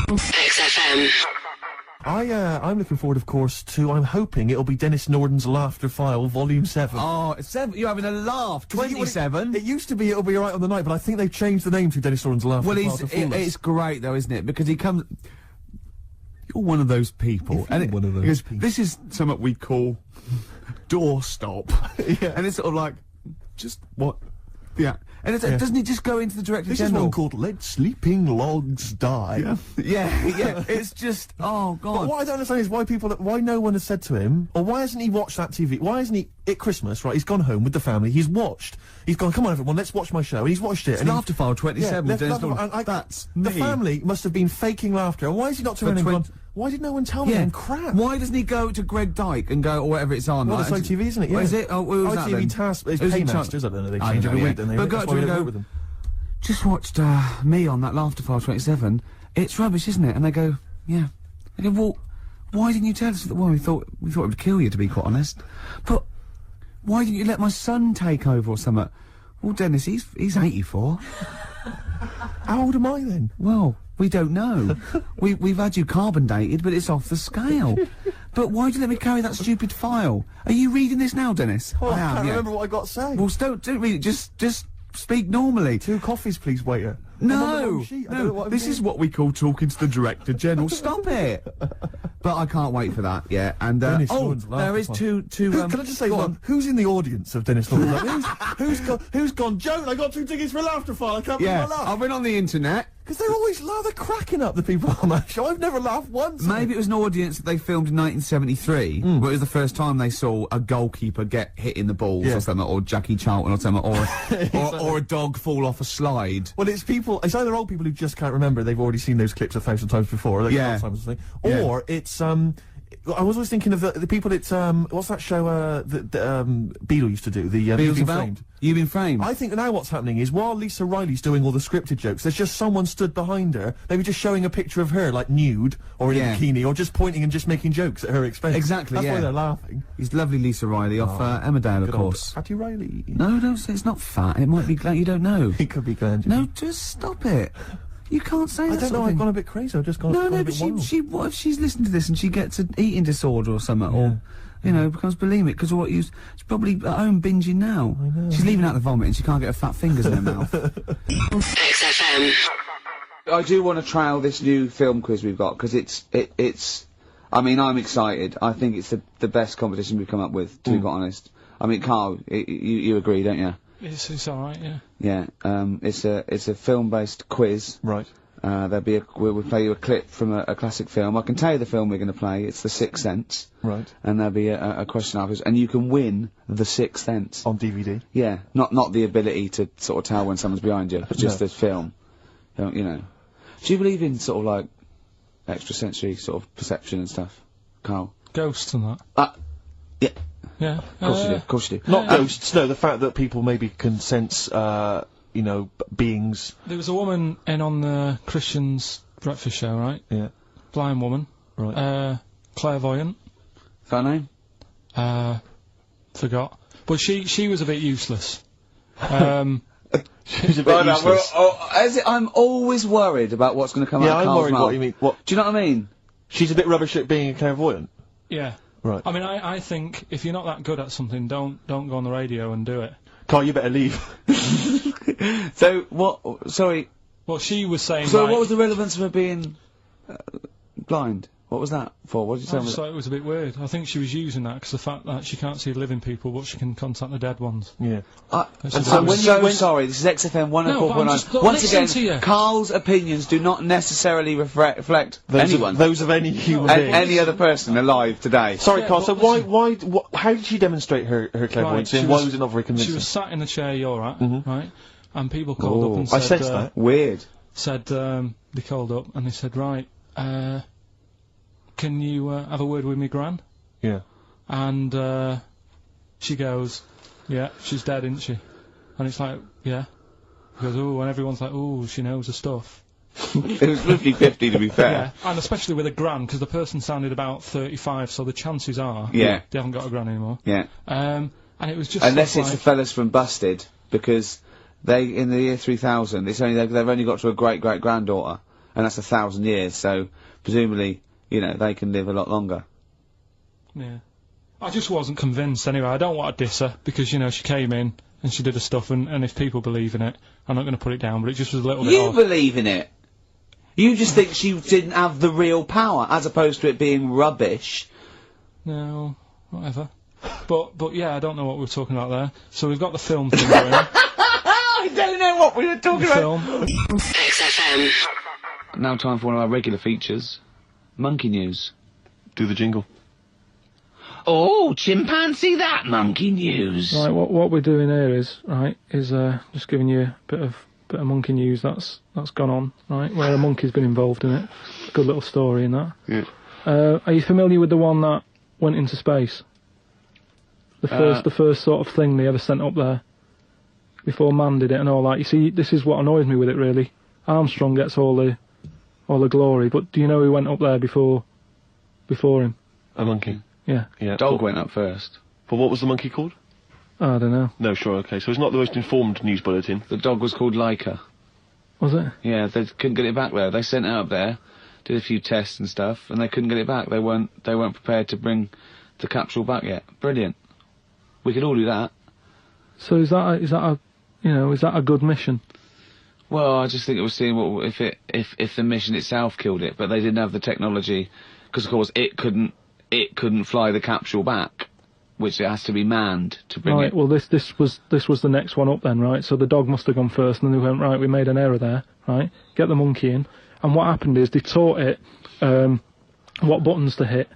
XFM. I'm looking forward, of course, to, I'm hoping it'll be Dennis Norden's Laughter File, Volume 7. Oh, 7? You're having a laugh. 27? It used to be It'll Be Alright on the Night, but I think they've changed the name to Dennis Norden's Laughter File to Fullness. It's great, though, isn't it? Because he comes... You're one of those people. This is something we call doorstop. Yeah. And it's sort of like, just what? Yeah. And it's, doesn't he just go into the Director This General? is one called Let Sleeping Logs Die. Yeah. It's just, oh, God. But what I don't understand is why no one has said to him, or why hasn't he watched that TV? Why hasn't he, at Christmas, right, he's gone home with the family, he's gone, come on everyone, let's watch my show, and he's watched it. It's and Laughter File 27 with Dennis Norton. That's me. The family must have been faking laughter, and why is he not turning and gone, why did no one tell me then? Crap. Why doesn't he go to Greg Dyke and go, or whatever it's on? Well, it's ITV, isn't it? Yeah. What is it? Oh, what was that then? ITV Task, it's Paymasters, I don't know, they change every week, don't they? But That's why we don't work with them. Just watched me on that Laughter File 27. It's rubbish, isn't it? And they go, yeah. They go, well, why didn't you tell us? Well, we thought it would kill you, to be quite honest. But why didn't you let my son take over or something? Well, Dennis, he's 84. How old am I then? Well, we don't know. We've had you carbon dated, but it's off the scale. But why'd you let me carry that stupid file? Are you reading this now, Dennis? Oh, I can't remember what I got to say. Well, don't read it. Just speak normally. 2 coffees, please, waiter. No, this is what we call talking to the Director General. Stop it! But I can't wait for that. Yeah, and there is two. Can I just say one? Who's in the audience of Dennis Norton? Who's gone? Joan, I got 2 tickets for a Laughter File. I can't believe I laughed. I've been on the internet. Because they're always they're cracking up, the people on that show. I've never laughed once. Maybe it was an audience that they filmed in 1973, where it was the first time they saw a goalkeeper get hit in the balls or something, or Jackie Charlton or something, or a dog fall off a slide. Well, it's either old people who just can't remember, they've already seen those clips 1,000 times before, or or it's, I was always thinking of the people what's that show, Beale used to do, You've Been Framed. You've Been Framed. I think now what's happening is, while Lisa Riley's doing all the scripted jokes, there's just someone stood behind her, maybe just showing a picture of her, like nude, or in a bikini, or just pointing and just making jokes at her expense. Exactly, That's why they're laughing. He's lovely Lisa Riley off Emmerdale, of course. Fatty Riley. No, don't say it's not fat, it might be gland, you don't know. It could be gland. No, just stop it. You can't say that. I don't know, I've gone a bit crazy, I've just gone a bit wild. What if she's listening to this and she gets an eating disorder or something, or, you know, becomes bulimic, because she's probably at home binging now. I know. She's leaving out the vomit and she can't get her fat fingers in her mouth. XFM. I do want to trial this new film quiz we've got, because it's, I mean, I'm excited. I think it's the best competition we've come up with, to be quite honest. I mean, Karl, you agree, don't you? It's alright, yeah. Yeah, it's a film-based quiz. Right. We'll play you a clip from a classic film. I can tell you the film we're going to play. It's The Sixth Sense. Right. And there'll be a question afterwards, and you can win The Sixth Sense. On DVD? Yeah, not the ability to sort of tell when someone's behind you, but just the film. You know. Do you believe in sort of like extrasensory sort of perception and stuff, Karl? Ghosts and that? Yeah. Yeah. Of course you do. Not ghosts, no, the fact that people maybe can sense, you know, beings. There was a woman in on the Christian's breakfast show, right? Yeah. Blind woman. Right. Clairvoyant. Is that her name? Forgot. But she was a bit useless. She's a bit useless. I'm always worried about what's going to come out of Karl's I'm worried mouth. what you mean. What? Do you know what I mean? She's a bit rubbish at being a clairvoyant. Yeah. Right. I mean, I think if you're not that good at something, don't go on the radio and do it. Karl, you better leave. So, what, sorry. Well, she was saying, So what was the relevance of her being blind? What was that for? What did you say? I just thought it was a bit weird. I think she was using that because the fact that she can't see living people, but she can contact the dead ones. Yeah. I'm so sorry, this is XFM 104.9. Once again, Karl's opinions do not necessarily reflect those of any human being. Any other person alive today. Sorry, Karl, so how did she demonstrate her clairvoyance, and why was it not very convincing? She was sat in the chair you're at, right? And people called up and said... I sensed that. Weird. They called up and they said, right, can you have a word with me, Gran? Yeah. And she goes, yeah, she's dead, isn't she? And it's like, yeah. She goes, ooh, and everyone's like, ooh, she knows her stuff. It was 50-50 to be fair. Yeah, and especially with a Gran, because the person sounded about 35, so the chances are they haven't got a Gran anymore. Yeah. And it was just unless it's the fellas from Busted, because they, in the year 3000, they've only got to a great-great-granddaughter. and that's 1,000 years. So presumably, you know, they can live a lot longer. Yeah. I just wasn't convinced anyway. I don't want to diss her because, you know, she came in and she did her stuff, and if people believe in it, I'm not going to put it down, but it just was a little bit You odd. believe in it. You just think she didn't have the real power, as opposed to it being rubbish. No, whatever. But yeah, I don't know what we were talking about there. So we've got the film thing going. I don't know what we were talking about. Film. XFM. Now time for one of our regular features. Monkey news. Do the jingle. Oh, chimpanzee that monkey news. Right, what we're doing here is just giving you a bit of monkey news that's gone on, right? Where a monkey's been involved in it. Good little story in that. Yeah. Are you familiar with the one that went into space? The first sort of thing they ever sent up there before man did it and all that. You see, this is what annoys me with it really. Armstrong gets all the glory, but do you know who went up there before him? A monkey. Yeah. Yeah. Dog went up first. But what was the monkey called? I don't know. No, sure, okay. So it's not the most informed news bulletin. The dog was called Laika. Was it? Yeah, they couldn't get it back there. They sent it up there, did a few tests and stuff, and they couldn't get it back. They weren't prepared to bring the capsule back yet. Brilliant. We could all do that. So is that a good mission? Well, I just think it was seeing what if the mission itself killed it, but they didn't have the technology, because of course it couldn't fly the capsule back, which it has to be manned to bring it. Right. Well, this was the next one up then, right? So the dog must have gone first, and then they went, right, we made an error there, right? Get the monkey in, and what happened is they taught it what buttons to hit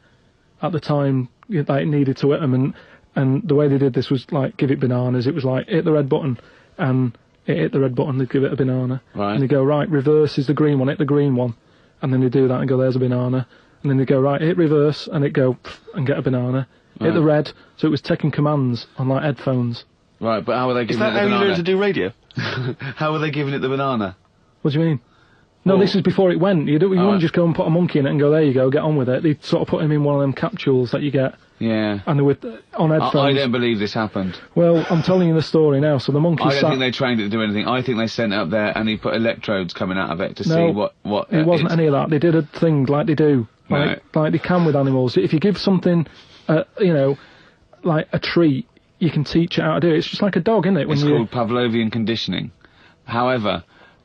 at the time that it needed to hit them, and the way they did this was like give it bananas. It was like hit the red button, and it hit the red button. They'd give it a banana, right? And they go right, reverse is the green one, hit the green one, and then they do that and go there's a banana, and then they go right, hit reverse, and it go and get a banana. Right. Hit the red, so it was taking commands on like headphones. Right, but how were they giving it the banana? Is that how you learn to do radio? How were they giving it the banana? What do you mean? No, this is before it went. You wouldn't just go and put a monkey in it and go, there you go, get on with it. They'd sort of put him in one of them capsules that you get. Yeah. And they were on headphones. I don't believe this happened. Well, I'm telling you the story now. So the monkey I don't think they trained it to do anything. I think they sent it up there and he put electrodes coming out of it to see what it wasn't any of that. They did a thing like they do. Like they can with animals. If you give something, like a treat, you can teach it how to do it. It's just like a dog, isn't it? It's called Pavlovian conditioning. However,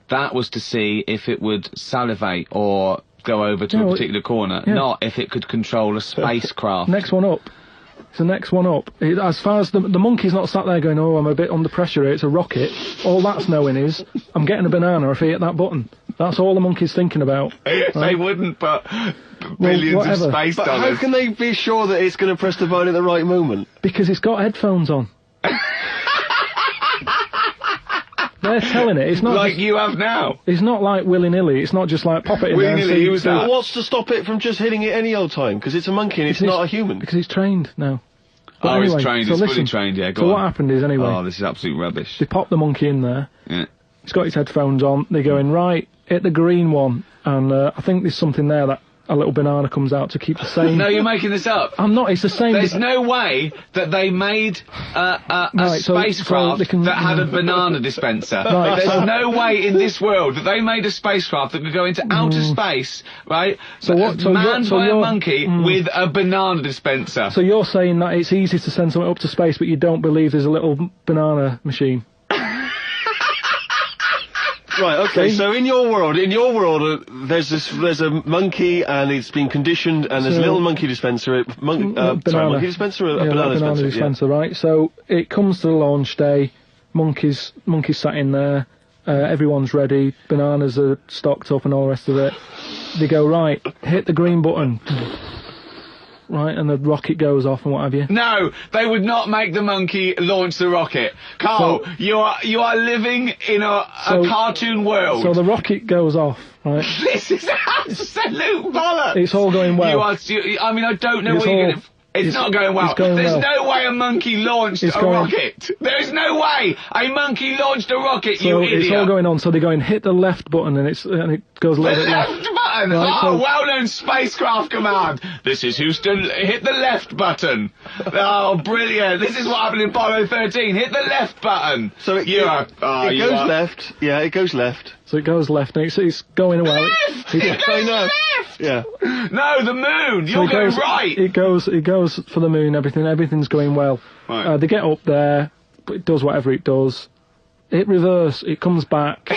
that was to see if it would salivate or go over to a particular corner, not if it could control a spacecraft. Next one up. It's the next one up. As far as the monkey's not sat there going, oh, I'm a bit under pressure here, it's a rocket. All that's knowing is, I'm getting a banana if I hit that button. That's all the monkey's thinking about. Right? They wouldn't put billions of space dollars. But how can they be sure that it's going to press the button at the right moment? Because it's got headphones on. They're telling it. It's not like you have now. It's not like willy-nilly. It's not just like pop it in there. Willy-nilly, who's that? What's to stop it from just hitting it any old time? Because it's a monkey and it's not a human. Because he's trained now. But anyway, he's trained. He's fully trained. Yeah. So what happened is anyway. Oh, this is absolute rubbish. They pop the monkey in there. Yeah. He's got his headphones on. They go in right. Hit the green one, and I think there's something there that a little banana comes out to keep the same. No, you're making this up. I'm not. It's the same. There's no way that they made a spacecraft that had a banana dispenser. Right, There's no way in this world that they made a spacecraft that could go into outer space, right? Manned by a monkey with a banana dispenser. So you're saying that it's easy to send something up to space, but you don't believe there's a little banana machine? Right, okay, so in your world, there's a monkey and it's been conditioned and there's a little monkey dispenser, monkey dispenser or a banana dispenser? Right, so it comes to the launch day, monkeys sat in there, everyone's ready, bananas are stocked up and all the rest of it. They go, right, hit the green button. Right, and the rocket goes off and what have you. No, they would not make the monkey launch the rocket. Karl, So- you are living in a cartoon world. So the rocket goes off, right? This is absolute bollocks. It's all going well. I mean, I don't know what you're going to... It's not going well. There's no way a monkey launched a rocket. There's no way a monkey launched a rocket, you idiot. It's all going on, so they go and hit the left button and it goes a little bit left. Left button! Right, Oh, so- well-known spacecraft command! This is Houston, hit the left button! Oh, brilliant! This is what happened in Apollo 13, hit the left button! So it, You are- it you goes are- left. Yeah, it goes left. So it goes left, and it's going away. Left! It I goes know. left! Yeah. No, the moon! So You're it going goes, right! It goes for the moon. Everything's going well. Right. They get up there, but it does whatever it does. It reverse. It comes back.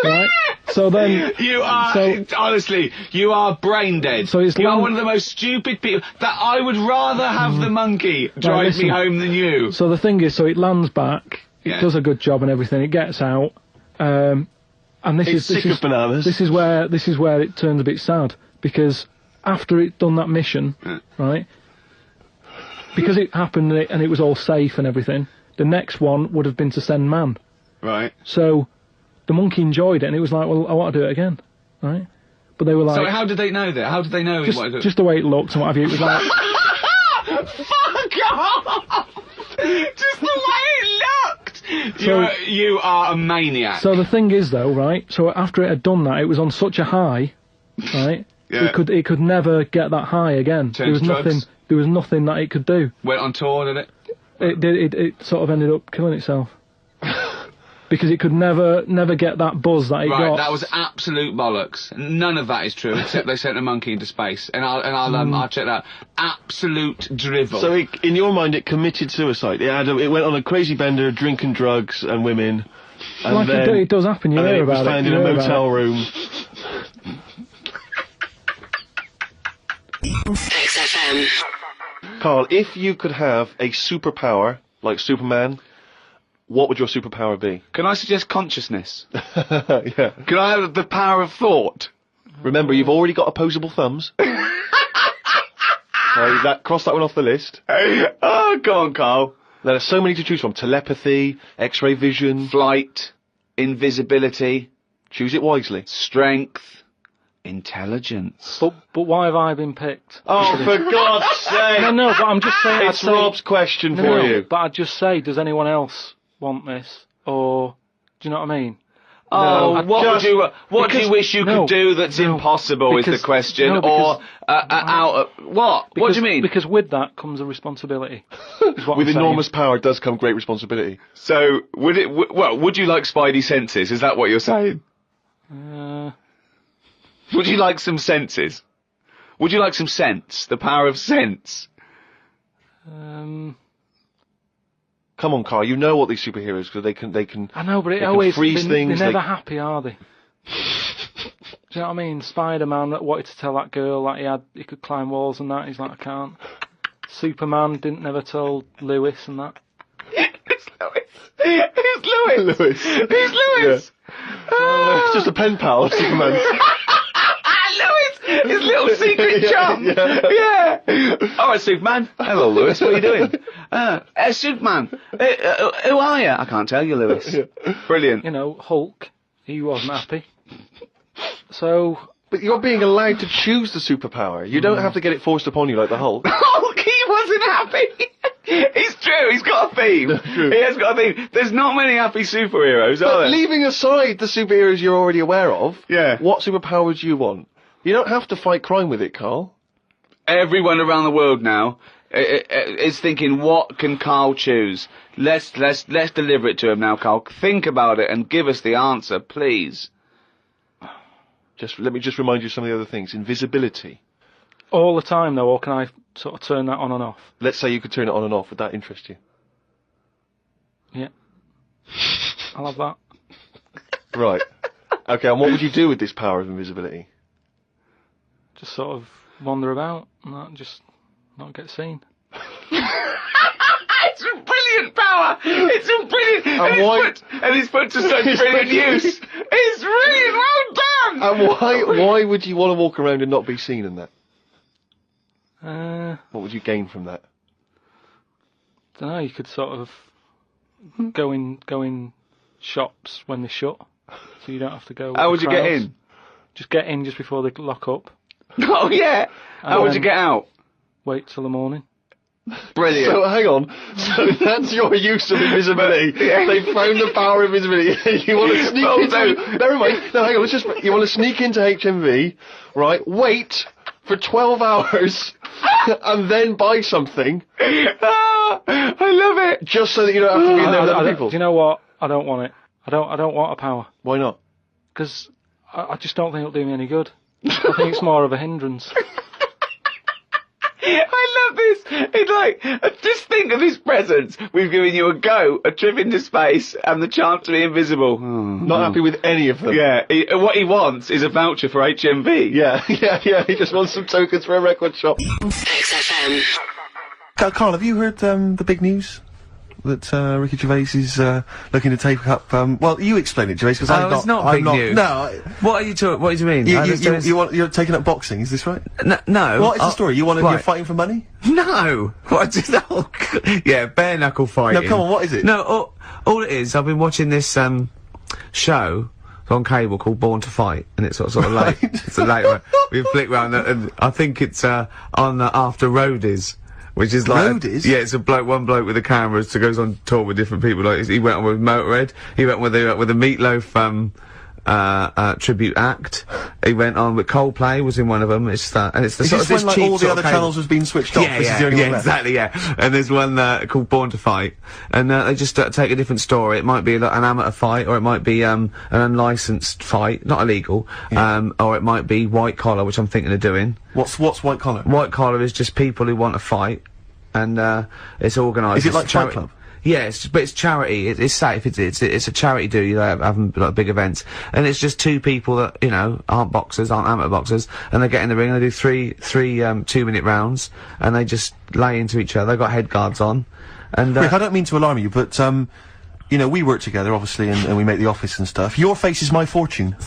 Right. So then. You are, honestly, you are brain dead. So it's you are land- one of the most stupid people, that I would rather have the monkey drive listen. me home than you. So the thing is, so it lands back. Yeah. It does a good job and everything. It gets out. And this It's sick of bananas. This is where it turns a bit sad, because after it done that mission, right? Because it happened and it was all safe and everything. The next one would have been to send man. Right. So the monkey enjoyed it, and it was like, well, I want to do it again, right? But they were like, So how did they know that? How did they know it was... just the way it looked and what have you. It was like, Fuck off! Just the way it looked! So- You are a maniac. so the thing is though, right? So after it had done that, it was on such a high, right? Yeah. It could never get that high again. Turned to drugs. There was nothing that it could do. Went on tour, did it? It sort of ended up killing itself. Because it could never get that buzz that it Right, got. that was absolute bollocks. None of that is true, except they sent a monkey into space. And I'll check that out. Absolute drivel. So in your mind, it committed suicide. It went on a crazy bender, drinking drugs and women. And like then, it does happen. You and then hear it was about found it. in You a hear about motel it. room. XFM. Karl, if you could have a superpower like Superman, what would your superpower be? Can I suggest consciousness? Yeah. Can I have the power of thought? Remember, you've already got opposable thumbs. So cross that one off the list. Oh, go on, Karl. There are so many to choose from. Telepathy, X-ray vision. Flight, invisibility, Choose it wisely. strength, intelligence. But why have I been picked? Oh, for God's sake! No, but I'm just saying. It's Rob's question for you. But I'd just say, does anyone else want this? Or, do you know what I mean? Oh, No, what do you wish you no, could do that's no, impossible is because- the question, no, or because- what? What do you mean? Because with that comes a responsibility. Is what With I'm saying. enormous power does come great responsibility. So would you like Spidey senses? Is that what you're saying? Would you like some senses? Would you like some sense? The power of sense? Come on, Karl. You know what these superheroes because they can. I know, but it can always freeze things, They're never they- happy, are they? Do you know what I mean? Spider-Man that wanted to tell that girl that he could climb walls and that. He's like, I can't. Superman didn't never tell Lewis and that. It's Lewis. Who's Lewis? Lewis. Who's Lewis? It's just a pen pal of Superman. Lewis, his little secret chum. Yeah. All right, Superman. Hello, Lewis. What are you doing? Superman. Who are you? I can't tell you, Lewis. Brilliant. You know, Hulk. He wasn't happy. So But you're being allowed to choose the superpower. You don't have to get it forced upon you like the Hulk. Hulk, he wasn't happy. It's true. He's got a theme. True. He has got a theme. There's not many happy superheroes, are But there? leaving aside the superheroes you're already aware of, Yeah. what superpower would you want? You don't have to fight crime with it, Karl. Everyone around the world now is thinking, what can Karl choose? Let's deliver it to him now, Karl. Think about it and give us the answer, please. Let me just remind you of some of the other things. Invisibility. all the time though, or can I sort of turn that on and off? Let's say you could turn it on and off. Would that interest you? Yeah. I'll have that. Right. Okay, and what would you do with this power of invisibility? Just sort of wander about and that, just not get seen. It's a brilliant power! It's a brilliant... And it's put to such brilliant use! It's brilliant! Well done! And why would you want to walk around and not be seen in that? What would you gain from that? Don't know, you could sort of go in shops when they shut, so you don't have to go with How the would you get crowds. in? Just get in just before they lock up. Oh, yeah! How would you get out? Wait till the morning. Brilliant. So hang on. So that's your use of invisibility. They found the power of invisibility. You want to sneak into... Never mind. No, hang on. You want to sneak into HMV, right? Wait for 12 hours and then buy something. I love it. Just so that you don't have to be in there with other people. Do you know what? I don't want it. I don't want a power. Why not? Because I just don't think it'll do me any good. I think it's more of a hindrance. I love this. It's like, just think of his presence. We've given you a trip into space, and the chance to be invisible. Not happy with any of them. Yeah, what he wants is a voucher for HMV. Yeah. He just wants some tokens for a record shop. XFM. Karl, have you heard the big news? That Ricky Gervais is looking to take up. Well, you explain it, Gervais, because it's not big news. No. What do you mean? You're taking up boxing, is this right? No. What is the story? You're fighting for money? No. What? Yeah, bare knuckle fighting. No, come on. What is it? No. All it is, I've been watching this show on cable called Born to Fight, and it's sort of late. It's a late one. We flick round, and I think it's on After Roadies. Which is like, yeah, it's one bloke with a camera who goes on tour with different people. Like he went on with Motorhead, he went with a Meatloaf tribute act. He went on with Coldplay was in one of them. It's that, and it's the is sort of this this when, like, cheap all the other channels has been switched off. This is the only one left. Exactly, yeah. And there's one called Born to Fight, and they just take a different story. It might be like an amateur fight, or it might be an unlicensed fight, not illegal, or it might be white collar, which I'm thinking of doing. What's white collar? White collar is just people who want to fight, and it's organised. Is it like Fight Club? Yeah, but it's charity. It's safe. It's a charity do. You know, having like big events, and it's just two people that aren't boxers, aren't amateur boxers, and they get in the ring and they do three 2-minute rounds, and they just lay into each other. They've got head guards on, and Rick, I don't mean to alarm you, but we work together obviously, and we make the office and stuff. Your face is my fortune.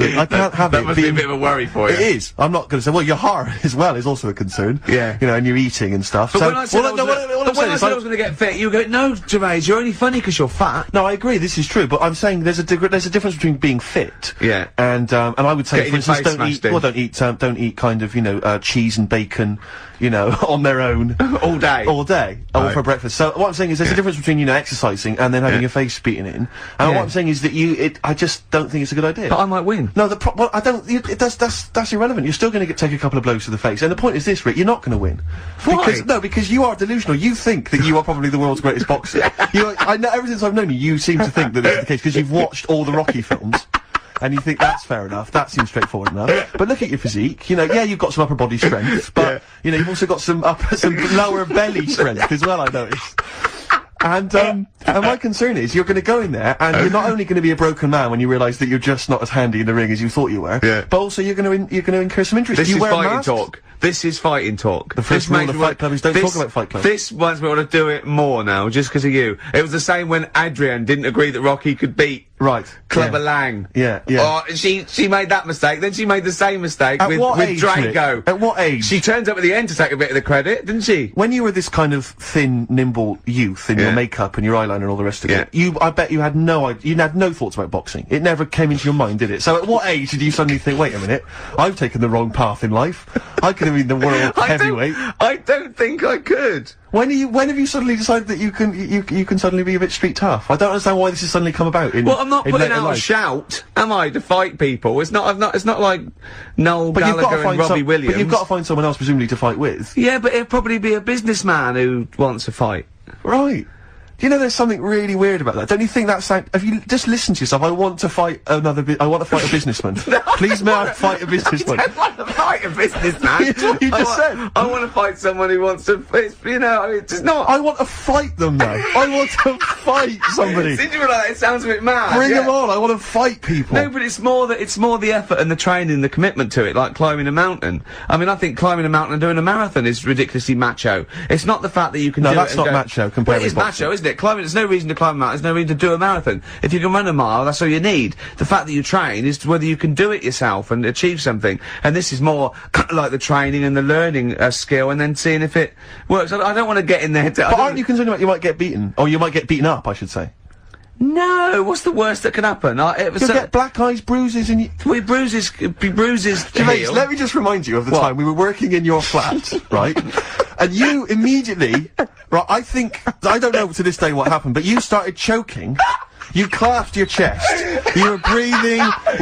I can't have that must be a bit of a worry for you. It is. I'm not going to say. Well, your heart as well is also a concern. Yeah. And you're eating and stuff. But so, when I said I was going to get fit, you go, no, Gervais, you're only funny because you're fat. No, I agree. This is true, but I'm saying there's a difference between being fit. Yeah. And I would say, for instance, don't eat kind of cheese and bacon, on their own all day, or for breakfast. So what I'm saying is there's a difference between exercising and then having your face beaten in. And what I'm saying is that I just don't think it's a good idea. But I might win. No, I don't. That's irrelevant. You're still going to take a couple of blows to the face. And the point is this, Rick: you're not going to win. Why? Because you are delusional. You think that you are probably the world's greatest boxer. I know. Ever since I've known you, you seem to think that that's the case because you've watched all the Rocky films. And you think that's fair enough, that seems straightforward enough. But look at your physique, you've got some upper body strength, but, you've also got some lower belly strength as well, I noticed. And my concern is you're gonna go in there, and you're not only gonna be a broken man when you realise that you're just not as handy in the ring as you thought you were, but also you're gonna incur some injuries. This is fighting talk. This is fighting talk. The first rule of Fight Club is don't talk about Fight Club. This one's me want to do it more now, just because of you. It was the same when Adrian didn't agree that Rocky could beat Clubber Lang. Yeah. Oh, she made that mistake, then she made the same mistake with Drago. Nick? At what age? She turns up at the end to take a bit of the credit, didn't she? When you were this kind of thin, nimble youth in your makeup and your eyeliner and all the rest of it, I bet you had no thoughts about boxing. It never came into your mind, did it? So at what age did you suddenly think, wait a minute, I've taken the wrong path in life. I could have been the world heavyweight. I don't think I could. When have you suddenly decided that you can suddenly be a bit street tough? I don't understand why this has suddenly come about in. Well, I'm not putting out a shout, am I, to fight people? It's not like Noel Gallagher and Robbie Williams. But you've got to find someone else presumably to fight with. Yeah, but it'd probably be a businessman who wants to fight. Right. There's something really weird about that. Don't you think that have you just listened to yourself? I want to fight I want to fight a businessman. Please may I fight a businessman? I don't want to fight a businessman. It's what you just said. I want to fight someone who wants to, it's not. I want to fight them though. I want to fight somebody. It sounds a bit mad. Bring them on, I want to fight people. No, but it's more the effort and the training and the commitment to it, like climbing a mountain. I mean, I think climbing a mountain and doing a marathon is ridiculously macho. It's not the fact that you can do it. No, that's not macho compared with boxing. It is macho, isn't it? Climbing, there's no reason to climb a mountain, there's no reason to do a marathon. If you can run a mile, that's all you need. The fact that you train is whether you can do it yourself and achieve something. And this is more like the training and the learning skill and then seeing if it works. I don't want to get in there to... But aren't you concerned about you might get beaten? Or you might get beaten up, I should say. No, what's the worst that can happen? You'll get black eyes, bruises, and bruises Gervais, let me just remind you of the time we were working in your flat, right? And you immediately, right, I don't know to this day what happened, but you started choking. You clasped your chest. You were breathing,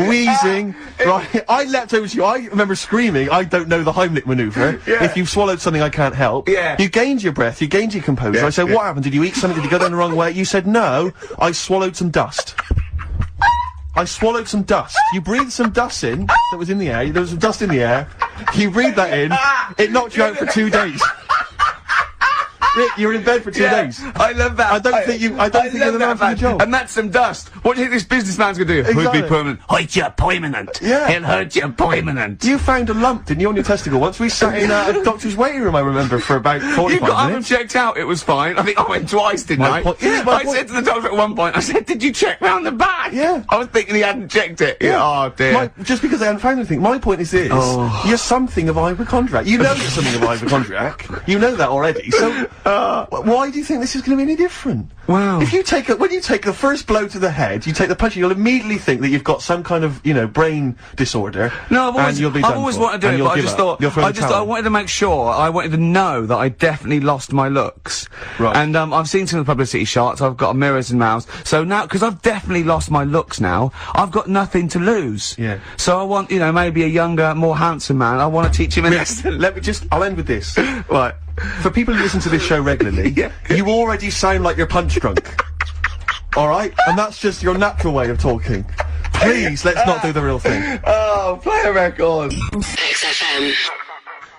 wheezing. Right, I leapt over to you. I remember screaming, I don't know the Heimlich manoeuvre. Yeah. If you've swallowed something I can't help. Yeah. You gained your breath, you gained your composure. I said, what happened? Did you eat something? Did you go down the wrong way? You said, no, I swallowed some dust. I swallowed some dust. You breathed some dust in that was in the air. There was some dust in the air. You breathed that in. It knocked you out for 2 days. Rick, you were in bed for 2 days. I love that. I don't think you're the man for the job. And that's some dust. What do you think this businessman's gonna do? Exactly. Would be permanent. Hurt you permanent. Yeah. He'll hurt you permanent. You found a lump, didn't you, on your testicle once? We sat in a doctor's waiting room, I remember, for about 45 You got up and minutes. checked out, it was fine. I think I went twice, didn't My I? point- yeah, my I point- said to the doctor at one point, I said, did you check round the back? Yeah. I was thinking he hadn't checked it. Yeah. Oh, dear. Just because I hadn't found anything. My point is this. You're something of hypochondriac. You know you're something of hypochondriac. You know that already. So, why do you think this is going to be any different? Wow. If you take when you take the first blow to the head, you take the punch, you'll immediately think that you've got some kind of, brain disorder. No, and you'll be done I've always for, wanted to do and it, you'll but I give just up. thought, You'll throw the towel I in. wanted to make sure, I wanted to know that I definitely lost my looks. Right. And, I've seen some of the publicity shots, I've got mirrors in my house, so now, because I've definitely lost my looks now, I've got nothing to lose. Yeah. So I want, maybe a younger, more handsome man, I want to teach him a lesson. I'll end with this. Right. For people who listen to this show regularly, you already sound like you're punch drunk. Alright? And that's just your natural way of talking. Please, let's not do the real thing. Oh, play a record. XFM.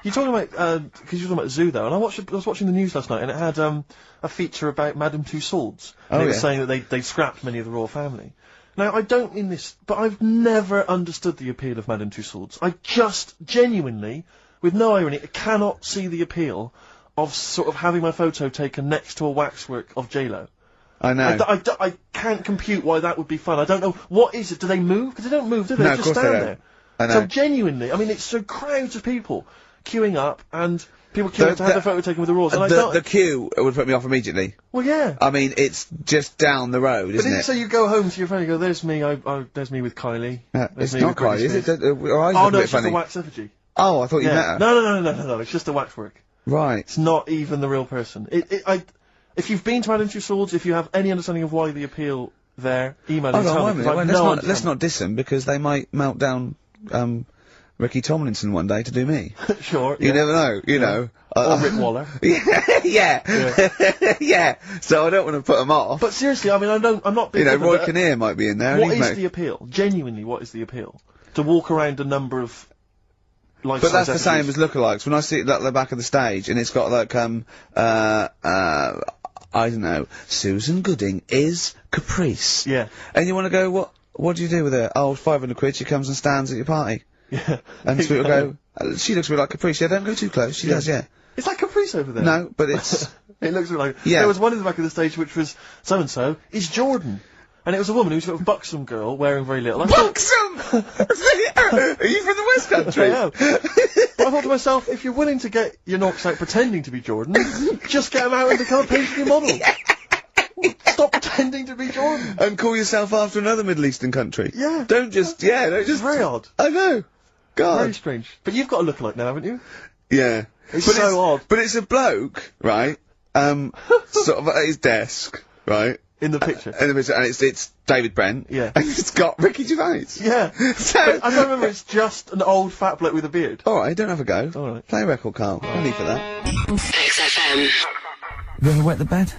You're talking about, because you're talking about Zoo, though, and I was watching the news last night, and it had, a feature about Madame Tussauds. And it was saying that they scrapped many of the royal family. Now, I don't mean this, but I've never understood the appeal of Madame Tussauds. I just, genuinely, with no irony, cannot see the appeal of sort of having my photo taken next to a waxwork of J-Lo. I know. I can't compute why that would be fun. I don't know. What is it? Do they move? Because they don't move, do they? No, They of just course they stand don't. there. I know. So genuinely, I mean, it's so crowds of people queuing up, and people queuing up to have their photo taken with the royals. And The queue would put me off immediately. well, yeah. I mean, it's just down the road, But isn't it? so you go home to your friend and you go, there's me, there's me with Kylie. There's It's me not with Britney quite, is it? Spears. Our eyes Oh look no, a bit it's just a funny. wax effigy. Oh, I thought you met Yeah. her. No, it's just a waxwork. Right. It's not even the real person. If you've been to Madame Tussauds, if you have any understanding of why the appeal there, email Hold us. on, wait a minute. Let's not diss them, because they might melt down, Ricky Tomlinson one day to do me. Sure. You never know, you know. Or Rick Waller. Yeah. So I don't want to put them off. But seriously, I mean, I'm not being flippant, Roy but, Kinnear might be in there. and what he'd is make- the appeal? Genuinely, what is the appeal? To walk around a number of life But that's the effigies. same as lookalikes. When I see it at the back of the stage, and it's got like, I don't know, Susan Gooding is Caprice. Yeah. And you want to go, what do you do with her? Oh, 500 quid, she comes and stands at your party. Yeah. And people go, she looks a bit like Caprice. Yeah, don't go too close. She does, yeah. It's like Caprice over there. No, but it's... It looks a bit like... Yeah. There was one in the back of the stage which was, so-and-so is Jordan. And it was a woman who was sort of buxom girl, wearing very little. I thought, Buxom! Are you from the West Country? I am. But I thought to myself, if you're willing to get your knocks out pretending to be Jordan, just get him out and become a pastry model. Stop pretending to be Jordan. And call yourself after another Middle Eastern country. Yeah. Don't just... It's very odd. I know. God. Very strange. But you've got a lookalike now, haven't you? Yeah. It's so odd. But it's a bloke, right? Sort of at his desk, right? In the picture. And it's David Brent. Yeah. And it's got Ricky Gervais. Yeah. So... But I don't remember, it's just an old fat bloke with a beard. Alright, don't have a go. Alright. Play a record, Karl. No need for that. XFM. Have you ever wet the bed?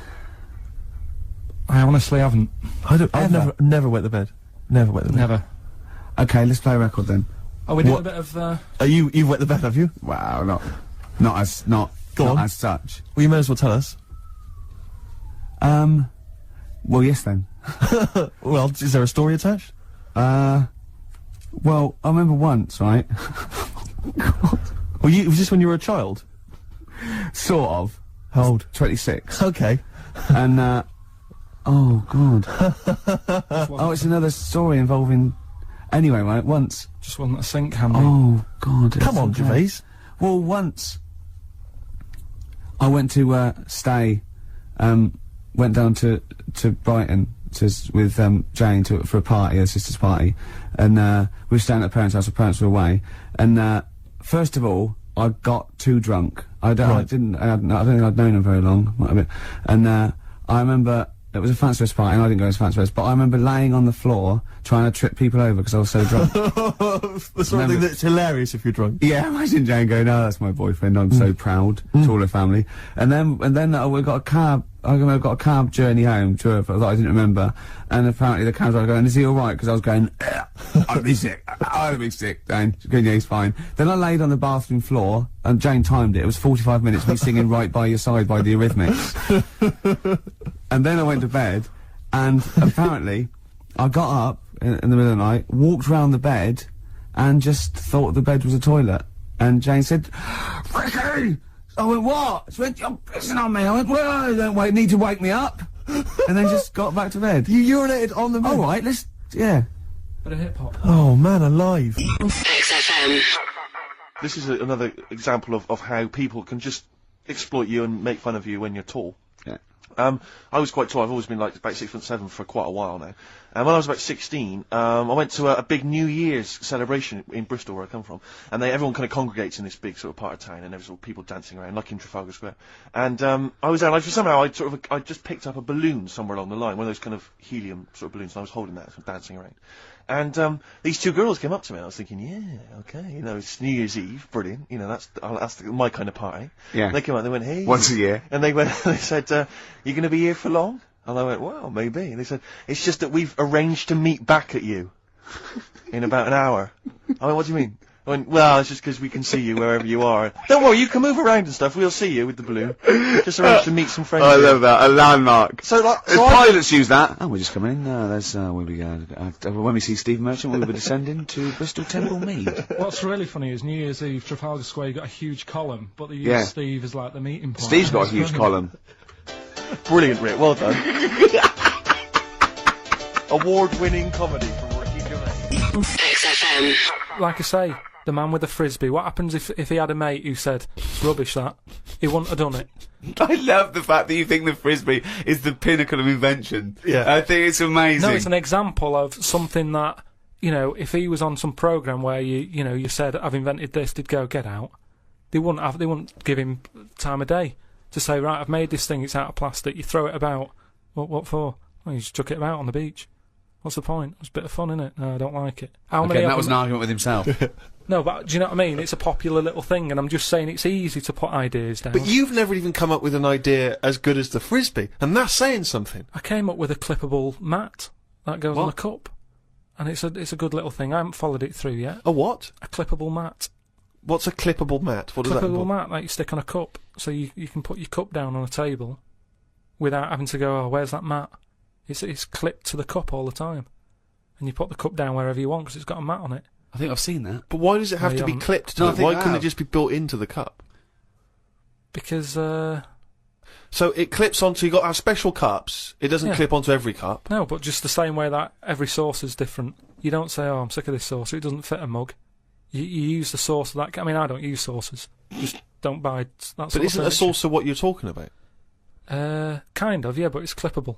I honestly haven't. I've never wet the bed. Never wet the bed. Never. Okay, let's play a record then. Oh, we did a bit of, You've wet the bed, have you? Wow, not as such. Well, you may as well tell us. Well, yes then. Well, is there a story attached? Well, I remember once, right? Well, was this when you were a child? Sort of. How old? 26. Okay. And, oh god. Oh, it's another story involving... Anyway, right, once... just wasn't a sink handy. Oh god. Come on, Gervais. Well, once... I went to, stay, went down to Brighton with, Jane for a party, her sister's party, and, we were staying at her parents' house, her parents were away, and, first of all, I got too drunk. I don't think I'd known him very long, might have been. And, I remember, it was a fancy dress party, and I didn't go to fancy dress, but I remember laying on the floor, trying to trip people over because I was so drunk. The sort of thing that's hilarious if you're drunk. Yeah, imagine Jane going, "No, that's my boyfriend. I'm so proud to all the family." And then we got a cab. I got a cab journey home to that I didn't remember, and apparently the cab driver going, "Is he all right?" Because I was going, "I'll be sick. I'll be sick." Jane, yeah, he's fine. Then I laid on the bathroom floor, and Jane timed it. It was 45 minutes. Me singing "Right by Your Side" by the Eurythmics. And then I went to bed, and apparently I got up in the middle of the night, walked round the bed, and just thought the bed was a toilet. And Jane said, "Ricky!" I went, "What?" She went, "You're pissing on me." I went, "Well, don't need to wake me up." And then just got back to bed. You urinated on the bed? All right, yeah. Bit of hip hop. Oh, man alive. XFM. This is another example of how people can just exploit you and make fun of you when you're tall. Yeah. I was quite tall. I've always been like about 6'7" for quite a while now. And when I was about 16, I went to a big New Year's celebration in Bristol, where I come from. And everyone kind of congregates in this big sort of part of town, and there was all people dancing around, like in Trafalgar Square. And I was there, and somehow I just picked up a balloon somewhere along the line, one of those kind of helium sort of balloons, and I was holding that, sort of dancing around. And these two girls came up to me, and I was thinking, yeah, okay, you know, it's New Year's Eve, brilliant, you know, that's my kind of party. Yeah. And they came out, and they went, "Hey." Once a year. And they said, "You gonna be here for long?" And I went, "Well, maybe." And they said, "It's just that we've arranged to meet back at you in about an hour." I went, "What do you mean?" I went, "Well, it's just because we can see you wherever you are. Don't worry, you can move around and stuff. We'll see you with the balloon. Just arranged to meet some friends." I love that. A landmark. So, like, As pilots use that. Oh, we're just coming in. When we see Steve Merchant, we'll be descending to Bristol Temple Mead. What's really funny is New Year's Eve, Trafalgar Square, you got a huge column, but they use Steve as like the meeting point. Steve's got a huge column. Brilliant, Rick. Well done. Award-winning comedy from Ricky Gervais. XFM. Like I say, the man with the frisbee. What happens if he had a mate who said, "It's rubbish that"? He wouldn't have done it. I love the fact that you think the frisbee is the pinnacle of invention. Yeah. I think it's amazing. No, it's an example of something that, you know, if he was on some programme where you said, "I've invented this," they'd go, "Get out." They wouldn't give him time of day to say, "Right, I've made this thing, it's out of plastic." You throw it about. What for? Well, you just chuck it about on the beach. What's the point? It's a bit of fun, isn't it? No, I don't like it. That was an argument with himself. No, but do you know what I mean? It's a popular little thing, and I'm just saying it's easy to put ideas down. But you've never even come up with an idea as good as the frisbee, and that's saying something. I came up with a clippable mat that goes on a cup, and it's a good little thing. I haven't followed it through yet. A what? A clippable mat. What's a clippable mat? What does that involve? Clippable mat, like you stick on a cup, so you can put your cup down on a table without having to go, "Oh, where's that mat?" It's clipped to the cup all the time, and you put the cup down wherever you want because it's got a mat on it. I think I've seen that. But why does it have to be clipped to it? Why couldn't it just be built into the cup? Because, So it clips onto, you got to have special cups, it doesn't clip onto every cup? No, but just the same way that every sauce is different. You don't say, "Oh, I'm sick of this sauce," it doesn't fit a mug. You use the sauce of that, I mean, I don't use sauces. Just don't buy that sort of But isn't a saucer what you're talking about? Kind of, yeah, but it's clippable.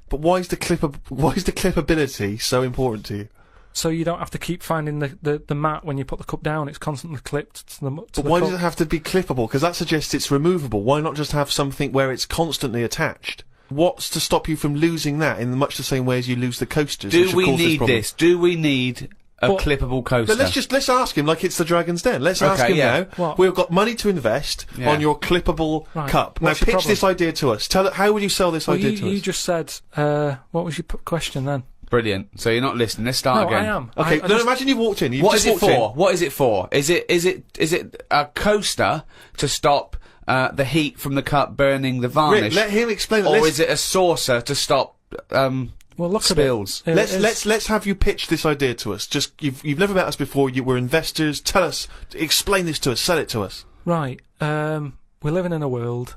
But why is the clippability so important to you? So you don't have to keep finding the mat when you put the cup down. It's constantly clipped to the cup. But why does it have to be clippable? Because that suggests it's removable. Why not just have something where it's constantly attached? What's to stop you from losing that in much the same way as you lose the coasters? Do we need this? Do we need a clippable coaster? But let's ask him like it's the Dragon's Den. Let's ask him now. What? We've got money to invest on your clippable cup. Now pitch this idea to us. How would you sell this idea to us? You just said, what was your question then? Brilliant. So you're not listening. Let's start again. I am. Okay, imagine you've walked in. What is it for? What is it for? Is it a coaster to stop the heat from the cup burning the varnish? Rick, let him explain it. Or is it a saucer to stop spills? Let's have you pitch this idea to us. Just you've never met us before. We're investors. Tell us, explain this to us. Sell it to us. Right. We're living in a world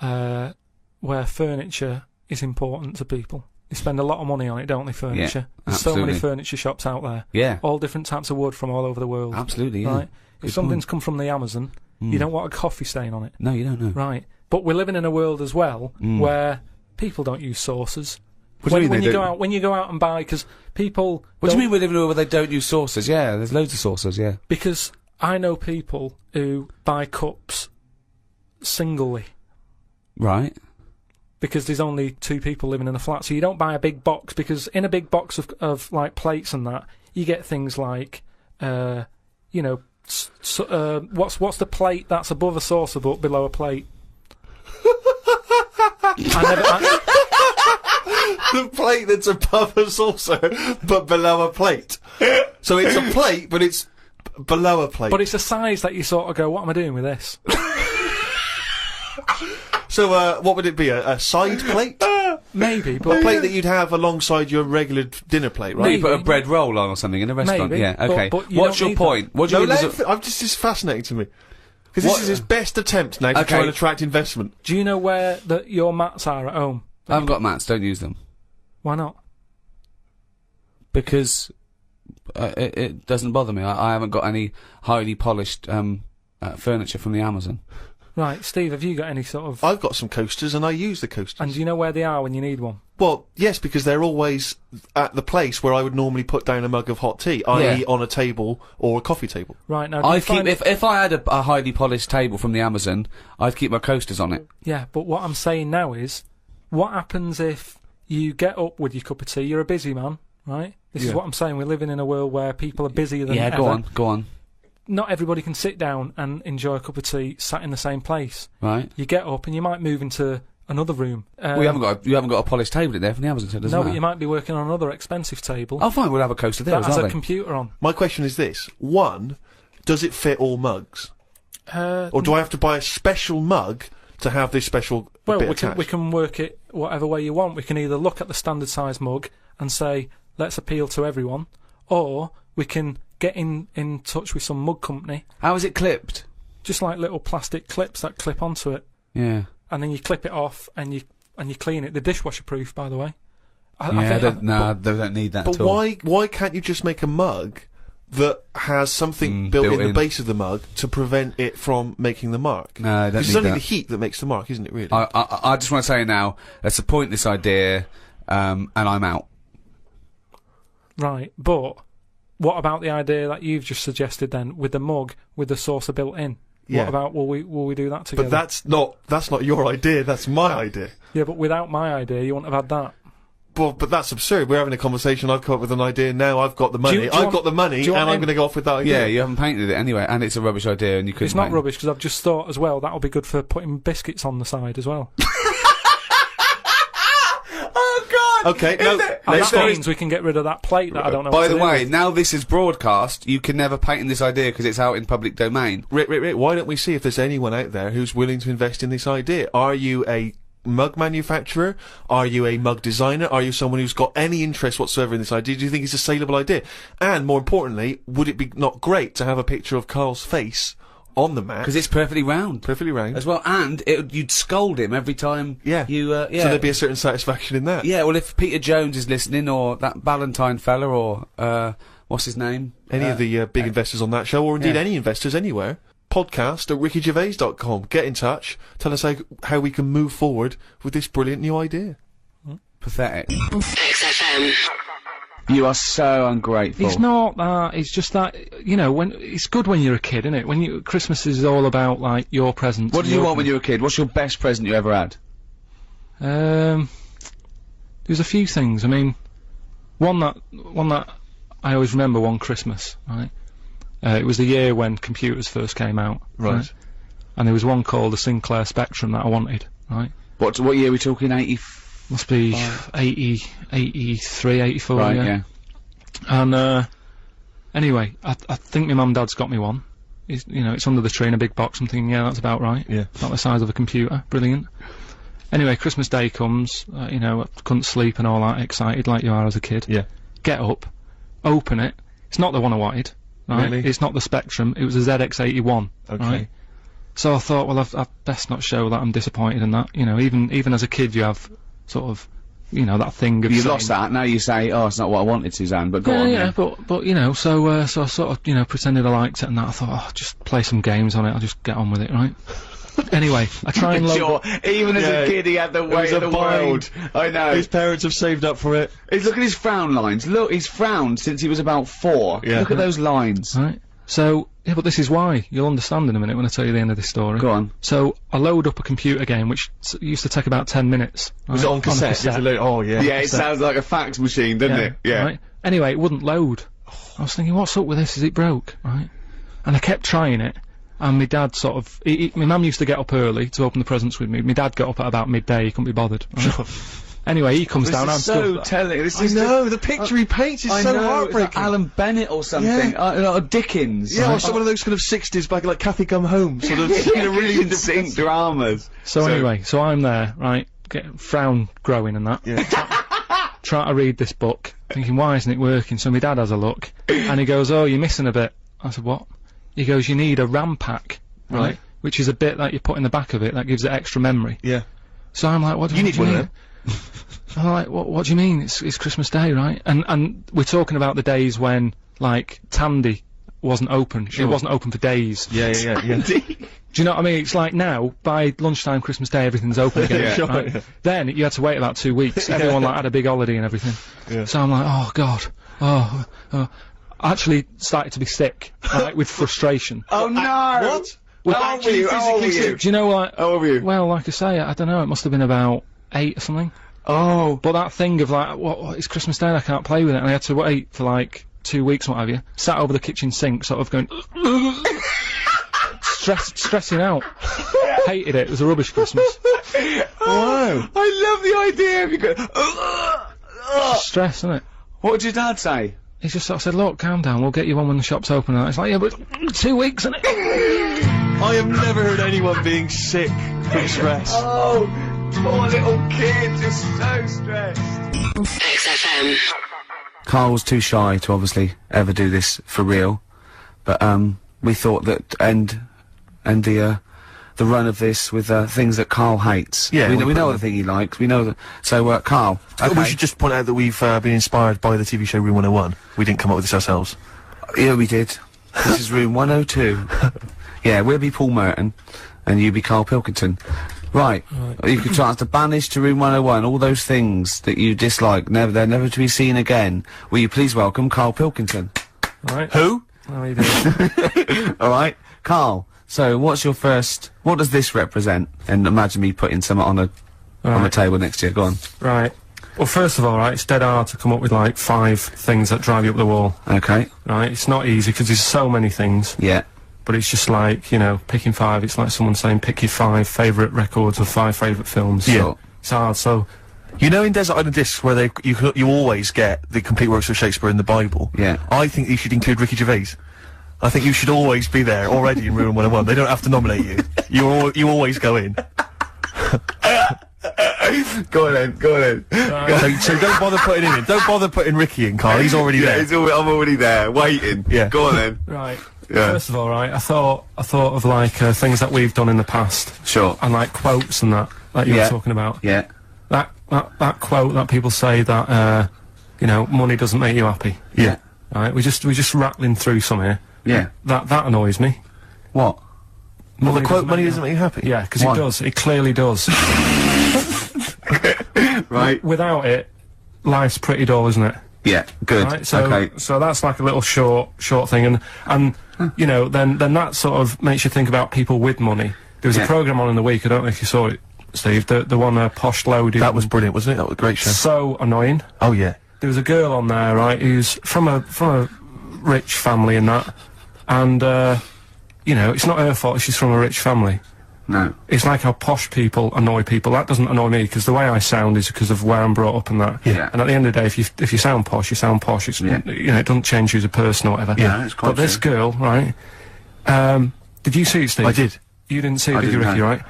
where furniture is important to people. They spend a lot of money on it, don't they, furniture? Yeah, There's so many furniture shops out there. Yeah. All different types of wood from all over the world. Absolutely, yeah. Right? If something's come from the Amazon, you don't want a coffee stain on it. No, you don't know. Right. But we're living in a world as well where people don't use saucers. What do you mean when you go out and buy, because people... What do you mean we're living in a world where they don't use saucers? Yeah, there's loads of saucers, yeah. Because I know people who buy cups singly. Right. Because there's only 2 people living in a flat, so you don't buy a big box, because in a big box of like plates and that, you get things like, you know, what's the plate that's above a saucer but below a plate? The plate that's above a saucer but below a plate. So it's a plate, but it's below a plate. But it's a size that you sort of go, what am I doing with this? So, what would it be? A side plate? Maybe, but A plate that you'd have alongside your regular dinner plate, right? Maybe. You put a bread roll on or something in a restaurant. Maybe, Yeah, okay. but you What's don't your need point? What do you mean? This is fascinating to me. Because this is his best attempt now to try and attract investment. Do you know where your mats are at home? I haven't got mats, don't use them. Why not? Because it doesn't bother me. I haven't got any highly polished furniture from the Amazon. Right, Steve, have you got any sort of... I've got some coasters and I use the coasters. And do you know where they are when you need one? Well, yes, because they're always at the place where I would normally put down a mug of hot tea, i.e. on a table or a coffee table. Right, now... If I had a highly polished table from the Amazon, I'd keep my coasters on it. Yeah, but what I'm saying now is, what happens if you get up with your cup of tea, you're a busy man, right? This is what I'm saying, we're living in a world where people are busier than ever. Yeah, go on. Not everybody can sit down and enjoy a cup of tea sat in the same place. Right. You get up and you might move into another room. You haven't got a polished table in there from the Amazon, so it doesn't matter. But you might be working on another expensive table. Oh, fine, we'll have a coaster there that as well. has a computer on. My question is this. 1, does it fit all mugs? Or do I have to buy a special mug to have this special bit attached? We can work it whatever way you want. We can either look at the standard size mug and say, let's appeal to everyone, or we can get in touch with some mug company. How is it clipped? Just like little plastic clips that clip onto it. Yeah. And then you clip it off and you clean it. They're dishwasher proof, by the way. They don't need that at all. But why can't you just make a mug that has something built in the base of the mug to prevent it from making the mark? No, I don't need it's only that. the heat that makes the mark, isn't it, really? I just want to say now, that's a pointless idea, and I'm out. Right, but what about the idea that you've just suggested then, with the mug, with the saucer built in? Yeah. What about, will we do that together? But that's not your idea, that's my idea. Yeah, but without my idea, you wouldn't have had that. Well, but that's absurd. We're having a conversation, I've come up with an idea, now I've got the money. I've got the money, and I'm going to go off with that idea. Yeah, you haven't painted it anyway, and it's a rubbish idea, and you couldn't It's not rubbish, because I've just thought as well, that'll be good for putting biscuits on the side as well. Okay, and that means we can get rid of that plate that I don't know By what the to way, do with. now this is broadcast, you can never patent this idea because it's out in public domain. Rick, why don't we see if there's anyone out there who's willing to invest in this idea? Are you a mug manufacturer? Are you a mug designer? Are you someone who's got any interest whatsoever in this idea? Do you think it's a saleable idea? And more importantly, would it be not great to have a picture of Karl's face on the mat? Because it's perfectly round. Perfectly round. As well, and you'd scold him every time you, So there'd be a certain satisfaction in that. Yeah, well, if Peter Jones is listening, or that Ballantyne fella, or, what's his name? Any of the big investors on that show, or indeed any investors anywhere, podcast@rickygervais.com. Get in touch. Tell us how we can move forward with this brilliant new idea. Pathetic. XFM. You are so ungrateful. It's not that, it's just that, you know, when it's good when you're a kid, isn't it? Christmas is all about, like, your presents. What did you want when you were a kid? What's your best present you ever had? There's a few things. I mean, one that I always remember one Christmas, right? It was the year when computers first came out. Right. And there was one called the Sinclair Spectrum that I wanted, right? What year are we talking? 80? Must be 80, 83, 84, right, yeah. And, anyway, I think my mum and dad's got me one. It's under the tree in a big box. I'm thinking, yeah, that's about right. Yeah. About the size of a computer. Brilliant. Anyway, Christmas Day comes, I couldn't sleep and all that, excited like you are as a kid. Yeah. Get up, open it. It's not the one I wanted, right? Really? It's not the Spectrum, it was a ZX81. Okay. Right? So I thought, well, I've best not show that I'm disappointed in that. Even as a kid you have sort of, that thing of You saying, lost that, now you say, oh, it's not what I wanted, Suzanne, but go on. Yeah, but so I sort of, pretended I liked it and that. I thought, oh, just play some games on it, I'll just get on with it, right? Anyway, I try and load... Even as a kid he had the weight of the world. I know. His parents have saved up for it. Look at his frown lines. Look, he's frowned since he was about 4. Yeah. Look at those lines. Right. So, yeah, but this is why. You'll understand in a minute when I tell you the end of this story. Go on. So, I load up a computer game, which used to take about 10 minutes. Was it on cassette? Oh, yeah. Yeah, it sounds like a fax machine, doesn't it? Yeah. Right? Anyway, it wouldn't load. I was thinking, what's up with this? Is it broke? Right? And I kept trying it, and my dad sort of... my mum used to get up early to open the presents with me. My dad got up at about midday, he couldn't be bothered. Right? Anyway, he comes down, I'm so telling. This is the picture he paints is so heartbreaking. Like Alan Bennett or something. Or Dickens. Yeah, or some of those kind of 60s back, like Kathy Come Home, sort of, really distinct dramas. So anyway, so I'm there, right, frown growing and that. Yeah. Trying to read this book, thinking, why isn't it working? So my dad has a look, and he goes, oh, you're missing a bit. I said, what? He goes, you need a RAM pack, right? Which is a bit that you put in the back of it that gives it extra memory. Yeah. So I'm like, what do you need one of them. I'm like, what do you mean? It's Christmas Day, right? And we're talking about the days when, like, Tandy wasn't open. It wasn't open for days. Yeah. Do you know what I mean? It's like now, by lunchtime Christmas Day, everything's open again. Right? Then, you had to wait about 2 weeks. Everyone, like, had a big holiday and everything. Yeah. So I'm like, oh, God. I actually started to be sick, right, with frustration. Oh, no! What? How old were you? Do you know what? How old were you? Well, like I say, I don't know, it must have been about 8 or something. Oh. But that thing of like, what, it's Christmas Day and I can't play with it, and I had to wait for like 2 weeks and what have you, sat over the kitchen sink sort of going, stressing out. Hated it, it was a rubbish Christmas. Wow. I love the idea of you going, Stress, isn't it? What did your dad say? He just sort of said, look, calm down, we'll get you one when the shop's open. And it's like, yeah, but 2 weeks, isn't it? I have never heard anyone being sick from stress. Oh, poor little kid, just so stressed. XFM. Karl was too shy to obviously ever do this for real, but we thought that end the run of this with things that Karl hates. Yeah, we know the thing he likes. We know that. So Karl, okay. We should just point out that we've been inspired by the TV show Room 101. We didn't come up with this ourselves. Yeah, we did. This is Room 102. Yeah, we'll be Paul Merton, and you be Karl Pilkington. Right. You could chance to banish to Room 101 all those things that you dislike. They're never to be seen again. Will you please welcome Karl Pilkington? Right. Who? How are you doing? All right, Karl. So, what's your first? What does this represent? And imagine me putting some on the table next to you. Go on. Right. Well, first of all, right, it's dead hard to come up with like 5 things that drive you up the wall. Okay. Right. It's not easy because there's so many things. Yeah. But it's just like, you know, picking 5. It's like someone saying pick your 5 favourite records or 5 favourite films. Yeah. It's hard. So, you know, in Desert Island Discs, where you always get the complete works of Shakespeare in the Bible. Yeah. I think you should include Ricky Gervais. I think you should always be there already in Room 101. They don't have to nominate you. You always go in. Go on then. So don't bother putting him in. Don't bother putting Ricky in, Karl. He's already there. I'm already there, waiting. Yeah. Go on then. right. Yeah. First of all, right, I thought of like things that we've done in the past. Sure. And like quotes and that you were talking about. Yeah. That quote that people say that you know, money doesn't make you happy. Yeah. Right. We're just rattling through some here. Yeah. That annoys me. What? Well, the quote, money doesn't make you happy? Yeah, because it does. It clearly does. Right. Without it, life's pretty dull, isn't it? Yeah. Good. Right, so, okay. so that's like a little short thing, and you know, then that sort of makes you think about people with money. There was a programme on in the week, I don't know if you saw it, Steve, the one Posh Loaded. That was brilliant, wasn't it? That was a great show. So annoying. Oh, yeah. There was a girl on there, right, who's from a rich family and that, and, you know, it's not her fault she's from a rich family. No. It's like how posh people annoy people. That doesn't annoy me, because the way I sound is because of where I'm brought up and that. Yeah. And at the end of the day, if you sound posh, you sound posh. It's, you know, it doesn't change you as a person or whatever. Yeah, it's quite But this girl, right, did you see it, Steve? I did. You didn't see it, did you, Ricky, right?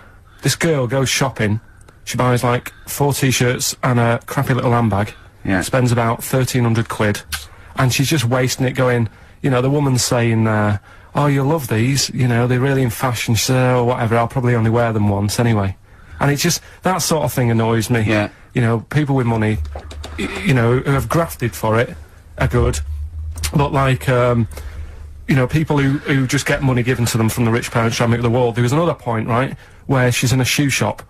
This girl goes shopping, she buys like 4 t-shirts and a crappy little handbag. Yeah. Spends about 1,300 quid. And she's just wasting it going, you know, the woman's saying, oh, you'll love these, you know, they're really in fashion. She said, oh, whatever, I'll probably only wear them once anyway. And it's just, that sort of thing annoys me. Yeah. You know, people with money, you know, who have grafted for it are good. But like, you know, people who just get money given to them from the rich parents trying to make the wall. There was another point, right, where she's in a shoe shop,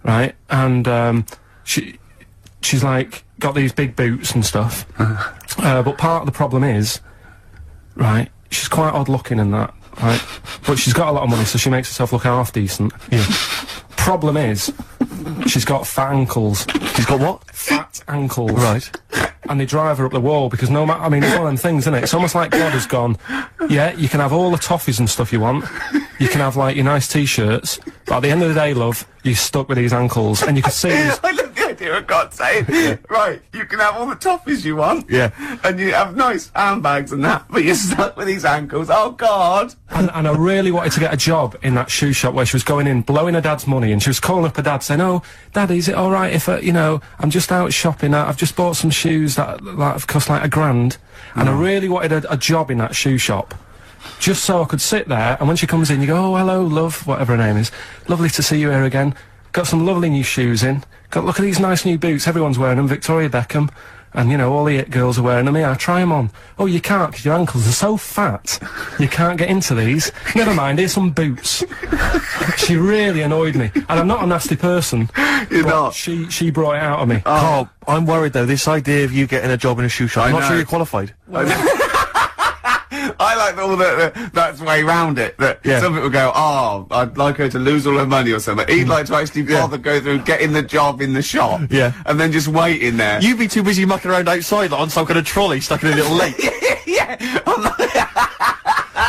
right, and she's like got these big boots and stuff. But part of the problem is, right, she's quite odd looking and that, right? But she's got a lot of money, so she makes herself look half decent. Yeah. Problem is, she's got fat ankles. She's got what? Fat ankles. Right. And they drive her up the wall because no matter, I mean, it's one of them things, isn't it? It's almost like God has gone, yeah, you can have all the toffees and stuff you want. You can have, like, your nice t-shirts. But at the end of the day, love, you're stuck with these ankles. And you can see these... I love the idea of God saying, right, you can have all the toffees you want. Yeah. And you have nice handbags and that, but you're stuck with these ankles. Oh, God. And I really wanted to get a job in that shoe shop where she was going in, blowing her dad's money, and she was calling up her dad saying, oh, Daddy, is it alright if, you know, I'm just out shopping, I've just bought some shoes that have cost like $1,000, and I really wanted a job in that shoe shop. Just so I could sit there, and when she comes in, you go, oh, hello, love, whatever her name is. Lovely to see you here again. Got some lovely new shoes in. Look at these nice new boots, everyone's wearing them, Victoria Beckham. And, you know, all the it girls are wearing them. Yeah, try them on. Oh, you can't, because your ankles are so fat. You can't get into these. Never mind, here's some boots. She really annoyed me. And I'm not a nasty person. You're not. She brought it out of me. Carl, I'm worried, though, this idea of you getting a job in a shoe shop, I'm not sure you're qualified. I like all that's way round it. That some people go, oh, I'd like her to lose all her money or something. He'd like to actually bother go through getting the job in the shop. Yeah. And then just wait in there. You'd be too busy mucking around outside on some kind of trolley stuck in a little lake. Yeah.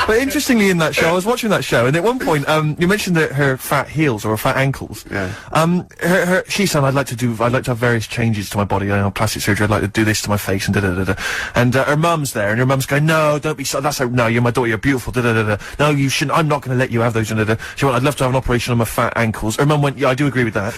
But interestingly, in that show, I was watching that show, and at one point, you mentioned that her fat heels or her fat ankles. Yeah. She said, I'd like to have various changes to my body, you know, plastic surgery. I'd like to do this to my face and da-da-da-da. And her mum's there, and her mum's going, no, don't be so, no, you're my daughter, you're beautiful, da-da-da-da. No, you shouldn't, I'm not going to let you have those, da-da-da. She went, I'd love to have an operation on my fat ankles. Her mum went, yeah, I do agree with that.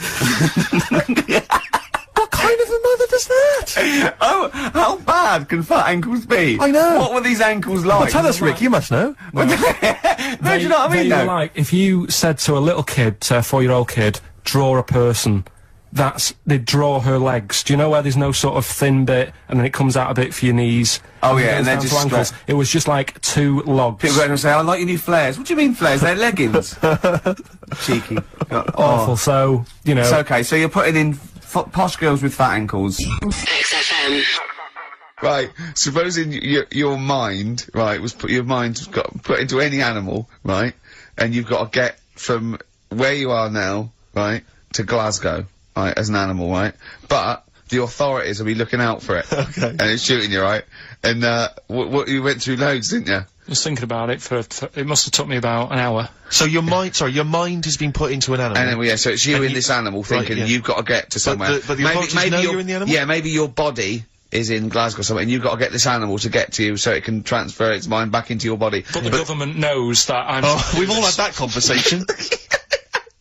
What kind of a mother does that? Oh, how bad can fat ankles be? I know. What were these ankles like? Well, tell us, Rick, you must know. No, do you know what I mean, they were like, if you said to a little kid, say a 4-year-old kid, draw a person, they'd draw her legs. Do you know where there's no sort of thin bit, and then it comes out a bit for your knees? Oh yeah, and then down to just ankles. It was just like 2 logs. People go and say, I like your new flares. What do you mean flares? They're leggings. Cheeky. Awful, so, you know. It's okay, so you're putting in posh girls with fat ankles. XFM. Right, supposing your mind, right, your mind got put into any animal, right, and you've got to get from where you are now, right, to Glasgow, right, as an animal, right, but the authorities will be looking out for it. Okay. And it's shooting you, right, and, you went through loads, didn't you? I was thinking about it for it must have took me about an hour. So your mind has been put into an animal. And then, yeah, so it's you in this animal thinking you've got to get to somewhere. But the authorities know you're in the animal? Yeah, maybe your body is in Glasgow somewhere, and you've got to get this animal to get to you so it can transfer its mind back into your body. But the government knows that I'm... Oh, we've all had that conversation.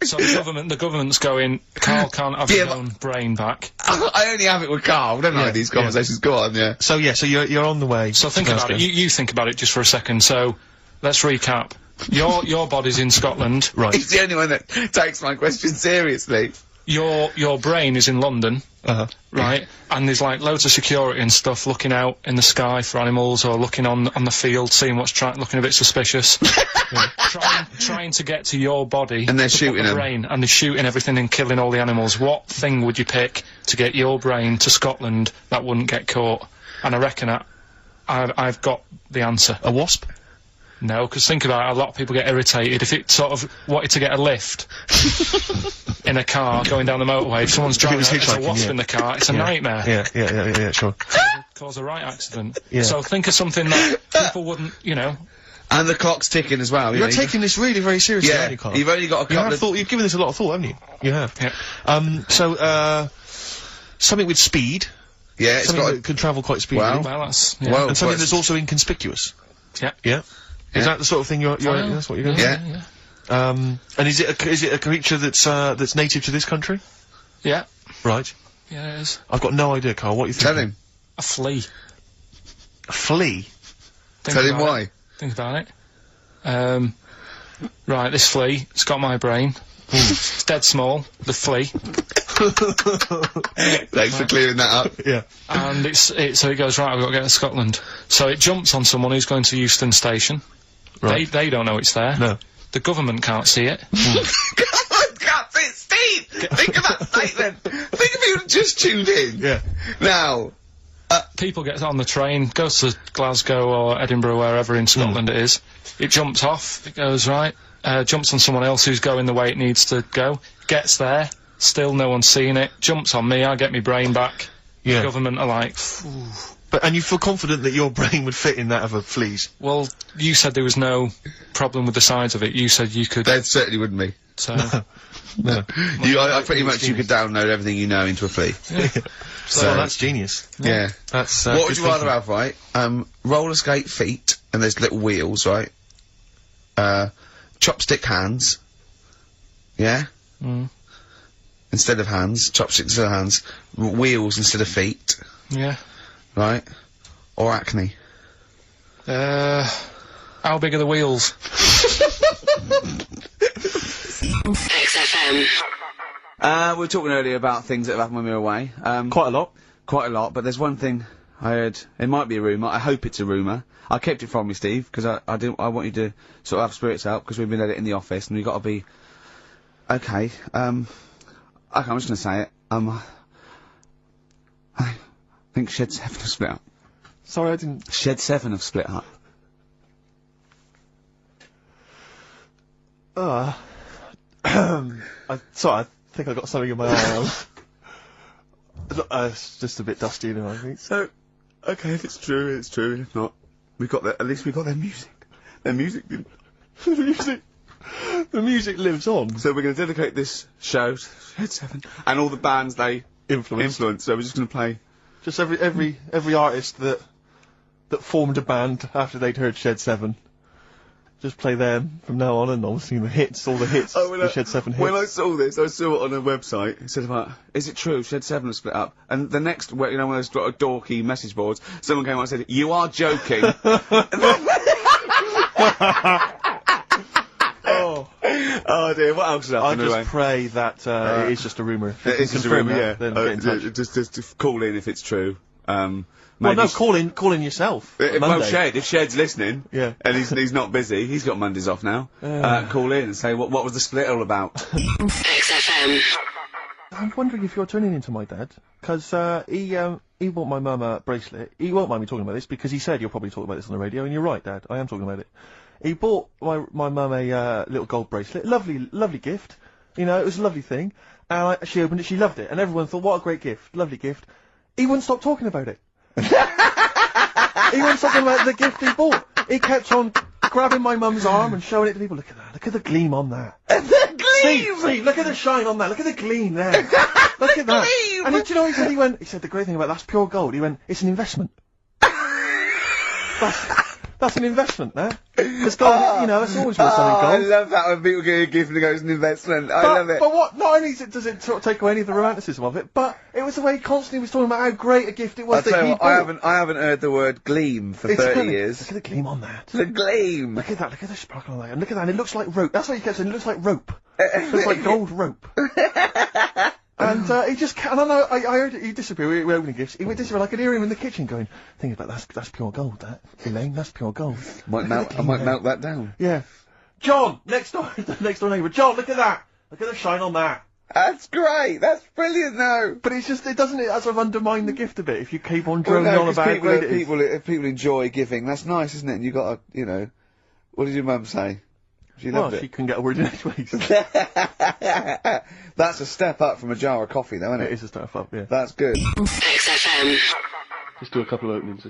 So the government's going, Karl can't have his own brain back. I only have it with Karl, don't I, these conversations? Go on, yeah. So you're on the way. So think about it, you think about it just for a second, so let's recap. Your body's in Scotland. Right. He's the only one that takes my question seriously. Your brain is in London, right? And there's like loads of security and stuff looking out in the sky for animals, or looking on the field, seeing what's looking a bit suspicious. Trying to get to your body. And they're shooting them. Brain, and they're shooting everything and killing all the animals. What thing would you pick to get your brain to Scotland that wouldn't get caught? And I reckon I've got the answer. A wasp? No, because think about it, a lot of people get irritated if it sort of wanted to get a lift in a car going down the motorway. If someone's driving there's a wasp in the car, it's a nightmare. Yeah, sure. Cause a right accident. Yeah. So think of something that people wouldn't, you know. And the clock's ticking as well. You're taking this really very seriously, aren't you, Karl? You've only got a couple you've given this a lot of thought, haven't you? You have. Yeah. So, something with speed. Yeah, it's something that can travel quite speedily. Well, that's... Yeah. Well, and something that's also inconspicuous. Yeah. Yeah. Is that the sort of thing that's what you're going to Yeah. And is it a creature that's native to this country? Yeah. Right. Yeah, it is. I've got no idea, Karl. What are you thinking? Tell him. A flea. A flea? Tell him why. Think about it. Right, this flea, it's got my brain. It's dead small, the flea. Thanks for clearing that up. Yeah. And so it goes, right, I've got to get to Scotland. So it jumps on someone who's going to Euston Station. Right. They don't know it's there. No. The government can't see it. Government can't see it, Steve! Think of that statement! Think of you just tuned in. Yeah. Now, People get on the train, goes to Glasgow or Edinburgh, wherever in Scotland it is. It jumps off, it goes right, jumps on someone else who's going the way it needs to go, gets there, still no one's seen it, jumps on me, I get my brain back. Yeah. The government are like, phew. And you feel confident that your brain would fit in that of a flea's? Well, you said there was no problem with the size of it. You said you could. There certainly wouldn't be. So. No. I pretty much you could download everything you know into a flea. So that's genius. Yeah. That's, what would good you rather thinking. have, right? Roller skate feet, and there's little wheels, right? Chopstick hands. Yeah? Instead of hands. Chopsticks instead of hands. Wheels instead of feet. Yeah. Right? Or acne. How big are the wheels? XFM. We were talking earlier about things that have happened when we were away. Quite a lot. Quite a lot, but there's one thing I heard. It might be a rumour. I hope it's a rumour. I kept it from you, Steve, because I want you to sort of have spirits out, because we've been at it in the office, and we've got to be... Okay, I'm just gonna say it. I think Shed 7 have split up. Sorry, I didn't... Shed 7 have split up. Sorry, I think I got something in my eye. It's just a bit dusty, you know, I think. So, okay, if it's true, it's true. If not, at least we got their music. Their music didn't. The music lives on. So we're going to dedicate this show to Shed 7 and all the bands they Influence. So we're just going to play. Just every artist that formed a band after they'd heard Shed 7. Just play them from now on, and obviously the hits, all the hits, the Shed 7 hits. When I saw this, I saw it on a website. It said about, is it true Shed 7 has split up? And the next, you know, one of those dorky message boards, someone came on and said, "You are joking." Oh dear, what else has I happened? just pray that it is just a rumour. It's just a rumour, yeah. Then get in touch. Just call in if it's true. Well, no, call in yourself. Well, Monday. if Shed's listening, Yeah. and he's not busy, he's got Mondays off now. Call in and say what was the split all about? XFM. I'm wondering if you're turning into my dad, because he bought my mum a bracelet. He won't mind me talking about this because he said you'll probably talk about this on the radio, and you're right, Dad. I am talking about it. He bought my mum a little gold bracelet. Lovely gift. You know, it was a lovely thing. And she opened it. She loved it, and everyone thought, what a great gift, lovely gift. He wouldn't stop talking about it. He wouldn't stop talking about the gift he bought. He kept on grabbing my mum's arm and showing it to people. Look at that. Look at the gleam on that. The gleam! See, look at the shine on that. Look at the gleam there. Look at that. Gleam! And do you know what he said? He said the great thing about that's pure gold. He went, it's an investment. That's an investment there. It's gold, you know, it's always worth something I gold. love that when people get a gift and it goes an investment. I love it. But what, not only does it sort of take away any of the romanticism of it, but it was the way he constantly was talking about how great a gift it was I'll that tell he you what, bought. I haven't heard the word gleam for It's 30 funny. years. Look at the gleam on that. The gleam! Look at that, look at the sparkle on that, and look at that, and it looks like rope. That's what he kept saying, it looks like rope. It looks like gold rope. And he just, and I know, I heard it, he disappeared, we were opening gifts, he went disappear, I could hear him in the kitchen going, thinking about that's pure gold, that, Elaine, that's pure gold. I might melt that down. Yeah. John, next door neighbour, John, look at that! Look at the shine on that! That's great! That's brilliant though! But it's just, it doesn't sort of undermine the gift a bit if you keep on droning on about how great it is. If people enjoy giving, that's nice, isn't it? And you got to, you know, what did your mum say? She loved She it. couldn't get a word in edgeways. That's a step up from a jar of coffee though, isn't it? It is a step up, yeah. That's good. XFM. Let's do a couple of openings.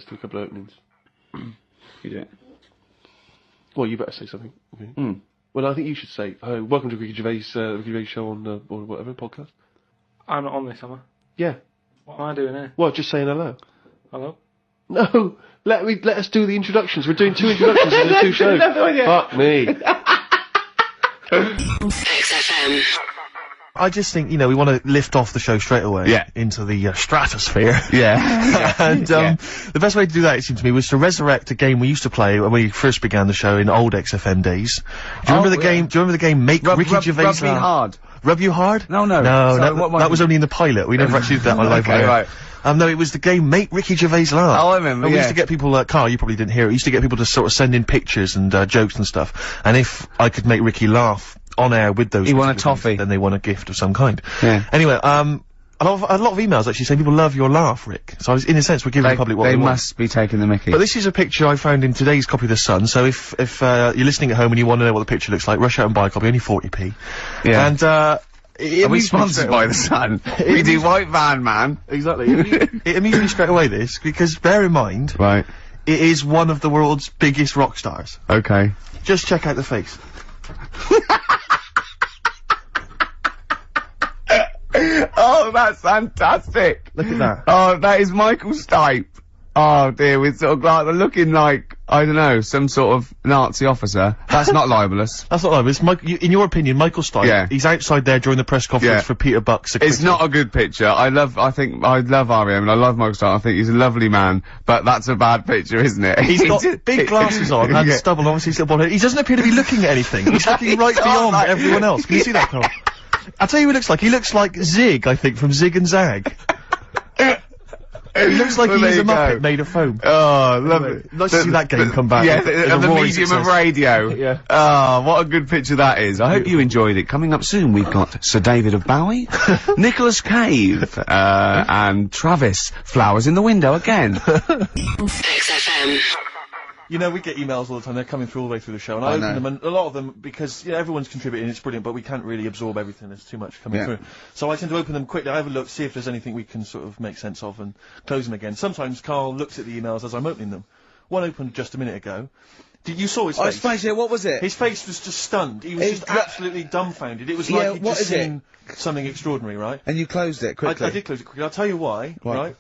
You do it. Well, you better say something. Okay. Well, I think you should say, welcome to Ricky Gervais show on, or whatever, podcast. I'm not on this, am I? Yeah. What am I doing here? Well, just saying hello. Hello? No! Let us do the introductions. We're doing 2 introductions in the 2 shows. Fuck me. XFM. I just think, you know, we want to lift off the show straight away into the stratosphere. Yeah. And the best way to do that, it seemed to me, was to resurrect a game we used to play when we first began the show in old XFM days. Do you remember the game? Do you remember the game Make Ricky Gervais Rub me hard. Rub you hard? No. No, that was only in the pilot. We never actually did that on live. Okay, right. No, it was the game Make Ricky Gervais Laugh. Oh, I remember, And we used to get people, Karl, you probably didn't hear it, we used to get people to sort of send in pictures and jokes and stuff, and if I could make Ricky laugh on air with those He won a particular toffee. things, then they won a gift of some kind. Yeah. Anyway, a lot of emails actually saying people love your laugh, Rick. So in a sense, we're giving the public what they want. They must be taking the mickey. But this is a picture I found in today's copy of The Sun, so if you're listening at home and you want to know what the picture looks like, rush out and buy a copy, only 40p. Yeah. And, Are we sponsored by The Sun? We do White Van Man. Exactly. It amused me straight away, this, because bear in mind, Right. it is one of the world's biggest rock stars. Okay. Just check out the face. Oh, that's fantastic! Look at that. Oh, that is Michael Stipe. Oh dear, with sort of like looking like, I don't know, some sort of Nazi officer. That's not libelous. That's not libelous. In your opinion, Michael Stipe, Yeah. he's outside there during the press conference for Peter Buck's It's not a good picture. I love R.E.M. and I love Michael Stipe. I think he's a lovely man, but that's a bad picture, isn't it? He's got big glasses on and stubble, obviously he's got bald head. He doesn't appear to be looking at anything. He's looking right beyond everyone else. Can you see that, Karl? I'll tell you who he looks like. He looks like Zig, I think, from Zig and Zag. He looks like he's a Muppet made of foam. Oh, lovely. Nice to see that game come back. Yeah, with the roaring medium success. of radio. Yeah. Oh, what a good picture that is. I hope you enjoyed it. Coming up soon, we've got Sir David of Bowie, Nicholas Cave, and Travis. Flowers in the window again. XFM. You know, we get emails all the time, they're coming through all the way through the show, and I open them, and a lot of them, because, you know, everyone's contributing, it's brilliant, but we can't really absorb everything, there's too much coming through. So I tend to open them quickly, I have a look, see if there's anything we can sort of make sense of, and close them again. Sometimes Karl looks at the emails as I'm opening them. One opened just a minute ago. You saw his face? What was it? His face was just stunned, he was just absolutely dumbfounded. It was like he'd just seen something extraordinary, right? And you closed it quickly. I did close it quickly, I'll tell you why, right?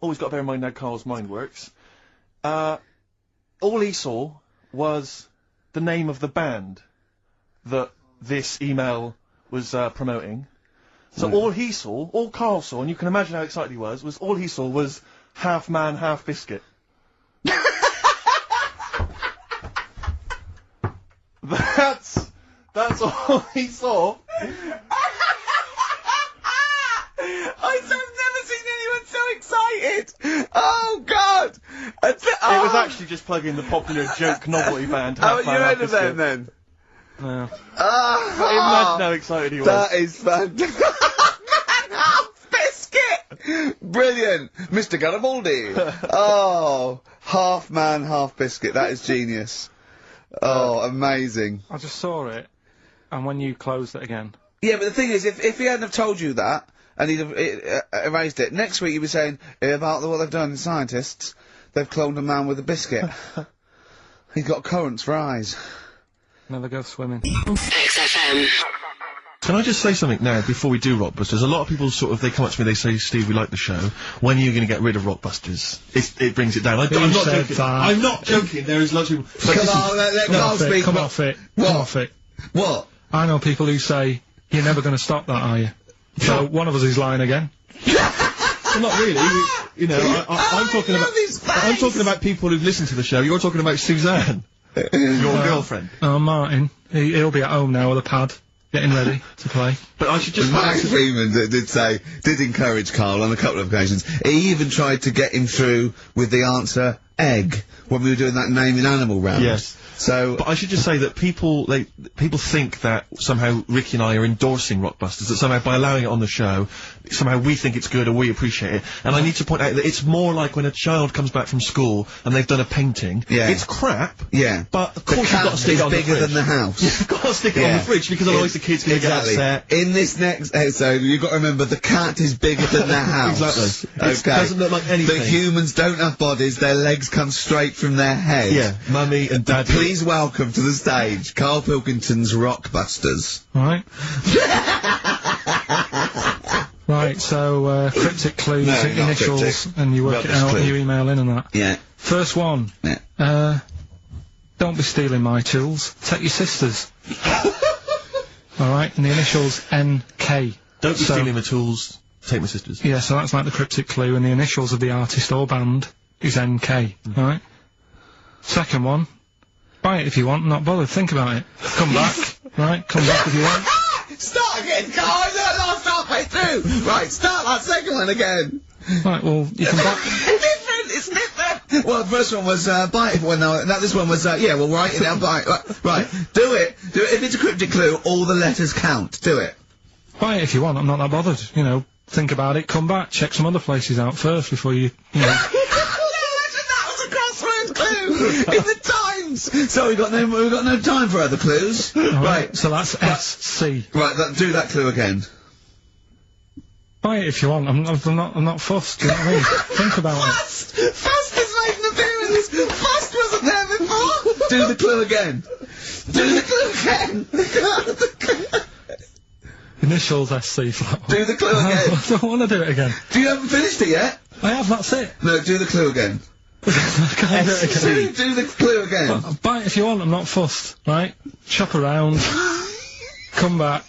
Always got to bear in mind how Karl's mind works. All he saw was the name of the band that this email was promoting. So all he saw, all Karl saw, and you can imagine how excited he was all he saw was Half Man, Half Biscuit. That's all he saw. I've never seen anyone so excited! Oh, God! It was actually just plugging the popular joke novelty band. How you heard of them, then? No. Imagine how excited he was. That is fantastic. Half biscuit! Brilliant! Mr. Garibaldi! Oh, half man, half biscuit. That is genius. Oh, amazing. I just saw it, and when you closed it again. Yeah, but the thing is, if he hadn't have told you that, and he'd have erased it, next week you'd be saying, about what they've done, the scientists, they've cloned a man with a biscuit. He's got currants for eyes. Never go swimming. XFM. Can I just say something now, before we do Rockbusters? A lot of people sort of, they come up to me, they say, Steve, we like the show. When are you going to get rid of Rockbusters? It brings it down. I'm not joking. I'm not joking. There is lots of people. Come on, let Karl speak. Come off it. Come off it. What? I know people who say, you're never going to stop that, are you? So, one of us is lying again. Well, not really. You know, I'm talking about people who've listened to the show. You're talking about Suzanne. Your girlfriend. Oh, Martin. He'll be at home now with a pad, getting ready to play. But I should just... Max Freeman did encourage Karl on a couple of occasions. He even tried to get him through with the answer egg when we were doing that naming animal round. Yes. So, but I should just say that people think that somehow Ricky and I are endorsing Rockbusters, that somehow by allowing it on the show, somehow we think it's good or we appreciate it. And I need to point out that it's more like when a child comes back from school and they've done a painting. Yeah. It's crap. Yeah. But of course you've got to stick it on the fridge. Bigger than the house. You've got to stick it on the fridge because otherwise the kids going to get upset. In this next episode, you've got to remember the cat is bigger than the house. Exactly. It doesn't look like anything. The humans don't have bodies, their legs come straight from their head. Yeah. Mummy and Daddy. Please welcome to the stage, Karl Pilkington's Rockbusters. Right. Right, so, cryptic clues, initials, cryptic. And you work it out, and you email in and that. Yeah. First one. Yeah. Don't be stealing my tools. Take your sister's. Alright, and the initials NK. Don't be stealing my tools. Take my sister's. Yeah, so that's like the cryptic clue, and the initials of the artist or band is NK. Alright? Second one. Buy it if you want, not bothered, think about it. Come back, right? Come back if you want. Start again, Karl! That last halfway through! Right, start that second one again! Right, well, you can buy... It's different! Well, the first one was, buy it if you want, no, this one was, yeah, well, write it down, buy it. Right, do it. If it's a cryptic clue, all the letters count. Do it. Buy it if you want, I'm not that bothered, you know. think about it, come back, check some other places out first before you know. That was a crossword clue in the Times. So we've got no time for other clues. Right. So that's SC. Right. Do that clue again. Buy it if you want. I'm not fussed. Do you know what I mean? Think about it. Fast has made an appearance. Fast wasn't there before. Do the clue again. Do the clue again. Initials SC for that one. Do the clue again. I don't want to do it again. Do you haven't finished it yet? I have. That's it. No. Do the clue again. I can't do it again. Do the clue again. Buy it if you want. I'm not fussed. Right? Shop around. Come back.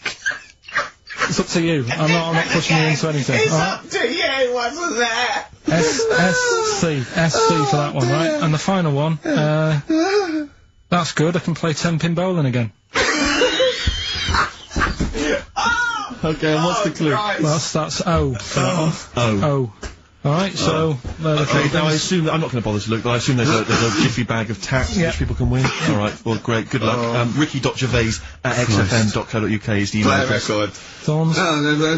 It's up to you. I'm not pushing you into anything. It's right? up to you, wasn't there? SC for that one, right? And the final one, that's good, I can play 10-pin bowling again. Okay, and what's the clue? That's O for that one. O. Alright, so, okay, now I assume that I'm not going to bother to look, but I assume there's a jiffy bag of tax which people can win. Alright, well, great, good luck. Ricky.gervais at xfm.co.uk is the email address. Play record. No,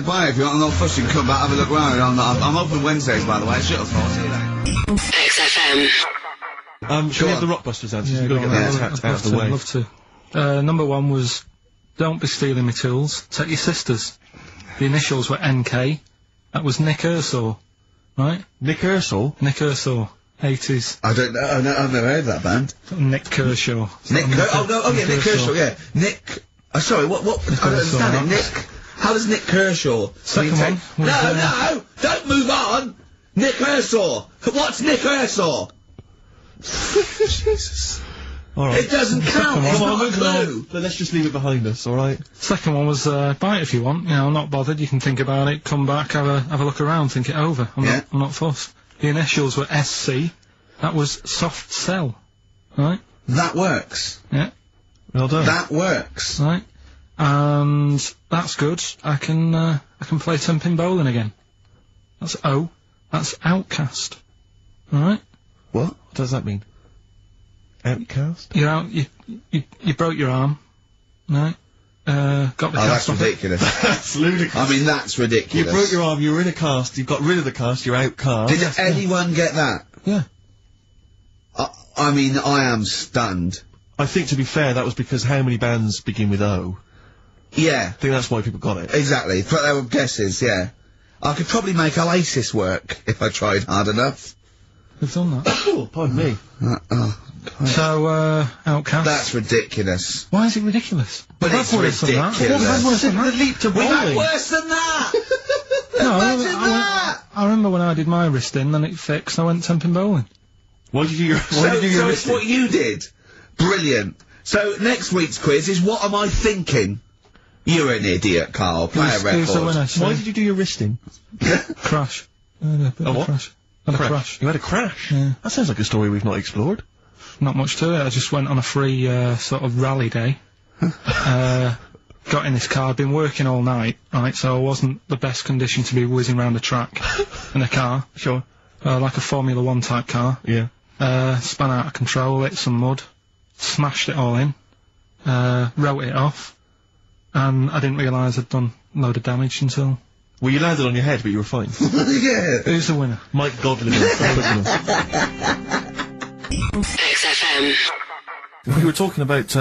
buy it if you want. I'm not fussing. Come back, have a look around. I'm open Wednesdays, by the way. Shut up, see you later. XFM. Should we have the Rockbusters answers? We've got to get that tax out of the way. I'd love to. Number one was, don't be stealing my tools, take your sisters. The initials were NK. That was Nick Ershaw. Right? Nick Ershaw? Nick Ershaw. 80s. I don't know. I've never heard of that band. Nick Kershaw. Nick Kershaw, yeah. Nick. Sorry, what? I don't understand it. Nick. How does Nick Kershaw? Second one. No! Don't move on! Nick Kershaw! What's Nick Kershaw? Jesus. Alright. It doesn't count. It's not a clue. But let's just leave it behind us, alright? Second one was, buy it if you want. You know, I'm not bothered. You can think about it, come back, have a look around, think it over. I'm not fussed. The initials were SC. That was soft sell. Right? That works. Yeah. Well done. That works. Right. And that's good. I can play 10-pin bowling again. That's O. That's outcast. Alright? What does that mean? Outcast? You're out, you broke your arm. Right? Got the cast that's off ridiculous. That's ludicrous. I mean, that's ridiculous. You broke your arm, you were in a cast, you got rid of the cast, you're outcast. Did anyone get that? Yeah. I mean, I am stunned. I think, to be fair, that was because how many bands begin with O? Yeah. I think that's why people got it. Exactly. But they were guesses, yeah. I could probably make Oasis work if I tried hard enough. We've done that. Oh, pardon me. So, outcast. That's ridiculous. Why is it ridiculous? But it's ridiculous. We've had worse than that. The leap to We've had bowling. worse than that! No, Imagine that! I remember when I did my wrist in, then it fixed, I went 10-pin bowling. Why did you do your So wrist it's what in? you did. Brilliant. So next week's quiz is what am I thinking? You're an idiot, Karl. Play a record. Who's the winner? Why did you do your wristing? Crash. A what? Crash. Had a crash. You had a crash? Yeah. That sounds like a story we've not explored. Not much to it. I just went on a free, sort of rally day. Got in this car, I'd been working all night, right, so I wasn't the best condition to be whizzing around a track in a car. Sure. Like a Formula 1 type car. Yeah. Spun out of control, hit some mud, smashed it all in, wrote it off, and I didn't realise I'd done a load of damage until... Well, you landed on your head, but you were fine. Yeah. Who's the winner? Mike Godwin. XFM. We were talking about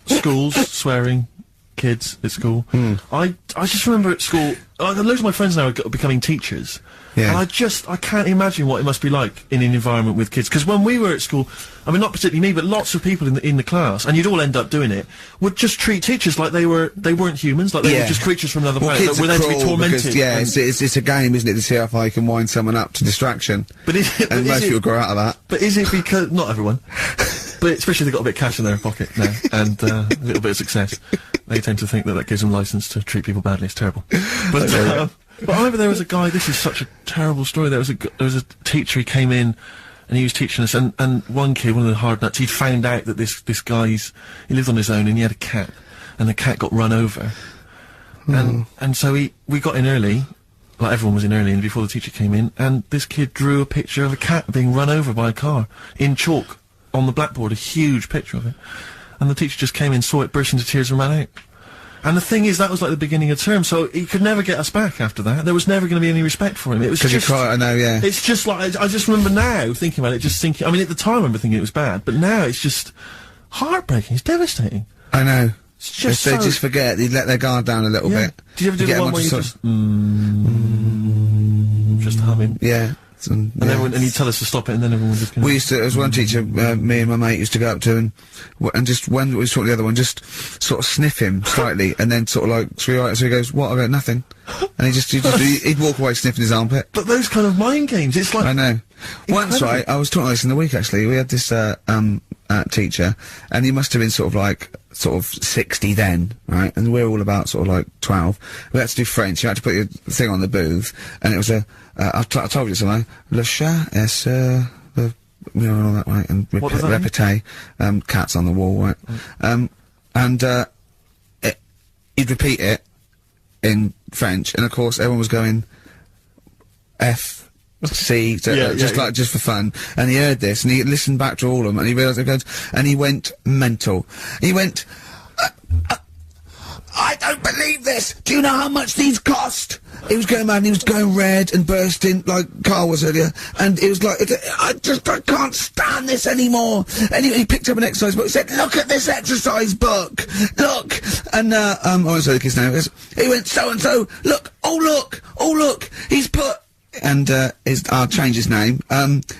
schools, swearing, kids at school. I just remember at school, loads of my friends now are becoming teachers. Yeah. And I can't imagine what it must be like in an environment with kids. Because when we were at school, I mean, not particularly me, but lots of people in the class, and you'd all end up doing it, would just treat teachers like they weren't humans, like they were just creatures from another planet that were there to be tormented. Because, it's a game, isn't it, to see how far you can wind someone up to distraction. But and most people grow out of that. But is it because not everyone? But especially if they've got a bit of cash in their pocket now, and a little bit of success, they tend to think that gives them license to treat people badly. It's terrible. But I remember there was a guy. This is such a terrible story. There was a teacher. He came in, and he was teaching us. And one kid, one of the hard nuts, he'd found out that this guy he lived on his own, and he had a cat, and the cat got run over. And so we got in early, like everyone was in early, and before the teacher came in, and this kid drew a picture of a cat being run over by a car in chalk on the blackboard, a huge picture of it. And the teacher just came in, saw it, burst into tears, and ran out. And the thing is, that was like the beginning of term, so he could never get us back after that. There was never going to be any respect for him. It was Because you just... cry, I know, yeah. It's just like, I just remember now, thinking about it, just thinking, I mean, at the time I remember thinking it was bad, but now it's just heartbreaking, it's devastating. I know. It's just If they just forget, they'd let their guard down a little bit. Did you ever do Get the one them where you onto just humming? Yeah. And everyone, and he'd tell us to stop it, and then everyone would just go... We used to, there was one teacher, me and my mate used to go up to and just, when we was talking to the other one, just sort of sniff him slightly, and then sort of like, so he goes, what? I go, nothing. And he'd walk away sniffing his armpit. But those kind of mind games, it's like... I know. Once, right, I was talking about this in the week, actually, we had this, teacher, and he must have been sort of 60 then, right? And we're all about sort of like 12. We had to do French. You had to put your thing on the booth, and it was I told you something. Le chat est you know, all that, right? And répété, cats on the wall, right? He'd repeat it in French, and of course everyone was going F. C, just for fun, and he heard this, and he listened back to all of them, and he realised it, and he went mental. He went, I don't believe this! Do you know how much these cost? He was going mad, and he was going red and bursting, like Karl was earlier, and it was like, I can't stand this anymore! And he picked up an exercise book, he said, look at this exercise book! Look! And, I won't say the kid's name, he went, so-and-so, look, oh look, he's put, and I'll change his name,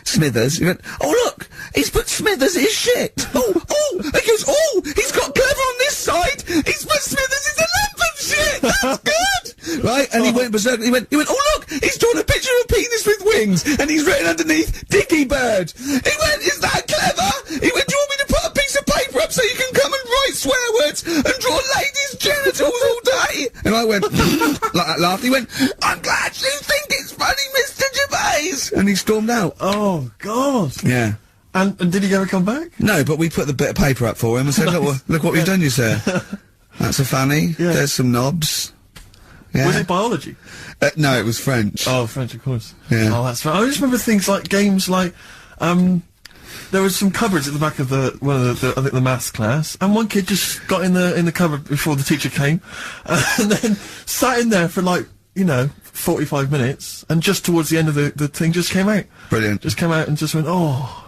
Smithers. He went, oh look, he's put Smithers his shit. Oh, he goes, oh, he's got Clever on this side. He's put Smithers his 11th shit. That's good, right? And he went berserk. He went, oh look, he's drawn a picture of a penis with wings, and he's written underneath Dicky Bird. He went, is that clever? He went, do you want me to put a piece of paper up so you can come and write swear words and draw ladies' genitals all day? And I went, like that laughed. He went, I'm glad you think it's funny, Mr. Gervais! And he stormed out. Oh, God. Yeah. And did he ever come back? No, but we put the bit of paper up for him and said, look what we've done, you sir. That's a fanny. Yeah. There's some knobs. Yeah. Was it biology? No, it was French. Oh, French, of course. Yeah. Oh, that's right. I just remember things like games like, there was some cupboards at the back of I think the maths class, and one kid just got in the cupboard before the teacher came, and then sat in there for like, 45 minutes, and just towards the end of the thing just came out. Brilliant. Just came out and just went, oh,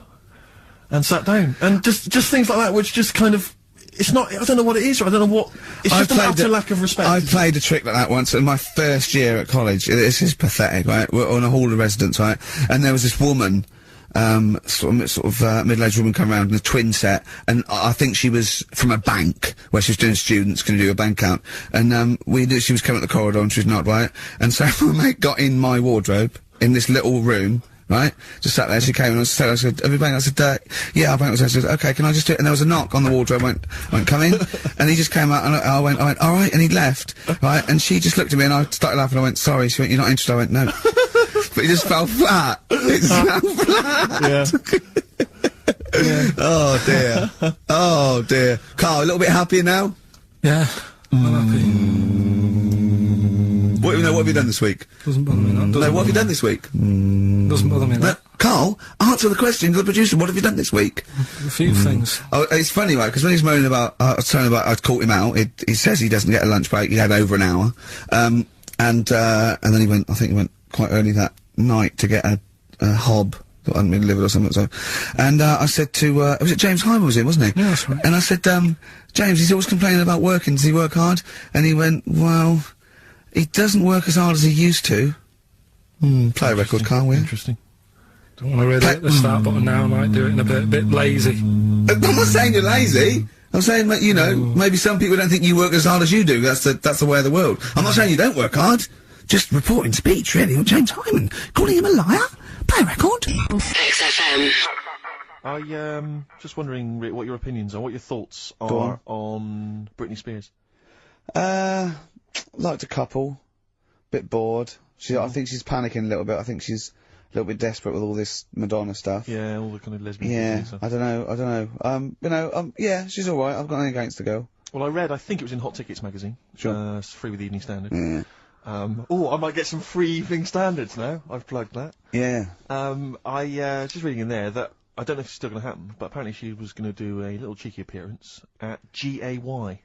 and sat down. And just things like that, which just kind of, it's not, I don't know what it is, or I don't know what, it's just an utter lack of respect. I played a trick like that once in my first year at college. This is pathetic, right? We're on a hall of residence, right? And there was this woman, sort of middle-aged woman come around in a twin set, and I think she was from a bank where she was doing students, going to do a bank account, and we knew she was coming up the corridor and she was not right, and so my mate got in my wardrobe in this little room, right? Just sat there, she came and I said, have you banked? I said, yeah, I banked. I said, okay, can I just do it? And there was a knock on the wardrobe, I went, come in, and he just came out, and I went, alright, and he left, right? And she just looked at me, and I started laughing, I went, sorry. She went, you're not interested? I went, no. But it just fell flat. It fell flat. Yeah. Yeah. Oh dear. Oh dear. Karl, a little bit happier now? Yeah. I'm happy. What have you done this week? Doesn't bother me that. No, what have you done this week? Doesn't bother me that. Karl, answer the question to the producer. What have you done this week? A few things. Oh, it's funny, right? Because when he's moaning about, I was telling him about, I'd caught him out. He says he doesn't get a lunch break. He had over an hour, and then he went. I think he went quite early that night to get a hob. I hadn't been delivered or something. So, and I said to, was it James Hyman was in, wasn't he? Yeah, that's right. And I said, James, he's always complaining about working. Does he work hard? And he went, well, he doesn't work as hard as he used to. Play a record, Karl, will you? Interesting. Don't want to really hit the start button now. I might do it in a bit lazy. I'm not saying you're lazy. I'm saying that, maybe some people don't think you work as hard as you do. That's the way of the world. I'm not saying you don't work hard. Just reporting speech, really, on James Hyman. Calling him a liar? Play a record. XFM. Just wondering what your opinions are, what your thoughts are on Britney Spears. Liked a couple. Bit bored. I think she's panicking a little bit. I think she's a little bit desperate with all this Madonna stuff. Yeah, all the kind of lesbian Yeah, stuff. I don't know. Yeah, she's alright. I've got nothing against the girl. Well, I think it was in Hot Tickets magazine. Sure. It's free with the Evening Standard. Yeah. I might get some free Evening Standards now. I've plugged that. Yeah. Just reading in there that, I don't know if it's still going to happen, but apparently she was going to do a little cheeky appearance at GAY.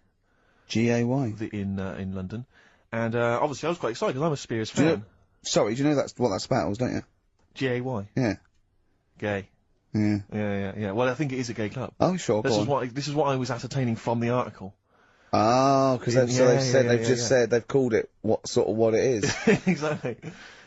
G-A-Y. In London. And, obviously I was quite excited because I'm a Spears Do you fan. know, sorry, do you know that's what that spells, don't you? G-A-Y. Yeah. Gay. Yeah. Yeah. Well, I think it is a gay club. Oh, sure, This is what I was ascertaining from the article. Oh, because they've said they've called it what it is. Exactly.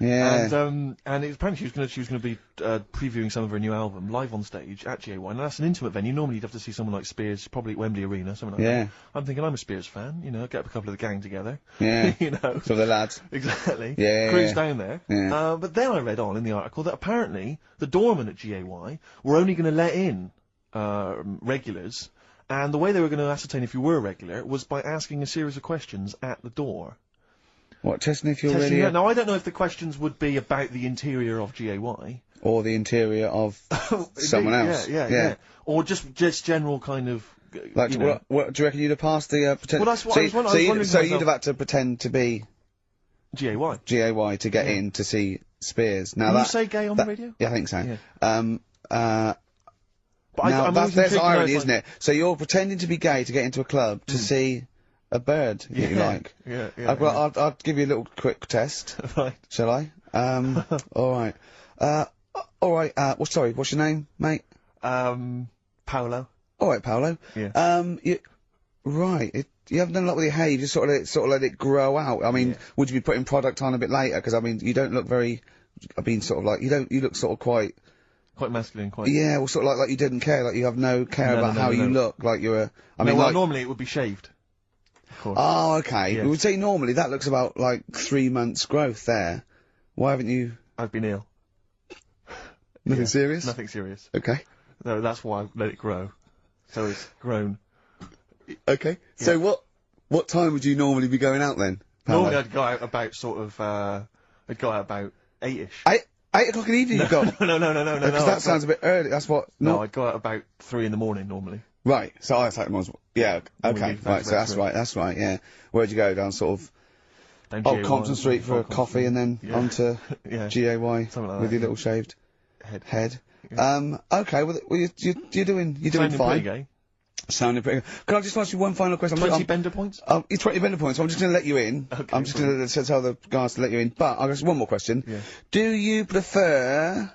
Yeah. And apparently she was gonna be previewing some of her new album live on stage at GAY. And that's an intimate venue. Normally you'd have to see someone like Spears, probably at Wembley Arena, something like that. I'm thinking I'm a Spears fan. You know, get a couple of the gang together. Yeah. You know. So the lads. Exactly. Yeah. Cruise down there. Yeah. But then I read on in the article that apparently the doorman at GAY were only going to let in regulars. And the way they were going to ascertain if you were a regular was by asking a series of questions at the door. What, testing if you're really... Now, I don't know if the questions would be about the interior of GAY. Or the interior of someone else. Yeah. Or just general kind of... Like, what do you reckon you'd have passed the pretend... Well, that's what I was wondering. So you'd have had to pretend to be... GAY. GAY to get in to see Spears. Now Can you say gay on the radio? Yeah, I think so. Yeah. But now, there's irony, isn't it? So you're pretending to be gay to get into a club to see a bird that you like. Yeah. I'll give you a little quick test. Right. Shall I? Alright. Sorry, what's your name, mate? Paolo. Alright, Paolo. Yeah. You haven't done a lot with your hair, you just sort of let it grow out. I mean, would you be putting product on a bit later? Because, I mean, you don't look very, sort of like, you look sort of quite masculine, quite. Yeah, well, sort of like you didn't care, like you have no care about how you look, like you're a... normally it would be shaved. Of course. Oh, okay. Yeah. We would say normally that looks about, like, 3 months growth there. Why haven't you... I've been ill. Nothing serious? Nothing serious. Okay. No, that's why I let it grow. So it's grown. Okay. Yeah. So what time would you normally be going out then? Normally I'd go out about sort of, I'd go out about 8-ish. 8 o'clock in the evening you've got? No. Because that sounds a bit early, that's what... No, I'd go out about 3 in the morning normally. Right, so I thought it was... Yeah, okay, right, so that's right, yeah. Where'd you go, down sort of... Down Compton Street for a coffee and then onto GAY with your little shaved head. Yeah. Okay, well you're doing fine. Gay. Sounding pretty good. Can I just ask you one final question? 20 bender points? It's 20 bender points, so I'm just going to let you in. Okay, I'm just going to tell the guys to let you in. But I've got one more question. Yeah. Do you prefer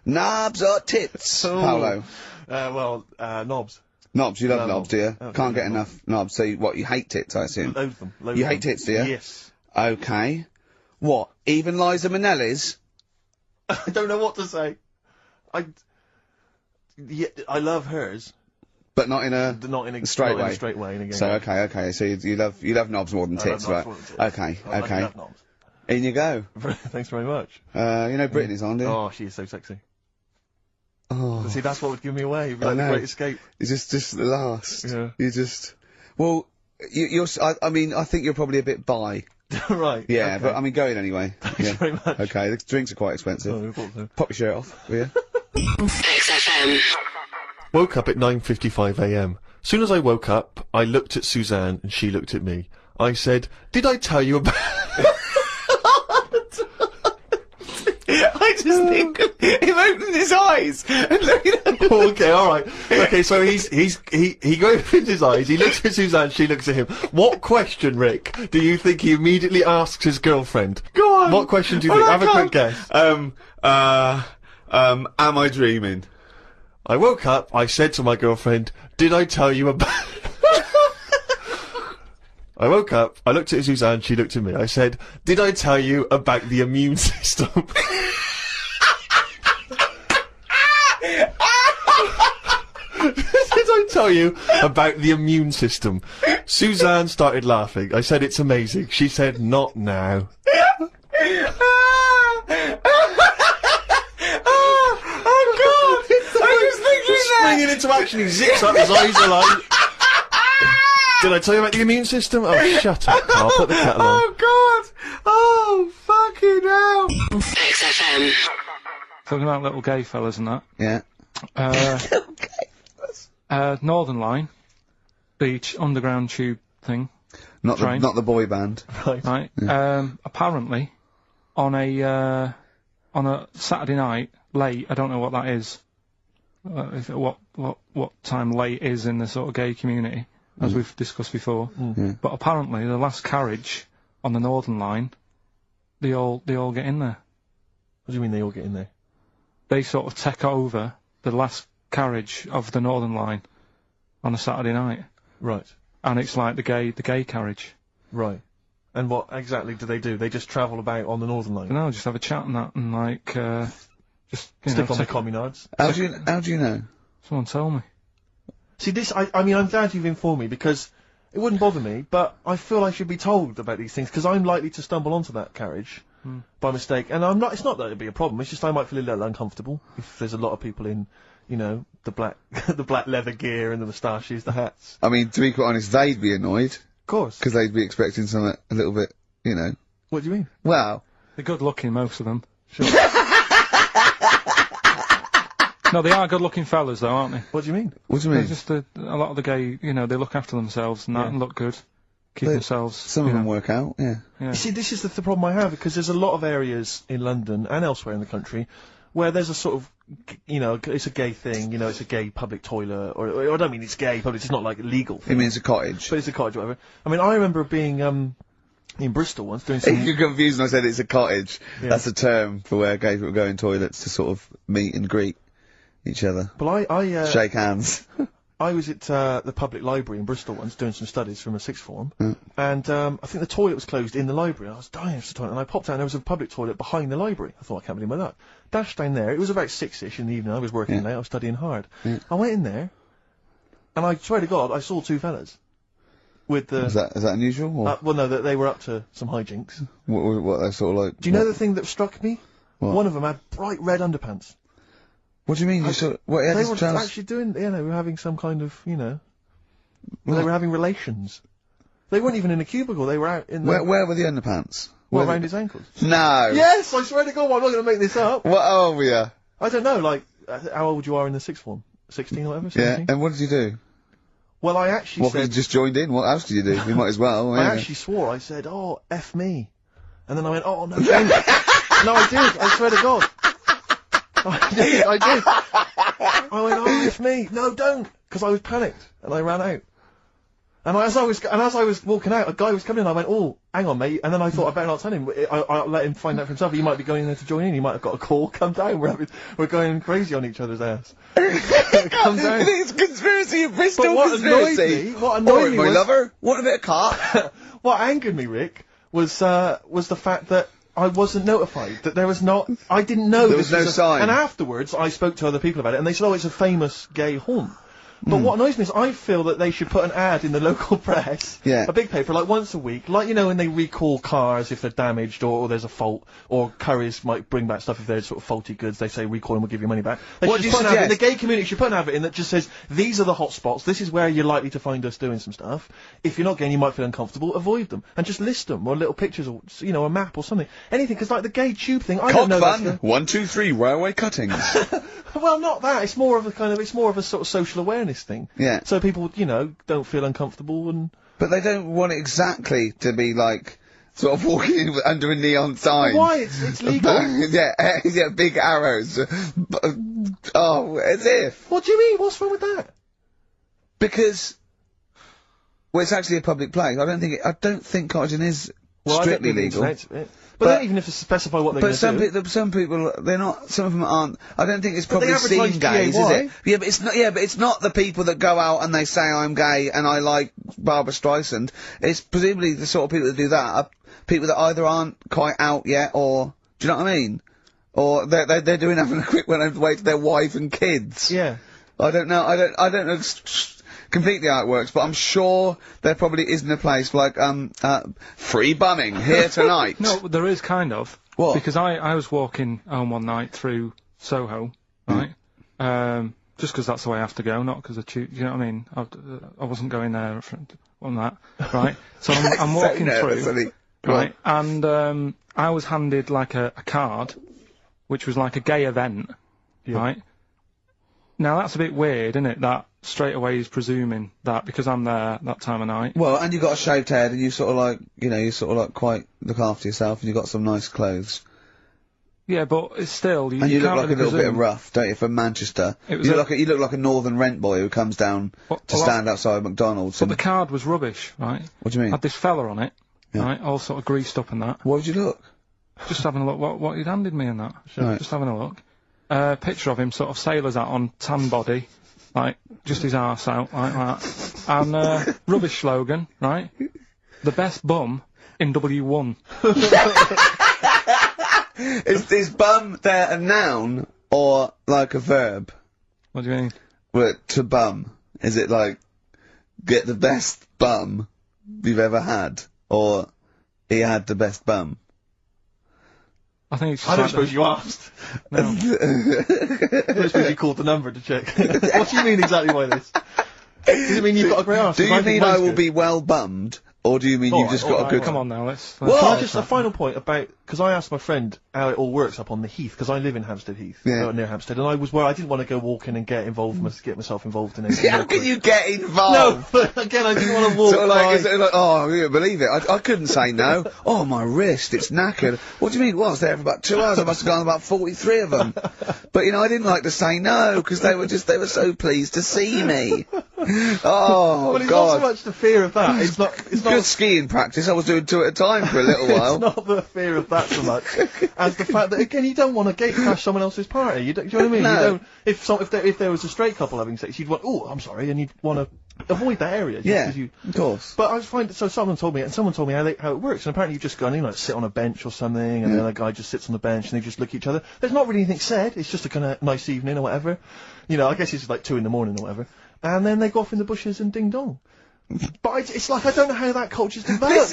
knobs or tits, Paolo? Knobs. Knobs, you love knobs, do you? Okay, Can't get enough knobs. So you hate tits, I assume? Loathe them. You hate tits, do you? Yes. Okay. What? Even Liza Minnelli's? I don't know what to say. I love hers. But not in a straight way. Straight way. In a so okay. So you love knobs more than tits, right? Okay. I love knobs. In you go. Thanks very much. You know Britney's on, do you? Oh, she is so sexy. Oh. See, that's what would give me away. It'd be like the Great Escape. It's just the last. Yeah. You just. Well, I mean, I think you're probably a bit bi. Right. Yeah, okay. but I mean, go in anyway. Thanks very much. Okay, the drinks are quite expensive. Oh, I thought so. Pop your shirt off, will you? XFM. Woke up at 9:55 a.m. Soon as I woke up, I looked at Suzanne and she looked at me. I said, "Did I tell you about?" I just think of him opening his eyes and looking at him. Okay, alright. Okay, so he opens his eyes, he looks at Suzanne, she looks at him. What question, Rick, do you think he immediately asks his girlfriend? Go on! What question do you think? Have a quick guess. Am I dreaming? I woke up, I said to my girlfriend, "Did I tell you about..." I woke up, I looked at Suzanne, she looked at me. I said, "Did I tell you about the immune system?" Did I tell you about the immune system? Suzanne started laughing. I said, "It's amazing." She said, "Not now." Springing into action, he zips up, his eyes are like... Did I tell you about the immune system? Oh, shut up, Karl. Put the kettle on. Oh, God! Oh, fucking hell! XFM. Talking about little gay fellas and that. Yeah. Northern Line, beach, underground tube thing. Not the boy band. Right. Yeah. Apparently, on a Saturday night, late, I don't know what that is. What time late is in the sort of gay community. as we've discussed before. Yeah. But apparently, the last carriage on the Northern Line, they all get in there. What do you mean they all get in there? They sort of take over the last carriage of the Northern Line on a Saturday night, Right. and it's like the gay carriage. Right. And what exactly do? They just travel about on the Northern Line? No, just have a chat and that, and like just Stick on the communards. How do you know? Someone told me. See, this, I mean, I'm glad you've informed me, because it wouldn't bother me, but I feel I should be told about these things, because I'm likely to stumble onto that carriage by mistake, and it's not that it'd be a problem, it's just I might feel a little uncomfortable if there's a lot of people in, you know, the black, the black leather gear and the moustaches, the hats. I mean, to be quite honest, they'd be annoyed. Of course. Because they'd be expecting something a little bit, you know. What do you mean? Well. They're good looking, most of them. Sure. No, they are good-looking fellas, though, aren't they? What do you mean? What do you mean? They're just a lot of the gay, you know, they look after themselves and that and look good. Keep themselves. Some of them work out, yeah. You see, this is the problem I have, because there's a lot of areas in London and elsewhere in the country where there's a sort of, you know, it's a gay thing, you know, it's a gay public toilet, or I don't mean it's gay public, it's not like a legal thing. You mean it's a cottage? But it's a cottage, whatever. I mean, I remember being, in Bristol once doing some... If you're confused when I said it's a cottage, that's a term for where gay people go in toilets to sort of meet and greet each other. Well, shake hands. I was at the public library in Bristol once doing some studies from a sixth form, and I think the toilet was closed in the library. I was dying for the toilet, and I popped out and there was a public toilet behind the library. I thought, I can't believe my luck. Dashed down there, it was about 6-ish in the evening, I was working late, I was studying hard. I went in there, and I swear to God, I saw two fellas. With the... Is that unusual? Or? Well, no, they were up to some hijinks. What they sort of like... Do you know the thing that struck me? What? One of them had bright red underpants. What do you mean? They were actually doing, you know, they were having some kind of, you know, they were having relations. They weren't even in a cubicle, they were out in the... Where were the underpants? What, around his ankles? No! Yes, I swear to God, I'm not going to make this up. What old were you? I don't know, like, how old you are in the sixth form? 16 or whatever? 17? Yeah, and what did you do? Well, I actually said... you just joined in? What else did you do? You might as well. I actually swore, I said, oh, F me. And then I went, oh, no, don't. No, I did, I swear to God. I did. I went, oh, F me. No, don't. Because I was panicked. And I ran out. And as I was walking out, a guy was coming in, I went, oh, hang on, mate. And then I thought, I better not tell him. I'll let him find out for himself. He might be going there to join in. He might have got a call. Come down. We're going crazy on each other's ass. Come down. It's conspiracy of Bristol. But what conspiracy. What annoyed me my was... lover. Want a bit of cart? What angered me, Rick, was the fact that I wasn't notified, that there was not... I didn't know there was no sign. And afterwards, I spoke to other people about it, and they said, oh, it's a famous gay haunt. But what annoys me is I feel that they should put an ad in the local press, a big paper, like once a week, like, you know, when they recall cars if they're damaged or there's a fault, or Currys might bring back stuff if they're sort of faulty goods, they say recall and we'll give you money back. They should put an ad in, the gay community should put an advert in that just says, these are the hot spots, this is where you're likely to find us doing some stuff. If you're not gay and you might feel uncomfortable, avoid them. And just list them, or little pictures, or, you know, a map or something. Anything, because like the gay tube thing, I don't know fun. 1, 2, 3, railway cuttings. Well, not that. It's more of a sort of social awareness thing. Yeah. So people, you know, don't feel uncomfortable and... But they don't want it exactly to be like, sort of walking in under a neon sign. Why? It's legal. Yeah, big arrows. Oh, as if. What do you mean? What's wrong with that? Because, well, it's actually a public place. I don't think cottaging is strictly legal. But they don't even have to specify what they're going to do. But some people, they're not, some of them aren't, I don't think it's probably seen gays, is it? Yeah, but it's not the people that go out and they say I'm gay and I like Barbara Streisand. It's presumably the sort of people that do that are people that either aren't quite out yet or, do you know what I mean? Or they're doing having a quick run away to their wife and kids. Yeah. I don't know, I don't know completely how it works, but I'm sure there probably isn't a place like, free bumming here tonight. No, there is kind of. What? Because I was walking home one night through Soho, right? Just because that's the way I have to go, not because you know what I mean? I wasn't going there on that, right? So I'm walking through, right? And, I was handed like a card, which was like a gay event, right? Now that's a bit weird, isn't it? That straight away he's presuming that because I'm there that time of night. Well, and you've got a shaved head, and you sort of like, you know, you sort of like quite look after yourself, and you've got some nice clothes. Yeah, but it's still... And you look can't like a really little bit presume. rough, don't you, from Manchester? It was You look like a northern rent boy who comes down to stand outside McDonald's. But the card was rubbish, right? What do you mean? Had this fella on it, Yeah. right, all sort of greased up and that. What would you look? Just having a look what he'd handed me and that. Right. Just having a look. Picture of him, sort of sailor's hat on, tan body, like, just his arse out, like that. And, rubbish slogan, right? The best bum in W1. Is bum there a noun or like a verb? What do you mean? Well, to bum. Is it like, get the best bum you've ever had? Or, he had the best bum? I think it's just I don't like suppose you asked. No. I don't suppose you called the number to check. What do you mean exactly by this? Does it mean you've got a great arse? Do you 'Cause mean think I mine's will good. be well bummed? Or do you mean you've just got a good... Come on now, let's... Can I just, a final point about, because I asked my friend how it all works up on the Heath, because I live in Hampstead Heath, near Hampstead, and I was where I didn't want to go walking and get myself involved in anything. How can you get involved? No, but again, I didn't want to walk Sort of like, by. is it like, oh, yeah, believe it, I couldn't say no. Oh, my wrist, it's knackered. What do you mean? Well, I was there for about 2 hours, I must have gone about 43 of them. But, you know, I didn't like to say no, because they were so pleased to see me. Oh, well, it's God. not so much the fear of that. It's not Good skiing practice. I was doing 2 at a time for a little while. It's not the fear of that so much as the fact that, again, you don't want to gate crash someone else's party. Do you know what I mean? No. You don't, if there was a straight couple having sex, you'd want, oh, I'm sorry, and you'd want to avoid that area. Yeah, 'cause you, of course. But I find, so someone told me how it works, and apparently you just go and, sit on a bench or something, and the other guy just sits on the bench, and they just look at each other. There's not really anything said, it's just a kind of nice evening or whatever. I guess it's like 2 in the morning or whatever. And then they go off in the bushes and ding dong. But it's like, I don't know how that culture's developed.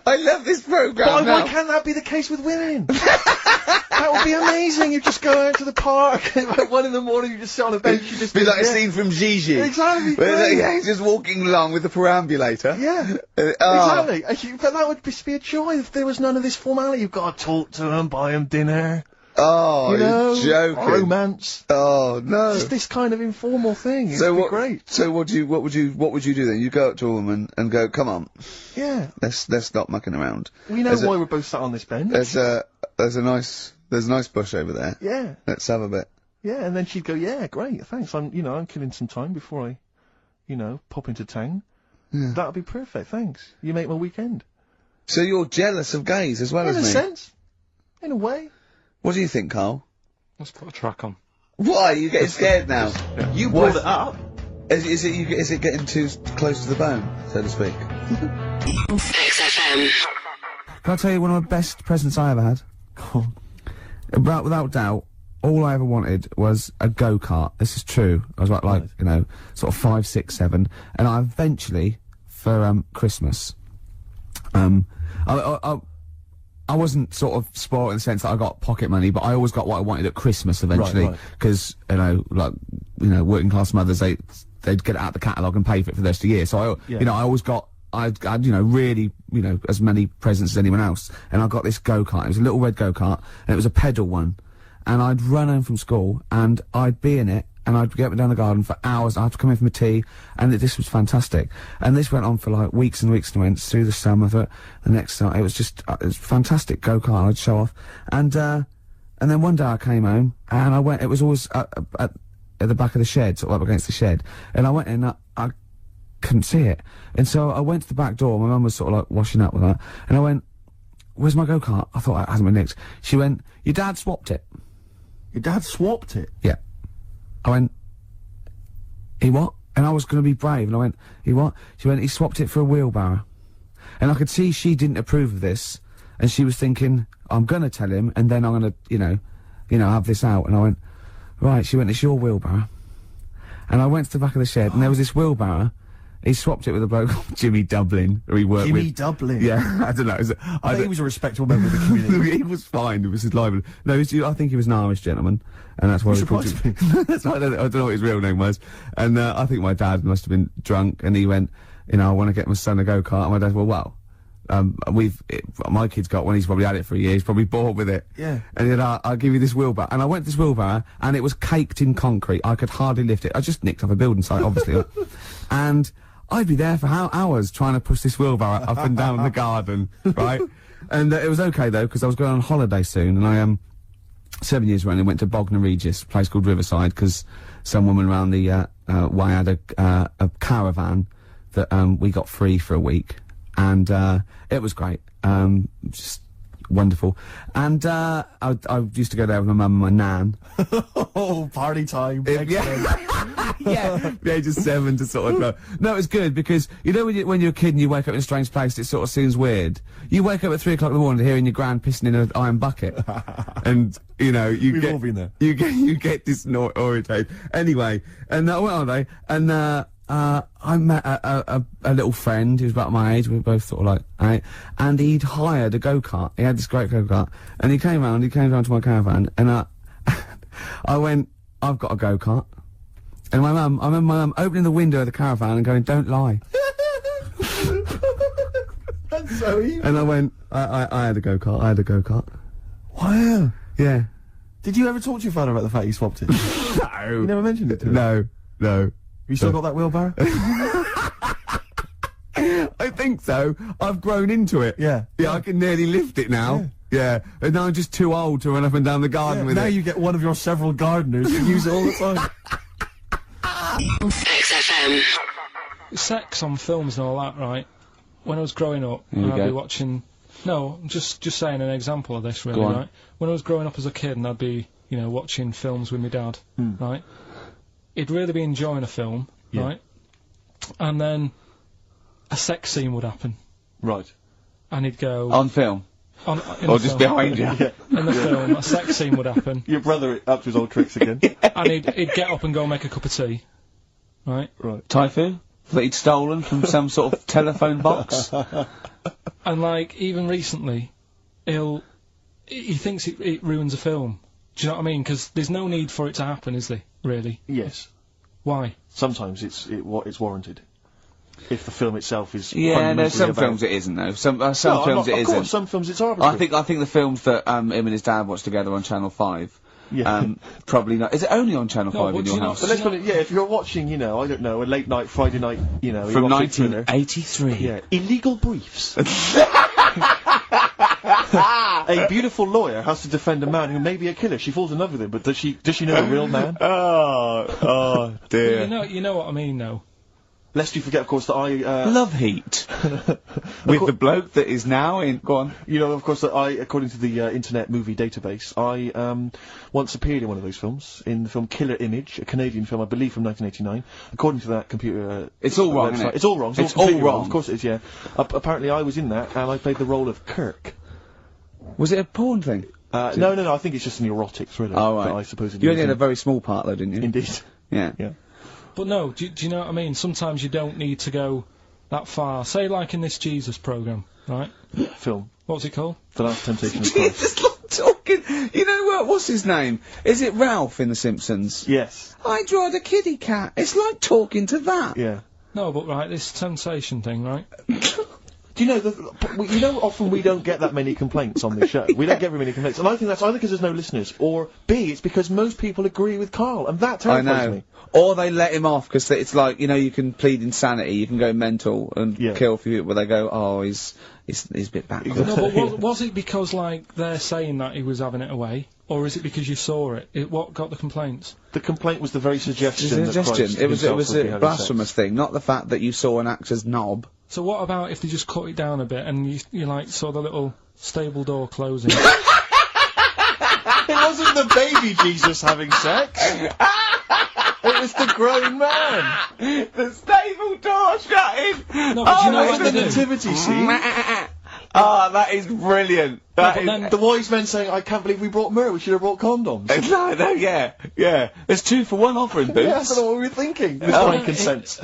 I love this programme. But why can't that be the case with women? That would be amazing. You just go out to the park, at 1 in the morning, you just sit on a bench, you just... Be like a scene from Gigi. Exactly. Where he's just walking along with the perambulator. Yeah. Exactly. But that would be a joy if there was none of this formality. You've got to talk to them, buy them dinner. Oh, you're joking. Romance. Oh, no. Just this kind of informal thing. It'd So be great. So what would you do then? You go up to a woman and go, come on. Yeah. Let's stop mucking around. We know why we're both sat on this bench. There's a nice bush over there. Yeah. Let's have a bit. Yeah, and then she'd go, yeah, great, thanks. I'm killing some time before I, pop into town. Yeah. That'd be perfect, thanks. You make my weekend. So you're jealous of gays as well as me? In a sense. In a way. What do you think, Karl? Let's put a track on. Why? Are you getting scared now? You brought it up. Is it getting too close to the bone, so to speak? XFM. Can I tell you one of the best presents I ever had? Without doubt, all I ever wanted was a go-kart. This is true. I was like, sort of 5, 6, 7, and I eventually, for Christmas, I wasn't sort of spoiled in the sense that I got pocket money, but I always got what I wanted at Christmas eventually, because working class mothers, they'd get it out the catalogue and pay for it for the rest of the year. So I always got. I'd really, as many presents as anyone else. And I got this go-kart. It was a little red go-kart, and it was a pedal one. And I'd run home from school, and I'd be in it, and I'd get down the garden for hours. I'd have to come in for my tea, and this was fantastic. And this went on for like weeks and weeks and went through the summer. The next time, it was just, it was fantastic go-kart. I'd show off. And then one day I came home, and I went, it was always at the back of the shed, sort of up against the shed. And I went in, I couldn't see it. And so I went to the back door, my mum was sort of like washing up with that, and I went, where's my go-kart? I thought it hasn't been nicked. She went, your dad swapped it. Your dad swapped it? Yeah. I went, he what? And I was going to be brave, and I went, he what? She went, he swapped it for a wheelbarrow. And I could see she didn't approve of this, and she was thinking, I'm going to tell him, and then I'm going to, have this out. And I went, right. She went, it's your wheelbarrow. And I went to the back of the shed, and there was this wheelbarrow. He swapped it with a bloke called Jimmy Dublin, who he worked with. Jimmy Dublin? Yeah, I don't know. I think he was a respectable member of the community. He was fine. It was his livelihood. No, I think he was an Irish gentleman, and that's why we called him. That's why I don't know what his real name was. And I think my dad must have been drunk, and he went, I want to get my son a go-kart. And my dad, my kid's got one. He's probably had it for a year. He's probably bored with it. Yeah. And he said, I'll give you this wheelbarrow. And I went to this wheelbarrow, and it was caked in concrete. I could hardly lift it. I just nicked off a building site, obviously. And I'd be there for hours trying to push this wheelbarrow up and down the garden, right? And it was okay though, because I was going on holiday soon, and 7 years running, went to Bognor Regis, a place called Riverside, because some woman around the way had a caravan that we got free for a week, and it was great, just wonderful. And I used to go there with my mum and my nan. Oh, party time! Yeah, the age of 7 to sort of no, it's good because you know when you're a kid and you wake up in a strange place, it sort of seems weird. You wake up at 3 o'clock in the morning hearing your gran pissing in an iron bucket, and you know We've all been there. You get disorientated. Anyway, and where are they? And I met a little friend who was about my age. We were both sort of like, right? And he'd hired a go-kart. He had this great go-kart, and he came round to my caravan, and I went, I've got a go-kart. And I remember my mum opening the window of the caravan and going, "Don't lie." That's so evil. And I went, I had a go-kart, I had a go-kart. Wow. Yeah. Did you ever talk to your father about the fact you swapped it? No. You never mentioned it to him? No. You still got that wheelbarrow? I think so. I've grown into it. Yeah. Yeah, I can nearly lift it now. Yeah. And now I'm just too old to run up and down the garden with now it. you get one of your several gardeners to use it all the time. XFM. Sex on films and all that, right? When I was growing up, I'd be watching... No, just saying an example of this, really, right? When I was growing up as a kid and I'd be, you know, watching films with my dad, right? He'd really be enjoying a film, right? And then a sex scene would happen. Right. And he'd go... On film? Or just behind you? In the film, a sex scene would happen. Your brother up to his old tricks again. And he'd get up and go make a cup of tea. Right? Right. Typhoon? That he'd stolen from some sort of telephone box? And, like, even recently, he thinks it ruins a film. Do you know what I mean? Because there's no need for it to happen, is there? Really? Yes. Why? Sometimes it's warranted. If the film itself is there's some films it isn't though. Some films it isn't. Of course, some films it's arbitrary. I think the films that him and his dad watched together on Channel 5. Probably not. Is it only on Channel 5 in your house? But let's put it, if you're watching, you know, I don't know, a late night Friday night, you know, from 1983. Yeah, Illegal Briefs. A beautiful lawyer has to defend a man who may be a killer. She falls in love with him, but does she know the real man? Oh dear. Well, you know what I mean, though. Lest you forget, of course, that I Love Heat with the bloke that is now in. Go on. You know, of course, that I, according to the Internet Movie Database, I once appeared in one of those films in the film Killer Image, a Canadian film, I believe, from 1989. According to that computer, it's all wrong. Isn't it? It's all wrong. It's all wrong. Of course, it is. Yeah. Apparently, I was in that, and I played the role of Kirk. Was it a porn thing? No. I think it's just an erotic thriller. Oh right. That I suppose. You only had a very small part, though, didn't you? Indeed. Yeah. Yeah. But no, do you know what I mean? Sometimes you don't need to go that far. Say, like in this Jesus programme, right? Film. What's it called? The Last Temptation of Christ. Just like talking. You know what? What's his name? Is it Ralph in The Simpsons? Yes. I drawed a kitty cat. It's like talking to that. Yeah. No, but right, this temptation thing, right? Do you know, often we don't get that many complaints on this show. We don't get very many complaints. And I think that's either because there's no listeners, or B, it's because most people agree with Karl, and that terrifies me. Or they let him off, because it's like, you know, you can plead insanity, you can go mental and kill a few people, but they go, oh, he's a bit backward. No, but was it because, like, they're saying that he was having it away? Or is it because you saw it? What got the complaints? The complaint was the very suggestion. It was a blasphemous thing, not the fact that you saw an actor's knob. So what about if they just cut it down a bit and you like saw the little stable door closing? It wasn't the baby Jesus having sex. It was the grown man. The stable door shutting. No, but you know what the nativity scene. That is brilliant. Then the wise men saying, "I can't believe we brought myrrh. We should have brought condoms." No, yeah. There's 2 for 1 offering, boots. Yeah, I don't know what we were thinking. With frankincense.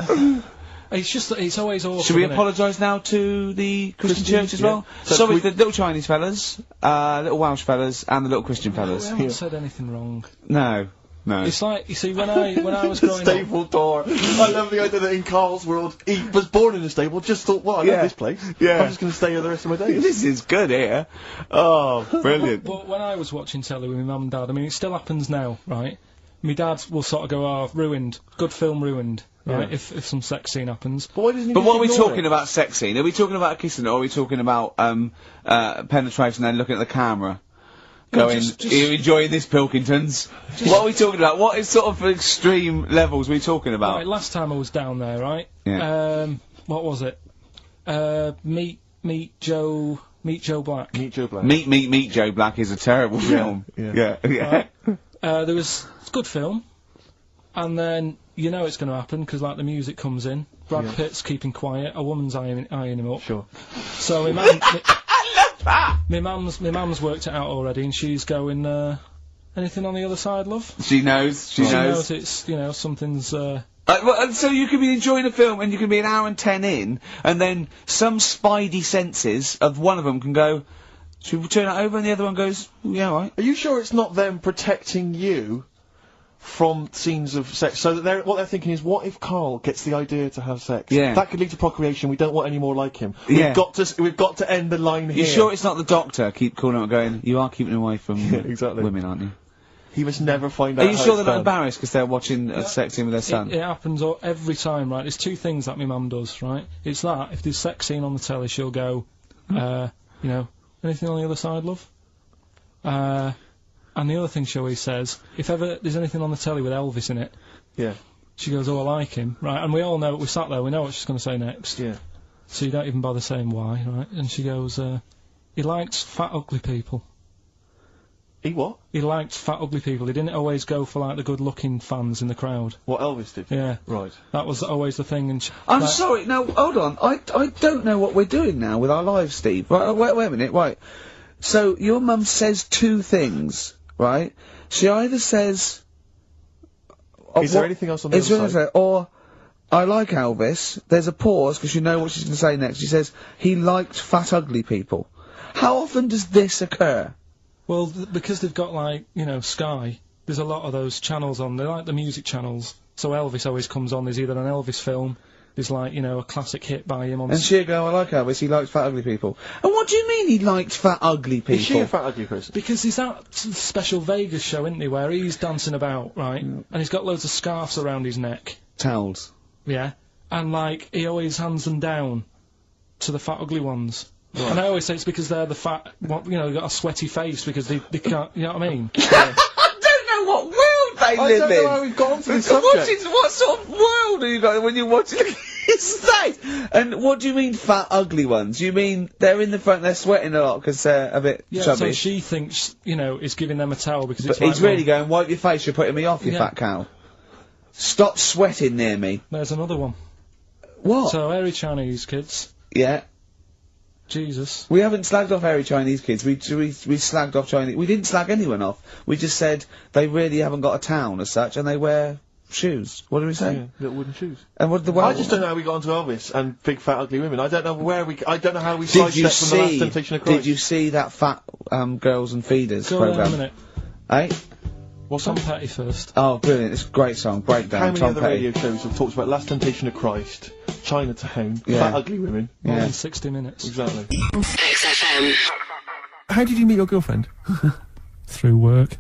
It's just that it's always awful. Should we apologise now to the Christian church as well? So it's the little Chinese fellas, little Welsh fellas, and the little Christian fellas. We haven't said anything wrong. No. It's like, you see, when I was growing up... Stable door. I love the idea that in Karl's world, he was born in a stable, just thought, well, I love this place. Yeah. I'm just going to stay here the rest of my days. This is good here. Oh, brilliant. But when I was watching telly with my mum and dad, I mean, it still happens now, right? My dad will sort of go, oh, ruined. Good film ruined. Right, if some sex scene happens. But why doesn't he what are we talking about sex scene? Are we talking about kissing, or are we talking about penetration and then looking at the camera? Going, are you enjoying this, Pilkingtons? What are we talking about? What is sort of extreme levels we talking about? Right, last time I was down there, right? Yeah. What was it? Meet Joe Black. Meet Joe Black. Meet Joe Black is a terrible film. Yeah. Right. It's a good film, and then you know it's going to happen because like the music comes in. Brad Pitt's keeping quiet. A woman's eyeing him up. Sure. So my mum. My mum's worked it out already, and she's going, anything on the other side, love? She knows. She knows. It's, something's, so you could be enjoying a film, and you can be an hour and 10 in, and then some spidey senses of one of them can go, should we turn that over? And the other one goes, yeah, all right. Are you sure it's not them protecting you from scenes of sex? So that what they're thinking is, what if Karl gets the idea to have sex? Yeah. That could lead to procreation. We don't want any more like him. Yeah. We've got to end the line here. You sure it's not the doctor? Keep calling him and going, you are keeping away from exactly. women, aren't you? He must never find out. Are you sure they're not embarrassed because they're watching a sex scene with their son? It happens every time, right? There's two things that my mum does, right? It's that, if there's a sex scene on the telly, she'll go, anything on the other side, love? And the other thing she always says, if ever there's anything on the telly with Elvis in it, she goes, oh, I like him, right? And we all know, we sat there, we know what she's going to say next. Yeah. So you don't even bother saying why, right? And she goes, he likes fat, ugly people. He what? He liked fat, ugly people. He didn't always go for, like, the good-looking fans in the crowd. What Elvis did? Yeah. Right. That was always the thing, and I'm sorry, now, hold on. I don't know what we're doing now with our lives, Steve. Right, wait a minute, right. So, your mum says two things, right? She either says... Is there anything else on the other side? Or, I like Elvis. There's a pause, because you know what she's going to say next. She says, he liked fat, ugly people. How often does this occur? Well, because they've got, like, Sky, there's a lot of those channels on. They're like the music channels. So Elvis always comes on. There's either an Elvis film, there's, like, a classic hit by him on... And she'll go, I like Elvis, he likes fat, ugly people. And what do you mean he liked fat, ugly people? Is she a fat, ugly person? Because he's that special Vegas show, isn't he, where he's dancing about, right? And he's got loads of scarves around his neck. Towels. Yeah. And, like, he always hands them down to the fat, ugly ones. Right. And I always say it's because they're the fat, they've got a sweaty face because they can't, you know what I mean? I don't know what world they live in. I don't know how we've got onto this subject. What sort of world are you got when you're watching his face? And what do you mean fat, ugly ones? You mean they're in the front, they're sweating a lot because they're a bit chubby? So she thinks, is giving them a towel because it's But he's really going, wipe your face, you're putting me off, you fat cow. Stop sweating near me. There's another one. What? So, hairy Chinese kids. Yeah. Jesus. We haven't slagged off hairy Chinese kids. We slagged off Chinese. We didn't slag anyone off. We just said they really haven't got a town as such, and they wear shoes. What did we say? Yeah, little wooden shoes. And what did the I just don't know how we got onto Elvis and big fat ugly women. I don't know I don't know how we sidestepped from the Last Temptation of Christ. Did you see that fat Girls and Feeders Go programme? on a minute. Eh? What's Tom Petty first? Oh, brilliant! It's a great song. Breakdown. How many Tom other Petty. radio shows have talked about Last Temptation of Christ, Chinatown, fat ugly women? More than 60 minutes. Exactly. XFM. How did you meet your girlfriend? Through work.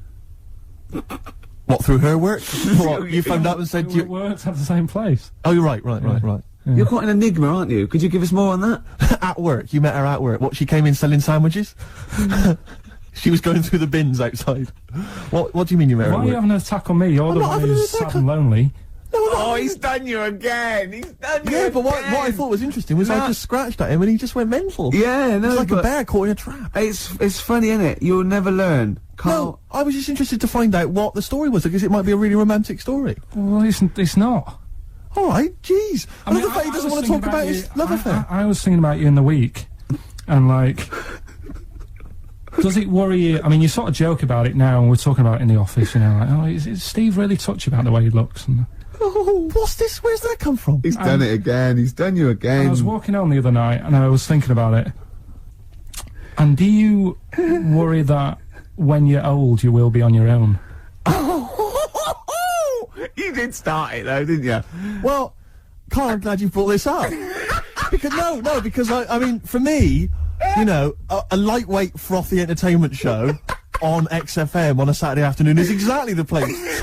What, through her work? What, you phoned up and said We worked at the same place. Oh, you're right. Yeah. You're quite an enigma, aren't you? Could you give us more on that? At work. You met her at work. What, she came in selling sandwiches? She was going through the bins outside. What do you mean you met her Why at are you work? having an attack on me? You're the one who's sad and lonely. Oh, he's done you again. He's done you Yeah, but what I thought was interesting was I just scratched at him and he just went mental. Yeah, no, It's like a but bear caught in a trap. it's funny, innit? You'll never learn. No, I was just interested to find out what the story was, because it might be a really romantic story. Well, it's not. Alright, jeez. I love the fact he doesn't want to talk about his love affair. I was thinking about you in the week, and like, does it worry you? I mean, you sort of joke about it now, and we're talking about it in the office, like, oh, is Steve really touchy about the way he looks? And oh, what's this? Where's that come from? He's done it again. He's done you again. I was walking home the other night, and I was thinking about it. And do you worry that when you're old, you will be on your own? You did start it though, didn't you? Well, Karl, I'm glad you brought this up. because I mean, for me, a lightweight, frothy entertainment show on XFM on a Saturday afternoon is exactly the place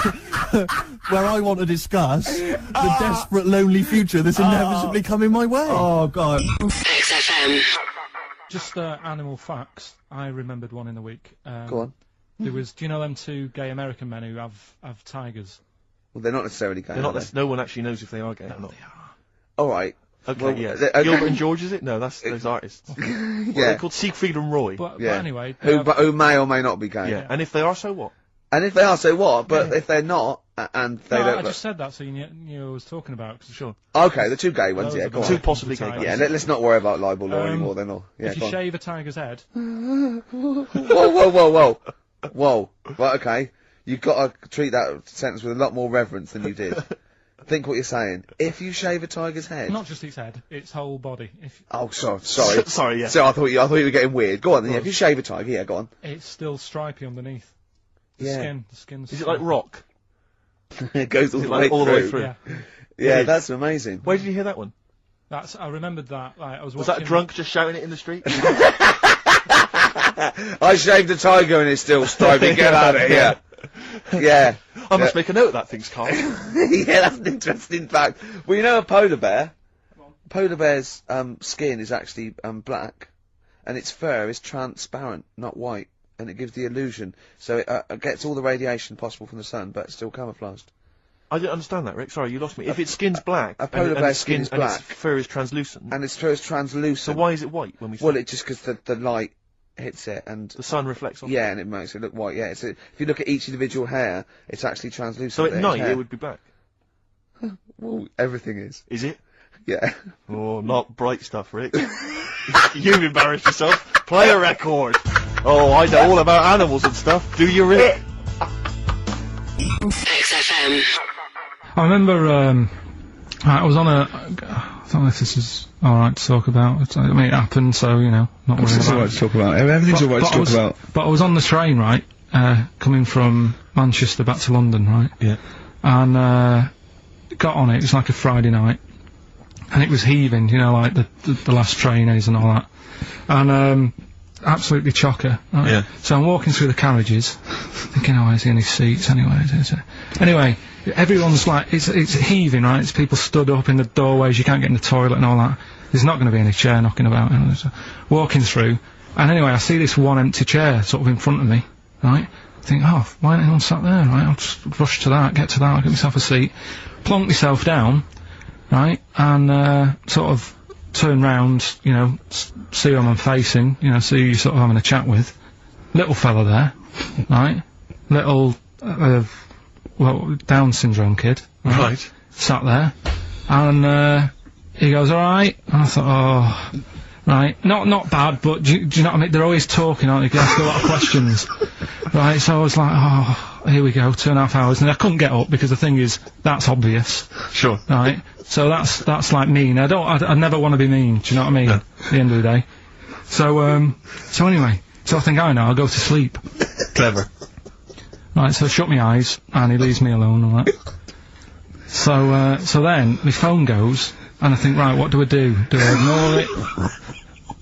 where I want to discuss the desperate, lonely future that's inevitably coming my way. Oh, God. XFM. Just animal facts. I remembered one in the week. Go on. There was, do you know them two gay American men who have tigers? Well, they're not necessarily gay. They're not. No one actually knows if they are gay or not. They are. All right. Okay, Well, yeah. okay. Gilbert and George, is it? No, that's those artists. What are they called? Siegfried and Roy. But Yeah. anyway, Who may or may not be gay. Yeah. And if they are, so what? And if they are, so what? But if they're not, and they no, don't. I just said that so you knew what I was talking about. Sure. Okay, the two gay ones. Those Yeah, are go the on. Two possibly gay Tigers. guys. Yeah, let's not worry about libel law anymore then. Or yeah, if go you on. shave a tiger's head, Whoa. Right, okay. You've got to treat that sentence with a lot more reverence than you did. Think what you're saying. If you shave a tiger's head. not just its head, its whole body. If Oh, sorry. Sorry, yeah. So I thought you were getting weird. Go on then. Yeah, if you shave a tiger, yeah, go on. it's still stripy underneath. The Yeah. skin's. Is it like rock? It goes all the Like way all the way through. through? Yeah. Yeah, that's amazing. Where did you hear that one? I remembered that. Like, I was Was watching. that a drunk just shouting it in the street? I shaved a tiger and it's still stripy. Get out of here. Yeah. I must make a note of that, thinks Karl. Yeah, that's an interesting fact. Well, you know a polar bear? Polar bear's skin is actually black, and its fur is transparent, not white, and it gives the illusion. So it gets all the radiation possible from the sun, but it's still camouflaged. I didn't understand that, Rick. Sorry, you lost me. If its skin's black, A polar and bear's its skin is and black. its fur is translucent, And its fur is translucent. so why is it white when we see Well, it just because the light hits it, and the sun reflects off yeah, and it makes it look white. Yeah, if you look at each individual hair, it's actually translucent. So at Each night hair. it would be black. Well, everything is. Is it? Yeah. Oh, not bright stuff, Rick. You've embarrassed yourself. Play a record. Oh, I know all about animals and stuff. Do you, Rick? XFM. I remember. I was on a. I don't know if this is all right to talk about. I mean, it happened, so you know, not worrying It's about alright to talk about. Everything's alright to talk about. But I was on the train, right, coming from Manchester back to London, right? Yeah. And got on it. It was like a Friday night, and it was heaving, you know, like the last train is and all that, and absolutely chocker. Right? Yeah. So I'm walking through the carriages, thinking, oh, is there any seats anyway? Anyway, everyone's like, it's heaving, right? It's people stood up in the doorways. You can't get in the toilet and all that. There's not going to be any chair knocking about. You know, so walking through, and anyway, I see this one empty chair sort of in front of me, right? I think, oh, why ain't anyone sat there, right? I'll just rush to that, get to that, I'll get myself a seat, plonk myself down, right, and sort of turn round, you know, see who I'm facing, you know, see who you're sort of having a chat with. Little fella there, right? Little, well, Down syndrome kid, Right. sat there, and he goes, alright, and I thought, oh, right, not bad, but do you know what I mean? They're always talking, aren't they? You can ask a lot of questions, right? So I was like, oh, here we go, 2.5 hours, and I couldn't get up because the thing is, that's obvious, Sure. right? So that's like mean. I never want to be mean. Do you know what I mean? No. At the end of the day. So anyway, so I think I know. I'll go to sleep. Clever. Right. So I shut my eyes, and he leaves me alone. And all that. So then my phone goes, and I think, right, what do I do? Do I ignore it,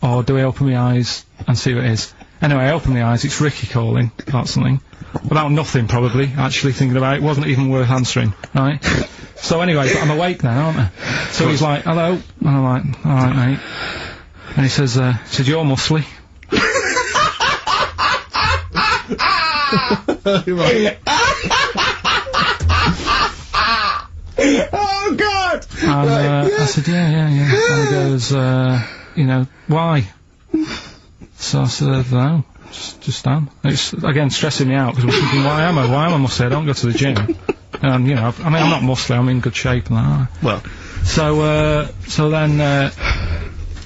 or do I open my eyes and see what it is? Anyway, I open my eyes. It's Ricky calling about something. About nothing, probably. Actually thinking about it. Wasn't even worth answering. Right. So anyway, but I'm awake now, aren't I? So he's like, hello, and I'm like, alright mate. And he says, you're muscly. Oh God! And I said, yeah. And he goes, you know, why? So I said, no, just stand. It's, again, stressing me out, because I'm thinking, why am I muscly? I don't go to the gym. And, you know, I mean, I'm not muscly, I'm in good shape and that. Well. So then,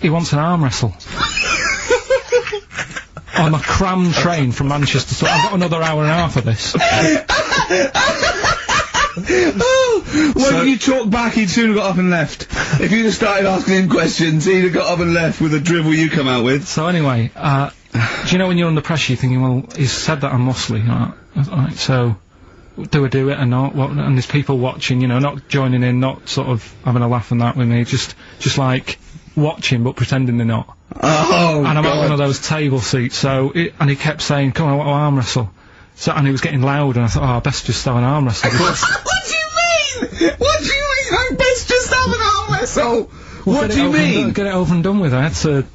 he wants an arm wrestle. On a crammed train from Manchester, so I've got another hour and a half of this. Oh, well, if you talked back, he'd soon have got up and left. If you just started asking him questions, he'd have got up and left with the drivel you come out with. So anyway, do you know when you're under pressure, you're thinking, well, he's said that I'm muscly, right, so do I do it or not? And there's people watching, you know, not joining in, not sort of having a laugh and that with me, just like watching but pretending they're not. Oh, and I'm God. at one of those table seats, and he kept saying, come on, I want to arm wrestle. So, and he was getting loud, and I thought, oh, I best just have an arm wrestle. What do you mean? What do you mean? I best just have an arm wrestle. What do you mean? Get it over and done with. I had to.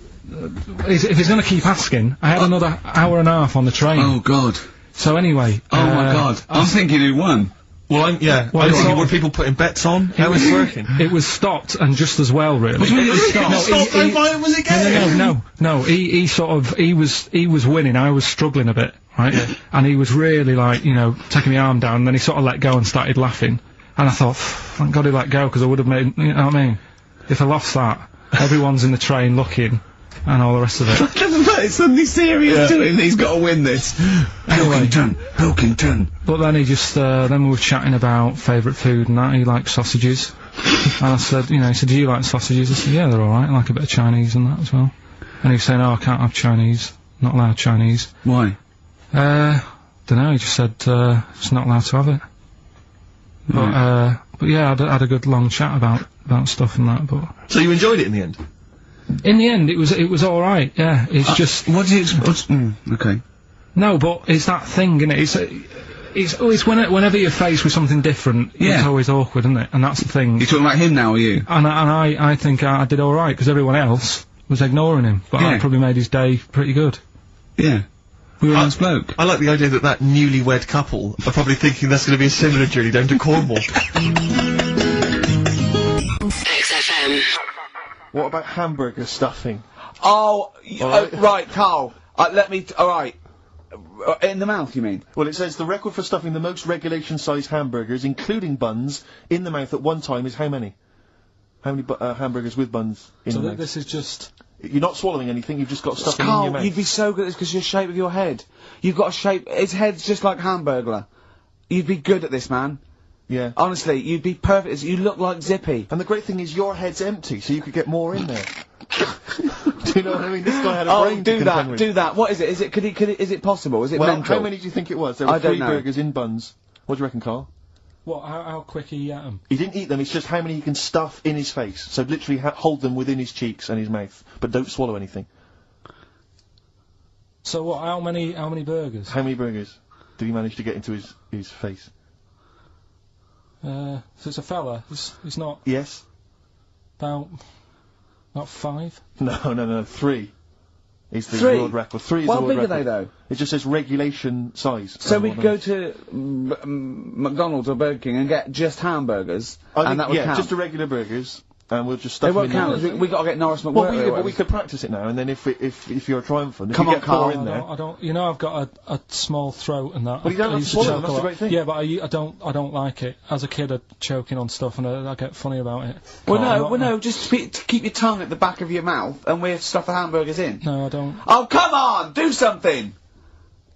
If he's going to keep asking, I had another hour and a half on the train. Oh God. So anyway. Oh my God! I'm thinking who won. Well, I'm thinking, were people putting bets on? How was it working? It was stopped, and just as well, really. Was it game? No, he was winning, I was struggling a bit, right? Yeah. And he was really, like, you know, taking my arm down, and then he sort of let go and started laughing. And I thought, thank God he let go, because I would have made, you know what I mean? If I lost that, everyone's in the train looking, and all the rest of it. It's suddenly serious to him, he's got to win this. Pilkington. But then he just, then we were chatting about favourite food and that, he likes sausages. And I said, you know, he said, do you like sausages? I said, yeah, they're alright, I like a bit of Chinese and that as well. And he was saying, oh, I can't have Chinese, not allowed Chinese. Why? Dunno, he just said, just not allowed to have it. But yeah, I had a good long chat about stuff and that, but... So you enjoyed it in the end? In the end, it was alright, yeah, it's just... What do you okay. No, but it's that thing, innit? It's whenever you're faced with something different, it's always awkward, isn't it? And that's the thing. You're talking about him now, are you? And I think I did alright, because everyone else was ignoring him, but I probably made his day pretty good. Yeah. We were a nice bloke. I like the idea that newlywed couple are probably thinking that's going to be a similar journey down to Cornwall. XFM. What about hamburger stuffing? Oh, right, Karl. Alright. In the mouth, you mean? Well, it says the record for stuffing the most regulation-sized hamburgers, including buns, in the mouth at one time is how many? How many hamburgers with buns in the mouth? So this is just... You're not swallowing anything, you've just got stuffing Karl, in your mouth. you'd be so good at this because your shape of your head. You've got a shape... His head's just like Hamburglar. You'd be good at this, man. Yeah. Honestly, you'd be perfect. You look like Zippy. And the great thing is your head's empty, so you could get more in there. Do you know what I mean? This guy had a brain to contend with. Do that. What is it? Is it possible? Is it mental? How many do you think it was? There were 3 burgers in buns. What do you reckon, Karl? What, how quick he ate them? He didn't eat them, it's just how many he can stuff in his face. So literally hold them within his cheeks and his mouth, but don't swallow anything. So what, how many burgers? How many burgers did he manage to get into his face? So it's a fella, he's not... Yes. About 5? No, 3. Is the 3? world record. 3 is the world record. How big are they, though? It just says regulation size. So we'd go to McDonald's or Burger King and get just hamburgers, and that would count? Yeah, just the regular burgers, and we'll just stuff them in there. They won't count, we got to get Norris McWhirter. Well, we could practice it now, and then if you're triumphant, Come if you on, get Karl. 4 in there... I don't, you know, I've got a small throat and that. Well, you don't have to swallow them, that's the great thing. Yeah, but I don't like it. As a kid, I'd choking on stuff, and I get funny about it. Well, no, just keep your tongue at the back of your mouth, and we'll stuff the hamburgers in. No, I don't. Oh, come on! Do something!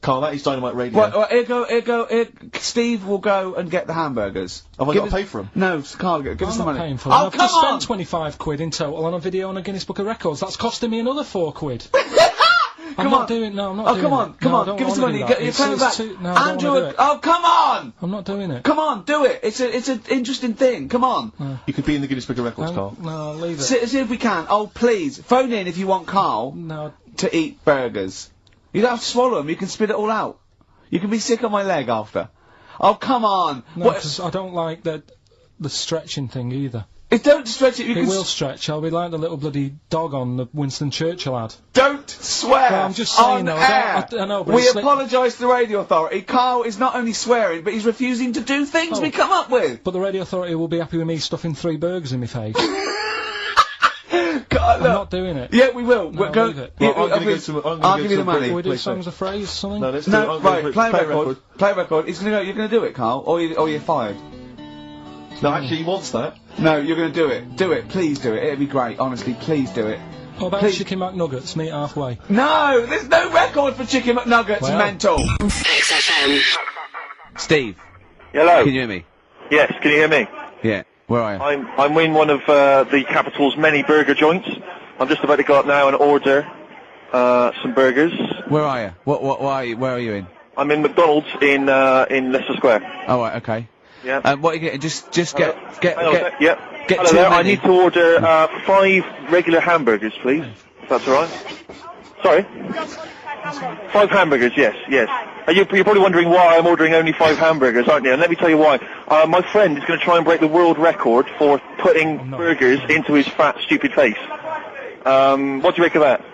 Karl, that is Dynamite Radio. Well, here, Steve will go and get the hamburgers. Have I got to pay for them? No, Karl, give us the money. Paying for them. Oh, I've come just on! spent 25 quid in total on a video on a Guinness Book of Records. That's costing me another 4 quid. I'm not doing it. Oh, come on, give us the money. You're coming back. Andrew, oh, come on! I'm not doing it. Come on, do it. It's an interesting thing. Come on. You could be in the Guinness Book of Records, Karl. No, leave it. See if we can. Oh, please. Phone in if you want Karl to eat burgers. You don't have to swallow them. You can spit it all out. You can be sick on my leg after. Oh, come on. No, because I don't like the stretching thing either. Don't stretch it. It will stretch. I'll be like the little bloody dog on the Winston Churchill ad. Don't swear. Well, I'm just saying though. I know, but we apologise to the Radio Authority. Karl is not only swearing, but he's refusing to do things we come up with. But the Radio Authority will be happy with me stuffing 3 burgers in my face. God, I'm not doing it. Yeah, we will. No, leave it. I'll give you the money. Can we do songs of phrase or something? No, let's no, right, play record. Play record. You're gonna do it, Karl, or you're fired. No, actually, he wants that. No, you're gonna do it. Do it. Please do it. It'd be great. Honestly, please do it. What about Chicken McNuggets? Meet halfway. No, there's no record for Chicken McNuggets. Well. Mental. XFM. Steve. Hello. Can you hear me? Yes, can you hear me? Yeah. Where are you? I'm in one of the capital's many burger joints. I'm just about to go up now and order some burgers. Where are you? Where are you in? I'm in McDonald's in Leicester Square. Oh, right, okay. Yeah. What are you getting? Just get Yep. Get Hello too there. many. I need to order 5 regular hamburgers, please. If that's all right. Sorry. 5 hamburgers. Yes. You're probably wondering why I'm ordering only 5 hamburgers, aren't you? And let me tell you why. My friend is going to try and break the world record for putting burgers into his fat, stupid face. What do you make of that?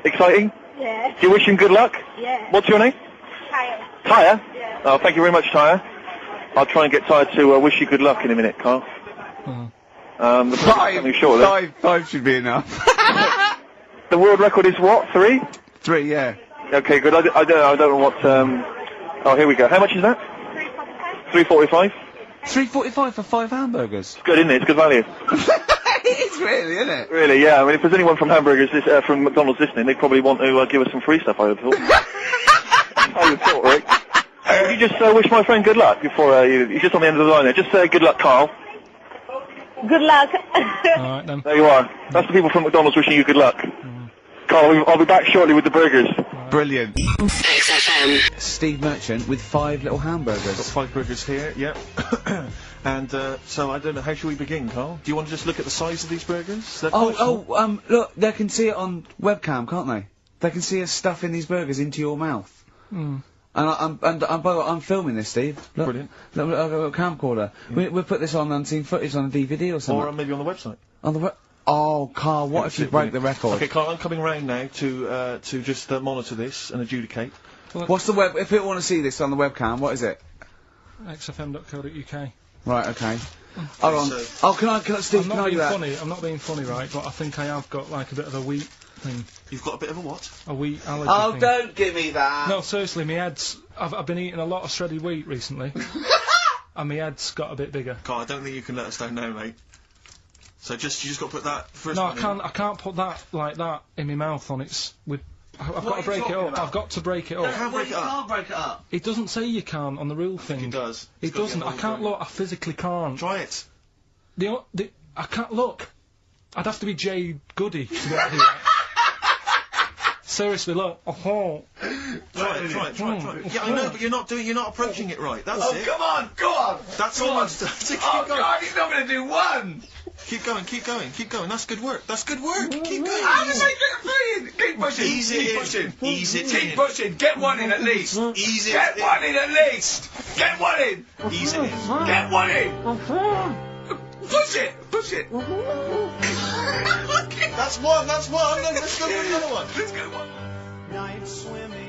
Exciting? Yes. Do you wish him good luck? Yes. What's your name? Kyle. Tyre? Oh, thank you very much, Tyre. I'll try and get Tyre to wish you good luck in a minute, Carl. The Five should be enough. The world record is what? 3? 3, yeah. Okay, good. I don't know what. Oh, here we go. How much is that? 3.45. 3.45 for 5 hamburgers. It's good, isn't it? It's good value. It is really, isn't it? Really, yeah. I mean, if there's anyone from hamburgers, from McDonald's listening, they probably want to give us some free stuff. I would have thought. I would have thought, Rick. Would you just wish my friend good luck before you're just on the end of the line there? Just say good luck, Carl. Good luck. Alright then. There you are. That's the people from McDonald's wishing you good luck. Carl, I'll be back shortly with the burgers. Brilliant. XFM. Steve Merchant with 5 little hamburgers. Got 5 burgers here, yep. And, so I don't know, how should we begin, Carl? Do you want to just look at the size of these burgers? Look, they can see it on webcam, can't they? They can see us stuffing these burgers into your mouth. Mm. And by the way, I'm filming this, Steve. Look, Brilliant. Look, I've got a camcorder. Yeah. We'll put this on unseen footage on a DVD or something. Or maybe on the website. On the Oh, Carl, what if you break the record? Okay, Carl, I'm coming round now to just monitor this and adjudicate. What's the web? If people want to see this on the webcam, what is it? xfm.co.uk. Right, okay. Hold on. Oh, can I, Steve, I'm can not I do being that? funny, I'm not being funny, right, but I think I have got, like, a bit of a wheat thing. You've got a bit of a what? A wheat allergy Oh, thing. don't give me that! No, seriously, my head's... I've been eating a lot of shredded wheat recently. And my head's got a bit bigger. Carl, I don't think you can let us down now, mate. So you just got to put that first No, one in. I can't put that, like that, in my mouth on its... I've got to break it up. I've got to break it up. You can't break it up. It doesn't say you can't on the rule thing. It does. It doesn't. I can't look. I physically can't. Try it. I can't look. I'd have to be Jay Goody to get here. Seriously, look. Oh. Try it. Yeah, I know, but you're not approaching it right. That's it. Come on, go on! That's almost. Keep going. God, he's not going to do one! Keep going. That's good work. Keep going. How did I get a 3 in? Keep pushing. Ease it in. Pushing. Ease it Keep in. pushing. Get one in at least. Ease it Get in. one in at least. Get one in. Ease it in. Get one in. Push it. That's one. Let's go with another one. Let's go one. Night swimming.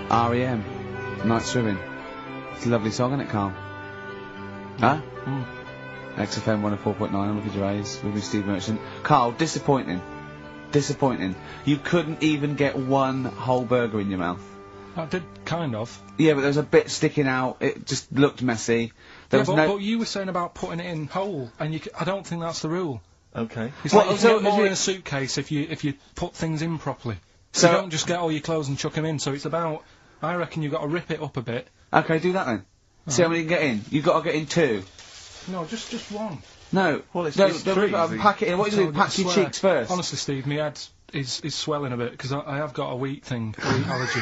R.E.M. Night Swimming. It's a lovely song, isn't it, Karl? Huh? XFM 104.9, I'm looking at Gervais with me, Steve Merchant. Karl, disappointing. You couldn't even get one whole burger in your mouth. I did, kind of. Yeah, but there was a bit sticking out. It just looked messy. But you were saying about putting it in whole, and I don't think that's the rule. Okay. It's like you get more in a suitcase if you put things in properly. So you don't just get all your clothes and chuck them in. So it's about. I reckon you've got to rip it up a bit. Okay, do that then. See how many you can get in. You've got to get in 2. No, just one. No. Well, it's don't three. pack it in. What do you do? Pack your cheeks first. Honestly, Steve, my head is swelling a bit because I have got a wheat allergy.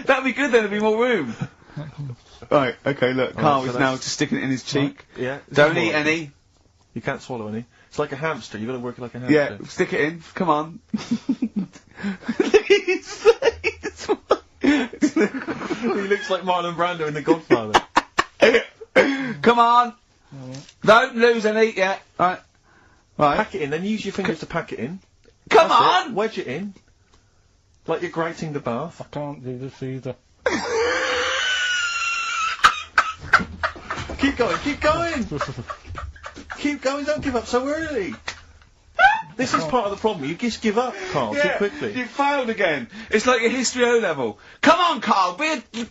That'd be good then. There'd be more room. Right. Okay. Look, Karl is now just sticking it in his cheek. Right. Yeah. Don't eat any. You can't swallow any. It's like a hamster. You've got to work it like a hamster. Yeah. Stick it in. Come on. Look at his face. He looks like Marlon Brando in The Godfather. Come on. Don't lose any yet. Right. Pack it in, then use your fingers to pack it in. Come That's on! it. Wedge it in. Like you're grating the bath. I can't do this either. Keep going. Keep going, don't give up so early. This is part of the problem. You just give up, Karl, too quickly. You failed again. It's like your history O level. Come on, Karl.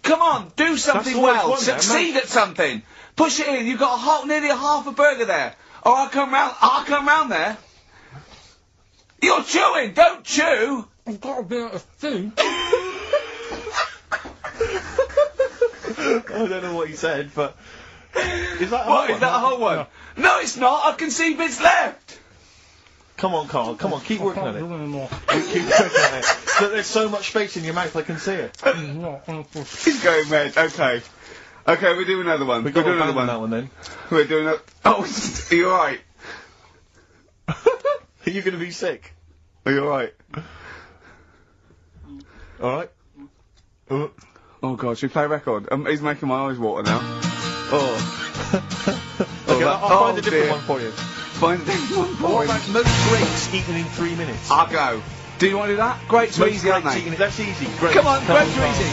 Come on. Do something well. Succeed at something. Push it in. You've got nearly a half a burger there. Or I'll come round there. You're chewing. Don't chew. I've got a bit of food. I don't know what he said, but is that What, is that a whole one? No, it's not. I can see bits left. Come on, Karl. Come on, keep working on it. Keep working on it. Look, there's so much space in your mouth, I can see it. He's going red. Okay. Okay, we'll do another one. We'll do another one. That one then. We're doing a. Oh, are you alright? Are you going to be sick? Are you alright? Alright. Oh god, should we play a record? He's making my eyes water now. Oh. Okay, I'll find a different one for you. Find them one What point. about most grapes eaten in 3 minutes? I'll go. Do you want to do that? Grapes are Most easy, aren't grapes they? eaten- That's easy. Grapes. Come on, grapes are Carl. easy.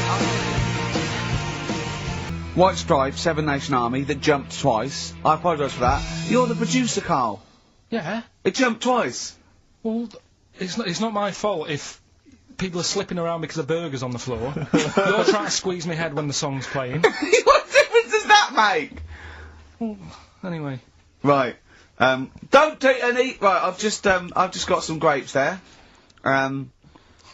White Stripe, Seven Nation Army that jumped twice. I apologise for that. You're the producer, Carl. Yeah. It jumped twice. Well, it's not my fault if people are slipping around because of burgers on the floor. You're trying to squeeze my head when the song's playing. What difference does that make? Well, anyway. Right. Don't take any. Right. I've just got some grapes there.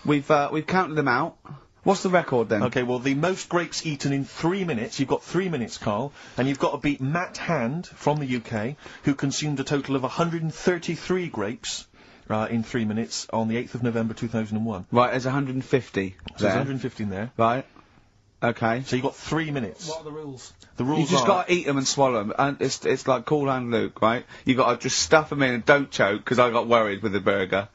We've counted them out. What's the record then? Okay, well, the most grapes eaten in 3 minutes, you've got 3 minutes, Carl, and you've got to beat Matt Hand from the UK, who consumed a total of 133 grapes in 3 minutes on the 8th of November 2001. Right, there's 150 So there. there's 150 in there. Right. Okay. So you've got 3 minutes. What are the rules? The rules You just are... gotta eat them and swallow them, and it's like Cool Hand Luke, right? You gotta just stuff them in and don't choke, because I got worried with the burger.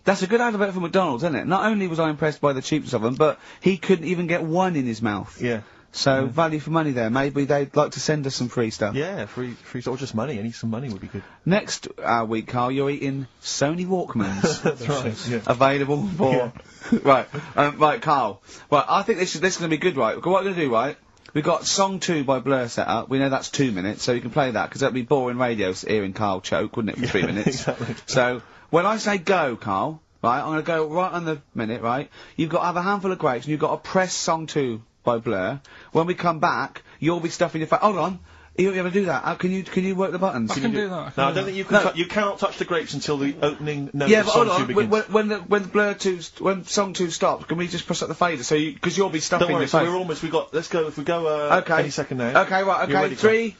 That's a good advert for McDonald's, isn't it? Not only was I impressed by the cheapness of them, but he couldn't even get one in his mouth. Yeah. So, value for money there. Maybe they'd like to send us some free stuff. Yeah, free, or just money. Any some money would be good. Next week, Carl, you're eating Sony Walkmans. That's right. Yeah. Available for... Right, right, Carl. Right, I think this is going to be good, right? What we're going to do, right? We've got Song 2 by Blur set up. We know that's 2 minutes, so you can play that, because that'd be boring radio hearing Carl choke, wouldn't it, for 3 minutes? Exactly. So, when I say go, Carl, right, I'm going to go right on the minute, right? You've got to have a handful of grapes, and you've got to press Song 2 by Blur. When we come back, you'll be stuffing your face. Hold on. You ever do that? Can you work the buttons? I can do that. No, I don't think you can. You cannot touch the grapes until the opening note Yeah, of but Song hold 2 on. begins. When Song 2 stops, can we just press up the fader? So because you'll be stuffing Don't worry, your so face. we're almost, let's go, if we go, Okay. any second now. Okay, right, You're okay. ready, Carl? 3,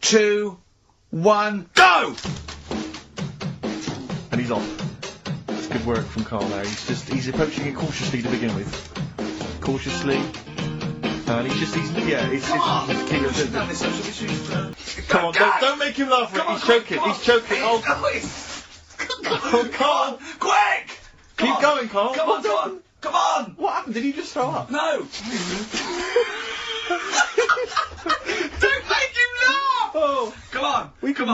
2, 1, go! And he's off. That's good work from Carl there. He's approaching it cautiously to begin with. Cautiously. And he's Come on, don't make him laugh, Rick. He's choking. Oh, Carl! Quick! Keep going, Carl. Come on! What happened? Did he just throw up? No! Don't make him laugh! Oh, Come on! we can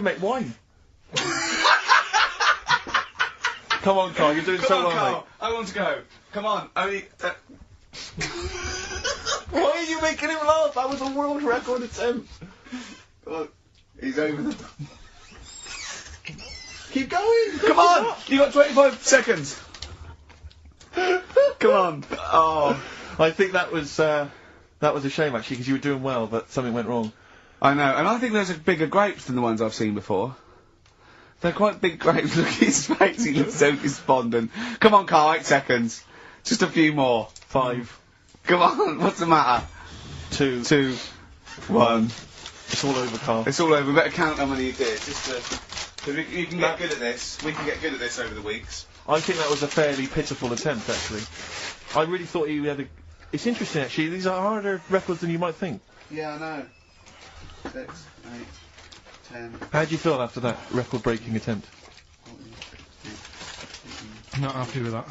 make wine. Come on, Carl. You're doing so well, Carl. mate. I want to go. Come on. Only. Why are you making him laugh? That was a world record attempt. Look, he's over the. Keep going. Come on! You got 25 seconds. Come on. Oh, I think that was a shame actually, because you were doing well, but something went wrong. I know, and I think those are bigger grapes than the ones I've seen before. They're quite big grapes. Look at his face. He looks so despondent. Come on, Carl. 8 seconds. Just a few more. 5. Come on. What's the matter? 2. 2, 1. It's all over, Carl. It's all over. We better count how many you did. Just to, you can get good at this. We can get good at this over the weeks. I think that was a fairly pitiful attempt, actually. I really thought you had a... It's interesting, actually. These are harder records than you might think. Yeah, I know. 6, 8, 10. How do you feel after that record-breaking attempt? Not happy with that.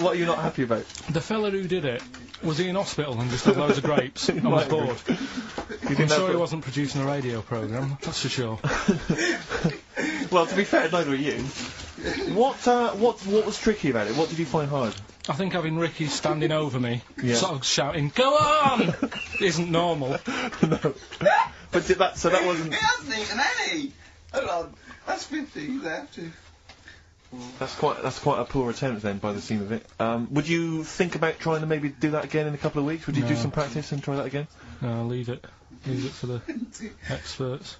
What are you not happy about? The fella who did it, was he in hospital and just had loads of grapes and was bored? I'm sure he wasn't producing a radio programme, that's for sure. Well, to be fair, neither are you. What was tricky about it? What did you find hard? I think having Ricky standing over me, Yeah. sort of shouting, "Go on!" isn't normal. No. But that wasn't... He hasn't eaten any! Hold on. That's 50 left. That's quite a poor attempt then, by the seam of it. Would you think about trying to maybe do that again in a couple of weeks? Would you do some practice and try that again? No, leave it. Leave it for the experts.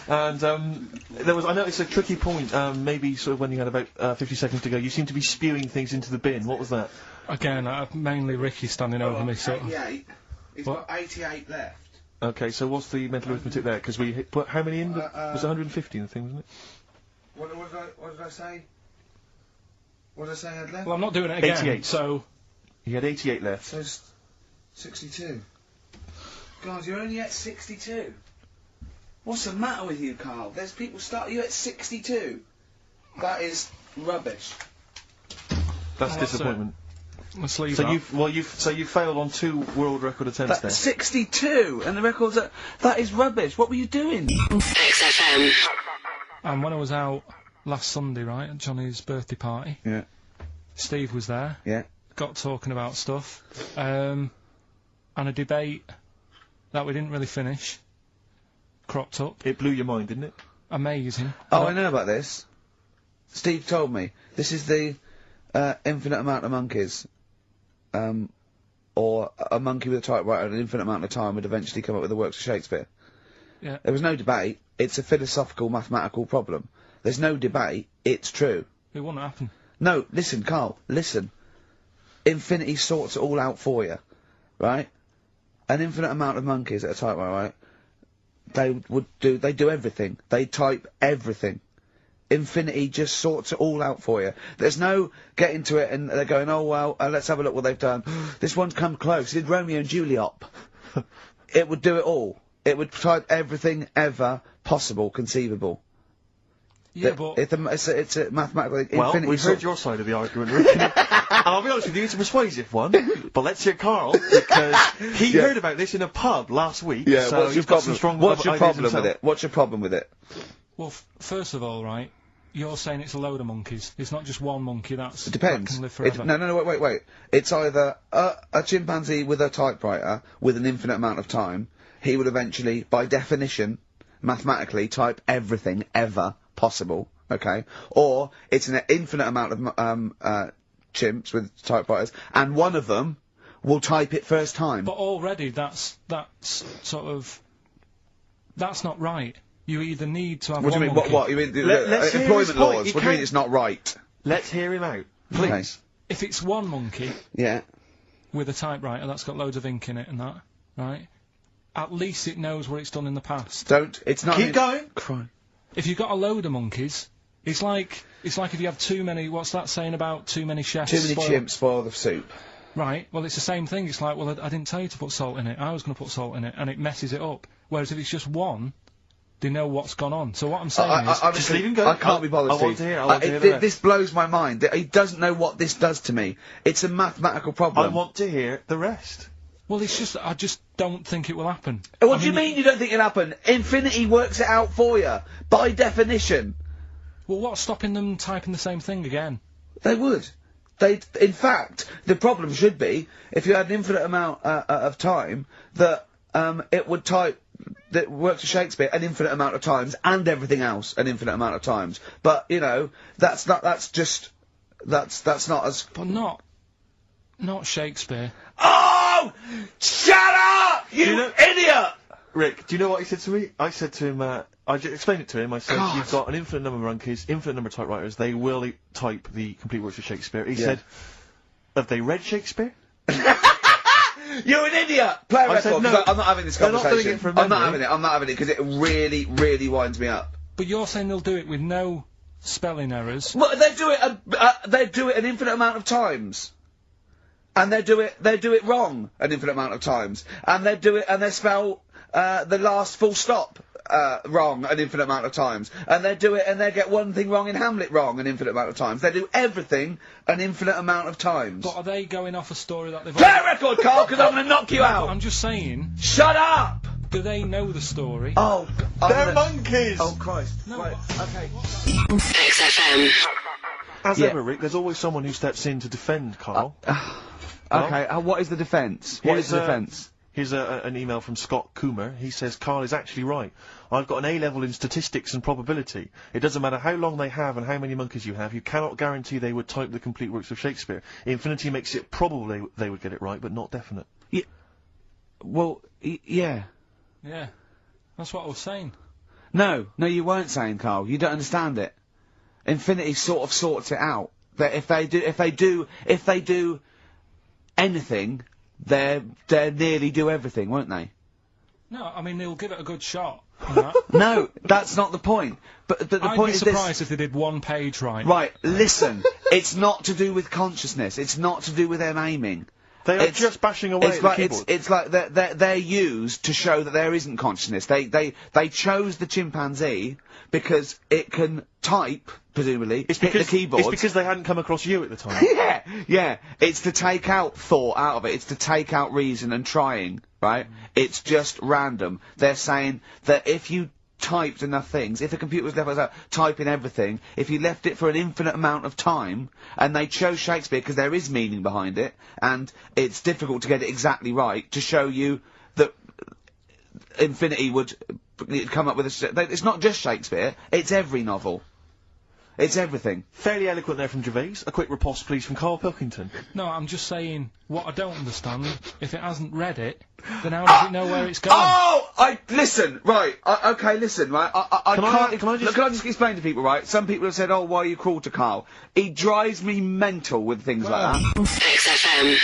And I noticed a tricky point, maybe sort of when you had about 50 seconds to go, you seemed to be spewing things into the bin. What was that? Again, mainly Ricky standing over me, sort of. 88. He's got 88 left. Okay, so what's the mental arithmetic there? Because we put how many in? Was it 150 in the thing, wasn't it? What did I say? What did I say I had left? Well, I'm not doing it again, 88. so... He had 88 left. So 62. God, you're only at 62. What's the matter with you, Carl? There's people start you at 62. That is rubbish. That's disappointment. Let's leave So that. you failed on 2 world record attempts there. 62, and the record's that is rubbish. What were you doing? XFM. And when I was out last Sunday, right, at Johnny's birthday party, Yeah. Steve was there. Yeah. Got talking about stuff, and a debate that we didn't really finish cropped up. It blew your mind, didn't it? Amazing. Oh, I know about this. Steve told me. This is the infinite amount of monkeys. Or a monkey with a typewriter an infinite amount of time would eventually come up with the works of Shakespeare. Yeah. There was no debate. It's a philosophical, mathematical problem. There's no debate. It's true. It wouldn't happen. No, listen, Karl, listen. Infinity sorts it all out for you, right? An infinite amount of monkeys at a typewriter, right? They do everything. They type everything. Infinity just sorts it all out for you. There's no getting to it and they're going, oh well, let's have a look what they've done. This one's come close. It did Romeo and Juliet. It would do it all. It would type everything ever possible, conceivable. Yeah, but it's a mathematical Well, infinity. we've heard your side of the argument, Rick. And I'll be honest with you, it's a persuasive one. But let's hear Karl, because he heard about this in a pub last week. Yeah, so what's your he's got problem? some strong What's your ideas problem himself. with it? What's your problem with it? well, first of all, right, you're saying it's a load of monkeys. It's not just one monkey. It That depends. can live forever. No, wait. It's either a chimpanzee with a typewriter with an infinite amount of time. He would eventually, by definition, mathematically, type everything ever possible. Okay, or it's an infinite amount of chimps with typewriters, and one of them will type it first time. But already that's not right. You either need to have What do you one mean? monkey. What you mean? Let's hear his Employment point. laws. You What do you mean can't- it's not right? Let's hear him out, please. Okay. If it's one monkey Yeah. with a typewriter that's got loads of ink in it and that, right? At least it knows what it's done in the past. It's not. Keep going. Cry. If you've got a load of monkeys, it's like if you have too many. What's that saying about too many chefs? Too many spoil- chimps spoil the soup. Right. Well, it's the same thing. It's like, well, I didn't tell you to put salt in it. I was going to put salt in it, and it messes it up. Whereas if it's just one, they know what's gone on. So what I'm saying is, just leave him go. I can't be bothered. I want Steve. to hear. I want to hear the rest. This blows my mind. He doesn't know what this does to me. It's a mathematical problem. I want to hear the rest. well, it's just I just don't think it will happen. What do you mean you don't think it'll happen? Infinity works it out for you by definition. Well, what's stopping them typing the same thing again? They would. In fact, the problem should be if you had an infinite amount of time that it would type that works for Shakespeare an infinite amount of times and everything else an infinite amount of times. But you know, that's not as. But not Shakespeare. Oh! Shut up, you idiot! Rick, do you know what he said to me? I said to him, I explained it to him. I said, you've got an infinite number of monkeys, infinite number of typewriters. They will type the complete works of Shakespeare. He said, have they read Shakespeare? You're an idiot! Play a I record, said, 'cause no, I'm not having this they're not conversation. doing it from I'm not memory. having it, because it really, really winds me up. But you're saying they'll do it with no spelling errors. Well, they do it an infinite amount of times. And they do it wrong an infinite amount of times. And they spell the last full stop wrong an infinite amount of times. And they get one thing wrong in Hamlet wrong an infinite amount of times. They do everything an infinite amount of times. But are they going off a story that they've Play a record, Karl, because I'm going to knock you out! I'm just saying, Shut up! do they know the story? Oh, They're monkeys! Oh, Christ. No, Right, okay. XFM. As ever, Rick, there's always someone who steps in to defend Karl. Okay, what is the defence? What is the defence? Here's an email from Scott Coomer. He says, Karl is actually right. I've got an A-level in statistics and probability. It doesn't matter how long they have and how many monkeys you have. You cannot guarantee they would type the complete works of Shakespeare. Infinity makes it probable they would get it right, but not definite. Yeah. Well, yeah. Yeah, that's what I was saying. No, you weren't saying, Karl. You don't understand it. Infinity sort of sorts it out. That if they do anything, they nearly do everything, won't they? No, I mean they'll give it a good shot. No, that's not the point. But the I'd point be is surprised if they did one page right. Right, listen. It's not to do with consciousness. It's not to do with them aiming. They are just bashing away It's at like the keyboard. it's like they're used to show that there isn't consciousness. They chose the chimpanzee because it can type, presumably, hit the keyboard. It's because they hadn't come across you at the time. Yeah. It's to take out thought out of it. It's to take out reason and trying, right? It's just random. They're saying that if you typed enough things, if the computer was left without typing everything, if you left it for an infinite amount of time, and they chose Shakespeare because there is meaning behind it, and it's difficult to get it exactly right, to show you that infinity would come up with it's not just Shakespeare, it's every novel. It's everything. Fairly eloquent there from Gervais. A quick riposte, please, from Karl Pilkington. No, I'm just saying, what I don't understand, if it hasn't read it, then how does it know where it's gone? Oh! Listen, right, okay, listen, right, I can't... Can I just... Look, can I just explain to people, right? Some people have said, oh, why are you cruel to Karl? He drives me mental with things like that. XFM.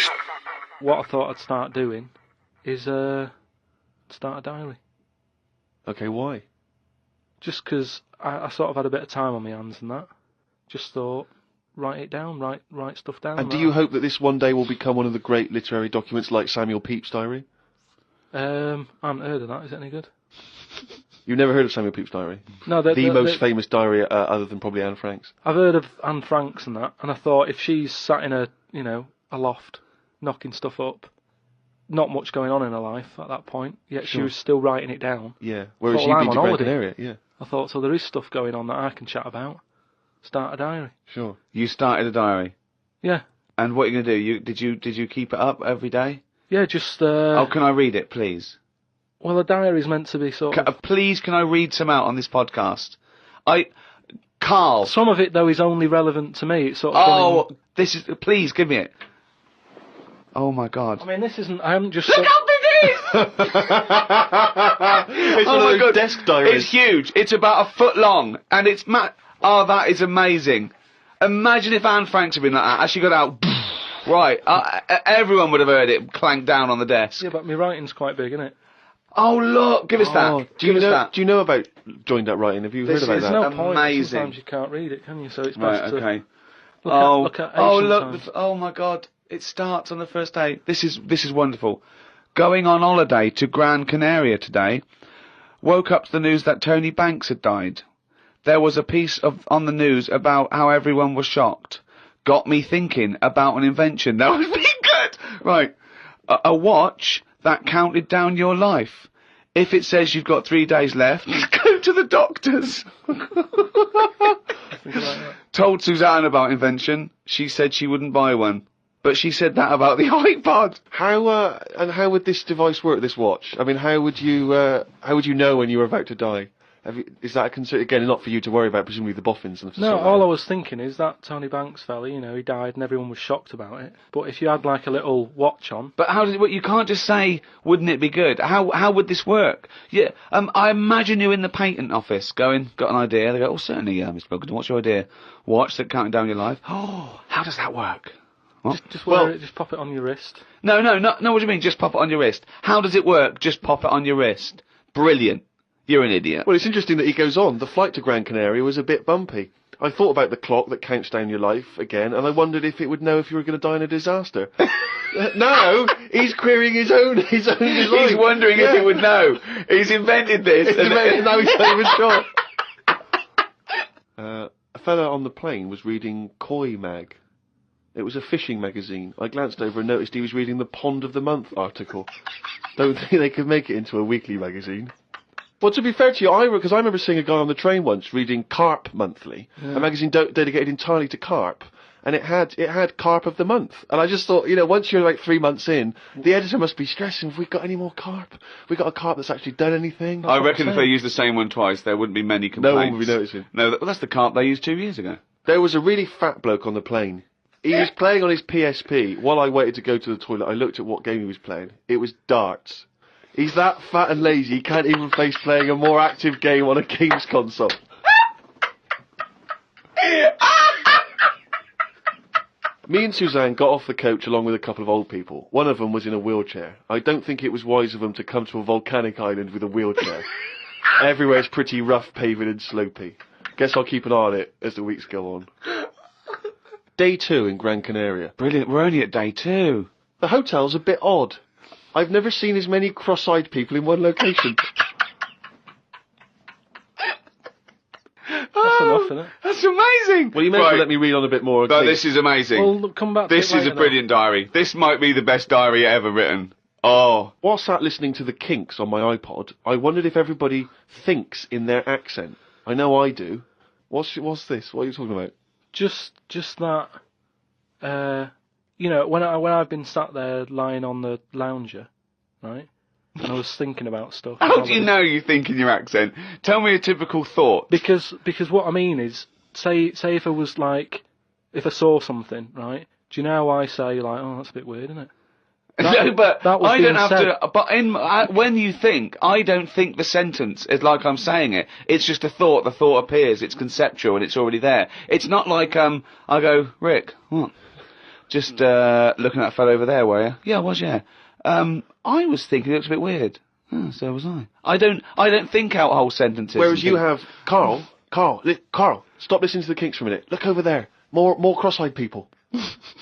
What I thought I'd start doing is, start a diary. Okay, why? Just 'cause I sort of had a bit of time on my hands and that. Just thought, write it down, write stuff down. And do you hope that this one day will become one of the great literary documents like Samuel Pepys' diary? I haven't heard of that. Is it any good? You've never heard of Samuel Pepys' diary? No, the most famous diary, other than probably Anne Frank's. I've heard of Anne Frank's and that, and I thought if she's sat in a loft, knocking stuff up, not much going on in her life at that point, yet she was still writing it down. Yeah, whereas Thought, you've well, been I'm to on Gran holiday. Canaria, yeah. I thought, so there is stuff going on that I can chat about. Start a diary. Sure. You started a diary? Yeah. And what are you going to do? Did you keep it up every day? Yeah, just, Oh, can I read it, please? Well, a diary's meant to be sort of... Please, can I read some out on this podcast? Karl. Some of it, though, is only relevant to me. It's sort of please, give me it. Oh my god. I mean, this isn't... I haven't just... Look how big it is! It's one of those desk diaries. It's huge. It's about a foot long, and it's oh, that is amazing. Imagine if Anne Frank had been like that, as she got out, right, everyone would have heard it clank down on the desk. Yeah, but my writing's quite big, isn't it? Oh, look, give us that. Do you know about joined up writing? Have you heard about There's that? no point. Amazing. Sometimes you can't read it, can you? So it's Right, best okay. to look at ancient times. Oh my god, it starts on the first day. This is wonderful. Going on holiday to Gran Canaria today. Woke up to the news that Tony Banks had died. There was a piece on the news about how everyone was shocked. Got me thinking about an invention that was really good. Right. A watch that counted down your life. If it says you've got 3 days left, go to the doctors. Told Suzanne about invention. She said she wouldn't buy one. But she said that about the iPod. How would this device work, this watch? I mean, how would you know when you were about to die? Is that a concern? Again, not for you to worry about, presumably the boffins and stuff. No, all I was thinking is that Tony Banks fella, he died and everyone was shocked about it. But if you had like a little watch on... But how does it work? You can't just say, wouldn't it be good? How would this work? Yeah, I imagine you in the patent office going, got an idea. They go, oh, certainly, Mr. Pilkington, what's your idea? Watch that counting down your life. Oh, how does that work? What? Just wear it, just pop it on your wrist. No, what do you mean, just pop it on your wrist? How does it work? Just pop it on your wrist. Brilliant. You're an idiot. Well, it's interesting that he goes on. The flight to Gran Canaria was a bit bumpy. I thought about the clock that counts down your life again, and I wondered if it would know if you were going to die in a disaster. No, he's querying his own design. He's wondering if it would know. He's invented this. Now he's not even sure. A fella on the plane was reading Koi Mag. It was a fishing magazine. I glanced over and noticed he was reading the Pond of the Month article. Don't think they could make it into a weekly magazine. Well, to be fair to you, because I remember seeing a guy on the train once reading Carp Monthly, a magazine dedicated entirely to carp, and it had Carp of the Month. And I just thought, once you're like 3 months in, the editor must be stressing, have we got any more carp? We got a carp that's actually done anything? I reckon if they used the same one twice, there wouldn't be many complaints. No one would be noticing. No, that's the carp they used 2 years ago. There was a really fat bloke on the plane. He was playing on his PSP. While I waited to go to the toilet, I looked at what game he was playing. It was darts. He's that fat and lazy, he can't even face playing a more active game on a games console. Me and Suzanne got off the coach along with a couple of old people. One of them was in a wheelchair. I don't think it was wise of them to come to a volcanic island with a wheelchair. Everywhere's pretty rough, paving and slopey. Guess I'll keep an eye on it as the weeks go on. Day 2 in Gran Canaria. Brilliant, we're only at day 2. The hotel's a bit odd. I've never seen as many cross-eyed people in one location. That's enough, isn't it? That's amazing! Well, you may as well let me read on a bit more. No, this is amazing. Well, look, come back to This it is a later, brilliant diary. This might be the best diary ever written. Oh. While sat listening to the Kinks on my iPod, I wondered if everybody thinks in their accent. I know I do. What's this? What are you talking about? Just that, you know, when I've been sat there lying on the lounger, right, and I was thinking about stuff. How do you know you think in your accent? Tell me a typical thought. Because what I mean is, say if I was like, if I saw something, right, do you know how I say, like, oh, that's a bit weird, isn't it? No, but that was I don't being have said. to. But when you think, I don't think the sentence is like I'm saying it. It's just a thought. The thought appears. It's conceptual and it's already there. It's not like I go, Rick, what? Just looking at that fellow over there, were you? Yeah, I was. Yeah. I was thinking it looks a bit weird. Oh, so was I. I don't think out whole sentences. Whereas you have Carl, stop listening to the Kinks for a minute. Look over there. More cross-eyed people.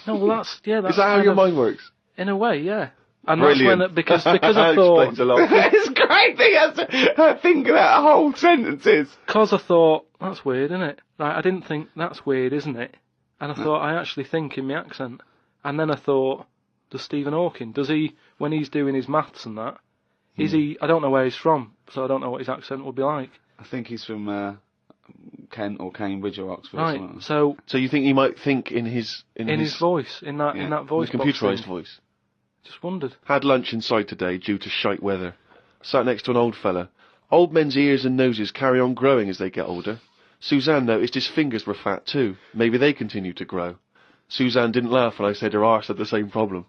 No, well that's Is that how your mind works? In a way, yeah. And Brilliant. that's when because I That thought explains a lot. It's great that he has to think about whole sentences. because I thought that's weird, isn't it? Like I didn't think that's weird, isn't it? And I thought I actually think in my accent. And then I thought, does Stephen Hawking, does he when he's doing his maths and that? Is he? I don't know where he's from, so I don't know what his accent would be like. I think he's from Kent or Cambridge or Oxford. Or Right. something. So you think he might think in his voice, in that voice, computerised box thing. voice? Just wondered. Had lunch inside today due to shite weather. Sat next to an old fella. Old men's ears and noses carry on growing as they get older. Suzanne noticed his fingers were fat too. Maybe they continue to grow. Suzanne didn't laugh when I said her arse had the same problem.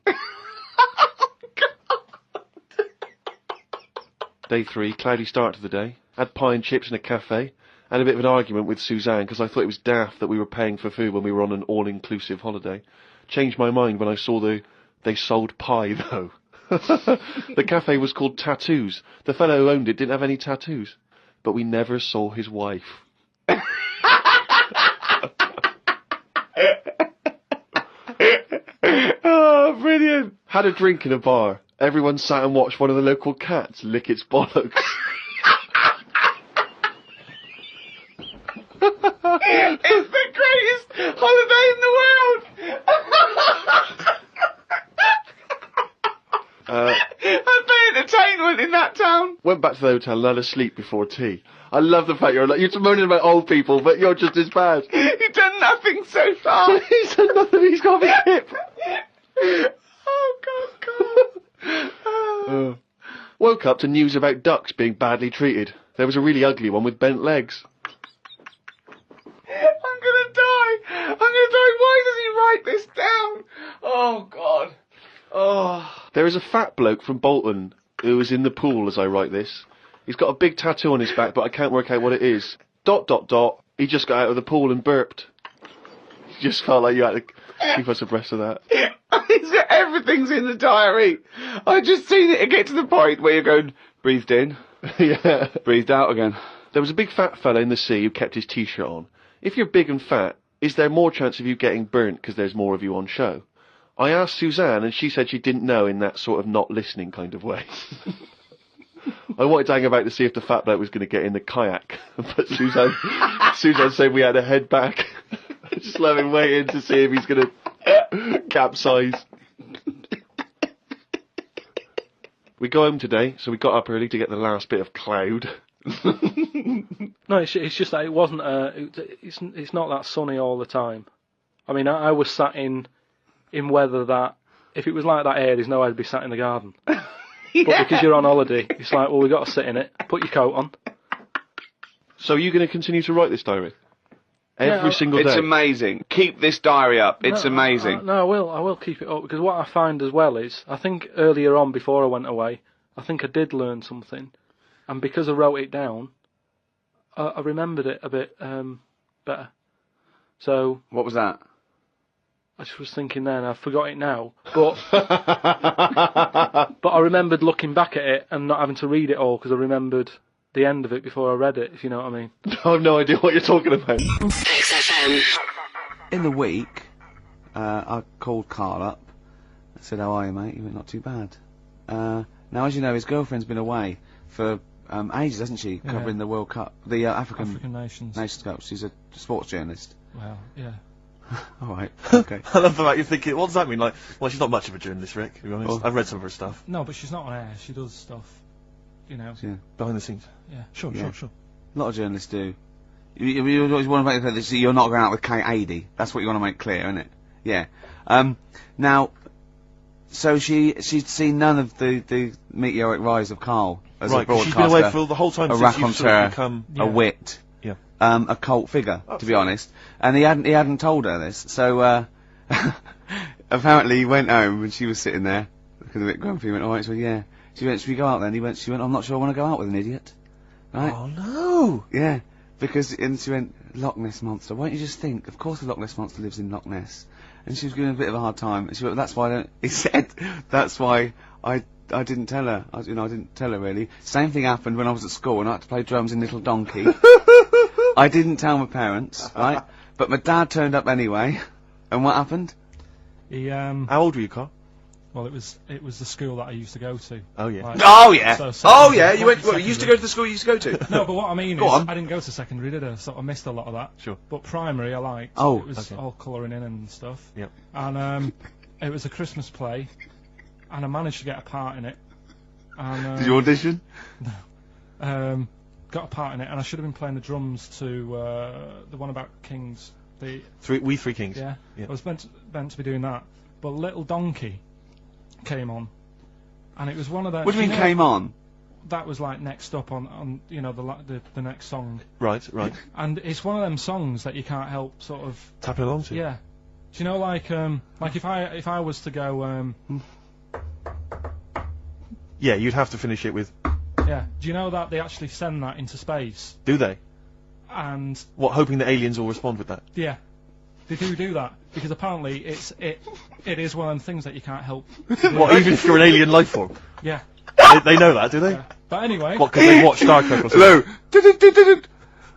Day 3, cloudy start to the day. Had pie and chips in a cafe. Had a bit of an argument with Suzanne because I thought it was daft that we were paying for food when we were on an all-inclusive holiday. Changed my mind when I saw they sold pie though. The cafe was called Tattoos. The fellow who owned it didn't have any tattoos. But we never saw his wife. Oh, brilliant. Had a drink in a bar. Everyone sat and watched one of the local cats lick its bollocks. It's the greatest holiday in the world. Had they entertainment in that town? Went back to the hotel and had a sleep before tea. I love the fact you're moaning about old people, but you're just as bad. You've done nothing so far. He's done nothing, he's got a hip. Oh, God. Woke up to news about ducks being badly treated. There was a really ugly one with bent legs. I'm gonna die. Why does he write this down? Oh, God. Oh. There is a fat bloke from Bolton who is in the pool as I write this. He's got a big tattoo on his back, but I can't work out what it is. ... He just got out of the pool and burped. Just felt like you had to keep us abreast of that. Everything's in the diary. I just seen it get to the point where you're going, breathed in, Yeah. breathed out again. There was a big fat fella in the sea who kept his t-shirt on. If you're big and fat, is there more chance of you getting burnt because there's more of you on show? I asked Suzanne and she said she didn't know in that sort of not listening kind of way. I wanted to hang about to see if the fat bloke was going to get in the kayak, but Suzanne said we had to head back. I just love him waiting to see if he's going to capsize. We go home today, so we got up early to get the last bit of cloud. No, it's just that it wasn't. It's not that sunny all the time. I mean, I was sat in weather that if it was like that here, there's no way I'd be sat in the garden. Yeah. But because you're on holiday, it's like, well, we've got to sit in it. Put your coat on. So are you going to continue to write this diary? Every single day? It's amazing. Keep this diary up. It's amazing. No, I will keep it up, because what I find as well is, I think earlier on, before I went away, I think I did learn something, and because I wrote it down, I remembered it a bit better. So... What was that? I just was thinking then, I forgot it now, but but I remembered looking back at it and not having to read it all, because I remembered the end of it before I read it, if you know what I mean. I have no idea what you're talking about. XFM. In the week, I called Karl up, I said, how are you, mate? He went, not too bad. Now, as you know, his girlfriend's been away for ages, hasn't she? Covering the World Cup, the African Nations Cup. She's a sports journalist. Well, yeah. All right. Okay. I love the fact you're thinking, what does that mean? Like, well, she's not much of a journalist, Rick, to be honest. Well, I've read some of her stuff. No, but she's not on air. She does stuff, you know. Yeah. Behind the scenes. Yeah. Sure. A lot of journalists do. You always want to make clear that you're not going out with Kate Adie. That's what you want to make clear, isn't it? Yeah. Now, so she'd seen none of the meteoric rise of Karl as a 'cause broadcaster. she's been away for the whole time a since you've sort of raconteur, become... a wit. Yeah. A cult figure, to be honest. And he hadn't told her this, so, apparently he went home and she was sitting there, looking a bit grumpy, he went, alright, so yeah. She went, should we go out then? She went, I'm not sure I want to go out with an idiot. Right? Oh no! Yeah. And she went, Loch Ness Monster, why don't you just think, of course the Loch Ness Monster lives in Loch Ness. And she was giving him a bit of a hard time, and she went, he said, that's why I didn't tell her. I didn't tell her really. Same thing happened when I was at school and I had to play drums in Little Donkey. I didn't tell my parents, right? But my dad turned up anyway. And what happened? He, How old were you, Carl? Well, it was the school that I used to go to. Oh yeah. Like, Oh yeah. so You went. Well, you used to go to the school you used to go to. No, but what I mean Go is, on. I didn't go to secondary, did I? So I missed a lot of that. Sure. But primary, I liked. Oh, it was all colouring in and stuff. Yep. And it was a Christmas play, and I managed to get a part in it. And, Did you audition? got a part in it, and I should have been playing the drums to the one about Kings. We Three Kings. Yeah. I was meant to be doing that, but Little Donkey came on, and it was one of those. What do you mean came on? That was like next up on the next song. Right. And it's one of them songs that you can't help sort of tapping along to. Yeah. Do you know like if I was to go Yeah, you'd have to finish it with. Yeah. Do you know that they actually send that into space? Do they? And what, hoping that aliens will respond with that? Yeah. They do that because apparently it is one of them things that you can't help. What, even if you're an alien life form? Yeah. They know that, do they? Yeah. But anyway. What? Because they watch Star Trek or something? Hello.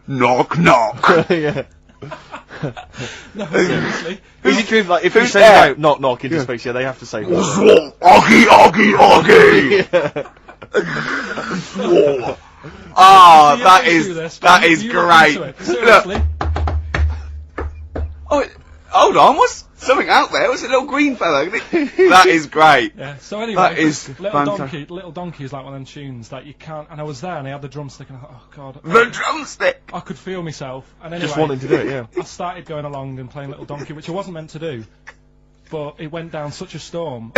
Knock knock. Yeah. No, seriously. Is it true? Like if you say out knock knock into space, yeah, they have to say. Oggy. Oh, that is great. Seriously. Oh, hold on, what's something out there? What's a little green fellow? That is great. Yeah. So anyway, that is Little Donkey is like one of them tunes that you can't. And I was there, and I had the drumstick, and I thought, oh god, the drumstick. I could feel myself. And anyway, just wanting to do it, yeah. I started going along and playing Little Donkey, which I wasn't meant to do, but it went down such a storm.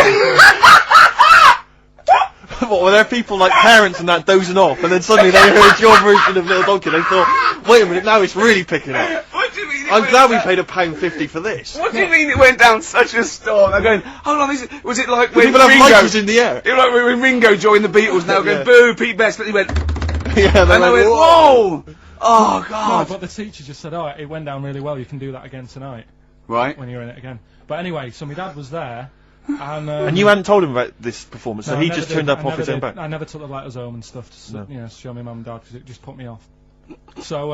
What, were there people like parents and that dozing off, and then suddenly they heard your version of Little Donkey, and they thought, wait a minute, now it's really picking up. What do you mean? I'm glad we paid £1.50 for this. What do you mean it went down such a storm? They're going, hold on, was it like when People have Ringo lighters in the air. It was like when Ringo joined the Beatles. Now going, boo, Pete Best, but he went, yeah, and they went, whoa, oh god. No, but the teacher just said, oh, it went down really well. You can do that again tonight. Right. When you're in it again. But anyway, so my dad was there. And you hadn't told him about this performance, so no, he just turned up off his own back. I never took the letters home and stuff to show my mum and dad because it just put me off. So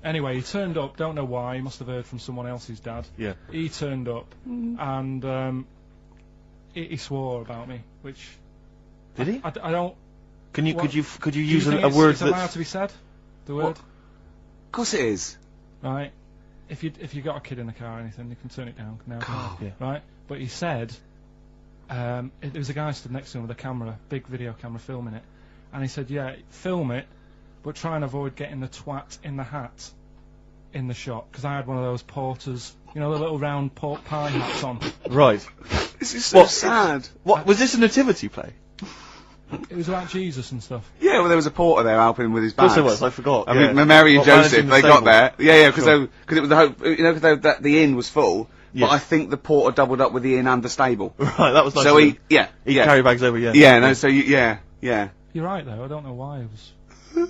anyway, he turned up. Don't know why. He must have heard from someone else's dad. Yeah. He turned up and he swore about me, which did he? I don't. Could you use a word that's allowed to be said? The word. Of course it is. Right. If you got a kid in the car or anything, you can turn it down now. Yeah. Right. But he said. There was a guy stood next to him with a camera, big video camera, filming it, and he said, "Yeah, film it, but try and avoid getting the twat in the hat in the shot, because I had one of those porters, you know, the little round pork pie hats on." Right. This is so sad. What was this a nativity play? It was about Jesus and stuff. Yeah, well, there was a porter there helping with his bags. Of course there was. I forgot. I mean, Mary and Joseph, they got there. Yeah, because Sure. it was the hope, you know, because the inn was full. Yes. But I think the porter doubled up with the inn and the stable. Right, that was nice. So he carry bags over, yeah. Yeah, no, so yeah. You're right though. I don't know why I was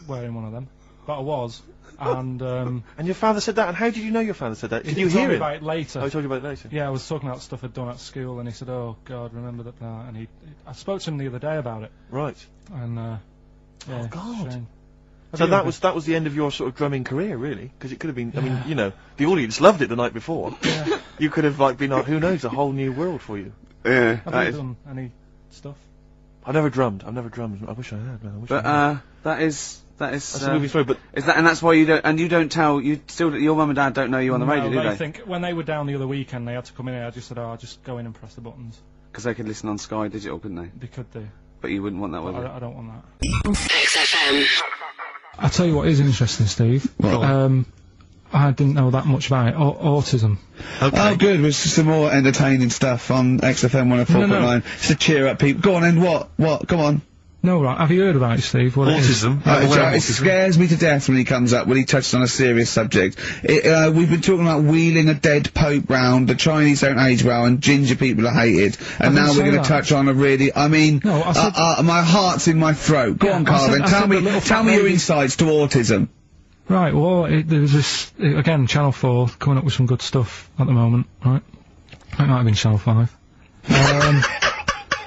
wearing one of them, but I was. And and your father said that. And how did you know your father said that? Did you he told hear me it? about it later. Oh, he told you about it later. Yeah, I was talking about stuff I'd done at school, and he said, "Oh God, remember that?" And I spoke to him the other day about it. Right. And yeah, oh God. shame. So that was the end of your sort of drumming career, really, because it could have been. I mean, you know, the audience loved it the night before. Yeah. You could have like been, who knows, a whole new world for you. Yeah. Have that you is- done any stuff? I've never drummed. I wish I had, man. I wish But I had. that is That's a movie story, but is that, and that's why you don't, and you don't tell, you still, your mum and dad don't know you on the radio, do they they? think when they were down the other weekend, they had to come in here. I just said, I'll just go in and press the buttons. Because they could listen on Sky Digital, couldn't they? They could do. But you wouldn't want that, would you? I don't want that. XFM. I'll tell you what is interesting, Steve. I didn't know that much about it. Autism. Okay. Oh, good. It's just some more entertaining stuff on XFM 104.9. No. Just to cheer up people. Go on, then. What? Come on. No, right. Have you heard about it, Steve? What Autism. It scares me to death when he comes up, when he touches on a serious subject. We've been talking about wheeling a dead pope round, the Chinese don't age well, and ginger people are hated, and now we're going to touch on a really, I mean, No, I said- my heart's in my throat. Go on, Karl, then. Tell me your insights to autism. Right, well, there was this, again, Channel 4 coming up with some good stuff at the moment, right? It might have been Channel 5.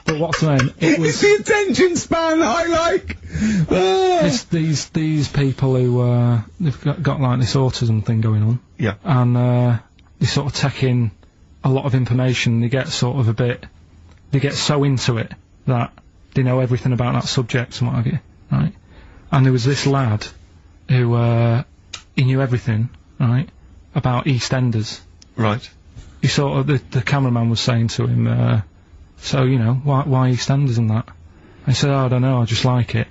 But what's the name? It was... It's the attention span that I like! It's these people who, they've got like this autism thing going on. Yeah. And, they sort of take in a lot of information, they get sort of they get so into it that they know everything about that subject and what have you, right? And there was this lad who, he knew everything, right, about EastEnders. Right. He sort of, the cameraman was saying to him, so, you know, why EastEnders and that? And he said, I don't know, I just like it.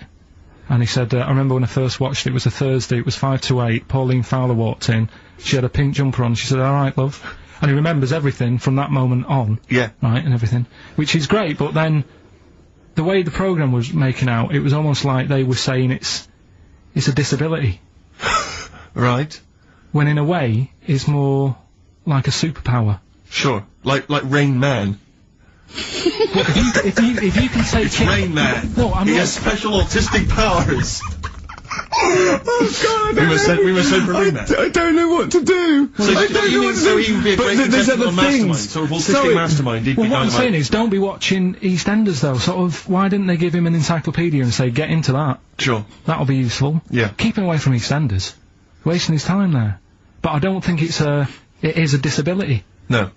And he said, I remember when I first watched it was a Thursday, it was 5 to 8, Pauline Fowler walked in, she had a pink jumper on, she said, alright, love. And he remembers everything from that moment on. Yeah. Right, and everything. Which is great, but then, the way the programme was making out, it was almost like they were saying it's a disability. Right. When in a way, it's more like a superpower. Sure. Like Rain Man. But if you can take It's Rain Man. No, I'm he not. has special autistic powers. Oh God! We must send for Rain Man. I don't know what to do. So he would be a great contestant on Mastermind. So autistic Mastermind, he'd be Well, what I'm dynamite. saying is, don't be watching EastEnders though. Sort of, why didn't they give him an encyclopedia and say, get into that? Sure. That'll be useful. Yeah. Keep him away from EastEnders. Wasting his time there. But I don't think it is a disability. No.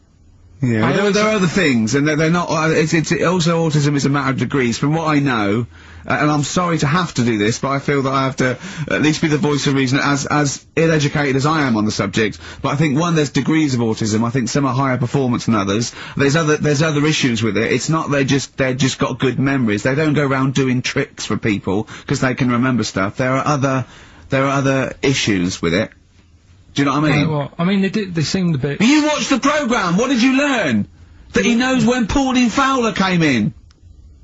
Yeah, there are other things, and they're not. It's also autism is a matter of degrees. From what I know, and I'm sorry to have to do this, but I feel that I have to at least be the voice of reason, as ill-educated as I am on the subject. But I think there's degrees of autism. I think some are higher performance than others. There's other issues with it. It's not they're just got good memories. They don't go around doing tricks for people because they can remember stuff. There are other issues with it. Do you know what I mean? Well, I mean, they seemed a bit... You watched the programme, what did you learn? That he knows when Pauline Fowler came in?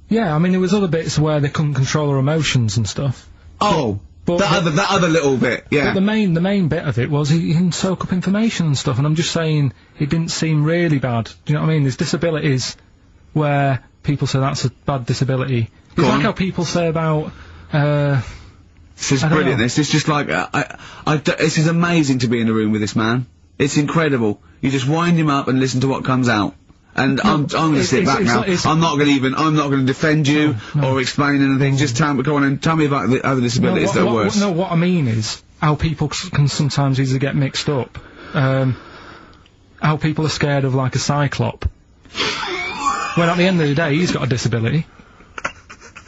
Yeah, I mean, there was other bits where they couldn't control her emotions and stuff. Oh, that other little bit, yeah. But the main bit of it was he can soak up information and stuff, and I'm just saying, it didn't seem really bad. Do you know what I mean? There's disabilities where people say that's a bad disability. It's like how people say about, This is brilliant. This is just like this is amazing to be in a room with this man. It's incredible. You just wind him up and listen to what comes out. And I'm going to sit back now. I'm not going to defend you or explain anything. Just go on and tell me about the other disabilities that are worse. No, what I mean is how people can sometimes easily get mixed up. How people are scared of like a cyclop. When at the end of the day, he's got a disability.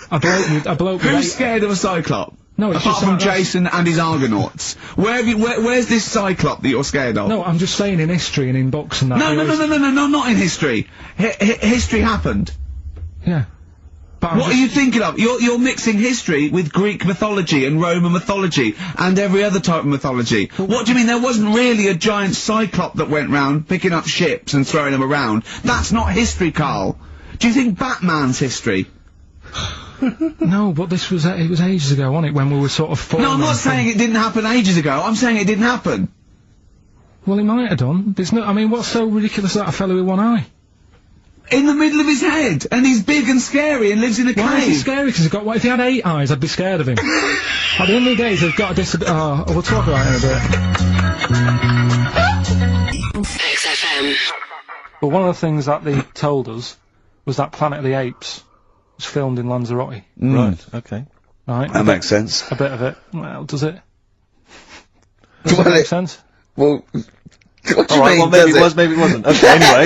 A bloke with Who's scared of a cyclop? No, it's apart just from Jason and his Argonauts. Where's this cyclop that you're scared of? No, I'm just saying in history and in books and that. No, not in history. History happened. Yeah. But what are you thinking of? You're mixing history with Greek mythology and Roman mythology and every other type of mythology. What do you mean there wasn't really a giant cyclop that went round picking up ships and throwing them around? That's not history, Karl. Do you think Batman's history? No, but it was ages ago, wasn't it, when we were sort of No, I'm not saying it didn't happen ages ago, I'm saying it didn't happen. Well, he might have done. I mean, what's so ridiculous about a fellow with one eye? In the middle of his head, and he's big and scary and lives in a cave. Why is he scary? Because he's got, if he had 8 eyes, I'd be scared of him. At the end of the day, he's got a disability. Oh, we'll talk about it in a bit. XFM. But one of the things that they told us was that Planet of the Apes was filmed in Lanzarote. Right, okay. Right. That makes sense. A bit of it. Well, does it? Does it make sense? Well, what do you Alright, mean, well, maybe does it was, maybe it wasn't. Okay, anyway.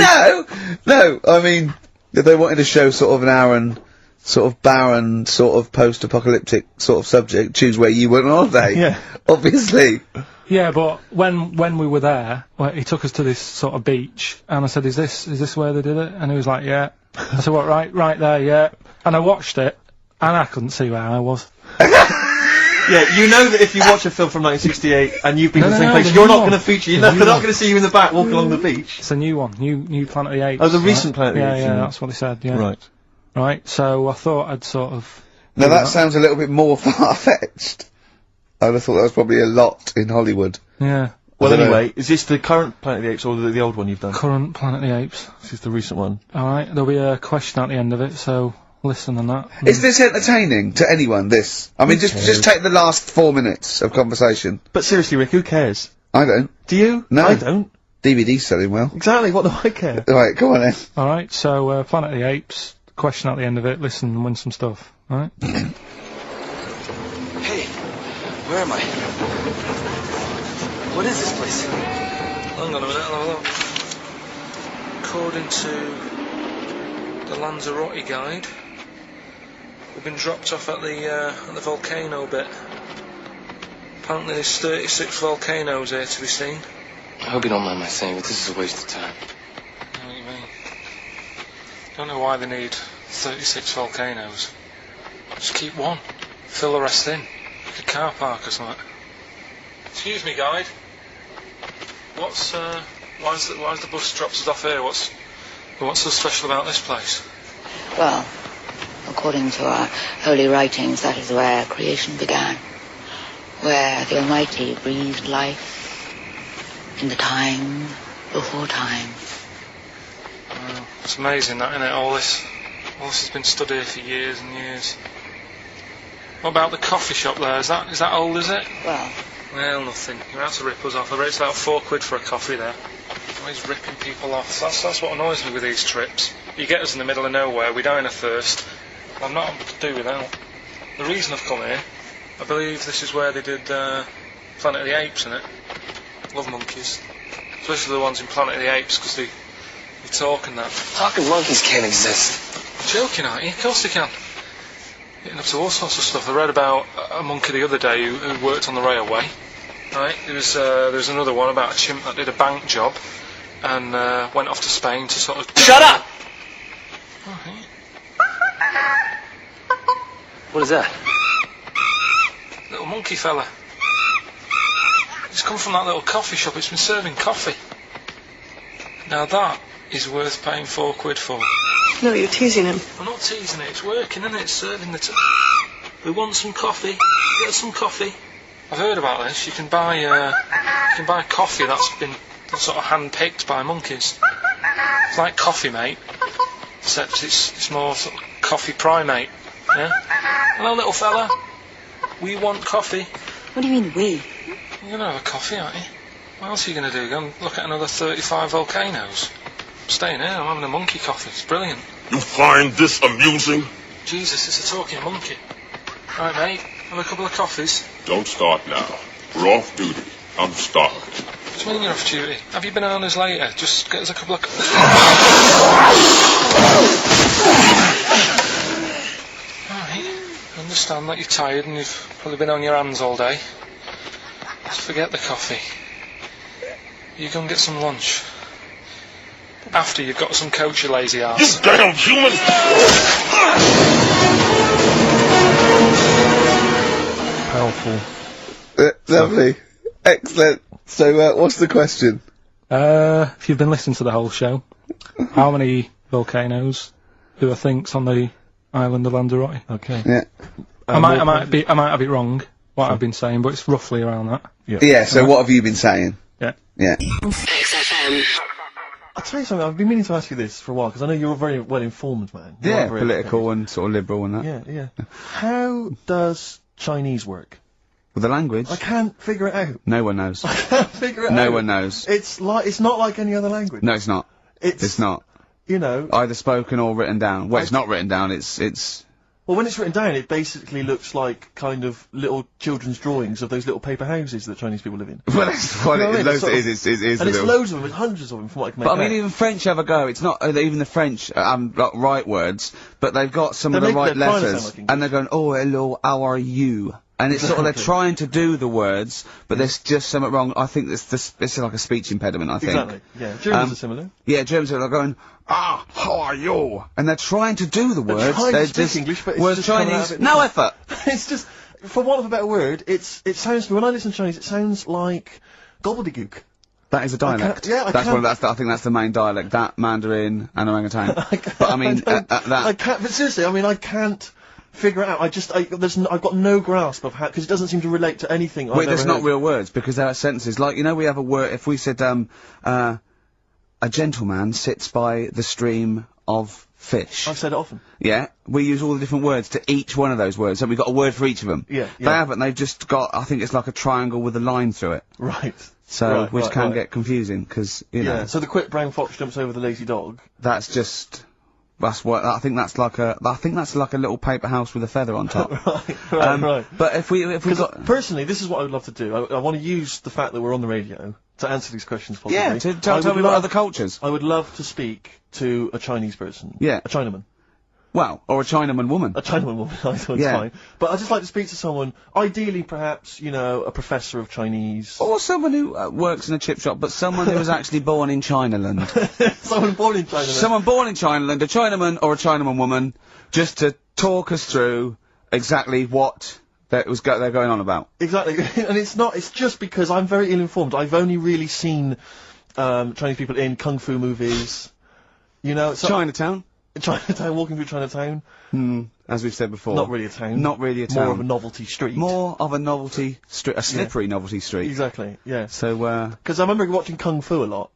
No, I mean, If they wanted to show sort of an Aaron, sort of barren, sort of post-apocalyptic sort of subject, choose where you went on holiday. Yeah. Obviously. Yeah, but when we were there, he took us to this sort of beach, and I said, is this where they did it? And he was like, yeah. I said, what, right there, yeah. And I watched it, and I couldn't see where I was. Yeah, you know that if you watch a film from 1968 and you've been to the same place, you're not going to feature. They're not going to see you in the back walking along the beach. It's a new one, new Planet of the Apes. Oh, the recent Planet of the Apes. Yeah, that's what they said. Yeah. Right. Right. So I thought I'd sort of. Now that sounds a little bit more far-fetched. I would have thought that was probably a lot in Hollywood. Yeah. Well, anyway, is this the current Planet of the Apes or the old one you've done? Current Planet of the Apes. This is the recent one. Alright, there'll be a question at the end of it, so listen on that. Is this entertaining to anyone, this? I mean, just take the last 4 minutes of conversation. But seriously, Rick, who cares? I don't. Do you? No. I don't. DVD's selling well. Exactly, what do I care? Right, go on then. Alright, so, Planet of the Apes, question at the end of it, listen and win some stuff. Alright? Hey, where am I? What is this place? Hang on a minute, I'll have a look. According to the Lanzarote guide, we've been dropped off at the volcano bit. Apparently there's 36 volcanoes here to be seen. I hope you don't mind my saying, but this is a waste of time. I know what you mean. Don't know why they need 36 volcanoes. Just keep one. Fill the rest in. Like a car park or something. Excuse me, guide. Why's the bus drops us off here? What's so special about this place? Well, according to our holy writings, that is where creation began. Where the Almighty breathed life in the time before time. Well, it's amazing that, isn't it? All this has been stood here for years and years. What about the coffee shop there? Is that old, is it? Well, nothing. You're out to rip us off. I bet it's about £4 for a coffee there. Always ripping people off. That's what annoys me with these trips. You get us in the middle of nowhere, we die in a thirst. I'm not able to do without. The reason I've come here, I believe this is where they did Planet of the Apes, innit? Love monkeys. Especially the ones in Planet of the Apes, because they talk and that. Talking monkeys can't exist. You're joking, aren't you? Of course they can. Getting up to all sorts of stuff. I read about a monkey the other day who worked on the railway. Right? There was another one about a chimp that did a bank job and went off to Spain to sort of... Shut up! Right. What is that? Little monkey fella. It's come from that little coffee shop. It's been serving coffee. Now that is worth paying £4 for. No, you're teasing him. I'm not teasing it. It's working, isn't it? It's serving the... We want some coffee. Get some coffee. I've heard about this. You can buy coffee that's been sort of hand-picked by monkeys. It's like Coffee Mate, except it's more sort of coffee primate. Yeah. Hello, little fella. We want coffee. What do you mean, we? You're gonna have a coffee, aren't you? What else are you gonna do? Go and look at another 35 volcanoes? I'm staying here. I'm having a monkey coffee. It's brilliant. You find this amusing? Jesus, it's a talking monkey. Right, mate. Have a couple of coffees. Don't start now. We're off duty. I'm starved. What do you mean you're off duty? Have you been on us later? Just get us a couple of... Alright. I understand that you're tired and you've probably been on your hands all day. Just forget the coffee. You go and get some lunch. After you've got some coach, you lazy ass. You damn human! Powerful. Lovely. Excellent. So, what's the question? If you've been listening to the whole show, how many volcanoes do I think's on the island of Lanzarote? Okay. Yeah. I might have it wrong, what I've been saying, but it's roughly around that. Yeah, so what have you been saying? Yeah. Yeah. XFM. I'll tell you something, I've been meaning to ask you this for a while, because I know you're a very well-informed man. You Yeah, are very political and sort of liberal and that. Yeah. How does Chinese work? With the language? I can't figure it out. No one knows. I can't figure it out. No one knows. It's not like any other language. No, it's not. It's not. You know. Either spoken or written down. Well, it's not written down, it's Well, when it's written down, it basically looks like kind of little children's drawings of those little paper houses that Chinese people live in. Well, that's what You know what I mean? it It's sort of- is. And it's loads of them, it's hundreds of them from what I can make But I mean, out. even French have a go. It's not even the French got right words, but they've got some of They the make right their trying to letters, sound like and they're going, "Oh, hello, how are you?" And it's sort of they're Exactly. trying to do the words, but there's just something wrong. I think it's like a speech impediment. I think. Exactly, yeah. Germans are similar. Yeah, Germans are going, how are you? And they're trying to do the words. trying to They're speak just English, but it's whereas just coming out Chinese, of it- no effort. It's just, for want of a better word, it sounds, when I listen to Chinese, it sounds like gobbledygook. That is a dialect. I that's can't- I think that's the main dialect. That Mandarin and orangutan. But I mean, that. I can't, but seriously, I mean, I can't figure it out. I've got no grasp of how, because it doesn't seem to relate to anything I've Wait, ever there's not heard. real words because there are sentences. Like, you know, we have a word, if we said, a gentleman sits by the stream of fish. I've said it often. Yeah, we use all the different words to each one of those words, so we've got a word for each of them. Yeah, They yeah. haven't, they've just got, I think it's like a triangle with a line through it. Right. So, Right, which right, can right. get confusing, because, you know, Yeah, so the quick brown fox jumps over the lazy dog. that's just, that's what, I think that's like a little paper house with a feather on top. Right. But if we 'Cause got, personally, this is what I would love to do. I want to use the fact that we're on the radio to answer these questions possibly. yeah, I tell would me what love- other cultures. I would love to speak to a Chinese person. Yeah. A Chinaman. Well, or a Chinaman woman. A Chinaman woman, I thought it's Yeah. fine. But I'd just like to speak to someone, ideally perhaps, you know, a professor of Chinese. Or someone who works in a chip shop, but someone who was actually born in Chinaland. Someone born in China. Someone born in Chinaland, a Chinaman or a Chinaman woman, just to talk us through exactly what they're going on about. Exactly, and it's just because I'm very ill-informed. I've only really seen, Chinese people in kung fu movies. You know, so Chinatown? Chinatown, walking through Chinatown. As we've said before. Not really a town. Not really a town. More of a novelty street. More of a novelty street, a slippery novelty street. Exactly, yeah. So, Because I remember watching Kung Fu a lot.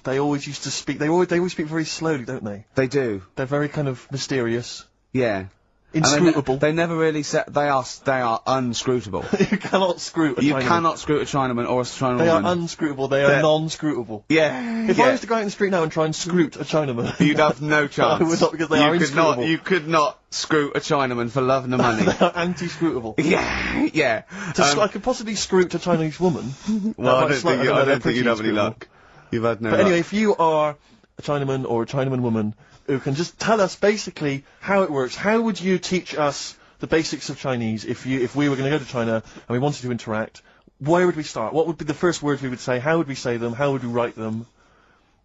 They always used to speak, they always speak very slowly, don't they? they do. They're very kind of mysterious. Yeah. Inscrutable. They never really they are unscrutable. You cannot screw a You Chinaman. cannot screw a Chinaman or a Chinaman They are woman. unscrutable, they are non-scrutable. Yeah. If yeah. I was to go out in the street now and try and scroot a Chinaman... You'd have no chance. I would not, because they are inscrutable. You could not screw a Chinaman for love nor money. They are anti-scrutable. Yeah, yeah. I could possibly scroot a Chinese woman. Well, I That don't might think, sli- I they're don't think pretty you'd have any inscrutable. luck. You've had no But luck. anyway, if you are a Chinaman or a Chinaman woman who can just tell us basically how it works, how would you teach us the basics of Chinese if we were going to go to China and we wanted to interact? Where would we start? What would be the first words we would say? How would we say them? How would we write them?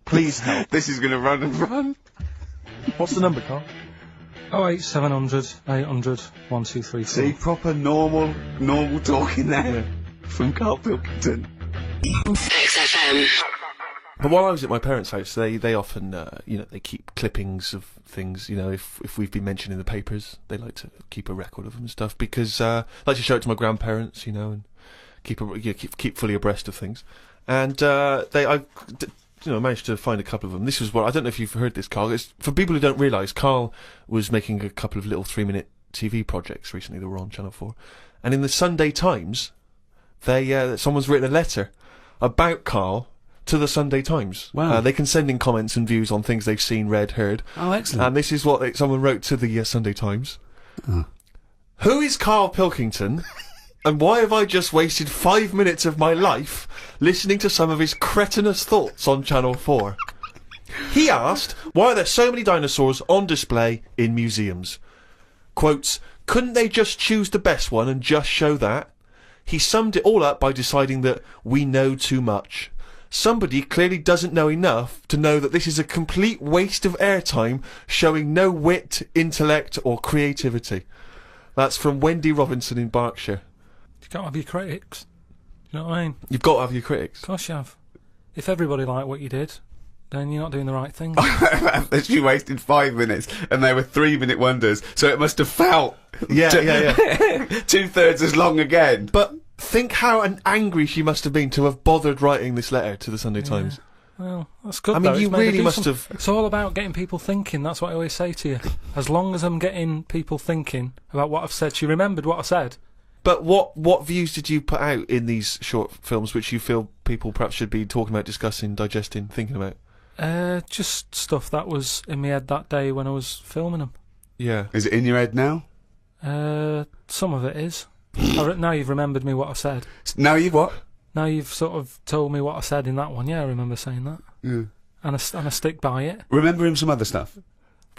Please help. This is going to run and run. What's the number, Carl? 08700 800 1234. See, proper normal talking there from Karl Pilkington. XFM. But while I was at my parents' house, they often, you know, they keep clippings of things. You know, if we've been mentioned in the papers, they like to keep a record of them and stuff because I like to show it to my grandparents, you know, and keep fully abreast of things. And I managed to find a couple of them. This was what I don't know if you've heard this, Karl. It's for people who don't realise. Karl was making a couple of little 3-minute TV projects recently that were on Channel 4, and in the Sunday Times, someone's written a letter about Karl to the Sunday Times. Wow. They can send in comments and views on things they've seen, read, heard. Oh, excellent. And this is what someone wrote to the Sunday Times. Who is Karl Pilkington? And why have I just wasted 5 minutes of my life listening to some of his cretinous thoughts on Channel 4? He asked, why are there so many dinosaurs on display in museums? Quotes, couldn't they just choose the best one and just show that? He summed it all up by deciding that we know too much. Somebody clearly doesn't know enough to know that this is a complete waste of airtime, showing no wit, intellect or creativity. That's from Wendy Robinson in Berkshire. You can't have your critics. You know what I mean? You've got to have your critics. Of course you have. If everybody liked what you did, then you're not doing the right thing. She wasted 5 minutes, and they were 3-minute wonders, so it must have felt... Yeah. 2/3 as long again. But think how angry she must have been to have bothered writing this letter to the Sunday Times. Well, that's good. I mean, though. you It's made her really do must something. have... It's all about getting people thinking. That's what I always say to you. As long as I'm getting people thinking about what I've said, she remembered what I said. But what views did you put out in these short films which you feel people perhaps should be talking about, discussing, digesting, thinking about? Just stuff that was in my head that day when I was filming them. Yeah. Is it in your head now? Some of it is. Now you've remembered me what I said. Now you've what? Now you've sort of told me what I said in that one. Yeah, I remember saying that. Yeah. And I stick by it. Remember him some other stuff?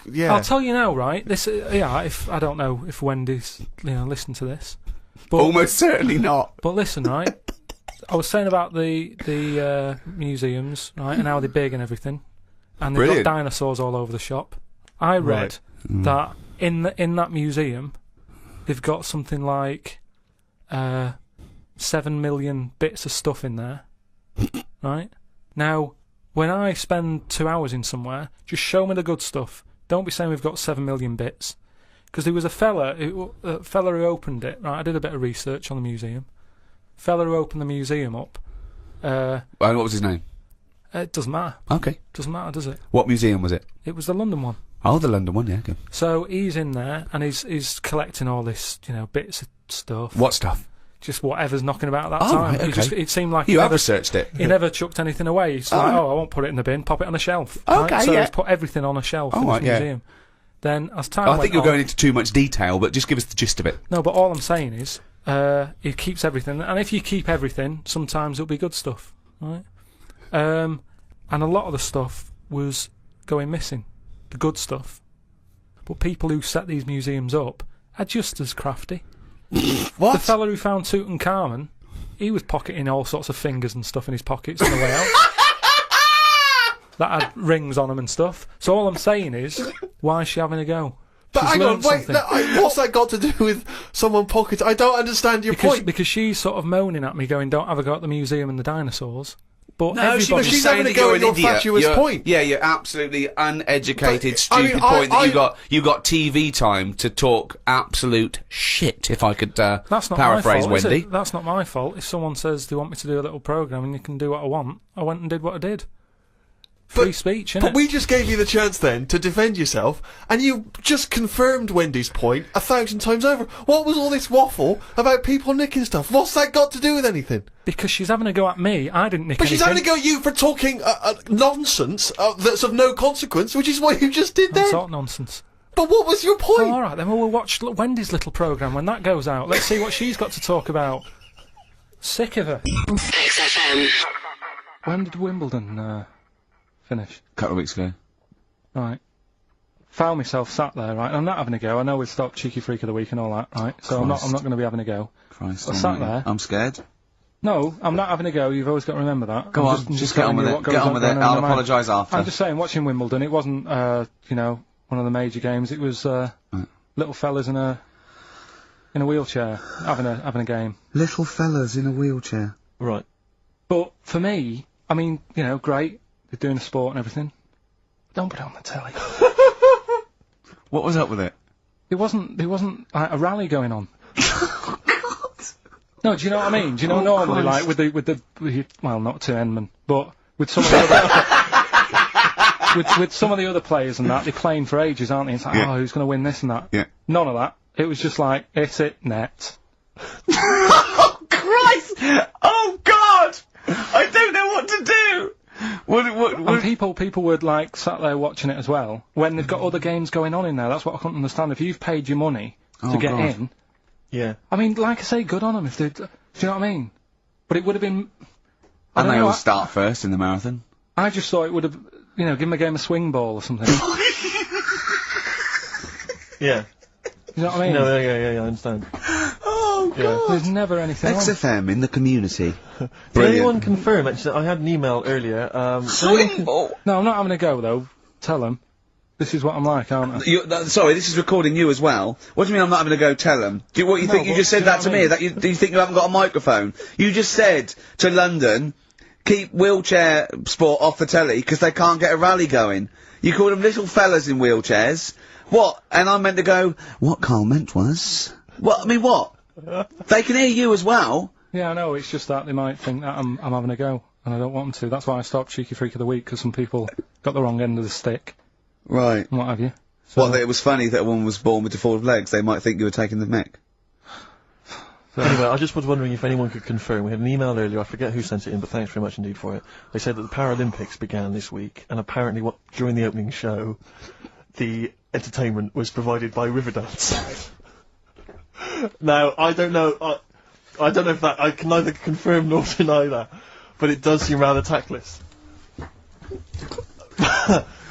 Yeah. I'll tell you now, right? This, if I don't know if Wendy's, listen to this. But, almost certainly not. But listen, right? I was saying about the museums, right, and how they're big and everything, and they've got dinosaurs all over the shop. I read that in that museum, they've got something like 7 million bits of stuff in there, right? Now, when I spend 2 hours in somewhere, just show me the good stuff. Don't be saying we've got 7 million bits. Because there was a fella who opened it, right? I did a bit of research on the museum. Fella who opened the museum up. And what was his name? It doesn't matter. Okay. Doesn't matter, does it? What museum was it? It was the London one. Oh, the London one, yeah, okay. So he's in there, and he's collecting all this, bits of stuff. What stuff? Just whatever's knocking about at that time. Right, okay. It seemed like you have researched it. He never chucked anything away. He's like, I won't put it in the bin, pop it on a shelf. Okay, right? So yeah. he's put everything on a shelf in this museum. Then, as time I went think you're on, going into too much detail, but just give us the gist of it. No, but all I'm saying is, he keeps everything, and if you keep everything, sometimes it'll be good stuff, right? And a lot of the stuff was going missing, the good stuff. But people who set these museums up are just as crafty. What? The fella who found Tutankhamun, he was pocketing all sorts of fingers and stuff in his pockets on the way out. That had rings on them and stuff. So all I'm saying is, why is she having a go? But She's hang on, learned wait, something. what's that got to do with someone pocketing? I don't understand your point. Because she's sort of moaning at me, going, "Don't have a go at the museum and the dinosaurs." But No, she's having a go at your fatuous point. Yeah, your absolutely uneducated, stupid point that you got TV time to talk absolute shit. If I could That's not paraphrase my fault, Wendy. is it? That's not my fault. If someone says they want me to do a little programme and you can do what I want, I went and did what I did. Free speech, innit? But we just gave you the chance then to defend yourself, and you just confirmed Wendy's point 1,000 times over. What was all this waffle about people nicking stuff? What's that got to do with anything? Because she's having a go at me. I didn't nick But anything. she's having a go at you for talking nonsense that's of no consequence, which is what you just did then. That's not nonsense. But what was your point? Oh, all right, then we'll watch Wendy's little programme when that goes out. Let's see what she's got to talk about. Sick of her. XFM. When did Wimbledon finish? A couple of weeks ago. Right. Found myself sat there, right, and I'm not having a go. I know we've stopped Cheeky Freak of the Week and all that, right? So I'm not going to be having a go. Christ, I sat there. I'm scared. No, I'm not having a go. You've always got to remember that. Go on, just get on with it. Get on with it. I'll apologise after. I'm just saying, watching Wimbledon, it wasn't, one of the major games. It was little fellas in a wheelchair having a game. Little fellas in a wheelchair. Right. But for me, I mean, great. They're doing a sport and everything. Don't put it on the telly. What was up with it? There wasn't like a rally going on. No, do you know what I mean? Do you know normally, Christ. like with the well, not to Enman, but with some of the other with some of the other players and that, they're playing for ages, aren't they? It's like, oh, who's going to win this and that? Yeah. None of that. It was just like, hit it, net. Oh Christ! Oh God! I don't know what to do. And people would like sat there watching it as well when they've got other games going on in there. That's what I couldn't understand. If you've paid your money to get in, yeah. I mean, like I say, good on them if they. Do you know what I mean? But it would have been. And they all start first in the marathon. I just thought it would have, give them a game of swing ball or something. Yeah. You know what I mean? No, yeah, I understand. Oh God! There's never anything on. XFM in the community. Did anyone confirm? Actually, I had an email earlier. Swing ball. No, I'm not having a go though. Tell them. This is what I'm like, aren't I? Sorry, this is recording you as well. What do you mean I'm not having a go? Tell them. Do you think you just said that to me? Do you think you haven't got a microphone? You just said to London, keep wheelchair sport off the telly because they can't get a rally going. You called them little fellas in wheelchairs. What? And I meant to go, what Karl meant was... What? I mean, what? They can hear you as well. Yeah, I know, it's just that they might think that I'm having a go, and I don't want them to. That's why I stopped Cheeky Freak of the Week, because some people got the wrong end of the stick. Right. And what have you. So That it was funny that a woman was born with deformed legs. They might think you were taking the mick. So anyway, I just was wondering if anyone could confirm. We had an email earlier, I forget who sent it in, but thanks very much indeed for it. They said that the Paralympics began this week, and apparently during the opening show, the entertainment was provided by Riverdance. Now, I don't know, I don't know if that, I can neither confirm nor deny that, but it does seem rather tactless.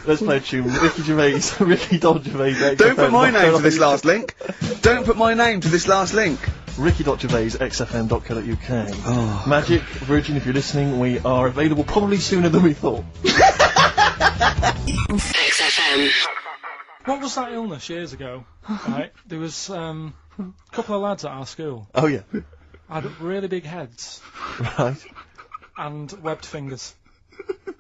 Let's play a tune. Ricky Gervais, Ricky Gervais. Don't put my name to this last link. Don't put my name to this last link. Ricky.Gervais, xfm.co.uk. Oh. Magic, Virgin, if you're listening, we are available probably sooner than we thought. XFM. What was that illness years ago? Right, there was a couple of lads at our school. Oh yeah. Had really big heads. Right. And webbed fingers.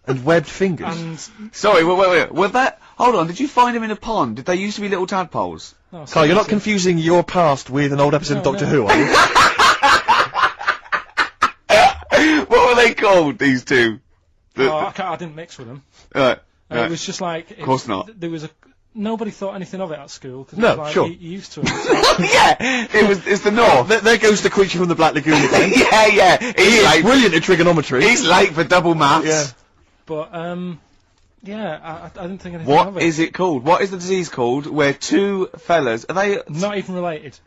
And webbed fingers? And... Sorry, wait. Was that... Hold on, did you find him in a pond? Did they used to be little tadpoles? No, Carl, you're not confusing your past with an old episode of Doctor Who, are you? What were they called, these two? I didn't mix with them. Right. It was just like... Of course not. There was a... Nobody thought anything of it at school. Cause No, it was like, sure. You used to it. Yeah! It's the North. There goes the creature from the Black Lagoon again. Yeah. He is brilliant at trigonometry. He's late for double maths. Yeah. But, yeah, I didn't think anything of it. What is it called? What is the disease called where two fellas... Are they... Not even related.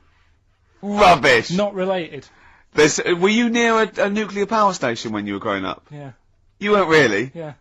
Rubbish! Not related. Were you near a nuclear power station when you were growing up? Yeah. You weren't really? Yeah.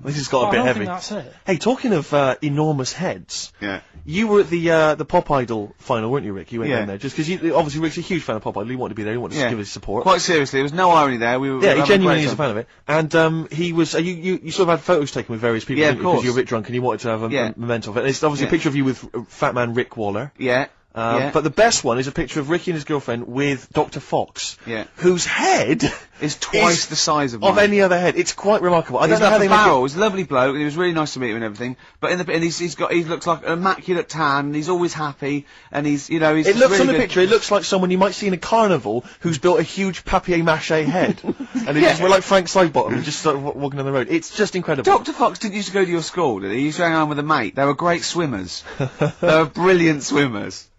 This has got a bit I don't heavy. think that's it. Hey, talking of enormous heads, yeah, you were at the Pop Idol final, weren't you, Rick? You went Yeah. down there just because obviously Rick's a huge fan of Pop Idol. He wanted to be there. He wanted to give his support. Quite seriously, there was no irony there. We were Yeah, he having genuinely a is great a fan of it. And he was. You sort of had photos taken with various people. Yeah, didn't of you? Because course. you were a bit drunk and you wanted to have a memento of it. And it's obviously Yeah. a picture of you with Fat Man Rick Waller. Yeah. Yeah. But the best one is a picture of Ricky and his girlfriend with Dr. Fox. Yeah. Whose head is twice the size of mine. any other head. It's quite remarkable. I He's don't know how like they a make barrel. it. He's a lovely bloke, and he was really nice to meet him and everything. But he looks like an immaculate tan, and he's always happy, and he's, he's It just looks really on the good. picture, it looks like someone you might see in a carnival who's built a huge papier-mâché head. And it's we're like Frank Sidebottom, just sort of walking down the road. It's just incredible. Dr. Fox didn't used to go to your school, did he? He used to hang around with a mate. They were great swimmers. They were brilliant swimmers.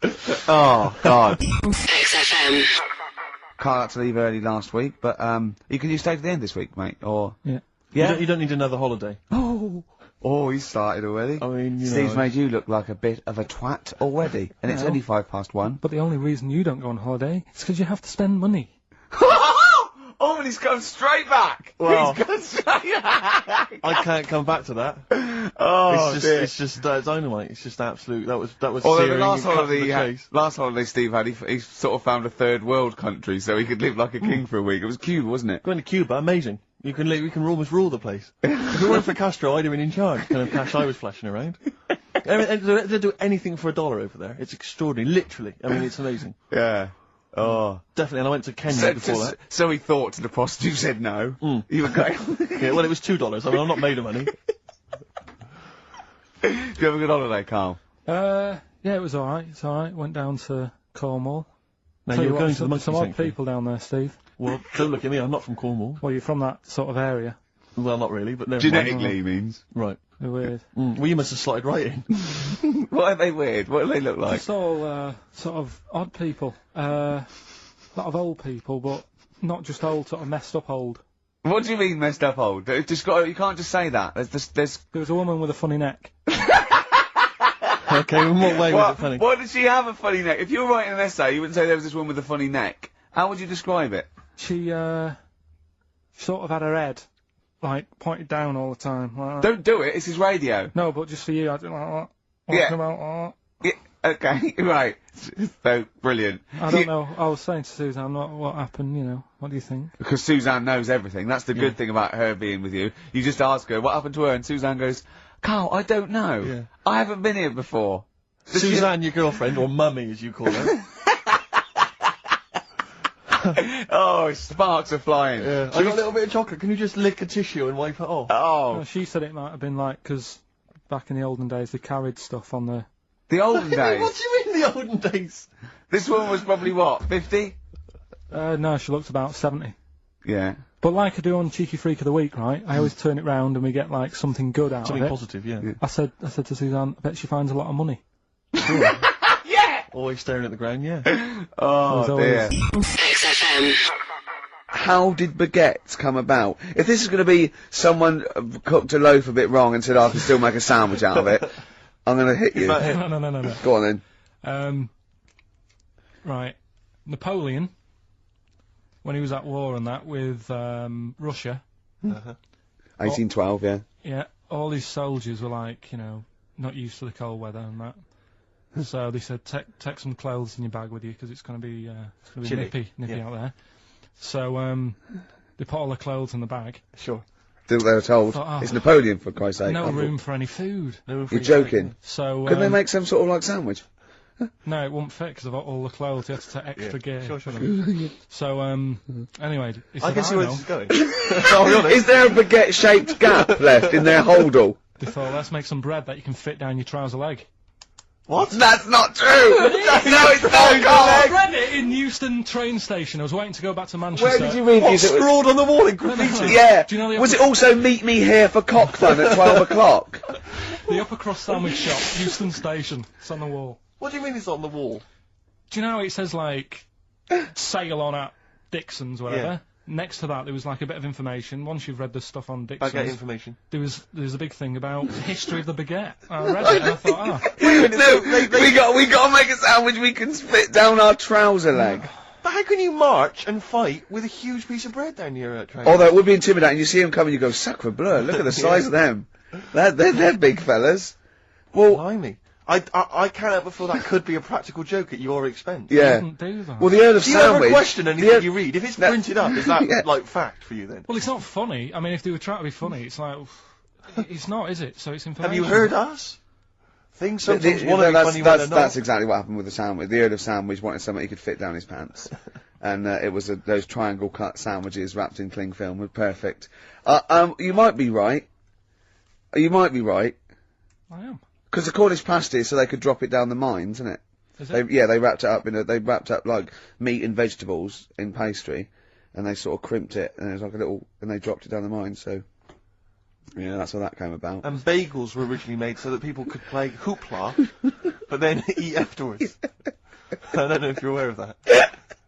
Oh, God. XFM. Karl had to leave early last week, but, can you stay to the end this week, mate? Or... Yeah. Yeah? You don't need another holiday. Oh, he started already. I mean, Steve's made you look like a bit of a twat already, and it's No. only 1:05. But the only reason you don't go on holiday is because you have to spend money. Oh, and he's gone straight back! Well, He's gone straight back! I can't come back to that. Oh, it's just dynamite. It's just absolute. That was Although the searing last and cut to holiday, the chase. last holiday Steve had, he sort of found a third world country so he could live like a king for a week. It was Cuba, wasn't it? Going to Cuba, amazing. You can almost rule the place. If it weren't for Castro, I'd have been in charge. Kind of cash I was flashing around. They do anything for $1 over there. It's extraordinary, literally. I mean, it's amazing. Yeah. Oh. Definitely, and I went to Kenya before that. So he thought to the prostitute said no. You were going. Yeah, well, it was $2. I mean, I'm not made of money. Did you have a good holiday, Karl? Yeah, it was alright. It's alright. Went down to Cornwall. Now, Tell you you were what, going to the monkey some odd sanctuary. people down there, Steve. Well, don't look at me, I'm not from Cornwall. Well, you're from that sort of area. Well, not really, but never Genetically, mind. he means. Right. They're weird. Well, you must have slotted right in. What are they weird? What do they look like? Just all sort of odd people. A lot of old people, but not just old, sort of messed up old. What do you mean messed up old? You can't just say that. There's... There was a woman with a funny neck. Okay, in what way was it funny? Why did she have a funny neck? If you were writing an essay, you wouldn't say there was this woman with a funny neck. How would you describe it? She sort of had her head, like, pointed down all the time. Like that. Don't do it, it's his radio. No, but just for you, I didn't like that. Yeah. Talking about Yeah, okay, right. So, brilliant. I don't know. I was saying to Suzanne, what happened, you know. What do you think? Because Suzanne knows everything. That's the good thing about her being with you. You just ask her, what happened to her? And Suzanne goes, Karl, I don't know. Yeah. I haven't been here before. Suzanne, your girlfriend, or mummy as you call her. Oh, sparks are flying. Yeah. I got a little bit of chocolate. Can you just lick a tissue and wipe it off? Oh. Well, she said it might have been like, because back in the olden days they carried stuff on the... The olden days? What do you mean the olden days? This woman was probably what, 50? No, she looked about 70. Yeah. But like I do on Cheeky Freak of the Week, right, I always turn it round and we get like something good out Something of it. positive, yeah. I said to Suzanne, I bet she finds a lot of money. Yeah! Always staring at the ground, yeah. Oh, dear. XFM. How did baguettes come about? If this is going to be someone cooked a loaf a bit wrong and said, I can still make a sandwich out of it, I'm going to hit you. No. Go on then. right, Napoleon, when he was at war and that with Russia. 1812, yeah. Yeah, all his soldiers were like, you know, not used to the cold weather and that. So they said, take some clothes in your bag with you because it's going to be Chilly. nippy out there. So they put all the clothes in the bag. Sure. They were told. Thought, It's Napoleon, for Christ's sake. No room for any food. No room for You're any joking. So Couldn't they make some sort of like sandwich? no, it wouldn't fit because of all the clothes. You had to take extra gear. Sure. for them. So anyway, he said, I can see where this is going. I'll be honest. Is there a baguette-shaped gap left in their holdall? They thought, let's make some bread that you can fit down your trouser leg. What? That's not true! No, it's not, I Karl! read it in Euston train station. I was waiting to go back to Manchester. Where did you read this? Scrawled on the wall in graffiti? Yeah. Do you know the Was it also meet me here for cock fun at 12 o'clock? The upper crust sandwich shop, Euston station. It's on the wall. What do you mean it's on the wall? Do you know it says like sail on at Dixon's, whatever? Yeah. Next to that, there was like a bit of information. Once you've read the stuff on Dixon's, Baguette information. there was a big thing about history of the baguette. I read it and I thought, we got to make a sandwich we can fit down our trouser leg. But how can you march and fight with a huge piece of bread down your train? Although it would be intimidating. You see them coming, you go, sacre bleu, look at the size of them. They're big fellas. Well, Blimey. I can't help but feel that could be a practical joke at your expense. yeah. do that. Well, the Earl of Do you ever Sandwich... question anything you read? If it's printed up, is that, Yeah. like, fact for you then? Well, it's not funny. I mean, if they were trying to be funny, it's like, it's not, is it? So it's information. Have you heard us? Things sometimes want to be funny when they're not. That's exactly what happened with the sandwich. The Earl of Sandwich wanted something he could fit down his pants. And it was those triangle cut sandwiches wrapped in cling film were perfect. You might be right. You might be right. I am. Because the Cornish pasty is so they could drop it down the mines, isn't it? Is it? They wrapped it up they wrapped up like meat and vegetables in pastry, and they sort of crimped it, and it was like and they dropped it down the mine, so, yeah, that's how that came about. And bagels were originally made so that people could play hoopla, but then eat afterwards. I don't know if you're aware of that.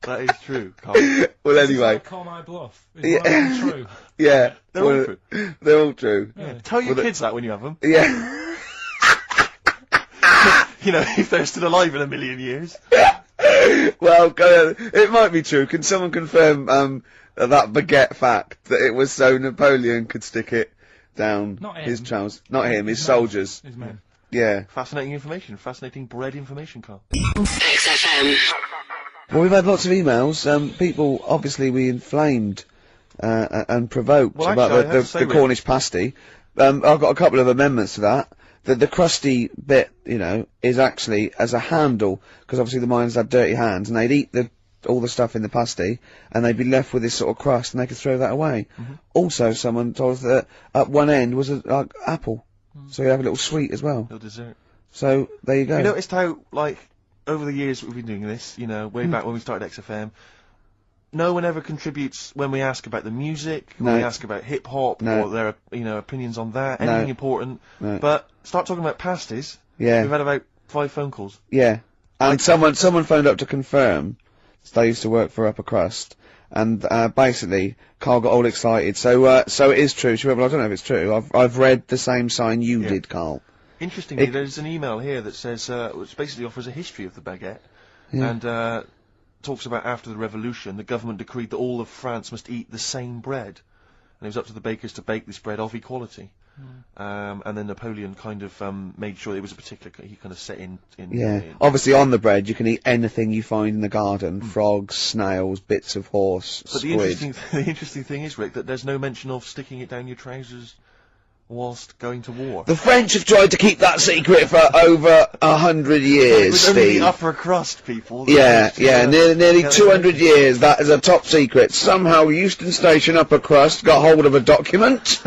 That is true, Karl. Well, anyway. Like Call My Bluff. Is one of them true? Yeah. They're all true. They're all true. Yeah. Tell your kids that when you have them. Yeah. You know, if they're still alive in a million years. Well, it might be true. Can someone confirm that baguette fact that it was so Napoleon could stick it down his trousers? Not him, his soldiers. His men. Yeah. Fascinating information. Fascinating bread information, Karl. XFM. Well, we've had lots of emails. People, obviously, we inflamed and provoked Well, about actually, I have to say, the Rick- Cornish pasty. I've got a couple of amendments to that. The crusty bit, you know, is actually as a handle, because obviously the miners had dirty hands, and they'd eat all the stuff in the pasty, and they'd be left with this sort of crust, and they could throw that away. Also, someone told us that at one end was a apple, so you have a little sweet as well. Little dessert. So there you go. You noticed how, like, over the years we've been doing this, you know, way back when we started XFM, no one ever contributes when we ask about the music, when we ask about hip-hop, or their, you know, opinions on that, anything important. But start talking about pasties. Yeah. We've had about 5 phone calls. Yeah. And someone phoned up to confirm they used to work for Upper Crust, and basically Karl got all excited. So it is true. She went, well, I don't know if it's true. I've read the same sign you did, Karl. Interestingly, there's an email here that says, which basically offers a history of the baguette, and talks about after the revolution, the government decreed that all of France must eat the same bread, and it was up to the bakers to bake this bread of equality. And then Napoleon kind of made sure it was a particular. He kind of set in. Obviously, on the bread, you can eat anything you find in the garden: frogs, snails, bits of horse, But squid. the interesting thing is, Rick, that there's no mention of sticking it down your trousers whilst going to war. The French have tried to keep that secret for over 100 years, It was only Steve. the upper crust people. Yeah, nearly 200 years, that is a top secret. Somehow Euston Station Upper Crust got hold of a document,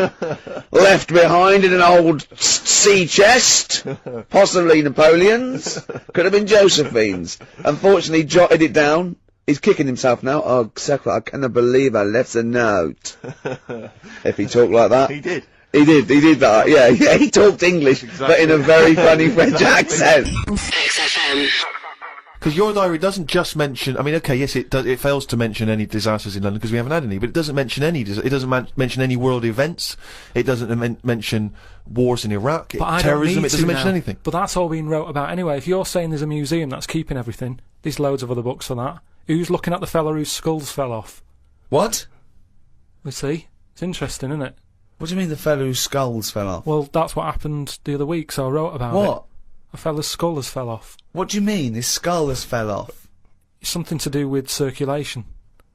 left behind in an old sea chest, possibly Napoleon's, could have been Josephine's. Unfortunately, jotted it down. He's kicking himself now. Oh, Secret, I cannot believe I left a note. If he talked like that. He did. He did that, yeah, he talked English, but in a very funny French accent. XFM. Because your diary doesn't just mention, I mean, okay, yes, it does, it fails to mention any disasters in London because we haven't had any, but it doesn't mention any, it doesn't mention any world events, it doesn't mention wars in Iraq, But I don't terrorism, need it doesn't to mention now. anything. But that's all being wrote about anyway. If you're saying there's a museum that's keeping everything, There's loads of other books for that. Who's looking at the fella whose skulls fell off? What? We see. It's interesting, isn't it? What do you mean the fellow whose skulls fell off? Well, that's what happened the other week, so I wrote about it. What? A fella's skull has fell off. What do you mean his skull has fell off? It's something to do with circulation.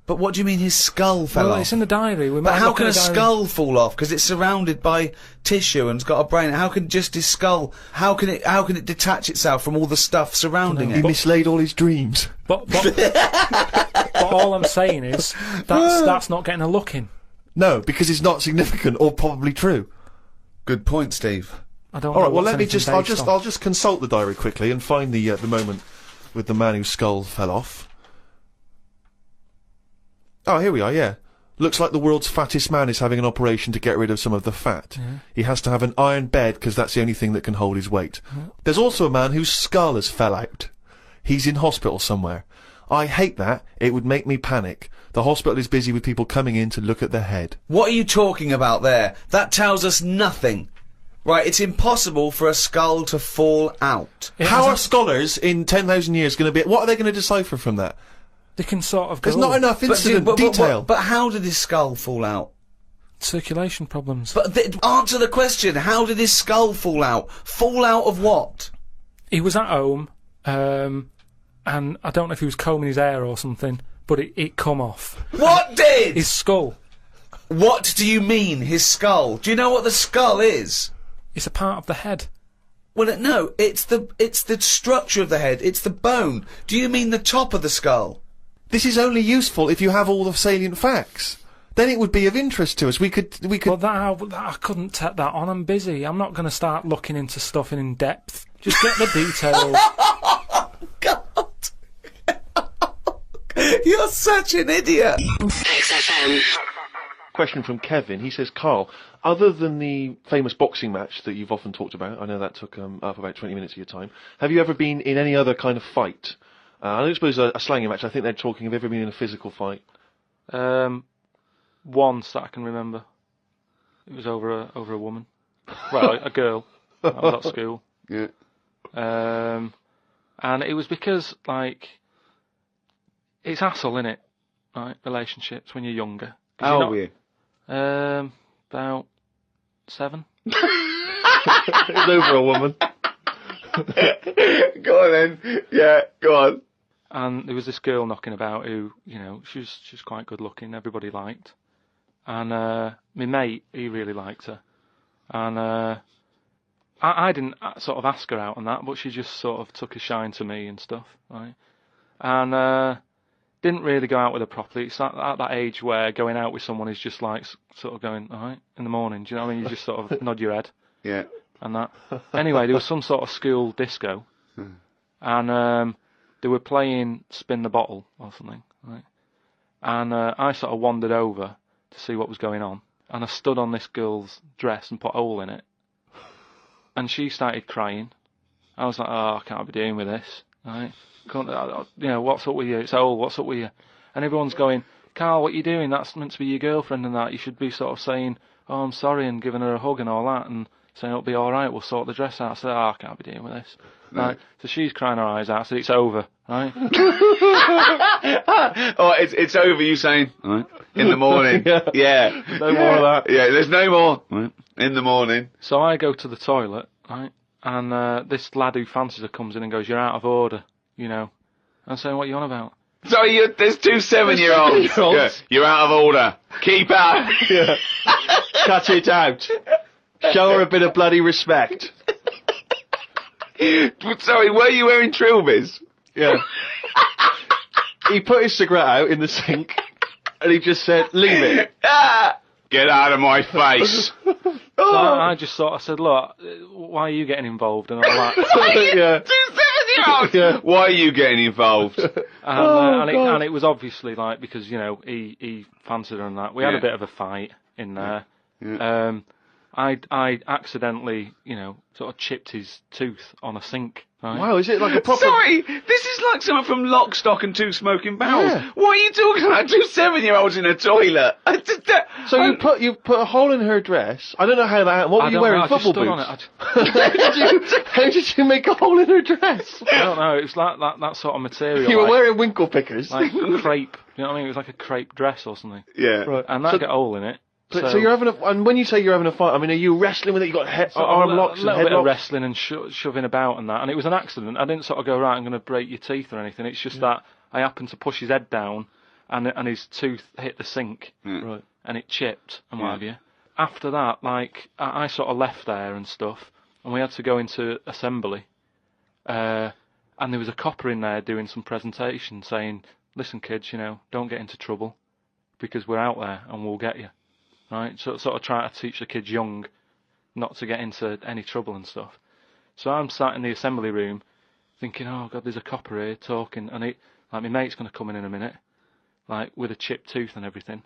But what do you mean his skull fell Well, off? it's in the diary. We But might how look can at a the diary. skull fall off? Because it's surrounded by tissue and it's got a brain. How can just his skull? How can it detach itself from all the stuff surrounding He it? mislaid all his dreams. But all I'm saying is that's not getting a look in. No, because it's not significant or probably true. Good point, Steve. I don't. All know right. Well, what's let me anything just. based on. I'll just consult the diary quickly and find the moment with the man whose skull fell off. Oh, here we are. Yeah. Looks like the world's fattest man is having an operation to get rid of some of the fat. Yeah. He has to have an iron bed because that's the only thing that can hold his weight. Yeah. There's also a man whose skull has fell out. He's in hospital somewhere. I hate that. It would make me panic. The hospital is busy with people coming in to look at their head. What are you talking about there? That tells us nothing. Right, it's impossible for a skull to fall out. How are scholars in 10,000 years going to be... What are they going to decipher from that? They can sort of. There's not enough incident detail. But how did his skull fall out? Circulation problems. But answer the question. How did his skull fall out? Fall out of what? He was at home, and I don't know if he was combing his hair or something, but it come off. What did? His skull. What do you mean, his skull? Do you know what the skull is? It's a part of the head. Well, no, it's the structure of the head. It's the bone. Do you mean the top of the skull? This is only useful if you have all the salient facts. Then it would be of interest to us. We could. Well, I couldn't take that on. I'm busy. I'm not going to start looking into stuff in depth. Just get the details. God. You're such an idiot. XFM. Question from Kevin. He says, Karl, other than the famous boxing match that you've often talked about, I know that took up about 20 minutes of your time, have you ever been in any other kind of fight? I don't suppose a slanging match. I think they're talking of ever been in a physical fight. Once that I can remember. It was over a woman. Well, a girl. I was at school. Yeah. And it was because, like, it's hassle, innit? Right, relationships when you're younger. How old were you? About 7. It was over a woman. Go on then. Yeah, go on. And there was this girl knocking about who, you know, she was quite good looking, everybody liked. And my mate, he really liked her. And I didn't sort of ask her out on that, but she just sort of took a shine to me and stuff, right? And didn't really go out with her properly. It's at that age where going out with someone is just like sort of going, all right, in the morning, do you know what I mean? You just sort of nod your head. Yeah. And that. Anyway, there was some sort of school disco. And they were playing Spin the Bottle or something, right? And I sort of wandered over to see what was going on. And I stood on this girl's dress and put a hole in it. And she started crying. I was like, oh, I can't be dealing with this, right? You know, what's up with you? It's old, what's up with you? And everyone's going, Karl, what are you doing? That's meant to be your girlfriend and that. You should be sort of saying, oh, I'm sorry, and giving her a hug and all that, and saying it'll be alright, we'll sort the dress out. I said, oh, I can't be dealing with this. Right. So she's crying her eyes out. I said, it's over, right? Oh, it's over, you saying, right, in the morning. Yeah. No more of that. Yeah, there's no more. Right. In the morning. So I go to the toilet, right? And this lad who fancies her comes in and goes, you're out of order, you know. I'm saying, what are you on about? Sorry, there's 2 7-year-olds. Yeah, you're out of order. Keep out. Yeah. Cut it out. Show her a bit of bloody respect. Sorry, were you wearing trilbies? Yeah. He put his cigarette out in the sink, and he just said, leave it. Get out of my face. So I just sort of said, look, why are you getting involved and all that? Yeah. 2 7-year-olds. Yeah. Why are you getting involved? And it was obviously like because you know he fancied her and that. We had a bit of a fight in there, I accidentally, you know, sort of chipped his tooth on a sink. Right? Wow, is it like a proper... Sorry, this is like someone from Lock, Stock and Two Smoking Barrels. Yeah. What are you talking about? 2 7-year-olds in a toilet. So you put a hole in her dress. I don't know how that happened. What were you wearing? Football boots? How did you make a hole in her dress? I don't know. It was like that sort of material. You were wearing winkle pickers. Like crepe. You know what I mean? It was like a crepe dress or something. Yeah. Right. And that got a hole in it. So you're having and when you say you're having a fight, I mean, are you wrestling with it? You got arm locks and a little head bit of locks? wrestling and shoving about and that, and it was an accident. I didn't sort of go, right, I'm going to break your teeth or anything. It's just that I happened to push his head down, and his tooth hit the sink, Right. and it chipped and what have you. After that, like I sort of left there and stuff, and we had to go into assembly, and there was a copper in there doing some presentation saying, "Listen, kids, you know, don't get into trouble, because we're out there and we'll get you." Right, so sort of trying to teach the kids young not to get into any trouble and stuff. So I'm sat in the assembly room thinking, oh God, there's a copper here talking, and like my mate's going to come in a minute, like with a chipped tooth and everything.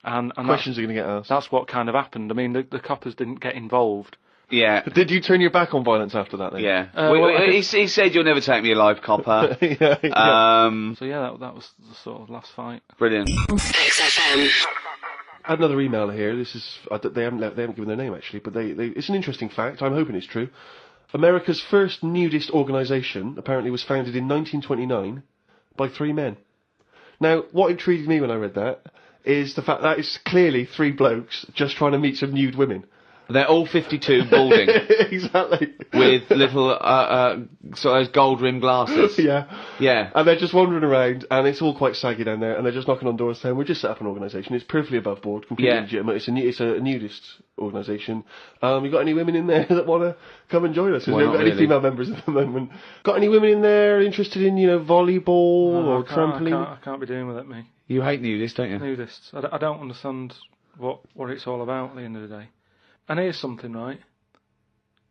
And Questions are going to get asked. That's what kind of happened. I mean, the coppers didn't get involved. Yeah. Did you turn your back on violence after that then? Yeah. He said, "You'll never take me alive, copper." So yeah, that was the sort of last fight. Brilliant. XFM. I had another email here. This is they haven't given their name actually, but it's an interesting fact. I'm hoping it's true. America's first nudist organisation apparently was founded in 1929 by 3 men. Now, what intrigued me when I read that is the fact that it's clearly 3 blokes just trying to meet some nude women. They're all 52, balding. Exactly. With little, sort of gold-rimmed glasses. Yeah. Yeah. And they're just wandering around, and it's all quite saggy down there, and they're just knocking on doors saying, "We just set up an organisation. It's perfectly above board, completely legitimate. It's a nudist organisation. You got any women in there that want to come and join us? We've got any female members at the moment. Got any women in there interested in, you know, volleyball or trampoline? I can't be doing with it, me. You hate nudists, don't you? Nudists. I don't understand what it's all about at the end of the day. And here's something, right?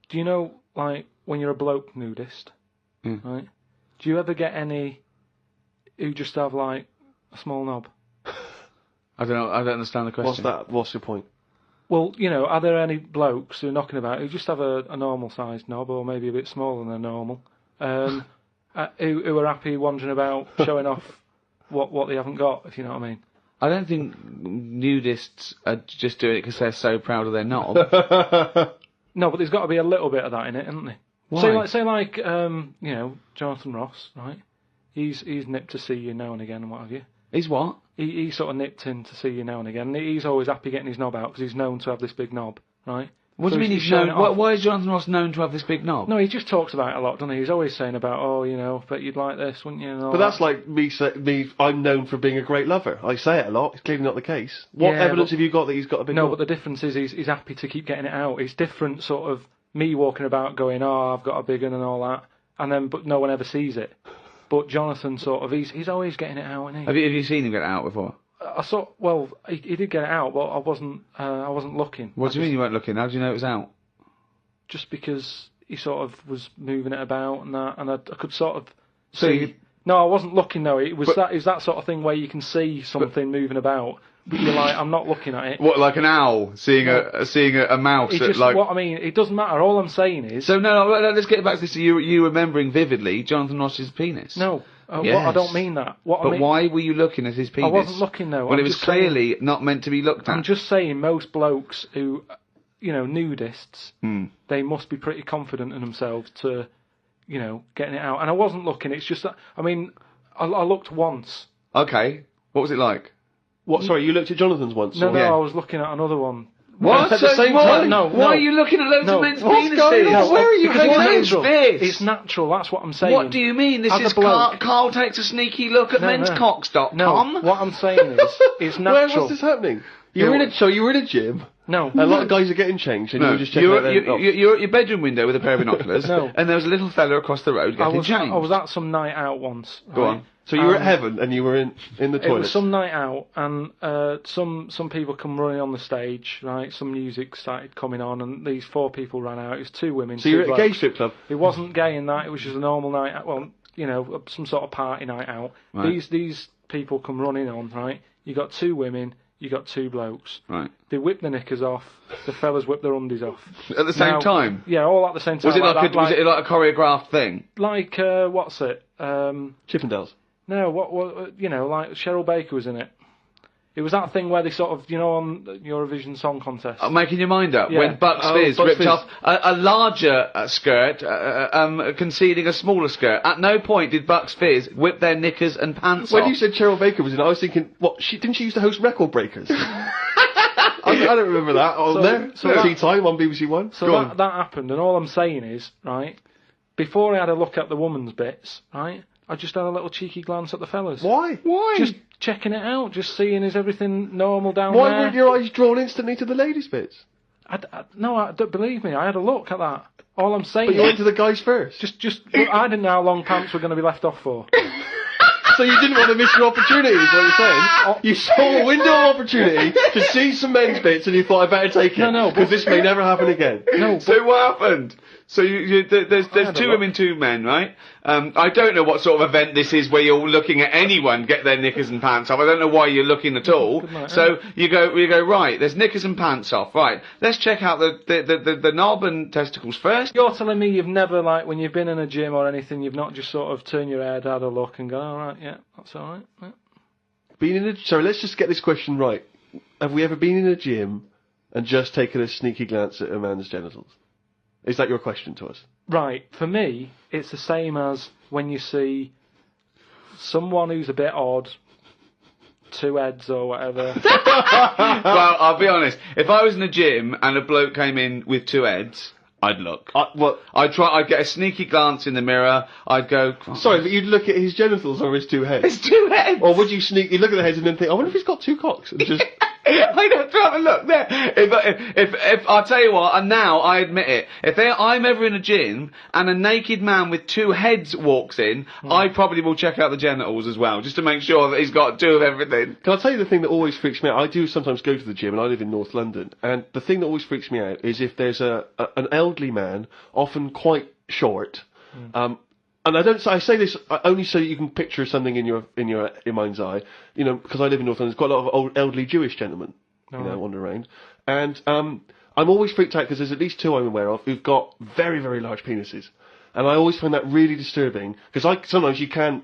Do you know, like, when you're a bloke nudist, right? Do you ever get any who just have, like, a small knob? I don't know. I don't understand the question. What's that? What's your point? Well, you know, are there any blokes who are knocking about who just have a normal-sized knob, or maybe a bit smaller than normal, who are happy wandering about showing off what they haven't got, if you know what I mean? I don't think nudists are just doing it because they're so proud of their knob. No, but there's got to be a little bit of that in it, isn't there? Why? Say like, you know, Jonathan Ross, right? He's nipped to see you now and again and what have you. He's what? He sort of nipped in to see you now and again. He's always happy getting his knob out because he's known to have this big knob, right? What do you mean he's known? Why is Jonathan Ross known to have this big knob? No, he just talks about it a lot, doesn't he? He's always saying about, oh, you know, bet you'd like this, wouldn't you? And all But that's like me. I'm known for being a great lover. I say it a lot. It's clearly not the case. What evidence have you got that he's got a big? No, knob? but the difference is he's happy to keep getting it out. It's different, sort of me walking about going, oh, I've got a big one and all that, and then but no one ever sees it. But Jonathan sort of he's always getting it out, isn't he? Have you seen him get it out before? I saw. Well, he did get it out, but I wasn't looking. What do you mean you weren't looking? How do you know it was out? Just because he sort of was moving it about and that, and I could sort of see. No, I wasn't looking. No, it was that sort of thing where you can see something moving about, but you're like, I'm not looking at it. What, like an owl seeing a mouse? What I mean, it doesn't matter. All I'm saying is. So no, let's get back to this. You remembering vividly Jonathan Ross's penis? No. Yes. I don't mean that. Why were you looking at his penis? I wasn't looking though. Well, it was clearly not meant to be looked at. I'm just saying, most blokes who, you know, nudists, they must be pretty confident in themselves to, you know, getting it out. And I wasn't looking. It's just that. I mean, I looked once. Okay. What was it like? What? Sorry, you looked at Jonathan's once? No, I was looking at another one. What? At the same time? No. Why are you looking at loads of men's penises? No, where are you hanging this? It's natural, that's what I'm saying. What do you mean? This is Karl takes a sneaky look at menscocks.com? No, what I'm saying is, it's natural. Where was this happening? You were in a gym? No. A lot of guys are getting changed and you were just checking out you're at your bedroom window with a pair of binoculars and there was a little fella across the road getting changed. I was at some night out once. Go on. So you were at heaven and you were in the toilet? It was some night out and some people come running on the stage, right? Some music started coming on and these 4 people ran out. It was 2 women. So you were at a gay strip club? It wasn't gay in that, it was just a normal night out. Well, you know, some sort of party night out. Right. These people come running on, right? You got 2 women you got two blokes. Right. They whip their knickers off, the fellas whip their undies off. At the same time? Yeah, all at the same time. Was it was it like a choreographed thing? Like, what's it? Chippendales. No, what, you know, like Cheryl Baker was in it. It was that thing where they sort of, you know, on Eurovision Song Contest. Making your mind up. Yeah. When Bucks Fizz ripped off a larger skirt, conceding a smaller skirt. At no point did Bucks Fizz whip their knickers and pants off. When you said Cheryl Baker was in it, I was thinking, what, didn't she used to host Record Breakers? I don't remember that on there. Tea Time on BBC One. So that happened, and all I'm saying is, right, before I had a look at the woman's bits, right, I just had a little cheeky glance at the fellas. Why? Just checking it out, just seeing is everything normal down Why there. weren't your eyes drawn instantly to the ladies' bits? No, don't believe me, I had a look at that. All I'm saying But you went to the guys first. Look, I didn't know how long pants were going to be left off for. So you didn't want to miss your opportunity, is what you're saying? You saw a window of opportunity to see some men's bits and you thought, I better take it. No, because this may never happen again. No, so what happened? So there's two women, two men, right? I don't know what sort of event this is where you're looking at anyone get their knickers and pants off. I don't know why you're looking at all. So you go, right, there's knickers and pants off, right. Let's check out the knob and testicles first. You're telling me you've never, like, when you've been in a gym or anything, you've not just sort of turned your head, had a look and gone, alright, yeah, that's alright. Yeah. Sorry, let's just get this question right. Have we ever been in a gym and just taken a sneaky glance at a man's genitals? Is that your question to us? Right, for me, it's the same as when you see someone who's a bit odd, two heads or whatever. Well, I'll be honest, if I was in a gym and a bloke came in with two heads, I'd look. I'd get a sneaky glance in the mirror, I'd go... Sorry, but you'd look at his genitals or his two heads? His two heads! Or would you you'd look at the heads and then think, I wonder if he's got two cocks, and just... I don't have a look there. If I'll tell you what, and now I admit it, if I'm ever in a gym and a naked man with two heads walks in, I probably will check out the genitals as well, just to make sure that he's got two of everything. Can I tell you the thing that always freaks me out? I do sometimes go to the gym, and I live in North London, and the thing that always freaks me out is if there's an elderly man, often quite short, and I say this only so you can picture something in your mind's eye, you know, because I live in North London. There's quite a lot of old elderly Jewish gentlemen, you know, wander around, and I'm always freaked out because there's at least two I'm aware of who've got very, very large penises, and I always find that really disturbing because sometimes you can't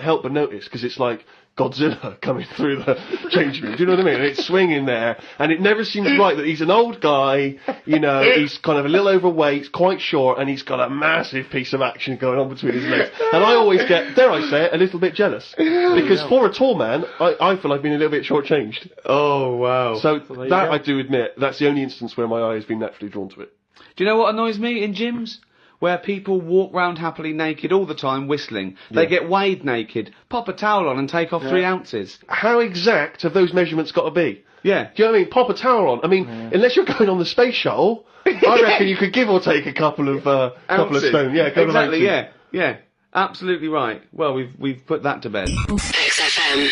help but notice because it's like Godzilla coming through the changing room. Do you know what I mean? And it's swinging there, and it never seems right that he's an old guy, you know, he's kind of a little overweight, quite short, and he's got a massive piece of action going on between his legs. And I always get, dare I say it, a little bit jealous. Because for a tall man, I feel I've been a little bit shortchanged. Oh, wow. So that I do admit, that's the only instance where my eye has been naturally drawn to it. Do you know what annoys me in gyms? Where people walk round happily naked all the time whistling. They get weighed naked, pop a towel on and take off 3 ounces. How exact have those measurements got to be? Yeah. Do you know what I mean? Pop a towel on. I mean, unless you're going on the space shuttle, I reckon you could give or take a couple of stone. Yeah, exactly, yeah. Absolutely right. Well, we've put that to bed. XFM.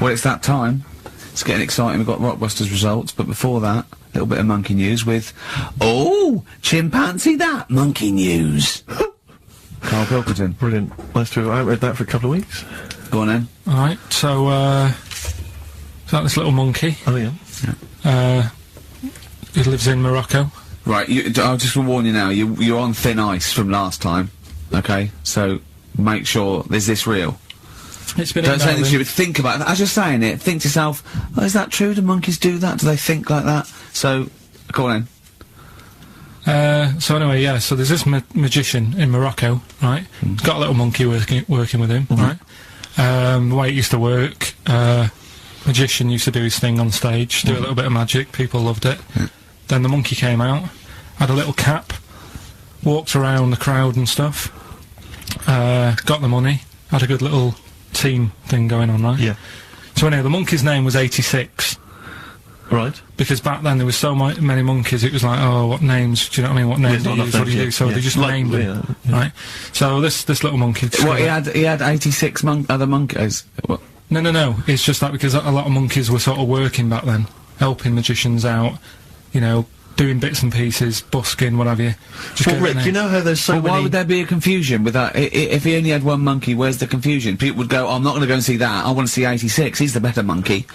Well, it's that time. It's getting exciting. We've got Rockbusters results, but before that, a little bit of monkey news with... Oh! Chimpanzee that! Monkey news! Karl Pilkington. Brilliant. I haven't read that for a couple of weeks. Go on then. Alright, so, is that this little monkey? Oh, yeah. He lives in Morocco. Right, I'll just warn you now, you're on thin ice from last time, okay? So, make sure, is this real? It's been Don't say anything stupid. Think about it. As you're saying it, think to yourself, oh, is that true? Do monkeys do that? Do they think like that? So, go on then. So anyway, yeah, so there's this magician in Morocco, right? He's got a little monkey working with him, right? The way it used to work, magician used to do his thing on stage, do a little bit of magic, people loved it. Then the monkey came out, had a little cap, walked around the crowd and stuff, got the money, had a good little team thing going on, right? Yeah. So anyway, the monkey's name was 86. Right. Because back then there was so many monkeys, it was like, oh, what names, do you know what I mean, what names do you use, what do you do? So they just named them, right? So this little monkey... What, he had 86 other monkeys? What? No, it's just that because a lot of monkeys were sort of working back then, helping magicians out, you know, doing bits and pieces, busking, what have you. Just Well, go in Rick, there. you know how there's so But why many... would there be a confusion with that? If he only had one monkey, where's the confusion? People would go, I'm not going to go and see that, I want to see 86, he's the better monkey.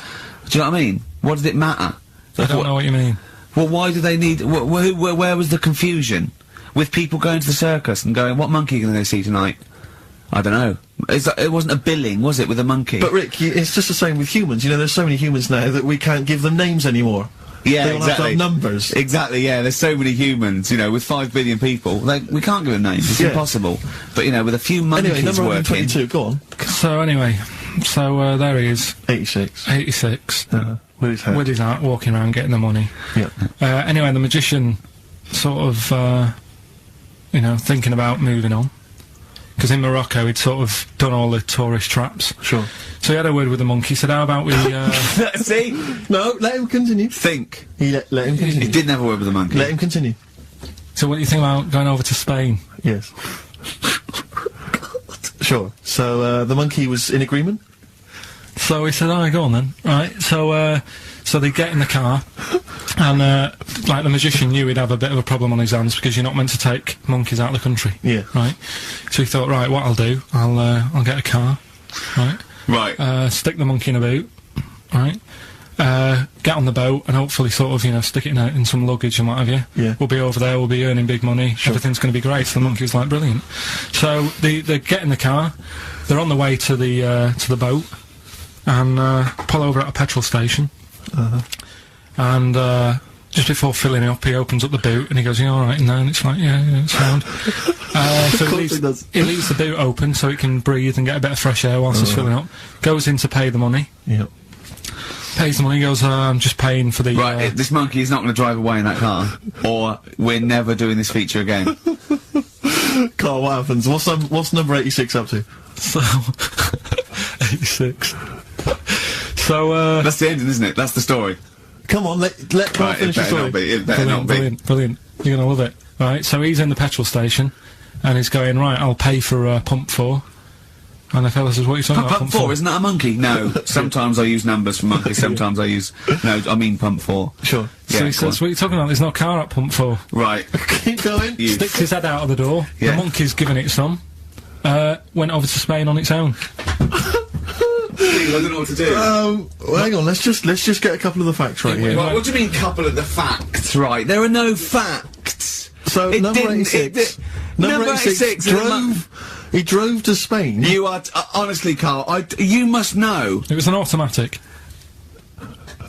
Do you know what I mean? What does it matter? I don't know what you mean. Well, why do they need... where was the confusion? With people going to the circus and going, what monkey are you going to go see tonight? I don't know. It wasn't a billing, was it, with a monkey? But Rick, it's just the same with humans. You know, there's so many humans now that we can't give them names anymore. Yeah, they all have to have numbers. Exactly, yeah, there's so many humans, you know, with 5 billion people, we can't give them names, it's impossible. But, you know, with a few monkeys anyway, number working... 122, go on. So, anyway, there he is. 86. 86. With his hat. With his hat, walking around getting the money. Yeah. Anyway, the magician sort of, you know, thinking about moving on. Because in Morocco, he'd sort of done all the tourist traps. Sure. So he had a word with the monkey, said, how about we, See? No, let him continue. Think. Let him continue. He didn't have a word with the monkey. Let him continue. So what do you think about going over to Spain? Yes. Sure. So, the monkey was in agreement? So he said, alright, go on then. Right, so they get in the car, and, like, the magician knew he'd have a bit of a problem on his hands, because you're not meant to take monkeys out of the country. Yeah. Right? So he thought, right, what I'll do, I'll get a car, right? Right. Stick the monkey in a boot, right? Get on the boat, and hopefully sort of, you know, stick it in some luggage and what have you. Yeah. We'll be over there, we'll be earning big money, everything's gonna be great. So the monkey was like, brilliant. So, they get in the car, they're on the way to the boat, and, pull over at a petrol station. And just before filling it up, he opens up the boot and he goes, "You all right in there?" And it's like, "Yeah, it's sound." So he leaves the boot open so it can breathe and get a bit of fresh air whilst it's filling up. Goes in to pay the money. Yep. Pays the money. Goes, "I'm just paying for the." Right, this monkey is not going to drive away in that car, or we're never doing this feature again. Carl, what happens? What's number 86 up to? So 86. So, that's the ending, isn't it? That's the story. Come on, let Carl finish the story. It better not be. Brilliant. You're gonna love it. Right, so he's in the petrol station, and he's going, right, I'll pay for, pump 4. And the fella says, what are you talking about, pump 4? Isn't that a monkey? No. Sometimes I use numbers for monkeys, sometimes I use... No, I mean pump 4. Sure. So he says, what are you talking about? There's no car at pump 4. Right. Keep going. Sticks his head out of the door. Yeah. The monkey's giving it some. Went over to Spain on its own. I don't know what to do. Well, hang on, let's just get a couple of the facts right here. What do you mean, couple of the facts, right? There are no facts. So, number 86. Number 86 he drove to Spain. You are, honestly, Carl, you must know. It was an automatic.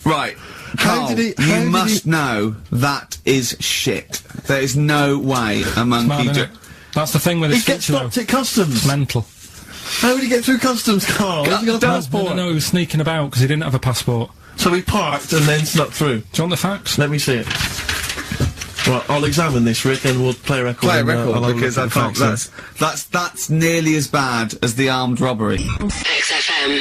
Right. Carl, you must know that is shit. There is no way a monkey... That's the thing with this. He gets stopped at customs. It's mental. How would he get through customs, Carl? He's got a passport. No, he was sneaking about because he didn't have a passport. So he parked and then snuck through. Do you want the facts? Let me see it. Right, I'll examine this, Rick, and we'll play a record. Play a record, because I can't... That's nearly as bad as the armed robbery. XFM.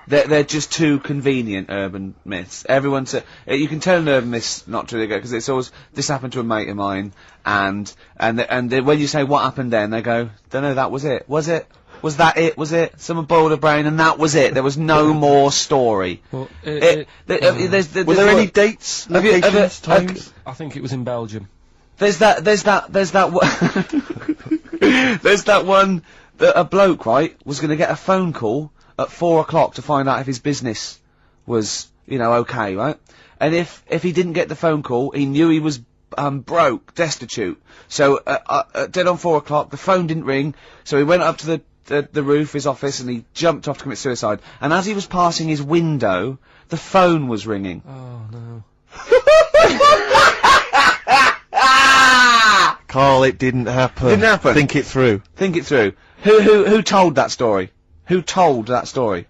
They're just too convenient urban myths. Everyone you can tell an urban myth's not true, because it's always, this happened to a mate of mine, and when you say what happened then, they go, don't know, that was it. Was it? Was that it? Was it? Someone boiled a brain and that was it. There was no more story. Well, were there any dates, locations, times? I think it was in Belgium. There's that one that a bloke, right, was gonna get a phone call at 4 o'clock to find out if his business was, you know, okay, right? And if he didn't get the phone call, he knew he was broke, destitute. So dead on 4 o'clock, the phone didn't ring, so he went up to the roof of his office and he jumped off to commit suicide. And as he was passing his window, the phone was ringing. Oh no. Carl, it didn't happen. Didn't happen. Think it through. Think it through. Who told that story? Who told that story?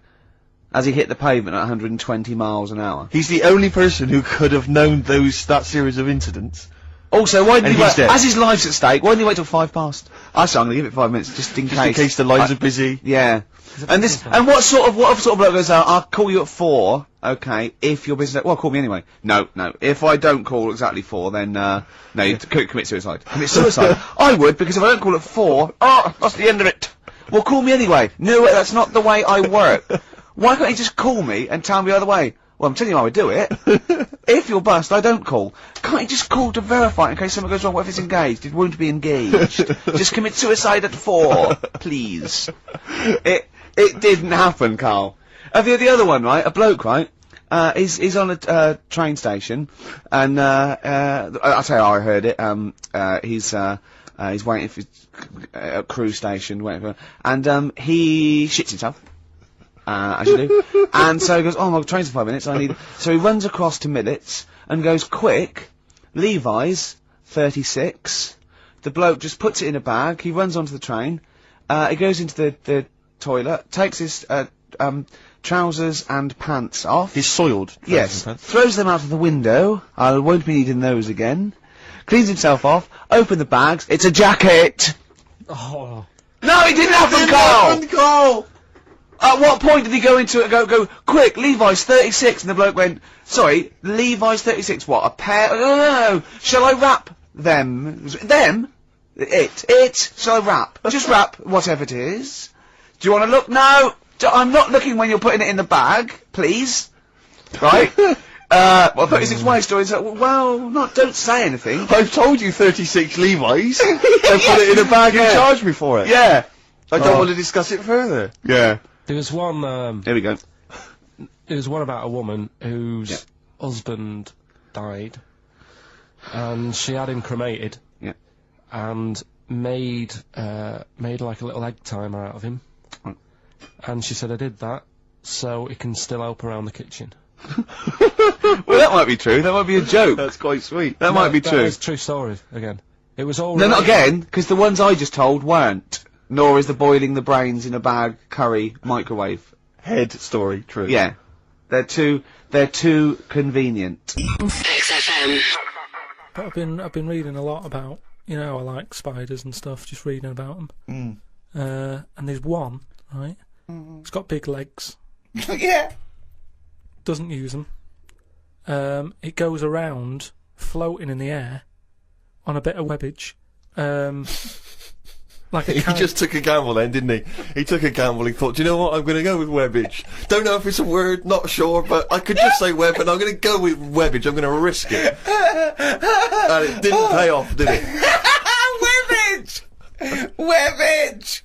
As he hit the pavement at 120 miles an hour. He's the only person who could have known that series of incidents. Also, why didn't he wait? dead. As his life's at stake, why didn't he wait till 5 past? I'm gonna give it 5 minutes, just in case. In case the lines are busy. Yeah. And what sort of bloke goes out, I'll call you at 4, okay, if your business... Well, call me anyway. No. If I don't call exactly 4, then, no, you commit suicide. Commit suicide? I would, because if I don't call at 4, that's the end of it. Well, call me anyway. No, that's not the way I work. Why can't he just call me and tell me the other way? Well, I'm telling you how I do it. If you're bust, I don't call. Can't you just call to verify in case something goes wrong? What if it's engaged? It won't be engaged. Just commit suicide at 4, please. It didn't happen, Carl. The other one, right? A bloke, right? He's on a train station, and I'll tell you how I heard it. He's waiting for a cruise station, waiting for, and he shits himself. As you do. And so he goes, oh, my train's in 5 minutes, so he runs across to Millets, and goes, quick, Levi's, 36. The bloke just puts it in a bag, he runs onto the train, he goes into the toilet, takes his, trousers and pants off. His soiled yes, pants. Throws them out of the window, I won't be needing those again, cleans himself off, open the bags, it's a jacket! Oh. No, it didn't happen, Carl! At what point did he go into it and go, quick, Levi's 36, and the bloke went, sorry, Levi's 36, what, a pair? No, shall I wrap them? Them? It, shall I wrap? Just wrap whatever it is. Do you want to look? No, I'm not looking when you're putting it in the bag, please. Right? Well, 36 waist stories, well, don't say anything. I've told you 36 Levi's, and put it in a bag and charge me for it. Yeah. I don't want to discuss it further. Yeah. There was one, Here we go. there was one about a woman whose husband died, and she had him cremated. Yeah. And made like a little egg timer out of him. And she said, I did that, so it can still help around the kitchen. Well, that might be true. That might be a joke. That's quite sweet. That might be true. That is true story, again. It was all No, not related- again, because the ones I just told weren't. Nor is the boiling the brains in a bag curry microwave head story true. Yeah. They're too convenient. XFM. But I've been reading a lot about, you know, I like spiders and stuff, just reading about them. And there's one, right? It's got big legs. Yeah. Doesn't use them. It goes around floating in the air on a bit of webbage. Like He just took a gamble then, didn't he? He took a gamble, he thought, do you know what, I'm going to go with webbage. Don't know if it's a word, not sure, but I could just say web, and I'm going to go with webbage, I'm going to risk it. And it didn't pay off, did it? Webbage! Webbage!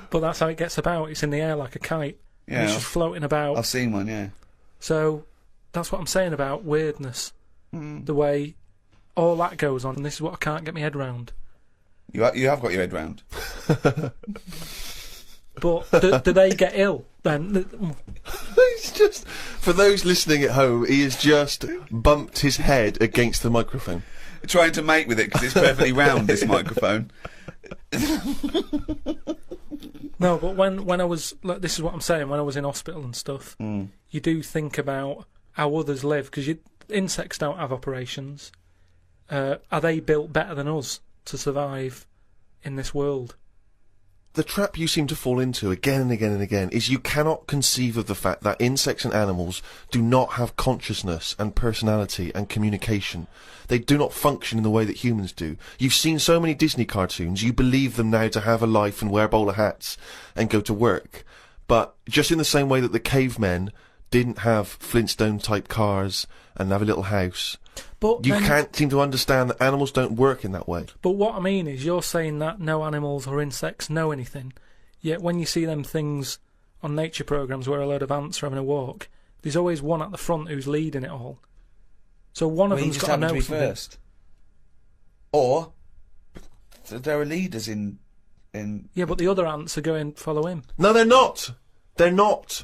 But that's how it gets about, it's in the air like a kite. Yeah. And it's just floating about. I've seen one, yeah. So, that's what I'm saying about weirdness. The way all that goes on, and this is what I can't get my head round. You have got your head round. But do they get ill then? He's just, for those listening at home, he has just bumped his head against the microphone. Trying to mate with it because it's perfectly round, this microphone. No, but when I was, like, this is what I'm saying, when I was in hospital and stuff, you do think about how others live, because insects don't have operations. Are they built better than us to survive in this world? The trap you seem to fall into again and again and again is you cannot conceive of the fact that insects and animals do not have consciousness and personality and communication. They do not function in the way that humans do. You've seen so many Disney cartoons, you believe them now to have a life and wear bowler hats and go to work. But just in the same way that the cavemen didn't have Flintstone-type cars and have a little house, but you can't seem to understand that animals don't work in that way. But what I mean is, you're saying that no animals or insects know anything, yet when you see them things on nature programmes where a load of ants are having a walk, there's always one at the front who's leading it all. So one of them's got to know something. First. Or there are leaders in. Yeah, but the other ants are going follow him. No, they're not. They're not.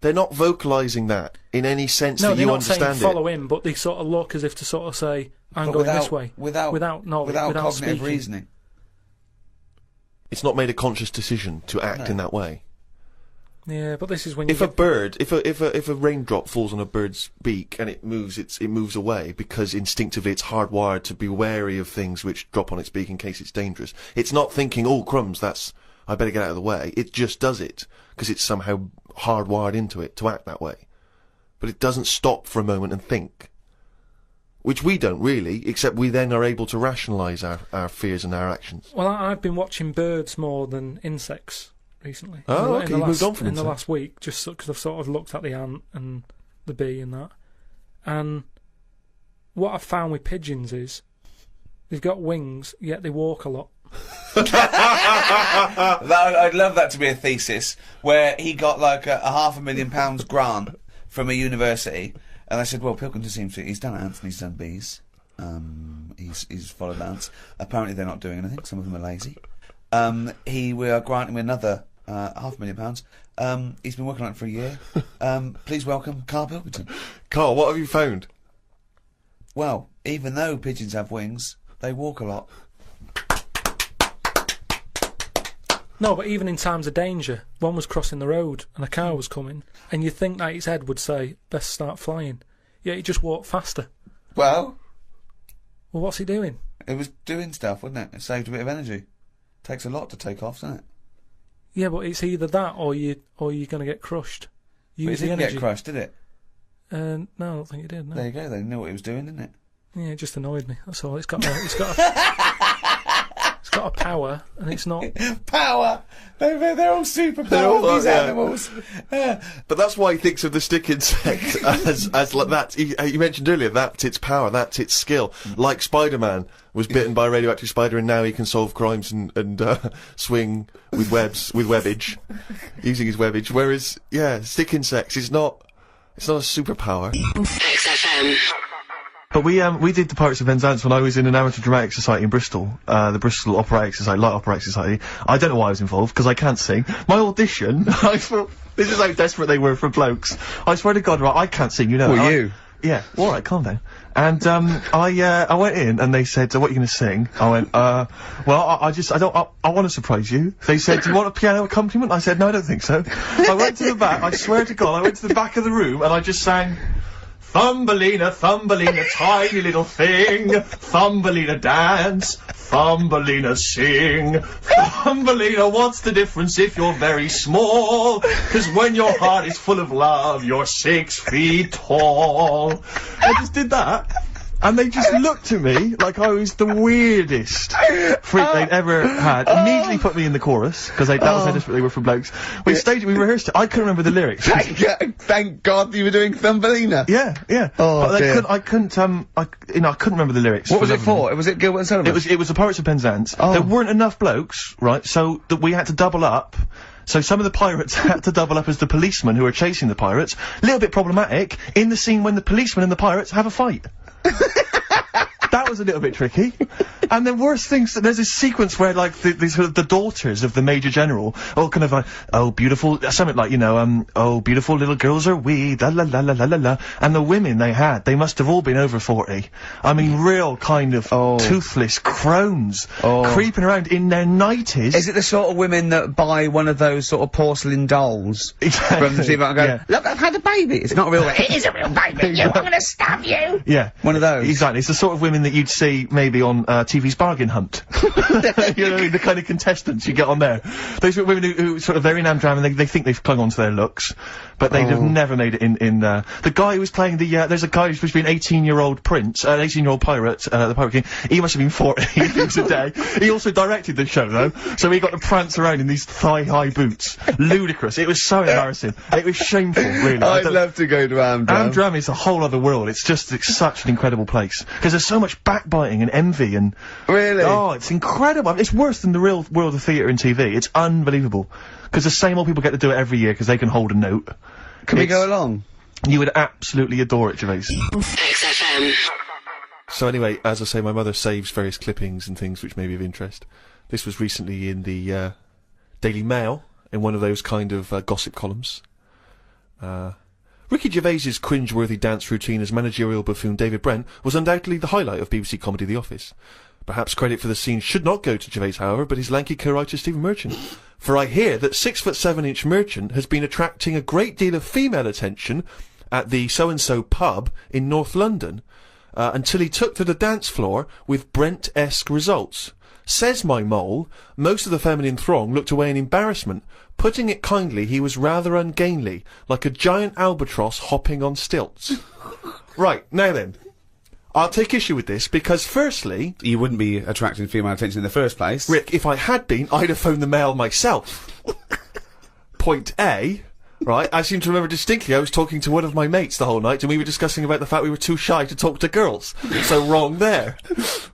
They're not vocalising that in any sense that you understand it. No, they're not saying follow him, but they sort of look as if to sort of say, I'm going this way. Without cognitive speaking. reasoning. It's not made a conscious decision to act in that way. Yeah, but this is when you if a raindrop falls on a bird's beak and it moves away because instinctively it's hardwired to be wary of things which drop on its beak in case it's dangerous. It's not thinking, oh crumbs, I better get out of the way. It just does it because it's somehow hardwired into it to act that way. But it doesn't stop for a moment and think. Which we don't really, except we then are able to rationalise our fears and our actions. Well, I've been watching birds more than insects recently. Oh, okay, you moved on from in the insects. last week, just because I've sort of looked at the ant and the bee and that. And what I've found with pigeons is they've got wings, yet they walk a lot. I'd love that to be a thesis where he got like a £500,000 grant from a university, and I said, well, Pilkington seems to, he's done ants and he's done bees, he's followed ants. Apparently they're not doing anything, some of them are lazy. We are granting him another £500,000. He's been working on it for a year. Please welcome Karl Pilkington. Karl, what have you found? Well, even though pigeons have wings, they walk a lot. No, but even in times of danger, one was crossing the road and a car was coming, and you'd think that its head would say, best start flying. Yet it just walked faster. Well, what's he doing? It was doing stuff, wasn't it? It saved a bit of energy. Takes a lot to take off, doesn't it? Yeah, but it's either that or you're going to get crushed. But it didn't get crushed, did it? No, I don't think it did, no. There you go, they knew what it was doing, didn't it? Yeah, it just annoyed me, that's all. It's got a power, and it's not... Power! They're all superpowered, these animals. But that's why he thinks of the stick insect as like that. You mentioned earlier, that's its power, that's its skill. Like Spider-Man was bitten by a radioactive spider, and now he can solve crimes and swing with webs, with webbage, using his webbage. Whereas, yeah, stick insects, it's not a superpower. XFM. But we did the Pirates of Penzance when I was in an amateur dramatic society in Bristol, the Bristol Operatic Society, Light Operatic Society. I don't know why I was involved, because I can't sing. My audition, I thought, this is how desperate they were for blokes. I swear to God, right, I can't sing, you know. Well, you? Yeah, alright, calm down. And, I went in and they said, what are you gonna sing? I went, well, I want to surprise you. They said, do you want a piano accompaniment? I said, no, I don't think so. I went to the back, I swear to God, I went to the back of the room and I just sang, Thumbelina, Thumbelina, tiny little thing. Thumbelina dance, Thumbelina sing. Thumbelina, what's the difference if you're very small? 'Cause when your heart is full of love, you're 6 feet tall. I just did that. And they just looked at me like I was the weirdest freak they'd ever had. Immediately put me in the chorus, because that was how desperate they were for blokes. We rehearsed it. I couldn't remember the lyrics. Thank God you were doing Thumbelina. Yeah, yeah. Oh, but dear. I couldn't remember the lyrics. What was it for? Was it Gilbert and Sullivan? It was the Pirates of Penzance. There weren't enough blokes, right, so that we had to double up. So some of the pirates had to double up as the policemen who were chasing the pirates. A little bit problematic in the scene when the policemen and the pirates have a fight. That was a little bit tricky. And the worst things, there's this sequence where, like, the daughters of the Major General all kind of like, oh, beautiful, something like, you know, oh, beautiful little girls are we, la la la la la la la. And the women they must have all been over 40. I mean, real kind of toothless crones creeping around in their 90s. Is it the sort of women that buy one of those sort of porcelain dolls from the TV and go, look, I've had a baby. It's not a real baby. It is a real baby. I'm gonna stab you. Yeah. One of those. Exactly. It's the sort of women that you'd see maybe on TV's Bargain Hunt. You know, the kind of contestants you get on there. Those women who sort of, they're in Amdram and they think they've clung on to their looks, but they'd have never made it in the guy who was playing there's a guy who's supposed to be an 18-year-old prince, an 18-year-old pirate, the Pirate King. He must have been 40 if he was a day. He also directed the show though, so he got to prance around in these thigh-high boots. Ludicrous. It was so embarrassing. It was shameful, really. I'd love to go to Amdram. Amdram is a whole other world. It's such an incredible place. Because there's so much backbiting and envy and... Really? Oh, it's incredible. It's worse than the real world of theatre and TV. It's unbelievable. Because the same old people get to do it every year because they can hold a note. Can we go along? You would absolutely adore it, Gervais. XFM. So anyway, as I say, my mother saves various clippings and things which may be of interest. This was recently in the Daily Mail, in one of those kind of gossip columns. Ricky Gervais's cringe-worthy dance routine as managerial buffoon David Brent was undoubtedly the highlight of BBC comedy The Office. Perhaps credit for the scene should not go to Gervais, however, but his lanky co-writer Stephen Merchant. For I hear that 6'7" Merchant has been attracting a great deal of female attention at the so-and-so pub in North London, until he took to the dance floor with Brent-esque results. Says my mole, most of the feminine throng looked away in embarrassment. Putting it kindly, he was rather ungainly, like a giant albatross hopping on stilts. Right, now then. I'll take issue with this, because firstly... You wouldn't be attracting female attention in the first place. Rick, if I had been, I'd have phoned the Mail myself. Point A. right, I seem to remember distinctly I was talking to one of my mates the whole night, and we were discussing about the fact we were too shy to talk to girls. So wrong there.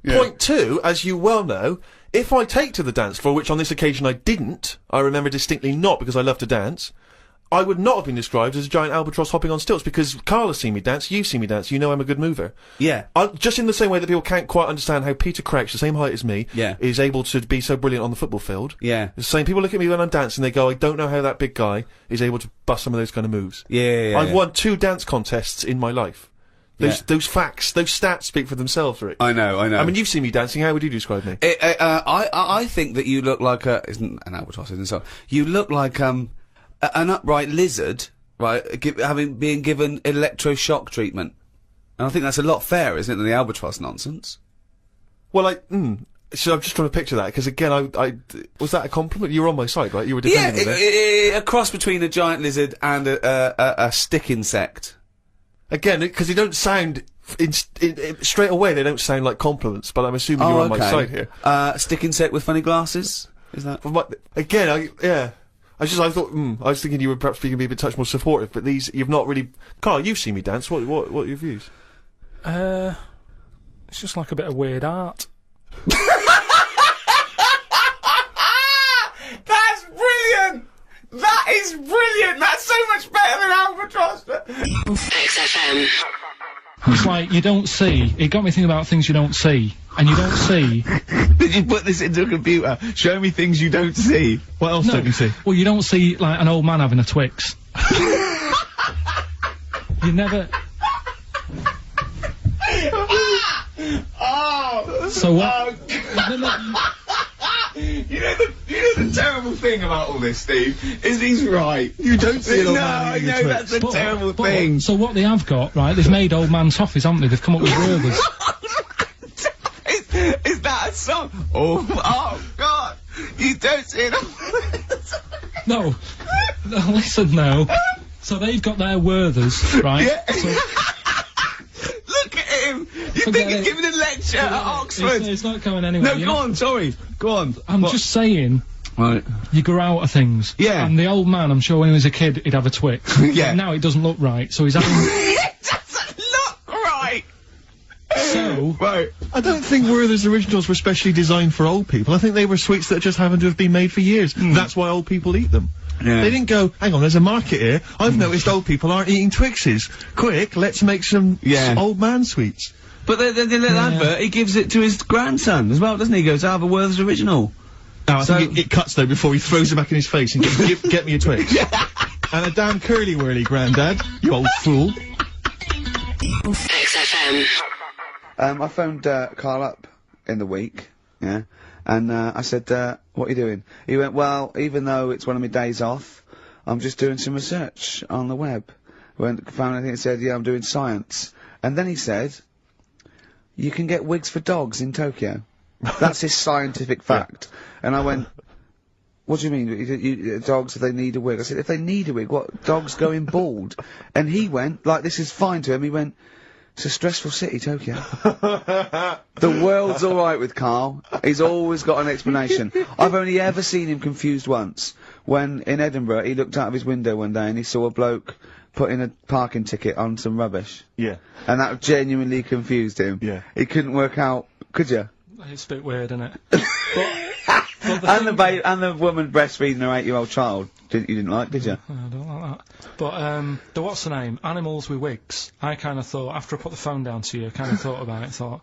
Point 2, as you well know, if I take to the dance floor, which on this occasion I didn't, I remember distinctly not because I love to dance, I would not have been described as a giant albatross hopping on stilts, because Karl has seen me dance, you've seen me dance, you know I'm a good mover. Yeah. Just in the same way that people can't quite understand how Peter Crouch, the same height as me, is able to be so brilliant on the football field. Yeah. The same, people look at me when I'm dancing, they go, I don't know how that big guy is able to bust some of those kind of moves. I've won 2 dance contests in my life. Those facts, those stats speak for themselves, Rick. I know. I mean, you've seen me dancing, how would you describe me? I think that you look like isn't an albatross, isn't it? So, you look like, an upright lizard, right, being given electroshock treatment. And I think that's a lot fairer, isn't it, than the albatross nonsense? Well, so I'm just trying to picture that, because again, was that a compliment? You were on my side, right? You were defending me there. A cross between a giant lizard and a stick insect. Again, because they don't sound, straight away they don't sound like compliments, but I'm assuming you're on my side here. Stick insect with funny glasses? Is that? Again, I thought, I was thinking you were perhaps being a bit touch more supportive, but you've not really... Karl, you've seen me dance, what are your views? It's just like a bit of weird art. That's brilliant! That is brilliant! That's so much better than albatross! XFM. It's like, you don't see. It got me thinking about things you don't see. And you don't see... Did you put this into a computer? Show me things you don't see. What else don't you see? Well, you don't see, like, an old man having a Twix. You never... So what? You know the terrible thing about all this, Steve, is he's right. You don't see an old man I know that's a terrible thing. So what they have got, right, they've made old man toffees, haven't they? They've come up with Werther's. Is that a song? Oh God! You don't see it. No, listen now. So they've got their Werther's, right? Yeah. Look at him! You think he's giving a lecture at Oxford? It's not going anywhere. No, go on, sorry. Go on. I'm just saying. Right. You grow out of things. Yeah. And the old man, I'm sure when he was a kid, he'd have a Twix. Yeah. But now it doesn't look right, so he's having... It doesn't look right! So... Right. I don't think Werther's originals were specially designed for old people. I think they were sweets that just happened to have been made for years. That's why old people eat them. Yeah. They didn't go, hang on, there's a market here. I've noticed old people aren't eating Twixes. Quick, let's make some old man sweets. But the little advert, he gives it to his grandson as well, doesn't he? He goes, I have a Werther's original. No, I think it cuts though before he throws it back in his face and goes, get me a Twix. And a damn curly-whirly, Grandad, you old fool. XFM. I phoned Karl up in the week, and I said, what are you doing? He went, well, even though it's one of my days off, I'm just doing some research on the web. Found anything that said, yeah, I'm doing science. And then he said, you can get wigs for dogs in Tokyo. That's his scientific fact. And I went, what do you mean? Dogs, if they need a wig? I said, if they need a wig, what? Dogs going bald? And he went, like, this is fine to him, he went, it's a stressful city, Tokyo. The world's alright with Karl. He's always got an explanation. I've only ever seen him confused once. When, in Edinburgh, he looked out of his window one day and he saw a bloke putting a parking ticket on some rubbish. Yeah. And that genuinely confused him. Yeah. He couldn't work out, could you? It's a bit weird, isn't it? And the woman breastfeeding her 8-year-old child. You didn't like, did you? I don't like that. But, the what's the name? Animals with wigs. I kind of thought, after I put the phone down to you, I kind of thought about it, thought,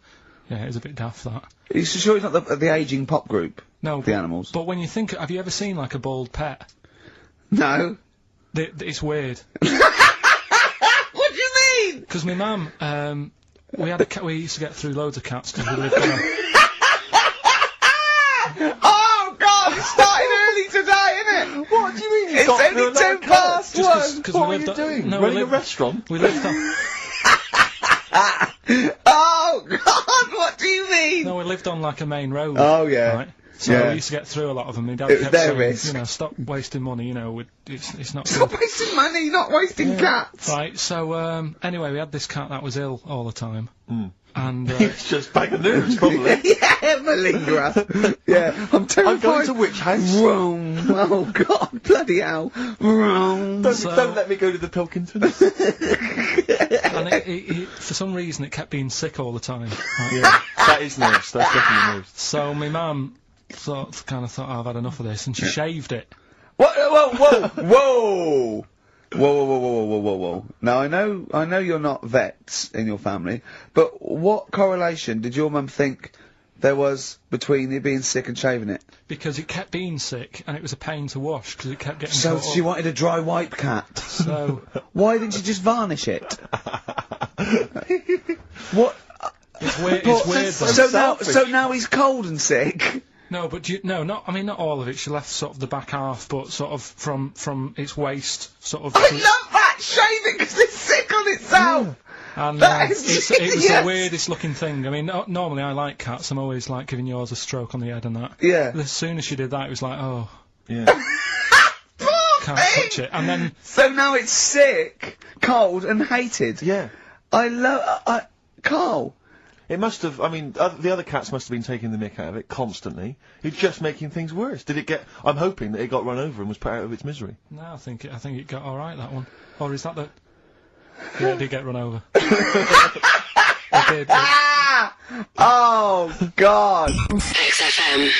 yeah, it was a bit daft, that. Are you sure it's not the ageing pop group? No. The Animals? But when you think, have you ever seen, like, a bald pet? No. It's weird. What do you mean? Because my mum, we had a cat, we used to get through loads of cats because we lived in a... Oh God, it's starting early today, isn't it? What do you mean? It's only 10 past 1. What are you doing? No, running a restaurant? We lived on... Oh God, what do you mean? No, we lived on like a main road. Oh yeah. Right? So we used to get through a lot of them. My dad kept saying, you know, stop wasting money, you know, it's not Stop good. wasting money, not wasting cats. Right, so, anyway, we had this cat that was ill all the time. And It's just bag of nerves, probably. Yeah, malingerer. Yeah, I'm terrified. I'm going to which house? Rome. Oh God, bloody hell. Rome. Don't let me go to the Pilkington. and it, for some reason, it kept being sick all the time. Right? Yeah, that is nerves. That's definitely nerves. So my mum kind of thought, oh, I've had enough of this, and she shaved it. What? Whoa! Whoa! Whoa. Now, I know you're not vets in your family, but what correlation did your mum think there was between you being sick and shaving it? Because it kept being sick, and it was a pain to wash, because it kept getting So caught she up. wanted a dry wipe cat. So... Why didn't you just varnish it? What? It's weird, So now he's cold and sick? No, but not all of it. She left sort of the back half, but sort of from its waist, sort of... I love that! Shave it because it's sick on itself! And That is it was the genius. weirdest looking thing. I mean, normally I like cats. I'm always like giving yours a stroke on the head and that. Yeah. As soon as she did that, it was like, oh, Yeah. can't touch it. And then So now it's sick, cold, and hated. Yeah. Carl. It must have, I mean, the other cats must have been taking the mick out of it constantly. It's just making things worse. Did it get, I'm hoping that it got run over and was put out of its misery. no, I think it got all right, that one. Or is that the? Yeah, it did get run over. It did. Oh, God. XFM.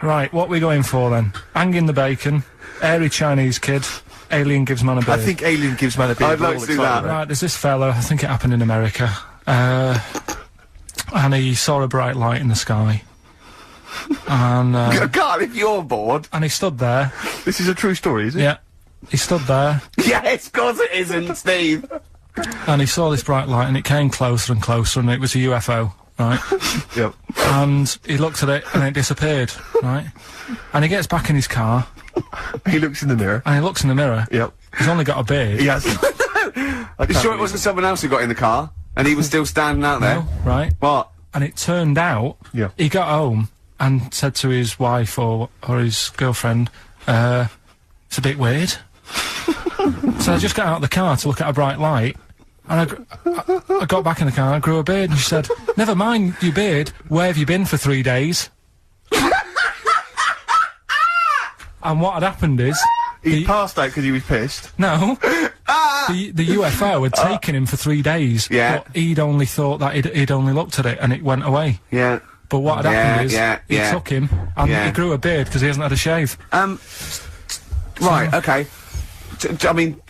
Right, what we going for then? Hanging the bacon, airy Chinese kid, alien gives man a beard. I think Alien gives man a beard. I'd like We're to all do excited that. about it. Right, there's this fella, I think it happened in America, and he saw a bright light in the sky. And, Carl, if you're bored. and he stood there. This is a true story, is it? Yeah. He stood there, Yes, of course it isn't, Steve. and he saw this bright light, and it came closer and closer, and it was a UFO, right? Yep. And he looked at it, and it disappeared, right? And he gets back in his car, He looks in the mirror. and he looks in the mirror. Yep. He's only got a beard. He has. You sure it wasn't someone else who got in the car? And he was still standing out there? No, right? What? And it turned out, Yeah. he got home and said to his wife or his girlfriend, it's a bit weird. So I just got out of the car to look at a bright light, and I got back in the car and grew a beard, and she said, never mind your beard, where have you been for 3 days? And what had happened is... He passed out because he was pissed. No. The UFO had taken him for 3 days. Yeah. But he'd only thought that he'd only looked at it and it went away. Yeah. But what had happened is, he yeah. took him, and Yeah. he grew a beard because he hasn't had a shave. Right, okay. I mean,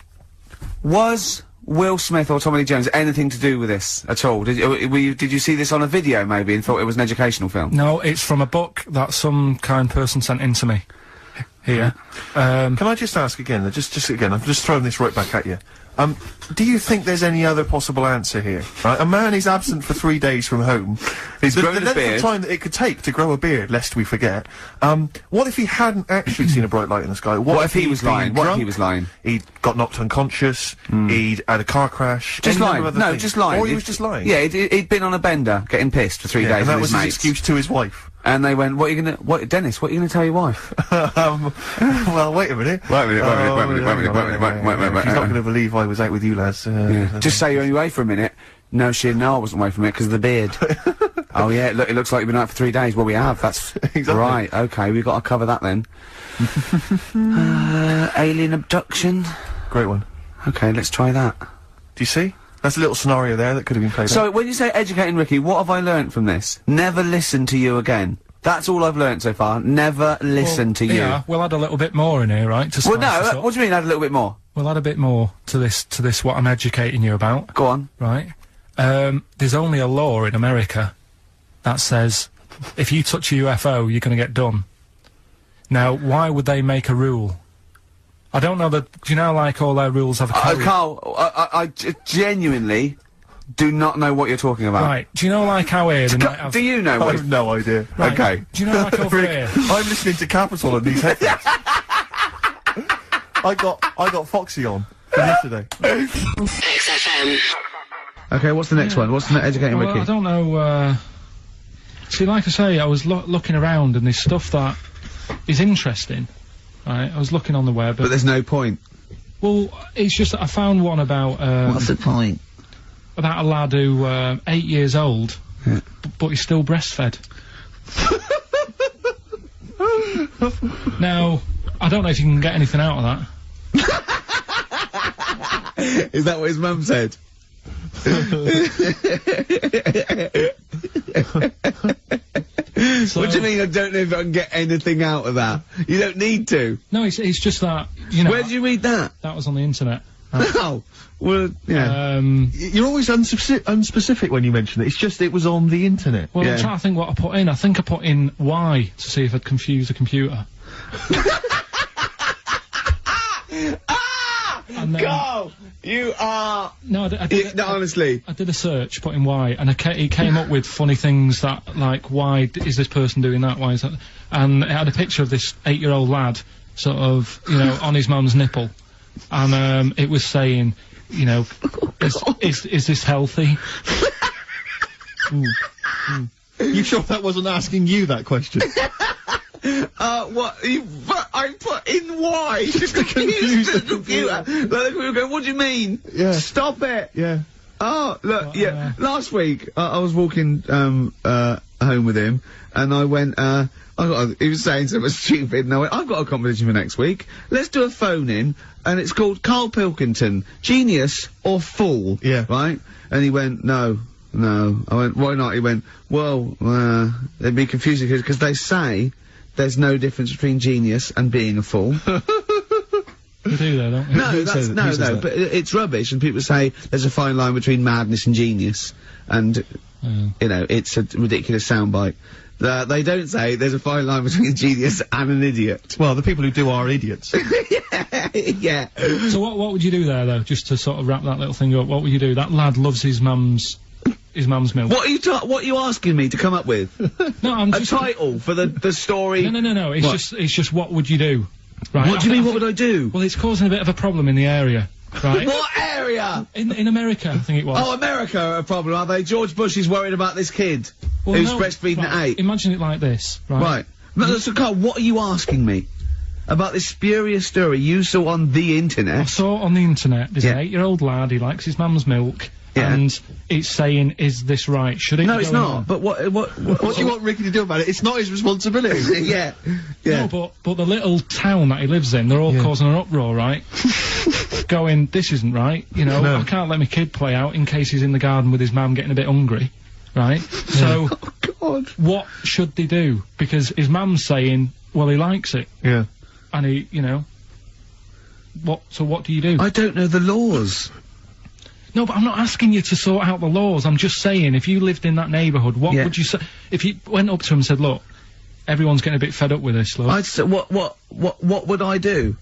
was Will Smith or Tommy Lee Jones anything to do with this at all? Did you see this on a video maybe and thought it was an educational film? No, it's from a book that some kind person sent in to me. Here. Can I just ask again, just again, I'm just throwing this right back at you. Do you think there's any other possible answer here? Right, a man is absent for 3 days from home. He's the grown a length beard. of time that it could take to grow a beard, lest we forget. What if he hadn't actually seen a bright light in the sky? What if he he'd was been lying? What if drunk? he was lying? He'd got knocked unconscious. He'd had a car crash. Just any number lying. of other No, things. just lying. Or he was just lying. Yeah, he'd been on a bender, getting pissed for 3 Yeah, days and that with was his his mates. excuse to his wife. And they went, what are you gonna tell your wife? Well, wait a minute. Wait a minute. She's not going to believe I was out with you, lads. Just say you're only away for a minute. No, I wasn't away from it because of the beard. Oh yeah, look, it looks like you've been out for 3 days. Well, we have. That's Exactly. right. Okay, we've got to cover that then. Alien abduction. Great one. Okay, let's try that. Do you see? That's a little scenario there that could have been played out. So, when you say educating Ricky, what have I learnt from this? Never listen to you again. That's all I've learnt so far. Never listen to you. Yeah, we'll add a little bit more in here, right? To Well, spice this no, up. what do you mean add a little bit more? We'll add a bit more to this what I'm educating you about. Go on. Right? There's only a law in America that says if you touch a UFO, you're going to get done. Now, why would they make a rule? I don't know that. Do you know, like, all their rules have a code? Carl, I genuinely do not know what you're talking about. Right. Do you know, like, how here they might have... Do you know I what? have no idea. Right. Okay. Do you know, like, over Rick, here... I'm listening to Capital on these headphones. I got Foxy on from yesterday. XFM. Okay, what's the next one? What's the educating Well, Ricky? I don't know, see, like I say, I was looking around and there's stuff that is interesting, right? I was looking on the web. But there's no point. Well, it's just that I found one about, What's the point? about a lad who, 8 years old, but he's still breastfed. Now, I don't know if you can get anything out of that. Is that what his mum said? What do you mean I don't know if I can get anything out of that? You don't need to. No, it's just that, you know... Where did you read that? That was on the internet. Oh, well, yeah. You're always unspecific when you mention it. It's just it was on the internet. Well, I'm trying to think what I put in. I think I put in Y to see if I'd confuse a computer. And then, Carl, you are... No, I did honestly. I did a search, put in Y, and it came up with funny things that, like, why is this person doing that? Why is that? And it had a picture of this 8-year-old lad, sort of, you know, on his mum's nipple. And, it was saying, you know, is this healthy? You sure that wasn't asking you that question? What? I put in Y just to confuse the computer. Like, the computer going, what do you mean? Yeah. Stop it! Yeah. Oh, look, last week, I was walking, home with him, and I went, he was saying something stupid, and I went, I've got a competition for next week. Let's do a phone-in, and it's called Karl Pilkington, Genius or Fool. Yeah. Right? And he went, no. I went, why not? He went, well, it'd be confusing, because they say there's no difference between genius and being a fool. You do though, don't you? No, but it's rubbish, and people say there's a fine line between madness and genius, and, you know, it's a ridiculous soundbite. They don't say there's a fine line between a genius and an idiot. Well, the people who do are idiots. Yeah. So what would you do there, though, just to sort of wrap that little thing up? What would you do? That lad loves his mum's milk. What are you asking me to come up with? No, I'm just... A title for the story? No, it's just what would you do? Right. What do you mean, what would I do? Well, it's causing a bit of a problem in the area, right? What area? In America, I think it was. Oh, America are a problem, are they? George Bush is worried about this kid who's breastfeeding at 8. Imagine it like this, right? Right. No, so, Carl, what are you asking me? About this spurious story you saw on the internet? I saw it on the internet. There's an 8-year-old lad, he likes his mum's milk. Yeah. And it's saying, is this right? Should it? No, it's not. On? But what do you want Ricky to do about it? It's not his responsibility. Yeah. No, but the little town that he lives in, they're all causing an uproar, right? Going, this isn't right. You know, I can't let my kid play out in case he's in the garden with his mum getting a bit hungry, right? So, oh God, what should they do? Because his mum's saying, well, he likes it. Yeah. And he, you know, so what do you do? I don't know the laws. No, but I'm not asking you to sort out the laws. I'm just saying, if you lived in that neighbourhood, what would you say? If you went up to him and said, look, everyone's getting a bit fed up with this, look. I'd say, what would I do?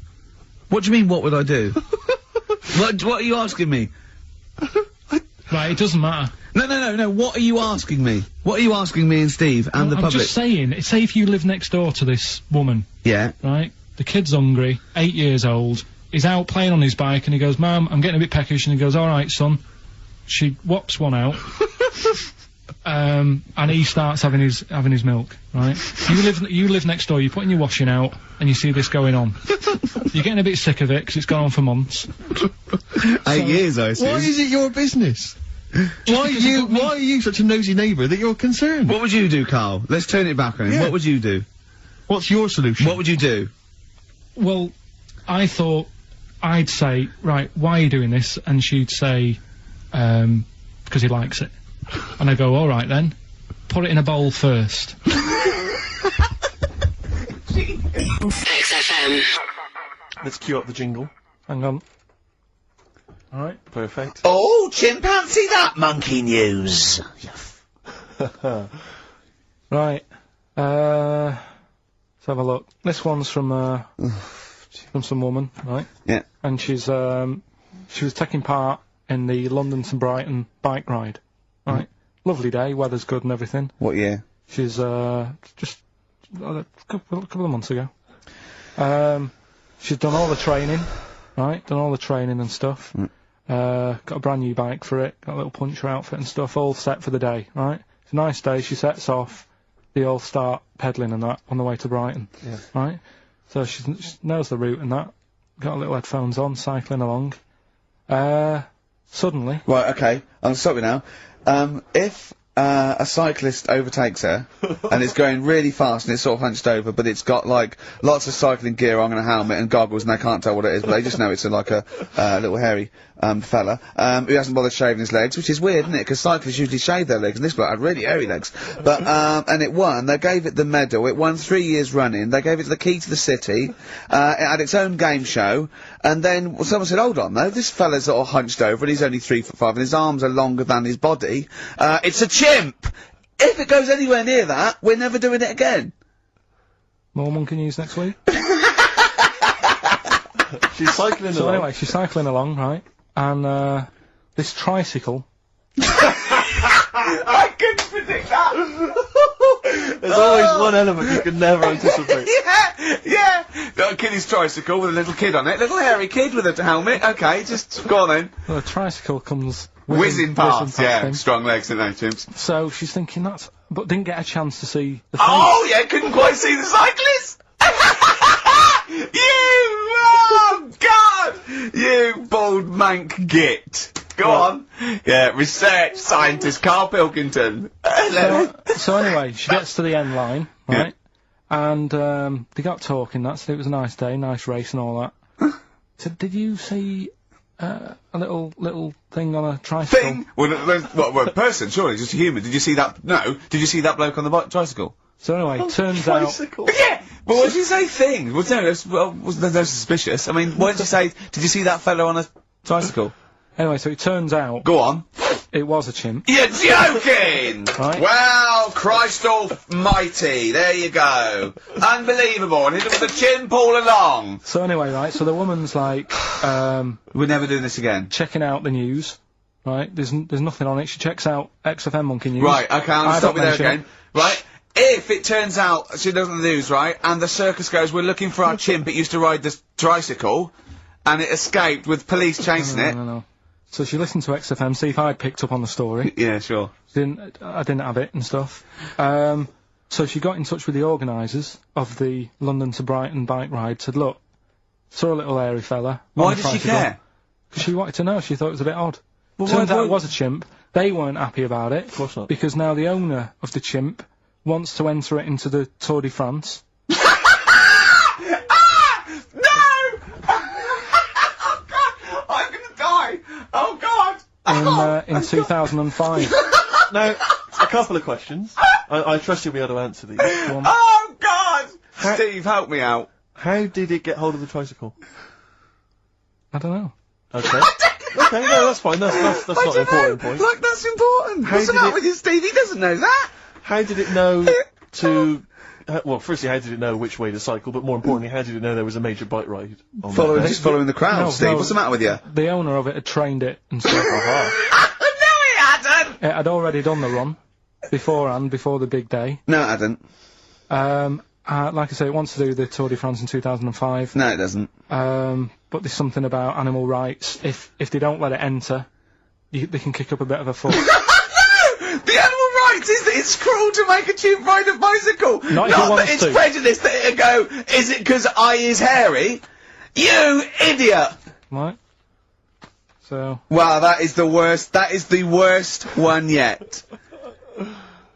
What do you mean, what would I do? What are you asking me? Right, it doesn't matter. No, what are you asking me? What are you asking me and Steve and the public? I'm just saying, say if you live next door to this woman. Yeah. Right? The kid's hungry, 8 years old. He's out playing on his bike and he goes, Mum, I'm getting a bit peckish, and he goes, alright, son. She whops one out. And he starts having his milk, right? You live next door, you're putting your washing out, and you see this going on. You're getting a bit sick of it, because it's gone on for months. 8 years, I see. Why is it your business? Why are you such a nosy neighbour that you're concerned? What would you do, Carl? Let's turn it back on him. What would you do? What's your solution? What would you do? Well, I thought I'd say, right, why are you doing this? And she'd say, because he likes it. And I go, alright then, put it in a bowl first. XFM. Let's cue up the jingle. Hang on. Alright. Perfect. Oh, chimpanzee that monkey news! Right. Let's have a look. This one's from some woman, right? Yeah. And she was taking part in the London to Brighton bike ride, right? Lovely day, weather's good and everything. What year? She's, just a couple of months ago. She's done all the training, right? Done all the training and stuff. Got a brand new bike for it, got a little puncher outfit and stuff, all set for the day, right? It's a nice day, she sets off, they all start pedalling and that on the way to Brighton, right? So she knows the route and that, got her little headphones on, cycling along. suddenly... Right, okay, I'm sorry now. If a cyclist overtakes her, and it's going really fast and it's sort of hunched over, but it's got, like, lots of cycling gear on and a helmet and goggles and they can't tell what it is, but they just know it's like a little hairy, fella, who hasn't bothered shaving his legs, which is weird, isn't it? Because cyclists usually shave their legs, and this bloke had really hairy legs. But, and it won. They gave it the medal. It won 3 years running. They gave it the key to the city. It had its own game show. And then someone said, hold on, though, this fella's sort of hunched over and he's only 3'5" and his arms are longer than his body. It's a chimp! If it goes anywhere near that, we're never doing it again. More monkey news next week? She's cycling along. So anyway, she's cycling along, right? And, this tricycle... I couldn't predict that! There's always one element you can never anticipate. Yeah! Got a kiddie's tricycle with a little kid on it. Little hairy kid with a helmet. Okay, just go on then. Well, a tricycle comes... Whizzing past, yeah. him. Strong legs, don't they, chimps? So she's thinking that's... But didn't get a chance to see the Oh, yeah, couldn't quite see the cyclist! Oh, God! You bald mank git. Go on. Yeah, research scientist Karl Pilkington. So anyway, she gets to the end line, right? Yeah. And, they got talking, it was a nice day, nice race and all that. So did you see, a little thing on a tricycle? Thing? Well, a person, surely, just a human. Did you see that? No. Did you see that bloke on the tricycle? So anyway, turns out... Yeah! But what did you say thing? Well, no, that's suspicious. I mean, what did you say? Did you see that fellow on a tricycle? Anyway, so it turns out... Go on. It was a chimp. You're joking! Right? Well, Christ almighty, there you go. Unbelievable, and it was a chimp all along. So anyway, right, so the woman's like, we're never doing this again. Checking out the news, right? There's nothing on it. She checks out XFM Monkey News. Right, okay, I'll stop you there again. Right? If it turns out she does the news, right, and the circus goes, we're looking for our chimp, it used to ride this tricycle, and it escaped with police chasing it. No. So she listened to XFM, see if I'd picked up on the story. Yeah, sure. I didn't have it and stuff. So she got in touch with the organisers of the London to Brighton bike ride, said, look, saw a little hairy fella. Why did she care? Because she wanted to know, she thought it was a bit odd. Well, turns out it was a chimp. They weren't happy about it. Of course not. Because now the owner of the chimp wants to enter it into the Tour de France. Oh, God! In 2005. Now, a couple of questions. I trust you'll be able to answer these. Oh, God! Steve, help me out. How did it get hold of the tricycle? I don't know. Okay. Okay, no, that's fine. That's not an important point. Like, that's important. What's the matter with you, Steve? He doesn't know that. How did it know to... well, firstly, how did it know which way to cycle, but more importantly, how did it know there was a major bike ride? Just following the crowd, Steve. What's the matter with you? The owner of it had trained it and stuff. No, he hadn't! It had already done the run beforehand, before the big day. No, it hadn't. Like I say, it wants to do the Tour de France in 2005. No, it doesn't. But there's something about animal rights. If they don't let it enter, they can kick up a bit of a fuss. The animal rights is that it's cruel to make a chimp ride a bicycle. Not that it's prejudice that it'll go, is it because I is hairy? You idiot! Right. So... Wow, that is the worst one yet.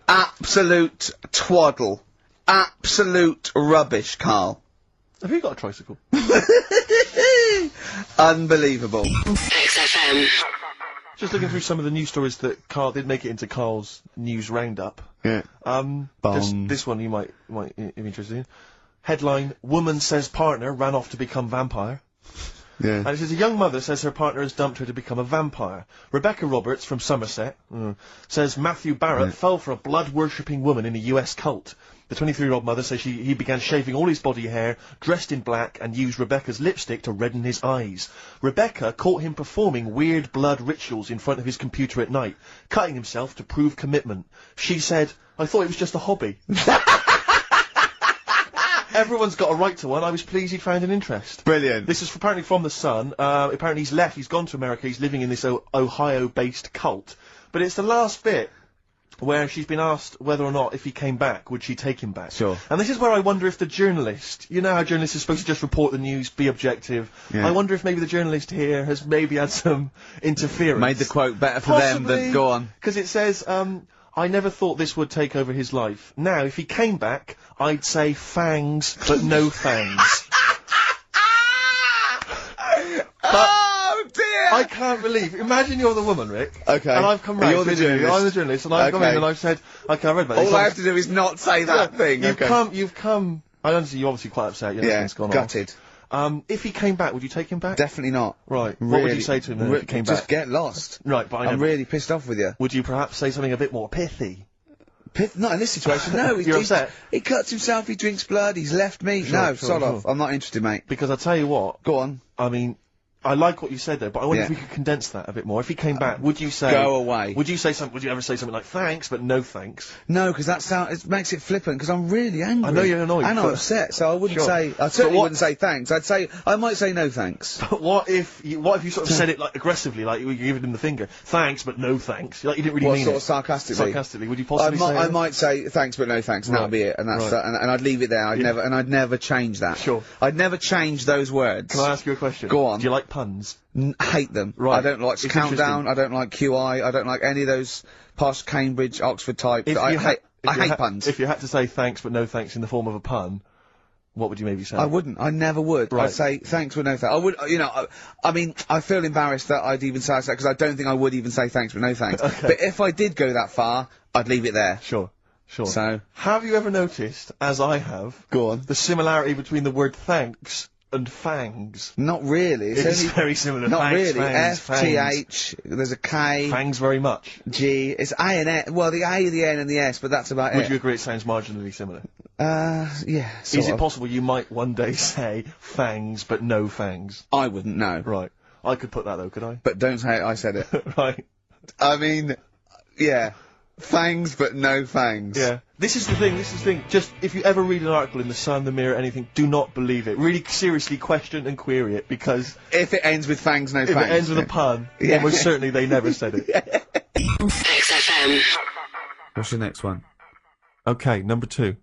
Absolute twaddle. Absolute rubbish, Karl. Have you got a tricycle? Unbelievable. XFM. Just looking through some of the news stories that Karl did make it into Karl's news roundup. Yeah. This one you might be interested in. Headline: Woman says partner ran off to become vampire. Yeah. And it says a young mother says her partner has dumped her to become a vampire. Rebecca Roberts from Somerset says Matthew Barrett fell for a blood-worshipping woman in a US cult. The 23-year-old mother says he began shaving all his body hair, dressed in black, and used Rebecca's lipstick to redden his eyes. Rebecca caught him performing weird blood rituals in front of his computer at night, cutting himself to prove commitment. She said, I thought it was just a hobby. Everyone's got a right to one. I was pleased he'd found an interest. Brilliant. This is apparently from The Sun. Apparently he's left. He's gone to America. He's living in this Ohio-based cult. But it's the last bit where she's been asked whether or not, if he came back, would she take him back? Sure. And this is where I wonder if the journalist, you know how journalists are supposed to just report the news, be objective. Yeah. I wonder if maybe the journalist here has maybe had some interference. Made the quote better for them than, go on. Because it says, I never thought this would take over his life. Now, if he came back, I'd say fangs, but no fangs. Oh dear! I can't believe. Imagine you're the woman, Rick. Okay. And I've come round. You're the journalist. I'm the journalist, and I've come in and I've said, okay, I read about this. All I have to do is not say that thing. You've come. I understand you're obviously quite upset. Yeah, gutted. If he came back, would you take him back? Definitely not. Right. Really, What would you say to him then if he came back? Just get lost. Right, but I'm really pissed off with you. Would you perhaps say something a bit more pithy? Not in this situation, no. You're upset? He cuts himself, he drinks blood, he's left me. Sod off. I'm not interested, mate. Because I'll tell you what. Go on. I mean, I like what you said there, but I wonder if we could condense that a bit more. If he came back, would you say... Go away. Would you say something, would you ever say something like, thanks, but no thanks? No, because it makes it flippant, because I'm really angry. I know you're annoyed. And I'm upset, so I wouldn't say... I certainly wouldn't say thanks. I might say no thanks. But what if you sort of said it, like, aggressively, like you were giving him the finger? Thanks, but no thanks. Like, you didn't really mean sort it. of sarcastically? Sarcastically. Would you possibly say I might say thanks, but no thanks, and that'll be it. And that's and I'd leave it there. I'd never change that. Sure. I'd never change those words. Can I ask you a question? Go on. Do you like puns? Hate them. Right. I don't like Countdown, I don't like QI, I don't like any of those posh Cambridge, Oxford types. I hate puns. If you had to say thanks but no thanks in the form of a pun, what would you maybe say? I wouldn't. I never would. Right. I'd say thanks but no thanks. I would, I mean, I feel embarrassed that I'd even say that because I don't think I would even say thanks but no thanks. Okay. But if I did go that far, I'd leave it there. Sure. So. Have you ever noticed, as I have, go on, the similarity between the word thanks and fangs? Not really. It's very similar. Not Thanks, really. fangs, F-T-H, there's a K. Fangs very much. G, it's A and N, well the A, the N and the S, but that's about it. Would you agree it sounds marginally similar? Yeah, Is it possible you might one day say fangs but no fangs? I wouldn't know. Right. I could put that though, could I? But don't say I said it. Right. I mean, yeah. Fangs but no fangs. Yeah. This is the thing. Just, if you ever read an article in The Sun, The Mirror, anything, do not believe it. Really seriously question and query it, because... If it ends with fangs, no fangs. If it ends with a pun, almost certainly they never said it. XFM. What's your next one? Okay, number 2.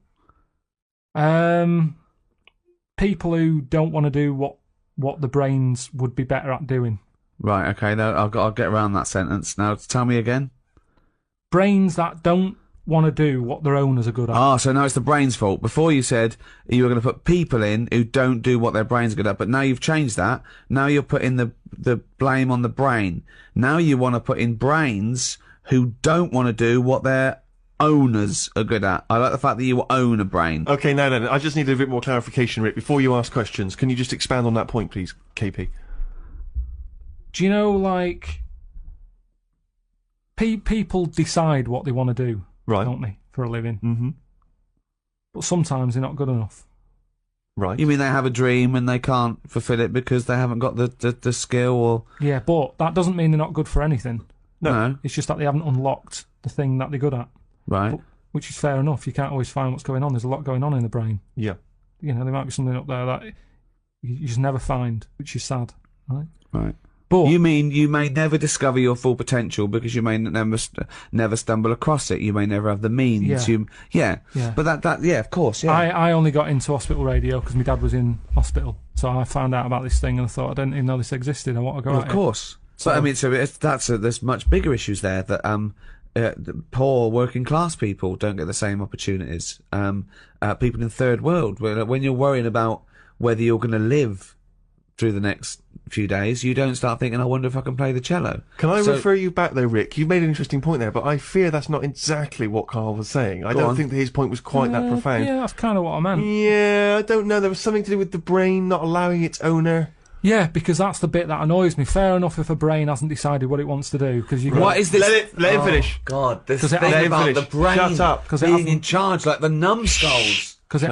People who don't want to do what the brains would be better at doing. Right, okay, no, I'll get around that sentence. Now, tell me again. Brains that don't want to do what their owners are good at. Ah, so now it's the brain's fault. Before you said you were going to put people in who don't do what their brains are good at, but now you've changed that. Now you're putting the blame on the brain. Now you want to put in brains who don't want to do what their owners are good at. I like the fact that you own a brain. Okay, no. I just need a bit more clarification, Rick. Before you ask questions, can you just expand on that point, please, KP? Do you know, like... people decide what they want to do, right? Don't they, for a living? Mm-hmm. But sometimes they're not good enough. Right. You mean they have a dream and they can't fulfill it because they haven't got the skill or... Yeah, but that doesn't mean they're not good for anything. No. It's just that they haven't unlocked the thing that they're good at. Right. But, which is fair enough. You can't always find what's going on. There's a lot going on in the brain. Yeah. You know, there might be something up there that you just never find, which is sad. Right? Right. But you mean you may never discover your full potential because you may never stumble across it. You may never have the means. Yeah. But that of course. Yeah. I only got into hospital radio because my dad was in hospital, so I found out about this thing and I thought I didn't even know this existed. I want to go. Of course. So I mean, there's much bigger issues there that the poor working class people don't get the same opportunities. People in third world, when you're worrying about whether you're going to live through the next few days, you don't start thinking, I wonder if I can play the cello. Can I refer you back though, Rick? You made an interesting point there, but I fear that's not exactly what Karl was saying. I don't think that his point was quite that profound. Yeah, that's kind of what I meant. Yeah, I don't know. There was something to do with the brain not allowing its owner. Yeah, because that's the bit that annoys me. Fair enough if a brain hasn't decided what it wants to do, because you. What is this? Let him finish. God, this thing about the brain Shut up. being in charge, like the numbskulls. Because it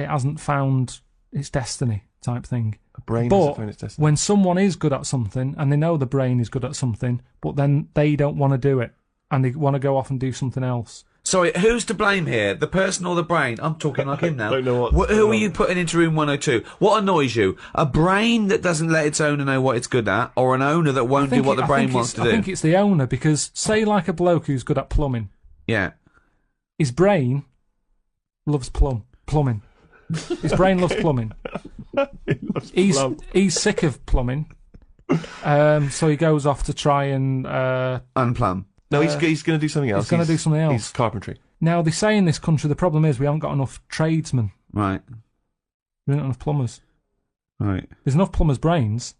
hasn't found its destiny, type thing. A brain but hasn't found its destiny. When someone is good at something and they know the brain is good at something, but then they don't want to do it and they want to go off and do something else. Sorry, who's to blame here? The person or the brain? I'm talking like him now. I don't know who are you putting into room 102? What annoys you? A brain that doesn't let its owner know what it's good at, or an owner that won't do what the brain wants to do? I think it's the owner, because say like a bloke who's good at plumbing, Yeah. His brain loves plumbing. His brain loves plumbing. He's sick of plumbing. So he goes off to try and unplumb. No, he's going to do something else. He's going to do something else. He's carpentry. Now they say in this country the problem is we haven't got enough tradesmen. Right. We haven't got enough plumbers. Right. There's enough plumbers' brains.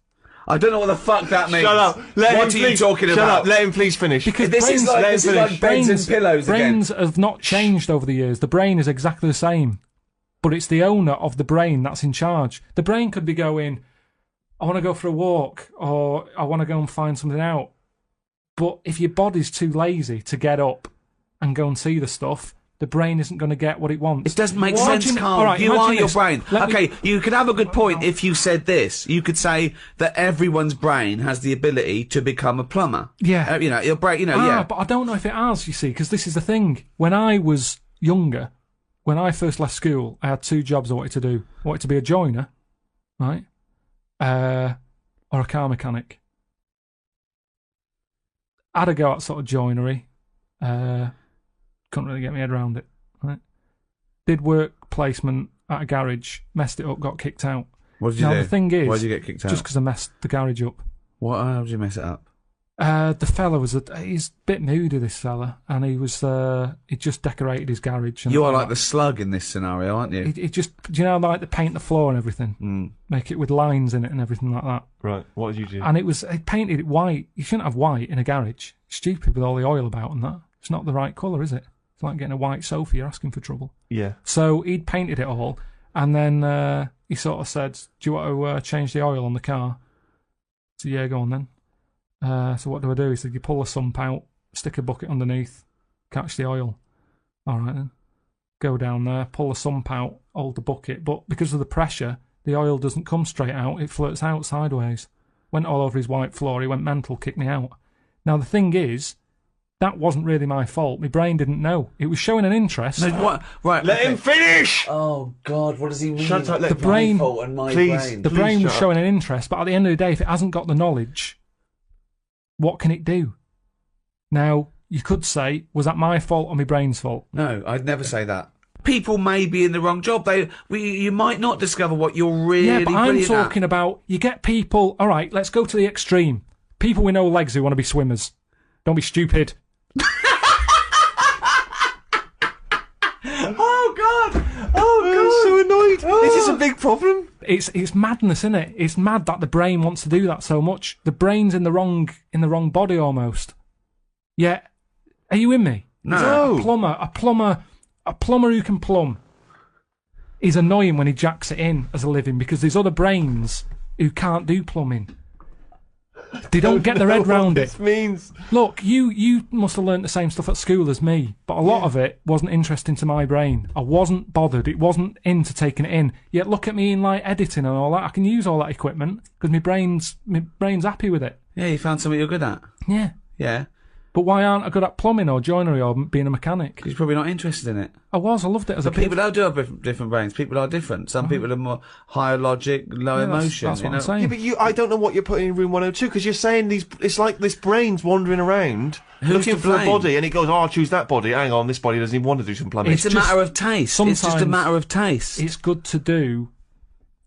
I don't know what the fuck that means. Shut up. What are you talking Shut about? up. Let him please finish. Because this is like beds and pillows brains again. have not changed over the years. The brain is exactly the same, but it's the owner of the brain that's in charge. The brain could be going, I want to go for a walk, or I want to go and find something out. But if your body's too lazy to get up and go and see the stuff, the brain isn't going to get what it wants. It doesn't make sense, Carl. Right, you are your this. brain. Okay, you could have a good point if you said this. You could say that everyone's brain has the ability to become a plumber. Yeah. You know, your brain, yeah. But I don't know if it has, you see, because this is the thing. When I was younger, when I first left school, I had 2 jobs I wanted to do. I wanted to be a joiner, right? Or a car mechanic. I had a go at sort of joinery. Couldn't really get my head around it. Right? Did work placement at a garage, messed it up, got kicked out. What did you do? The thing is, why did you get kicked out? Just because I messed the garage up. What? How did you mess it up? The fella was he's a bit moody, this fella, and he just decorated his garage. And you are like the slug in this scenario, aren't you? He just, do you know, like, they paint the floor and everything, make it with lines in it and everything like that. Right. What did you do? And he painted it white. You shouldn't have white in a garage. Stupid with all the oil about and that. It's not the right colour, is it? It's like getting a white sofa. You're asking for trouble. Yeah. So he'd painted it all, and then he sort of said, "Do you want to change the oil on the car?" So yeah, go on then. So what do I do? He said, you pull the sump out, stick a bucket underneath, catch the oil. All right then. Go down there, pull the sump out, hold the bucket, but because of the pressure, the oil doesn't come straight out, it flirts out sideways. Went all over his white floor, he went mental, kicked me out. Now the thing is, that wasn't really my fault. My brain didn't know. It was showing an interest. No, what? Right, let him finish! Oh, God, what does he mean? Shut up, the brain, my fault and my brain. The brain was showing an interest, but at the end of the day, if it hasn't got the knowledge, what can it do? Now, you could say, was that my fault or my brain's fault? No, I'd never say that. People may be in the wrong job. You might not discover what you're really Yeah, but I'm brilliant at. talking about, you get people, all right, let's go to the extreme. People with no legs who want to be swimmers. Don't be stupid. Oh, God! Oh, God! I'm so annoyed. Oh. Is this a big problem? It's madness, isn't it? It's mad that the brain wants to do that so much. The brain's in the wrong body almost. Yeah, are you with me? No. A plumber who can plumb is annoying when he jacks it in as a living, because there's other brains who can't do plumbing. They don't get their head round it. This means. Look, you must have learnt the same stuff at school as me, but a lot of it wasn't interesting to my brain. I wasn't bothered. It wasn't into taking it in. Yet look at me in like editing and all that. I can use all that equipment because my brain's happy with it. Yeah, you found something you're good at. Yeah. Yeah. But why aren't I good at plumbing or joinery or being a mechanic? You're probably not interested in it. I loved it as a kid. People do have different brains. People are different. Some people are more higher logic, low emotion. That's what I'm saying. Yeah, but I don't know what you're putting in room 102, because you're saying it's like this brain's wandering around, looking for a body, and it goes, I'll choose that body. Hang on, this body doesn't even want to do some plumbing. It's a matter of taste. It's just a matter of taste. It's good to do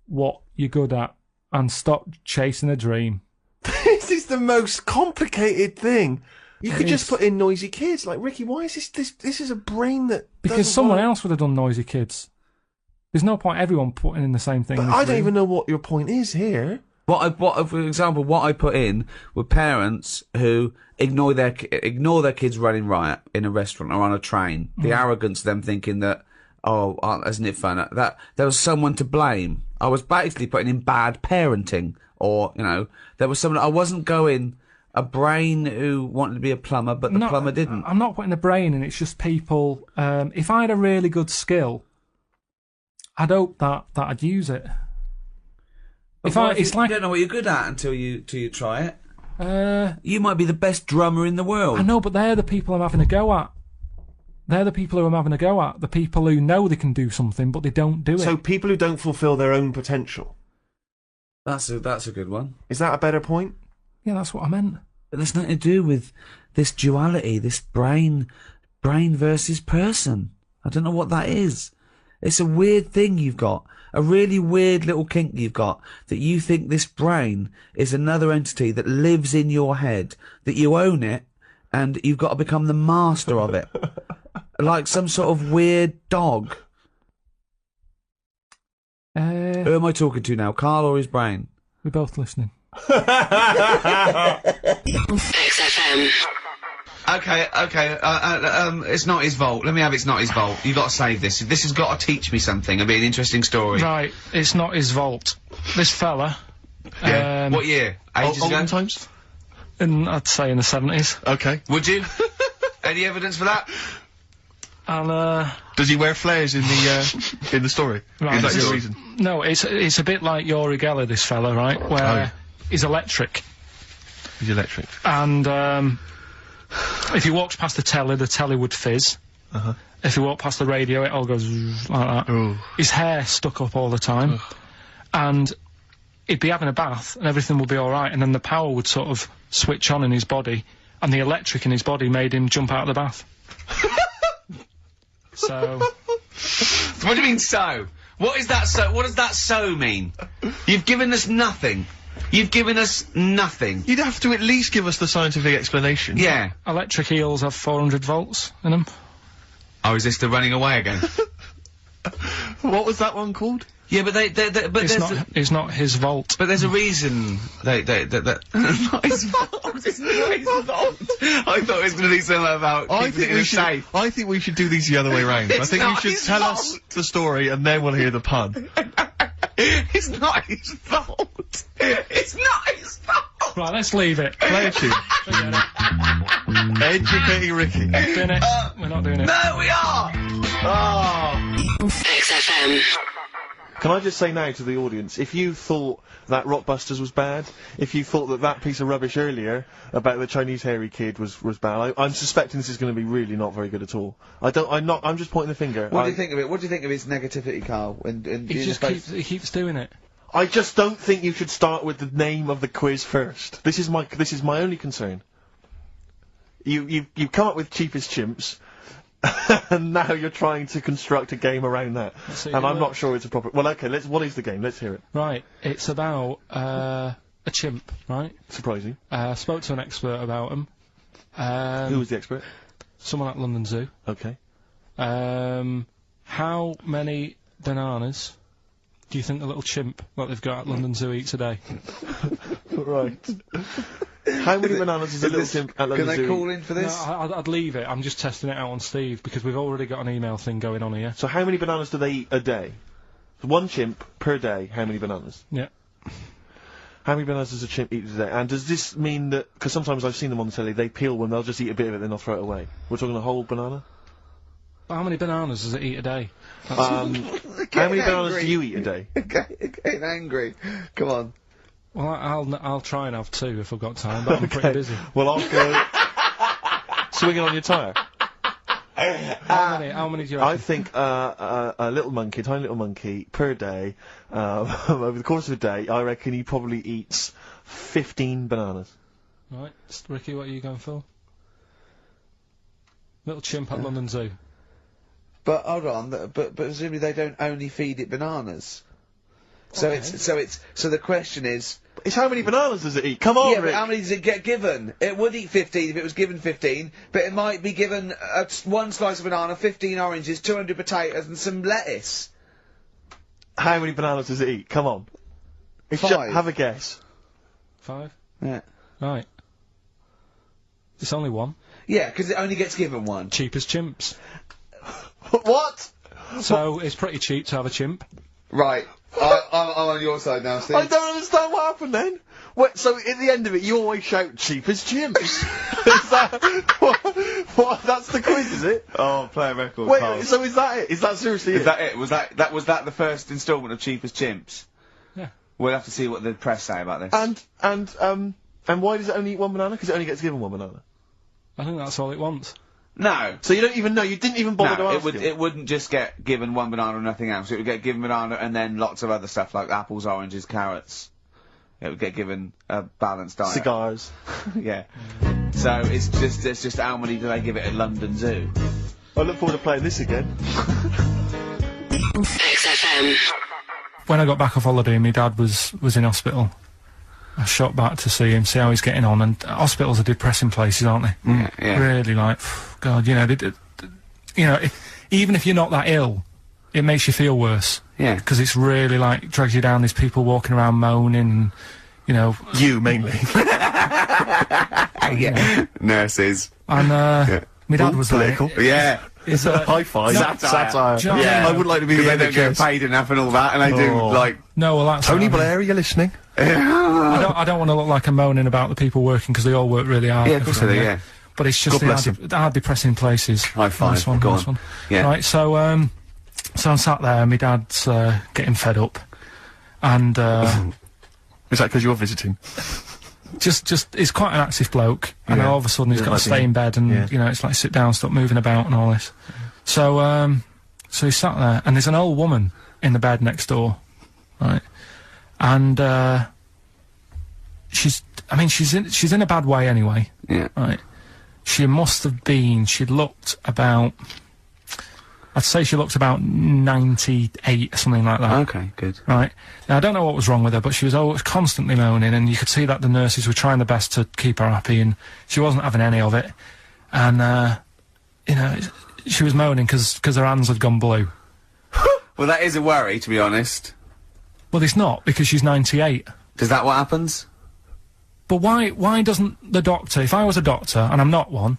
what you're good at and stop chasing a dream. This is the most complicated thing. You could just put in noisy kids. Like, Ricky, why is this is a brain that... Because someone else would have done noisy kids. There's no point everyone putting in the same thing. But I don't even know what your point is here. For example, what I put in were parents who ignore their kids running riot in a restaurant or on a train. The arrogance of them thinking that, isn't it fun? That there was someone to blame. I was basically putting in bad parenting, or, there was someone... I wasn't going... A brain who wanted to be a plumber, but the plumber didn't. I'm not putting a brain in, it's just people... if I had a really good skill, I'd hope that I'd use it. You don't know what you're good at until you try it. You might be the best drummer in the world. I know, but they're the people I'm having a go at. They're the people who I'm having a go at. The people who know they can do something, but they don't do it. So people who don't fulfil their own potential. That's a good one. Is that a better point? Yeah, that's what I meant. But there's nothing to do with this duality, this brain brain versus person. I don't know what that is. It's a weird thing you've got. A really weird little kink you've got, that you think this brain is another entity that lives in your head, that you own it, and you've got to become the master of it. Like some sort of weird dog. Who am I talking to now, Karl or his brain? We're both listening. XFM. Okay, it's not his vault. Let me have It's Not His Vault. You've got to save this. This has got to teach me something. It'll be an interesting story. Right, it's not his vault. This fella... Yeah. What year? Ages ago? Olden times? I'd say in the 70s. Okay. Would you? Any evidence for that? And, Does he wear flares in the story? Right, Is that your reason? No, it's a bit like Yuri Geller, this fella, right? Where he's electric. He's electric. And, if he walks past the telly would fizz. If he walked past the radio, it all goes like that. Ooh. His hair stuck up all the time. And he'd be having a bath and everything would be alright, and then the power would sort of switch on in his body, and the electric in his body made him jump out of the bath. So... What do you mean, so? What is that so? What does that so mean? You've given us nothing. You've given us nothing. You'd have to at least give us the scientific explanation. Yeah. Electric eels have 400 volts in them. Oh, is this the running away again? What was that one called? Yeah, but it's not his vault. But there's a reason that not his vault. It's not his vault. I thought it was going to be something about keeping it in a safe. I think we should do these the other way round. I think you should tell us the story and then we'll hear the pun. It's not his fault. It's not his fault. Right, let's leave it. Play a tune. Educating Ricky. Doing it. We're not doing it. No, we are. XFM. Can I just say now to the audience, if you thought that Rockbusters was bad, if you thought that piece of rubbish earlier about the Chinese hairy kid was bad, I'm suspecting this is going to be really not very good at all. I'm just pointing the finger. What do you think of it? What do you think of his negativity, Karl? He keeps doing it. I just don't think you should start with the name of the quiz first. This is my only concern. You've come up with cheapest chimps. And now you're trying to construct a game around that. And I'm not sure it's a proper... Well, okay, what is the game? Let's hear it. Right, it's about, a chimp, right? Surprising. Spoke to an expert about him. Who was the expert? Someone at London Zoo. Okay. How many bananas do you think the little chimp that they've got at London Zoo eats a day? Right. How many bananas does a little chimp at London Zoo? Can I call in for this? No, I'd leave it. I'm just testing it out on Steve, because we've already got an email thing going on here. So how many bananas do they eat a day? So one chimp per day, how many bananas? Yeah. How many bananas does a chimp eat a day? And does this mean that... Because sometimes I've seen them on the telly, they peel one, they'll just eat a bit of it, then they'll throw it away. We're talking a whole banana? How many bananas does it eat a day? How many bananas do you eat a day? Getting angry. Come on. Well, I'll try and have 2 if I've got time, but I'm pretty busy. Well, I'll go swinging on your tyre. How many do you reckon? I think a little monkey, tiny little monkey, per day, over the course of a day, I reckon he probably eats 15 bananas. Right, Ricky, what are you going for? Little chimp at London Zoo. But hold on, but presumably they don't only feed it bananas. So so the question is... It's how many bananas does it eat? Come on, Yeah, Rick. but how many does it get given? It would eat 15 if it was given 15, but it might be given one slice of banana, 15 oranges, 200 potatoes and some lettuce. How many bananas does it eat? Come on. Have a guess. 5? Yeah. Right. It's only 1. Yeah, because it only gets given 1. Cheap as chimps. What? So, it's pretty cheap to have a chimp. Right. I'm on your side now, Steve. I don't understand what happened then. So at the end of it, you always shout cheap as chimps. Is that what? That's the quiz, is it? Oh, play a record. Wait, Karl. so is that it? Is that seriously Is that it? Was that the first instalment of Cheap as Chimps? Yeah. We'll have to see what the press say about this. And why does it only eat 1 banana? Because it only gets given 1 banana. I think that's all it wants. No. So you don't even know. You didn't even bother to ask him. It wouldn't just get given 1 banana and nothing else. It would get given banana and then lots of other stuff like apples, oranges, carrots. It would get given a balanced diet. Cigars. Yeah. So it's just how many do they give it at London Zoo? I look forward to playing this again. XFM. When I got back off holiday, my dad was in hospital. I shot back to see him, see how he's getting on, and hospitals are depressing places, aren't they? Yeah. Really, like, God, you know, even if you're not that ill, it makes you feel worse. Yeah. Because it's really, like, drags you down. There's people walking around moaning, you know. You, mainly. Yeah. Nurses. And, my dad was political. like... Yeah. It's high five. Satire. Do you know what I mean? I would like to be the They don't get NHS. paid enough and all that, and they do, like... No, well, that's... Tony what I mean. Blair, are you listening? I don't want to look like I'm moaning about the people working, because they all work really hard. Yeah, of course they do, yeah. But it's just the hard depressing places. High five. Nice one, Go nice on. one. Yeah. Right, so I'm sat there, and my dad's getting fed up. And, Is that because you're visiting? just, he's quite an active bloke, and all of a sudden he's got to stay in bed, and, you know, it's like sit down, stop moving about, and all this. So, so he's sat there, and there's an old woman in the bed next door, right? And, she's in a bad way anyway. Yeah. Right? She must have been, I'd say she looked about 98 or something like that. Okay, good. Right. Now, I don't know what was wrong with her, but she was always constantly moaning, and you could see that the nurses were trying their best to keep her happy, and she wasn't having any of it. And, you know, she was moaning because her hands had gone blue. Well, that is a worry, to be honest. Well, it's not, because she's 98. Is that what happens? But why doesn't the doctor, if I was a doctor, and I'm not one,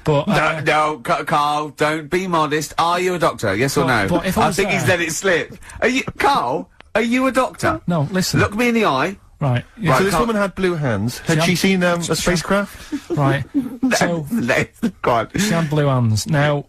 but... No, Carl, don't be modest. Are you a doctor, yes or no? But if I was think he's there- let it slip. Carl, are you a doctor? No, listen. Look me in the eye. Right. Yeah. Right, So this Carl- woman had blue hands. Had she seen a spacecraft? Right. So, Go on. she had blue hands. Now,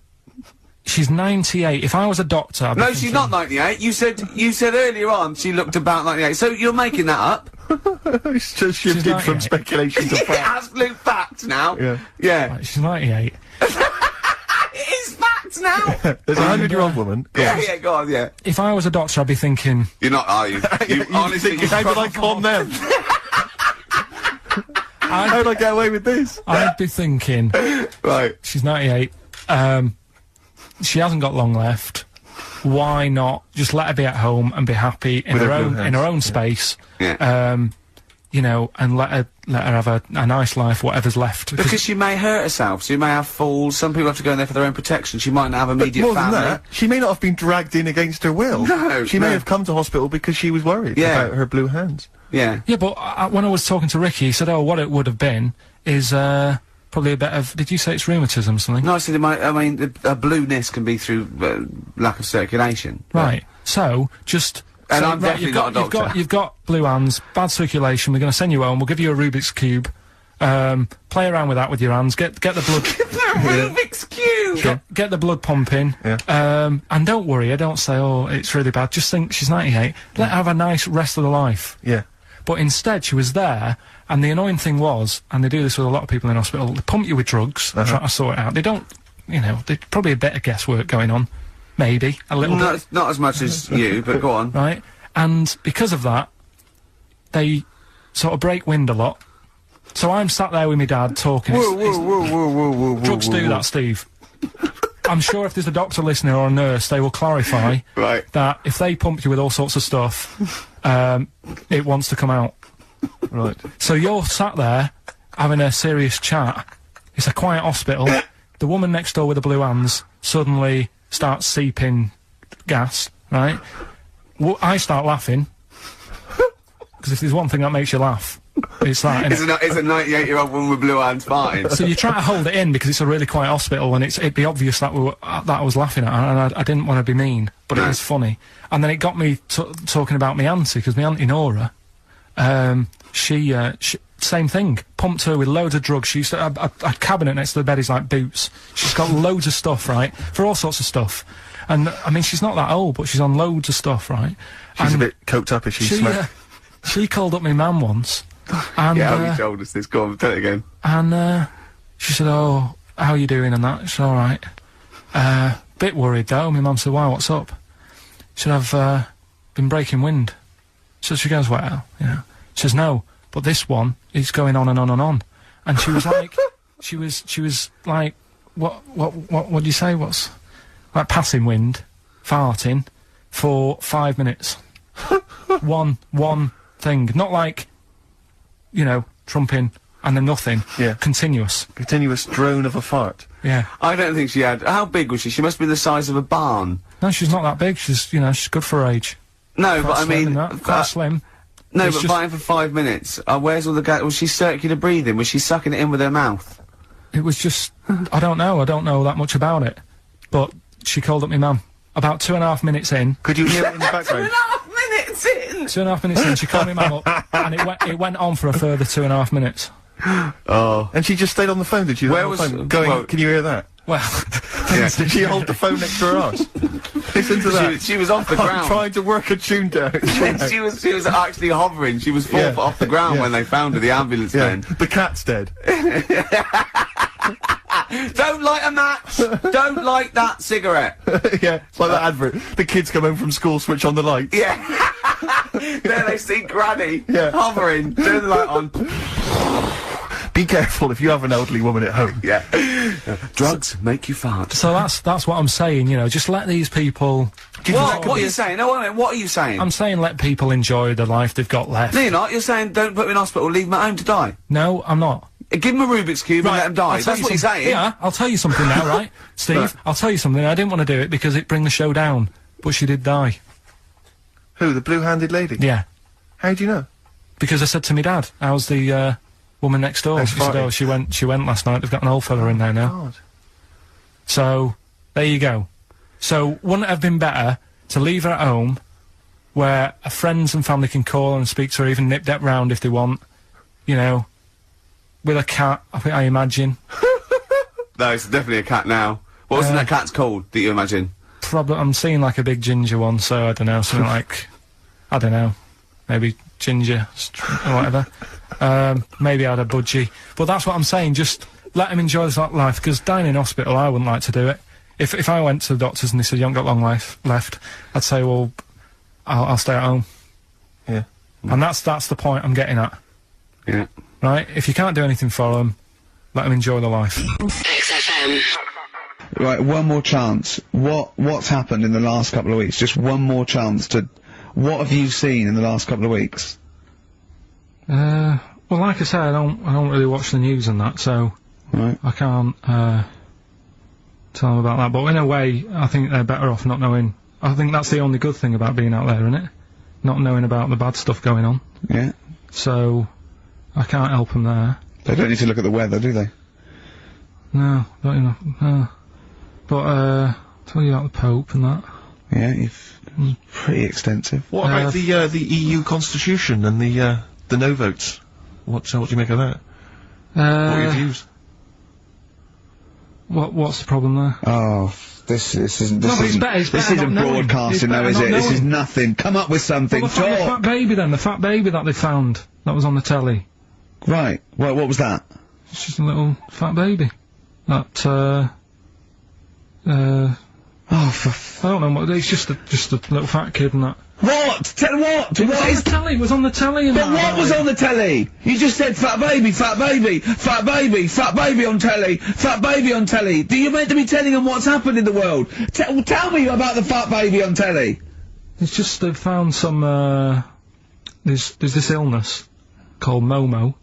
she's 98. If I was a doctor, I'd be No, thinking, she's not 98. You said earlier on she looked about 98. So you're making that up. It's just shifted from 98. speculation to fact. Absolute fact now. Yeah. Yeah. Right, she's 98. It is fact now. There's a 100-year-old woman. Yeah, go on, yeah. If I was a doctor, I'd be thinking... You're not, are you? You honestly, you How did I con them? How did I get away with this? I'd be thinking... Right. She's 98. She hasn't got long left. Why not just let her be at home and be happy in With her her blue own hands. space? Yeah. You know, and let her have a nice life, whatever's left. Because she may hurt herself, she may have falls, some people have to go in there for their own protection, she might not have immediate More family. than that, she may not have been dragged in against her will. No, She may no. have come to hospital because she was worried Yeah. about her blue hands. Yeah. Yeah, but when I was talking to Ricky, he said, "Oh, what it would have been is probably a bit of." Did you say it's rheumatism or something? No, I said a blueness can be through lack of circulation. Right. So just. And so, I'm right, definitely not a doctor. You've got blue hands, bad circulation. We're going to send you home. We'll give you a Rubik's cube. Play around with that with your hands. Get the blood. Rubik's Cube! Get the blood pumping. Yeah. And don't worry. Don't say, "Oh, it's really bad." Just think she's 98. Let her have a nice rest of the life. Yeah. But instead, she was there, and the annoying thing was, and they do this with a lot of people in hospital, they pump you with drugs, try to sort it out. They don't, you know, there's probably a bit of guesswork going on. Maybe. A little bit. Not as much as you, but go on. Right? And because of that, they sort of break wind a lot. So I'm sat there with my dad talking. Whoa, Drugs do that, Steve. I'm sure if there's a doctor listening or a nurse, they will clarify that if they pump you with all sorts of stuff, it wants to come out. Right. So you're sat there having a serious chat. It's a quiet hospital. The woman next door with the blue hands suddenly starts seeping gas, right? Well, I start laughing. Because if there's one thing that makes you laugh, it's that. It's a 98-year-old woman with blue hands farting. So you try to hold it in because it's a really quiet hospital, and it'd be obvious that that I was laughing at, and I didn't want to be mean, but it was funny. And then it got me talking about my auntie, because my auntie Nora, she same thing, pumped her with loads of drugs. She used to have a cabinet next to the bed is like boots. She's got loads of stuff, right, for all sorts of stuff. And I mean, she's not that old, but she's on loads of stuff, right? She's a bit coked up, is she? She called up my mum once. And, yeah, you told us this. Go on, tell it again. And she said, "Oh, how are you doing?" And that. She said, "All right." Bit worried though. My mum said, "Why? What's up?" She said, "I've been breaking wind." So she goes, "Well, you know." She says, "No, but this one is going on and on and on." And she was like, She was like, what do you say? What's like passing wind, farting for 5 minutes. one thing, not like, you know, trumping and then nothing. Yeah. Continuous drone of a fart. Yeah. I don't think she had. How big was she? She must be the size of a barn. No, she's not that big. She's, you know, she's good for her age. No, Quite but I slim mean, and that, quite slim. No, It's but just- farting for 5 minutes. Where's all the gas? Was she circular breathing? Was she sucking it in with her mouth? It was just, I don't know that much about it. But she called up my mum. About 2.5 minutes in. Could you hear it in the background? 2.5 minutes in! 2.5 minutes in, she called my mum up, and it went on for a further 2.5 minutes. Oh. And she just stayed on the phone, did she? Where On the was- phone, going, well- can you hear that? Well, Did she hold the phone next to her arse? Listen to that. She was off the I'm ground. trying to work a tune down. she was actually hovering. She was 4 foot off the ground when they found her, the ambulance men. The cat's dead. Don't light a match! Don't light that cigarette! Yeah, it's like that advert. The kids come home from school, switch on the light. Yeah. There they see Granny Yeah. hovering, turn the light on. Be careful if you have an elderly woman at home. Yeah. Drugs make you fart. So that's what I'm saying, you know, just let these people... What are you saying? No, wait a minute, what are you saying? I'm saying let people enjoy the life they've got left. No, you're not. You're saying don't put them in hospital, leave them at home to die. No, I'm not. Give them a Rubik's Cube and let them die. That's what you're saying. Yeah, I'll tell you something now, right? Steve, Right. I'll tell you something. I didn't want to do it because it'd bring the show down. But she did die. Who, the blue-handed lady? Yeah. How do you know? Because I said to my dad, how's the, woman next door? Next She said, party. oh, she went last night. They've got an old fella in there now. God. So, there you go. So, wouldn't it have been better to leave her at home, where her friends and family can call and speak to her, even nip that round if they want, you know, with a cat, I imagine. No, it's definitely a cat now. What was that cat's called, that you imagine? Probably, I'm seeing like a big ginger one, so I don't know, something like, I don't know, maybe ginger, or whatever. Maybe I had a budgie. But that's what I'm saying, just let them enjoy this life, because dying in hospital, I wouldn't like to do it. If I went to the doctors and they said, you haven't got long life left, I'd say, well, I'll stay at home. Yeah. And that's the point I'm getting at. Yeah. Right? If you can't do anything for them, let them enjoy the life. XFM. Right, one more chance. What's happened in the last couple of weeks? Just one more chance to... What have you seen in the last couple of weeks? Well, like I say, I don't really watch the news and that, so Right. I can't tell them about that. But in a way, I think they're better off not knowing. I think that's the only good thing about being out there, isn't it? Not knowing about the bad stuff going on. Yeah. So I can't help them there. They don't need to look at the weather, do they? No, don't you know? No. But tell you about the Pope and that. Yeah, pretty extensive. What about the EU constitution and the no votes? What do you make of that? What are your views? What's the problem there? Oh, this isn't No, but it's better this isn't not knowing. broadcasting It's though, better is not it? This is knowing. nothing. Come up with something. Well, the fat baby then, the fat baby that they found, that was on the telly. Right. Well, what was that? It's just a little fat baby. That, Oh, I don't know what, it's just a little fat kid and that. What? Tell what? It was on the telly, it was on the telly and But what was on the telly? You just said fat baby, fat baby, fat baby, fat baby on telly, fat baby on telly. Do you meant to be telling them what's happened in the world? Tell me about the fat baby on telly. It's just they've found some, there's this illness called Momo,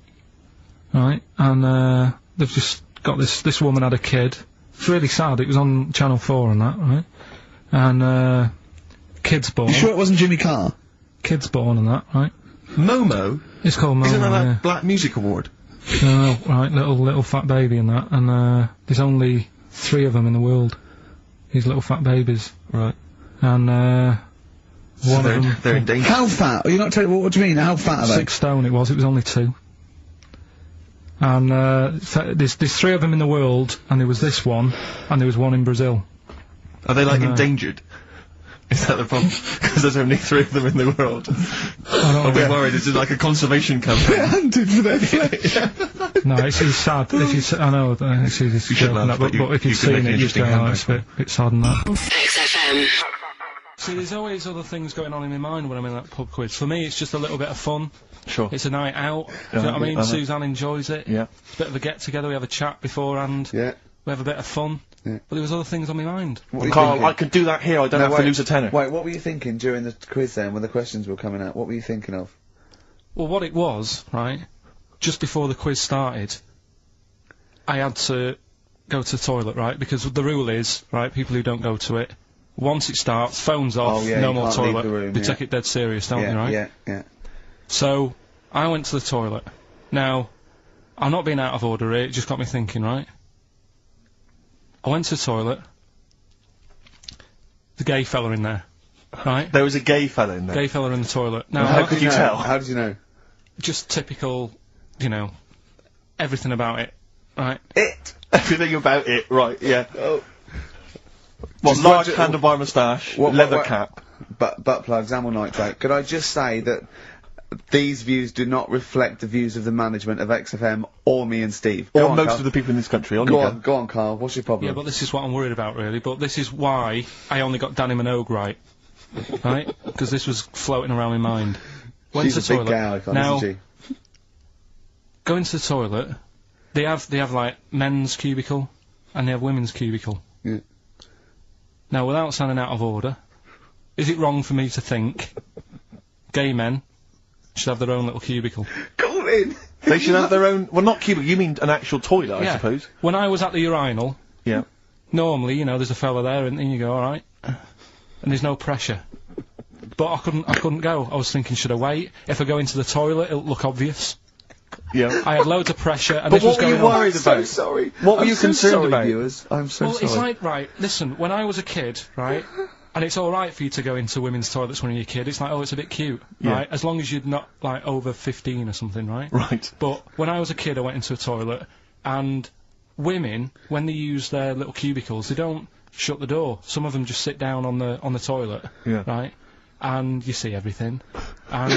right? And, they've just got this woman had a kid. It's really sad, it was on Channel 4 and that, right? And, kid's born. You sure it wasn't Jimmy Carr? Kid's born and that, right? Momo? It's called Momo, Isn't that yeah. that Black Music Award? No, right, little fat baby and that, and, there's only 3 of them in the world. These little fat babies. Right. And, So one of them... they're in danger. How fat? Are you not telling what do you mean? How fat are they? 6 stone it was only 2. And, there's 3 of them in the world, and there was this one, and there was one in Brazil. Are they like endangered? Is that the problem? Because there's only 3 of them in the world. I'll be worried. This is like a conservation campaign. Hunted for their flesh. No, it's sad. If you I know, it's easy to joke and that, but if you've seen it, you'd go, oh, it's a bit sad and that. XFM. See, there's always other things going on in my mind when I'm in that pub quiz. For me, it's just a little bit of fun. Sure. It's a night out. Do you know what I mean? Suzanne enjoys it. Yeah. It's a bit of a get-together, we have a chat beforehand. Yeah. We have a bit of fun. Yeah. But there was other things on my mind. Carl, I can do that here, I don't have to lose a tenner. Wait, what were you thinking during the quiz then, when the questions were coming out? What were you thinking of? Well, what it was, right, just before the quiz started, I had to go to the toilet, right, because the rule is, right, people who don't go to it, once it starts, phones off, no more toilet. They take it dead serious, don't they, right? Yeah. So, I went to the toilet. Now, I'm not being out of order here, it just got me thinking, right? I went to the toilet. The gay fella in there, right? There was a gay fella in there? Gay fella in the toilet. Now, how could you tell? How did you know? Just typical, you know, everything about it, right? Everything about it, right, yeah. Oh. What, large handlebar moustache, leather cap. Butt plugs, amyl nitrate. Could I just say that these views do not reflect the views of the management of XFM or me and Steve. Or most of the people in this country. Go on, Carl. What's your problem? Yeah, but this is what I'm worried about, really. But this is why I only got Danny Minogue right. Right? Because this was floating around my mind. Went She's to a the big toilet. gay icon, now, isn't she? Go into the toilet. They have like men's cubicle, and they have women's cubicle. Yeah. Now, without sounding out of order, is it wrong for me to think gay men should have their own little cubicle? Go in! They should have their own, well, not cubicle, you mean an actual toilet, I suppose? When I was at the urinal, yeah, normally, you know, there's a fella there, and you go, alright, and there's no pressure. But I couldn't go. I was thinking, should I wait? If I go into the toilet, it'll look obvious. Yeah. I had loads of pressure, and but this was going on. what were you worried about? I'm so sorry. What were you concerned about? Viewers? I'm so sorry. It's like, right, listen, when I was a kid, right, and it's alright for you to go into women's toilets when you're a kid, it's like, oh, it's a bit cute, right, as long as you're not, like, over 15 or something, right? Right. But when I was a kid, I went into a toilet, and women, when they use their little cubicles, they don't shut the door. Some of them just sit down on the toilet, right, and you see everything, and,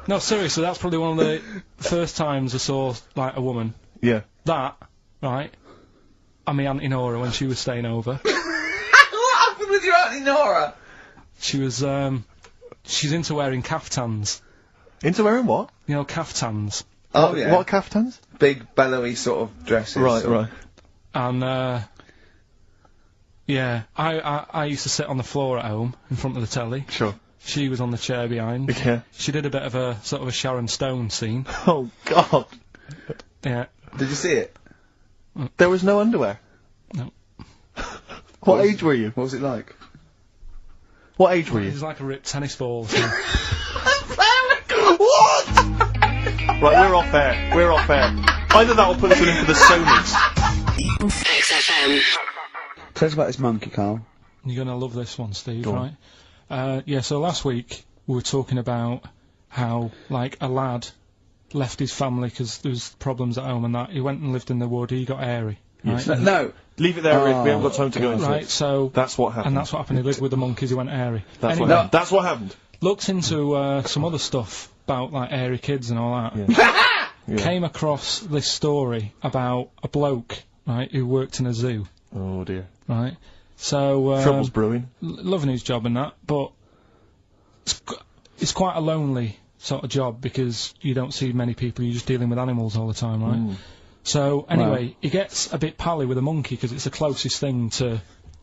no, seriously, that's probably one of the first times I saw, like, a woman. Yeah. That, right, and my Auntie Nora when she was staying over. What happened with your Auntie Nora? She was, she's into wearing caftans. Into wearing what? You know, caftans. Oh, yeah. What caftans? Big, bellowy sort of dresses. Right. And, yeah, I used to sit on the floor at home, in front of the telly. Sure. She was on the chair behind. Yeah. She did a bit of a, sort of a Sharon Stone scene. Oh, God. Did Yeah. you see it? There was no underwear? No. What age were you? What was it like? What age were you? It was like a ripped tennis ball. What? Right, we're off air. We're off air. Either that or put this one in for the Sonys. XFM. Tell us about this monkey, Carl. You're gonna love this one, Steve, Go on. right? Yeah, so last week we were talking about how, like, a lad left his family because there was problems at home and that. He went and lived in the wood, he got airy. Yes. Right? No! Leave it there, Rick. We haven't got time to go into Right, it. so... That's what happened. And that's what happened. He lived with the monkeys, he went airy. That's anyway, what happened. That's what happened. Looked into, some other stuff about, like, airy kids and all that. Yeah. Came across this story about a bloke, right, who worked in a zoo. Oh, dear. Right? So, Trouble's brewing. loving his job and that, but it's quite a lonely sort of job because you don't see many people, you're just dealing with animals all the time, right? So, anyway, he gets a bit pally with a monkey because it's the closest thing to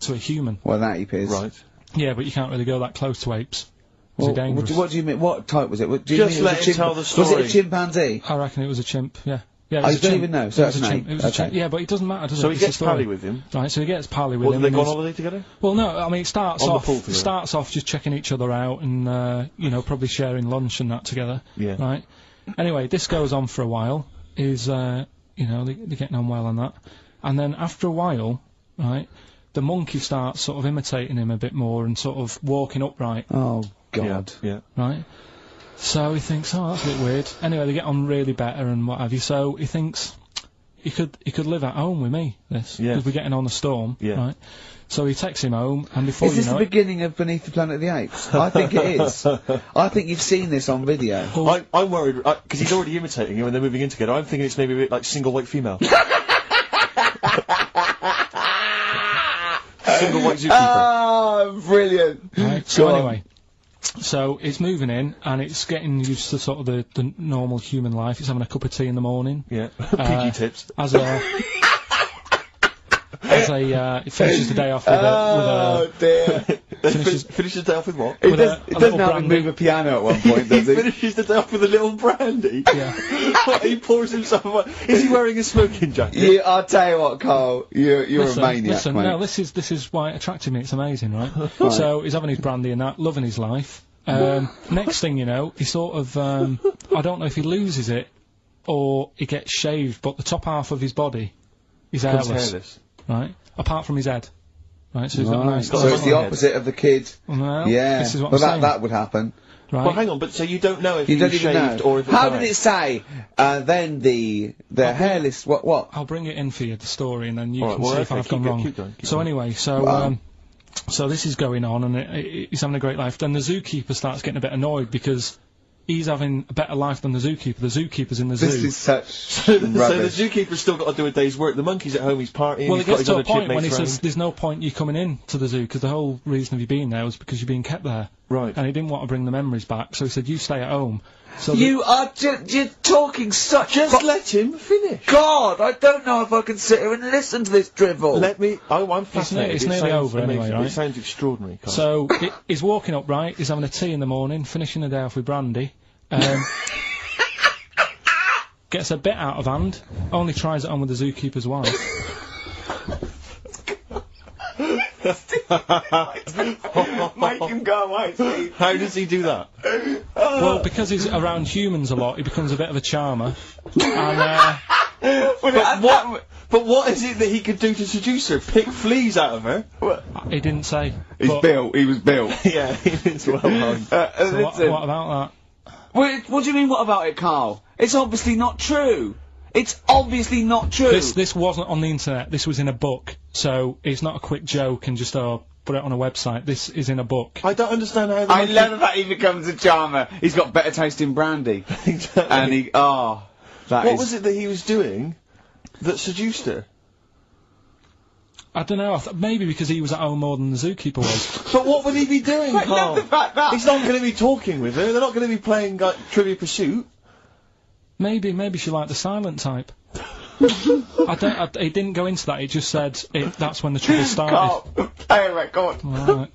a human. Well, that ape is. Right. Yeah, but you can't really go that close to apes. Well, they're dangerous. What do you mean? What type was it? Do you Just mean let him tell the story. Was it a chimpanzee? I reckon it was a chimp, yeah. Yeah, it I was a don't chimp. even know, so It was that's a an chimp. ape. It was a Okay. chimp. Yeah, but it doesn't matter, does it? So he It's a gets story. pally with him? Right, so he gets pally with What, him. do they go on and holiday together? well, no, I mean, it starts On the off, pool together? just checking each other out and, you know, probably sharing lunch and that together. Yeah. Right? Anyway, this goes on for a while. You know, they're getting on well and that. And then after a while, right, the monkey starts sort of imitating him a bit more and sort of walking upright. Oh, God. Yeah. Right? So he thinks, oh, that's a bit weird. Anyway, they get on really better and what have you. So he thinks he could live at home with me, this. Yeah. Because we're getting on a storm. Yeah. Right? So he takes him home and before Is this you know the it, beginning of Beneath the Planet of the Apes? I think it is. I think you've seen this on video. I'm worried, because he's already imitating you and they're moving in together. I'm thinking it's maybe a bit like Single White Female. Single White Zookeeper. Oh, brilliant. Right, so anyway, So it's moving in, and it's getting used to sort of the normal human life. It's having a cup of tea in the morning. Yeah. PG tips. It finishes the day off with a dear. Finishes the day off with what? He With doesn't have to move a piano at one point, does he? Finishes the day off with a little brandy. Yeah. What, he pours himself a... Is he wearing a smoking jacket? I'll tell you what, Carl. You're a maniac, mate. No, this is why it attracted me. It's amazing, right? So he's having his brandy and that, loving his life. Next thing you know, he sort of, I don't know if he loses it or he gets shaved, but the top half of his body is hairless. Right? Apart from his head. Right, so he's got a nice... So it's the opposite of the kid. Well, yeah. this is what well, I'm saying. that would happen. Right. Well, hang on, but so you don't know if You he don't was even shaved know. or if it's How dyed? did it say, then the hairless, what? I'll bring it in for you, the story, and then you Alright, can well, see if okay, I've gone wrong. keep going. Anyway, so this is going on, and he's having a great life. Then the zookeeper starts getting a bit annoyed because he's having a better life than the zookeeper. The zookeeper's in the zoo. This is such So the rubbish. zookeeper's still got to do a day's work. The monkey's at home, he's partying, Well, he's it got gets his to a other point when he chipmates says round. there's no point you coming in to the zoo because the whole reason of you being there was because you're being kept there. Right. And he didn't want to bring the memories back, so he said, you stay at home. So You are you're talking such... Just let him finish. God, I don't know if I can sit here and listen to this drivel. Let me... I'm fascinated. It's It nearly sounds over anyway, amazing. right? It sounds extraordinary, Carl. So he's walking up, right? He's having a tea in the morning, finishing the day off with brandy. Gets a bit out of hand. Only tries it on with the zookeeper's wife. Make him go away, Steve. How does he do that? Well, because he's around humans a lot, he becomes a bit of a charmer. And But what is it that he could do to seduce her? Pick fleas out of her? he didn't say. He's built. He was built. Yeah, he is well hung. So what about that? What do you mean, what about it, Carl? It's obviously not true. It's obviously not true. This wasn't on the internet. This was in a book. So it's not a quick joke and just put it on a website. This is in a book. I don't understand how... I love the fact he becomes a charmer. He's got better taste in brandy. Exactly. And he... Oh, What was it that he was doing that seduced her? I don't know. Maybe because he was at home more than the zookeeper was. But what would he be doing, I Carl? love the fact that... He's not going to be talking with her. They're not going to be playing Trivia Pursuit. Maybe she liked the silent type. It didn't go into that. It just said that's when the trouble started. Carl, play a record. Right.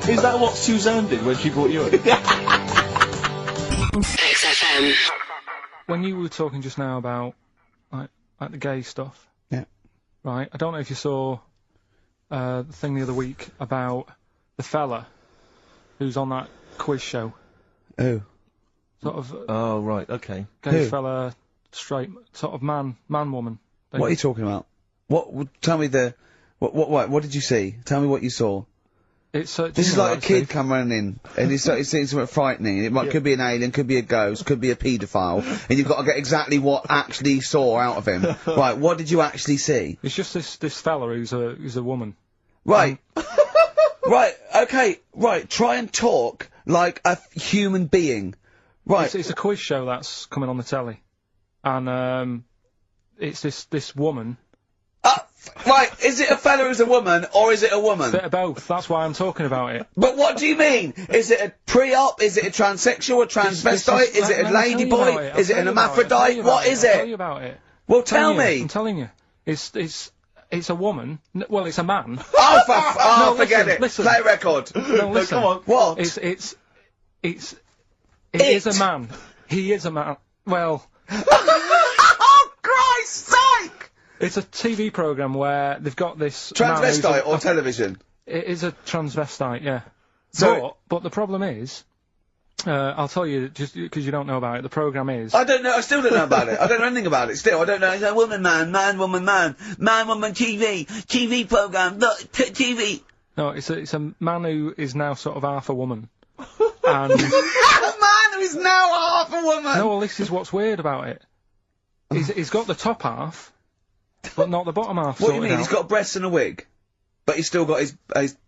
Is that what Suzanne did when she brought you in? XFM. When you were talking just now about like the gay stuff, yeah, right? I don't know if you saw the thing the other week about the fella who's on that quiz show. Oh. Sort of. Oh right, okay. Gay fella, straight, sort of man, woman. What are you talking about? Tell me what did you see? Tell me what you saw. This is like a kid come running in, and he's seeing something frightening. Could be an alien, could be a ghost, could be a paedophile, and you've got to get exactly what actually saw out of him. Right, what did you actually see? It's just this fella who's a woman. Right. Right, okay, right, try and talk like a human being. Right. It's a quiz show that's coming on the telly. And, it's this woman. Right, is it a fella who's a woman, or is it a woman? Bit of both, that's why I'm talking about it. But what do you mean? Is it a pre-op? Is it a transsexual, a transvestite? Is it a ladyboy? Is it an hermaphrodite? What is I'll it? tell you about it. Well, tell me. I'm telling you. It's a woman. Well, it's a man. Oh, No, forget listen, it. listen. Play record. No, listen. Come on. What? It is a man. He is a man. Well. Oh, Christ's sake! It's a TV programme where they've got this transvestite or television. It is a transvestite, yeah. So, but the problem is, I'll tell you just because you don't know about it. The programme is. I don't know. I still don't know about it. I don't know anything about it. Still, I don't know. It's a woman, man, woman, man, woman, TV programme, look, TV. No, it's a man who is now sort of half a woman. And a man who is now half a woman. No, well, this is what's weird about it. He's got the top half, but not the bottom half. What do you mean? He's got breasts and a wig, but he's still got his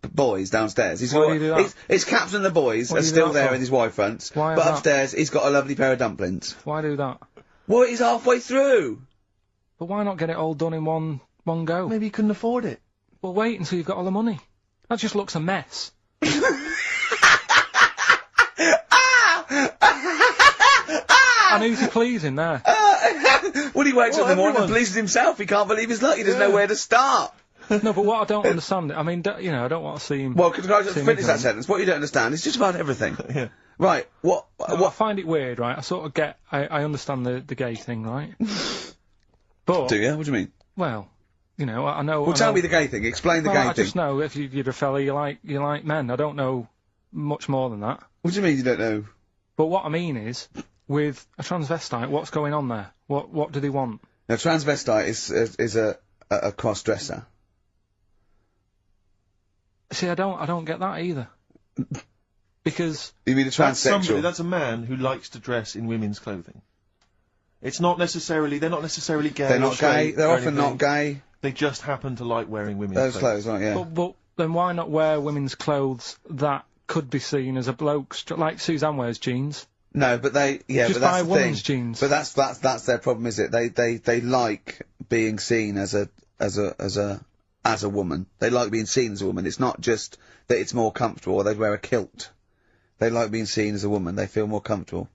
boys downstairs. Why do you do that? His caps and the boys are still there in his Y fronts, Why but is that? upstairs he's got a lovely pair of dumplings. Why do that? Well, he's halfway through. But why not get it all done in one go? Maybe he couldn't afford it. Well, wait until you've got all the money. That just looks a mess. And who's he pleasing there? Well, he wakes up in the morning and pleases himself. He can't believe his luck. He doesn't know where to start. No, but what I don't understand, I mean, you know, I don't want to see him... Well, can I just finish that sentence? What you don't understand is just about everything. Yeah. Right, what... I find it weird, right? I sort of get... I understand the gay thing, right? But... Do you? What do you mean? Well, you know, I know... Well, tell me the gay thing. Explain the gay thing. I just know if you're a fella, you like men. I don't know much more than that. What do you mean you don't know? But what I mean is, with a transvestite, what's going on there? What do they want? Now, transvestite is a cross-dresser. See, I don't get that either. Because... You mean a transsexual? That's a man who likes to dress in women's clothing. It's not necessarily... They're not necessarily gay. They're not gay. They're often not gay. They just happen to like wearing women's clothes, right, yeah. But then why not wear women's clothes that could be seen as a bloke's... Like Suzanne wears jeans. No, but they... Yeah, just but that's buy the women's thing. jeans. But that's their problem, is it? They like being seen as a woman. They like being seen as a woman. It's not just that it's more comfortable, or they'd wear a kilt. They like being seen as a woman. They feel more comfortable.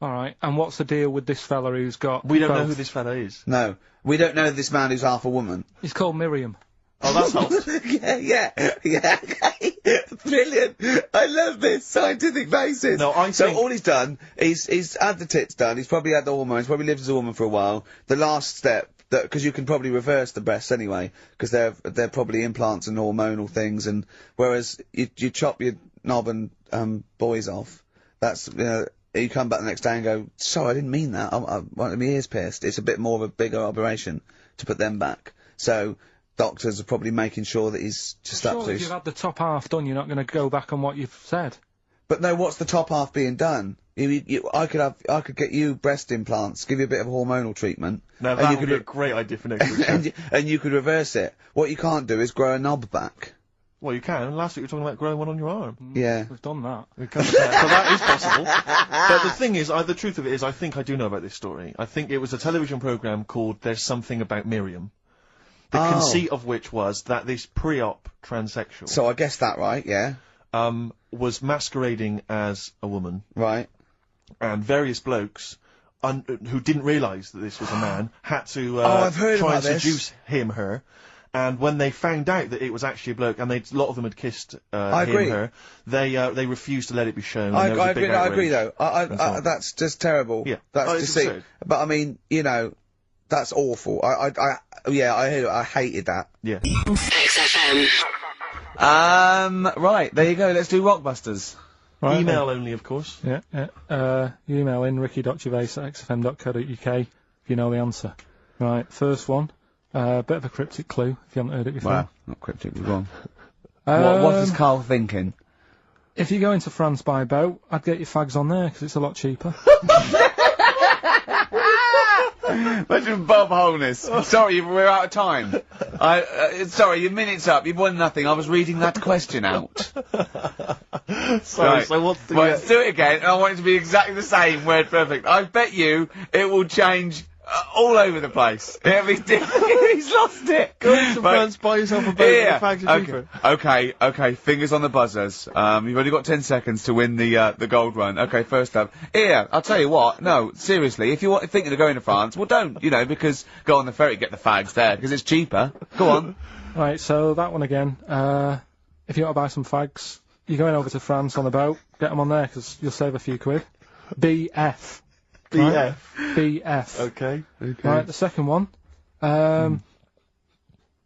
Alright, and what's the deal with this fella who's got... We don't know who this fella is. No. We don't know this man who's half a woman. He's called Miriam. Oh, that's helps. yeah, brilliant. I love this scientific basis. No, I So think... all he's done, he's had the tits done, he's probably had the hormones, probably lived as a woman for a while. The last step, because you can probably reverse the breasts anyway, because they're probably implants and hormonal things, and whereas you chop your knob and boys off, that's, you know, you come back the next day and go, sorry, I didn't mean that, I wanted my ears pierced. It's a bit more of a bigger operation to put them back. So doctors are probably making sure that he's just up to... If you've had the top half done, you're not going to go back on what you've said. But no, what's the top half being done? I could get you breast implants, give you a bit of hormonal treatment. Now that would be a great idea for next week. and you could reverse it. What you can't do is grow a knob back. Well, you can. Last week we were talking about growing one on your arm. Yeah. We've done that. We can, so that is possible. But the thing is, the truth of it is, I think I do know about this story. I think it was a television programme called There's Something About Miriam. The conceit of which was that this pre-op transsexual... So I guessed that right, yeah. Was masquerading as a woman. Right. And various blokes, who didn't realise that this was a man, had to I've heard try about and seduce her. And when they found out that it was actually a bloke, and a lot of them had kissed her, they refused to let it be shown. I agree though. That's just terrible. Yeah. That's deceit. But I mean, you know, that's awful. I hated that. Yeah. XFM. Right, there you go. Let's do Rockbusters. Right, email only, of course. Yeah, yeah. You email in ricky.gervais@xfm.co.uk if you know the answer. Right, first one. Bit of a cryptic clue, if you haven't heard it before. Wow, not cryptic, we're wrong. What is Karl thinking? If you go into France by boat, I'd get your fags on there, because it's a lot cheaper. Imagine Bob Holness. Sorry, we're out of time. Sorry, your minute's up. You've won nothing. I was reading that question out. Sorry, right. So what's the... Right, do it again, and I want it to be exactly the same, word perfect. I bet you it will change... all over the place. It'll be different. He's lost it. Go to France, buy yourself a boat and the fags are cheaper. Okay, fingers on the buzzers. You've only got 10 seconds to win the gold run. Okay, first up. Here, I'll tell you what, no, seriously, if you're thinking of going to France, well don't, you know, because go on the ferry, get the fags there, because it's cheaper. Go on. Right, so that one again. If you want to buy some fags, you're going over to France on the boat, get them on there, because you'll save a few quid. BF. BF. Right? BF. Okay. Right, the second one.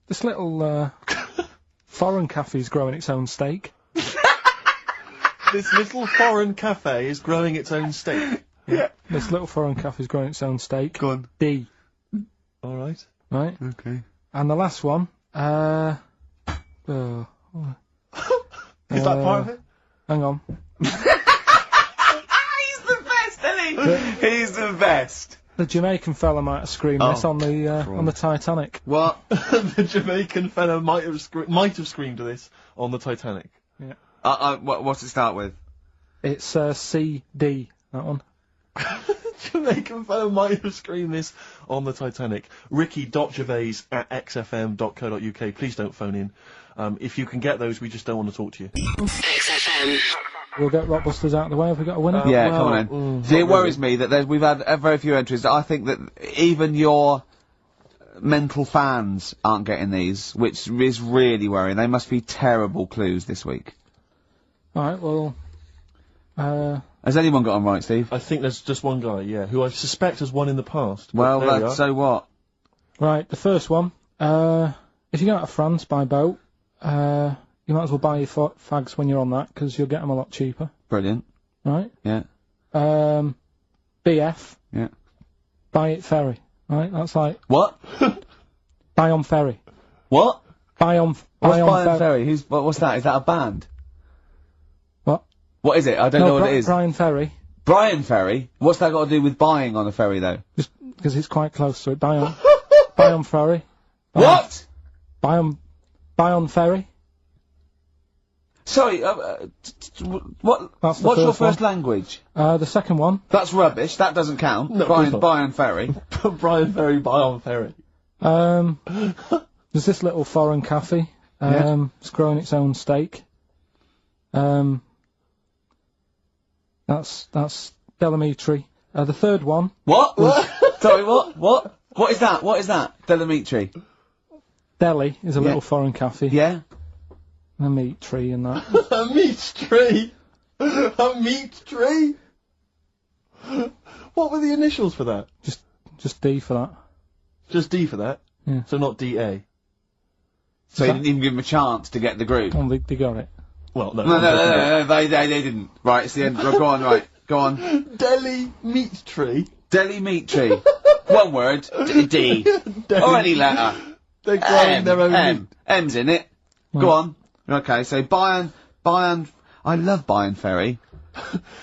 This little foreign cafe's growing its own steak. This little foreign cafe is growing its own steak. Yeah. This little foreign cafe's growing its own steak. Go on. D. All right. Right. Okay. And the last one. Is that part of it? Hang on. He's the best. The Jamaican fella might have screamed this on the Titanic. What? The Jamaican fella might have screamed this on the Titanic. Yeah. What's it start with? It's CD. That one. Jamaican fella might have screamed this on the Titanic. Ricky.gervais@xfm.co.uk. Please don't phone in. If you can get those, we just don't want to talk to you. XFM. we'll get Rockbusters out of the way. Have we got a winner? Yeah, come on in. See, it worries me that we've had very few entries. I think that even your mental fans aren't getting these, which is really worrying. They must be terrible clues this week. Alright, well... Has anyone got them right, Steve? I think there's just one guy, yeah, who I suspect has won in the past. Well, There we are. so what? Right, the first one. If you go out of France by boat, you might as well buy your fags when you're on that, because you'll get them a lot cheaper. Brilliant. Right? Yeah. BF. Yeah. Buy it ferry. Right? That's like... What? Buy on ferry. What? Buy on Ferry? What's that? Is that a band? What? What is it? I don't know what it is. Brian Ferry. Brian Ferry? What's that got to do with buying on a ferry, though? Just because it's quite close to it. Buy on... buy on ferry. What? Buy on ferry. Sorry, what's your first language? The second one. That's rubbish, that doesn't count. No, Brian Ferry. Brian Ferry, Brian Ferry. There's this little foreign cafe. It's growing its own steak. That's Delamitri. The third one. What? Sorry, what? What is that? What is that? Delamitri. Delhi is a little foreign cafe. Yeah. A meat tree and that. A meat tree? A meat tree? What were the initials for that? Just D for that. Just D for that? Yeah. So not DA? So you didn't even give them a chance to get the group? Oh, they got it. Well, no. No, they didn't. Right, it's the end. Go on, right. Go on. Delhi meat tree? Delhi meat tree. One word. D. Or any letter. They're growing their own meat. M's in it. Go on. Okay, so Bayern, I love Bayern Ferry.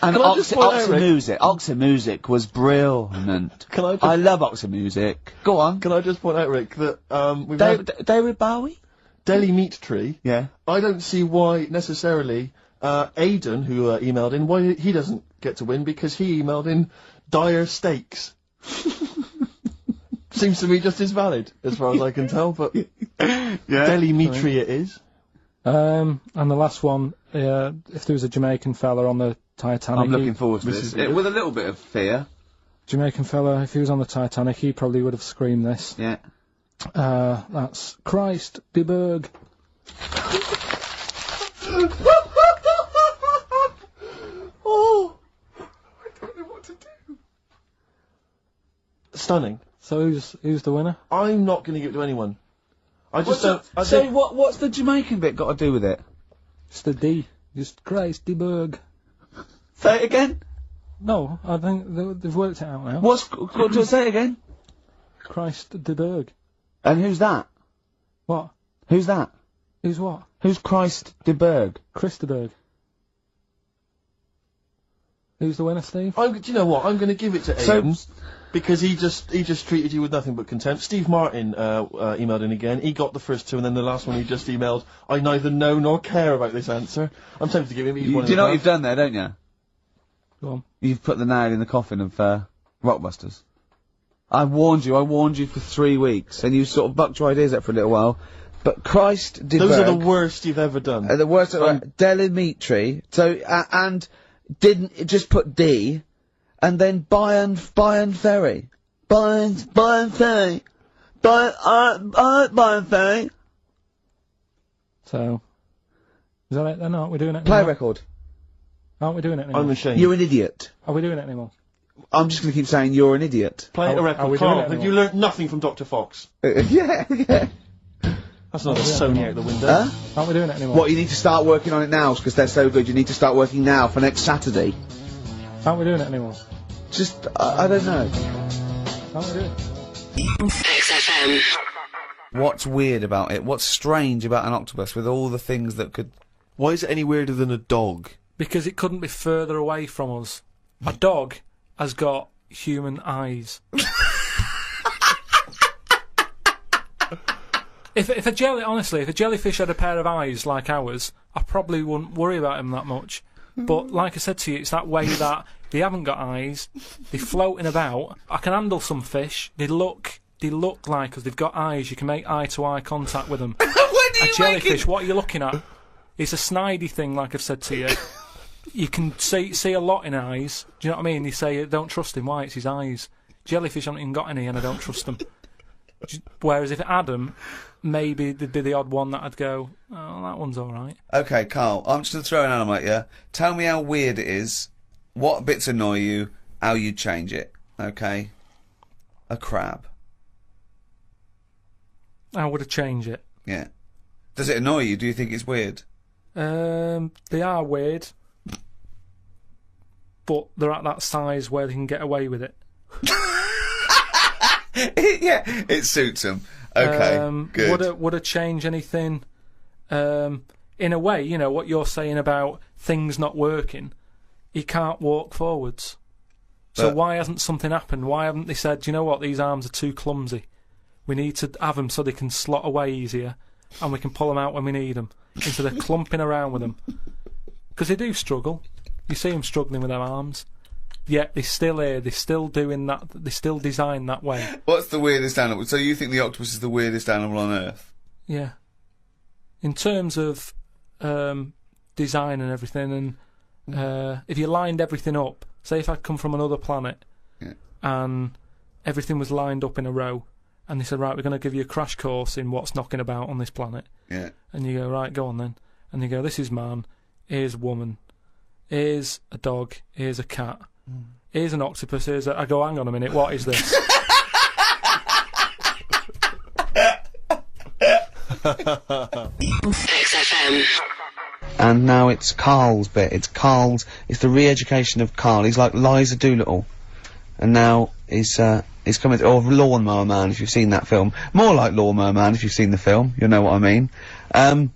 And Oxymusic was brilliant. I love Oxymusic. Go on. Can I just point out, Rick, that, we've David Bowie? Delhi meat tree. Yeah. I don't see why, necessarily, Aidan, who, emailed in, why he doesn't get to win, because he emailed in dire steaks. Seems to me just as valid, as far as I can tell, but... Delhi meat tree it is. And the last one, if there was a Jamaican fella on the Titanic... I'm looking forward to this. With a little bit of fear. Jamaican fella, if he was on the Titanic, he probably would have screamed this. Yeah. That's Christ de Burgh. Oh! I don't know what to do. Stunning. So who's the winner? I'm not going to give it to anyone. I just don't... what's the Jamaican bit got to do with it? It's the D. Just Christ de Burgh. Say it again? No, I think they've worked it out now. Say it again? Christ de Burgh. And who's that? What? Who's that? Who's what? Who's Christ de Burgh? Chris de Burgh. Who's the winner, Steve? Do you know what? I'm going to give it to Aidan. Because he just treated you with nothing but contempt. Steve Martin emailed in again. He got the first two, and then the last one he just emailed, I neither know nor care about this answer. I'm tempted to give him... Do you know what you've done there, don't you? Go on. You've put the nail in the coffin of Rockbusters. I warned you for 3 weeks, and you sort of bucked your ideas up for a little while. But Christ de Burgh... Those are the worst you've ever done. The worst... Delamitri. So, and didn't just put D... And then Bayern Ferry. Bayern Ferry. Bayern Ferry. So, is that it then? Aren't we doing it Play anymore? record. Aren't we doing it anymore? I'm ashamed. You're an idiot. Are we doing it anymore? I'm just going to keep saying you're an idiot. Play a record. Carl, have you learnt nothing from Dr. Fox? Yeah. That's not a Sony out the window. Aren't we doing it anymore? What, you need to start working on it now, because they're so good. You need to start working now for next Saturday. Aren't we doing it anymore? Just, I don't know. Aren't we doing it? XFM. What's weird about it? What's strange about an octopus with all the things that could... Why is it any weirder than a dog? Because it couldn't be further away from us. A dog has got human eyes. If a jellyfish had a pair of eyes like ours, I probably wouldn't worry about him that much. But like I said to you, it's that way that they haven't got eyes, they're floating about. I can handle some fish, they look like us, they've got eyes, you can make eye-to-eye contact with them. A jellyfish, what are you looking at? It's a snidey thing, like I've said to you. you can see a lot in eyes. Do you know what I mean? You say, don't trust him. Why? It's his eyes. Jellyfish haven't even got any, and I don't trust them. Whereas if it had them, maybe there'd be the odd one that I'd go, oh, that one's all right. Okay, Carl, I'm just going to throw an animal at you. Tell me how weird it is, what bits annoy you, how you change it. Okay? A crab. How would I change it? Yeah. Does it annoy you? Do you think it's weird? They are weird, but they're at that size where they can get away with it. Yeah, it suits them. Okay, good. Would I change anything? In a way, you know, what you're saying about things not working, he can't walk forwards. So why hasn't something happened? Why haven't they said, do you know what, these arms are too clumsy. We need to have them so they can slot away easier, and we can pull them out when we need them, instead of clumping around with them. Because they do struggle. You see them struggling with their arms. Yet they're still here, they're still doing that, they're still designed that way. What's the weirdest animal? So you think the octopus is the weirdest animal on Earth? Yeah. In terms of design and everything, and if you lined everything up, say if I'd come from another planet, and everything was lined up in a row, and they said, right, we're going to give you a crash course in what's knocking about on this planet. Yeah. And you go, right, go on then. And you go, this is man, here's a woman, here's a dog, here's a cat. Here's an octopus, here's a... I go, hang on a minute, what is this? XFM. And now it's Karl's bit. It's the re-education of Karl. He's like Liza Doolittle. And now he's coming or Lawnmower Man, if you've seen that film. More like Lawnmower Man, if you've seen the film. You'll know what I mean. And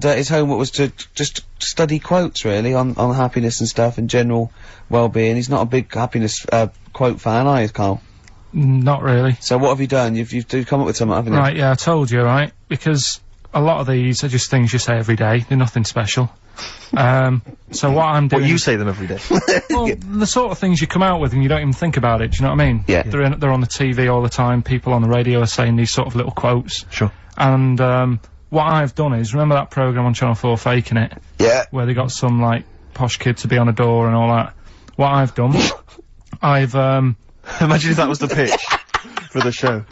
his homework was to just study quotes, really, on happiness and stuff, and general well-being. He's not a big happiness quote fan, are you, Karl? Not really. So what have you done? You've come up with something, haven't you? Right, yeah, I told you, right? Because a lot of these are just things you say every day. They're nothing special. So what I'm doing... Well, you say them every day. Well, the sort of things you come out with and you don't even think about it, do you know what I mean? Yeah. They're on the TV all the time, people on the radio are saying these sort of little quotes. Sure. And, what I've done is, remember that programme on Channel 4, Faking It? Yeah. Where they got some, like, posh kid to be on a door and all that. What I've done, I've, Imagine if that was the pitch for the show.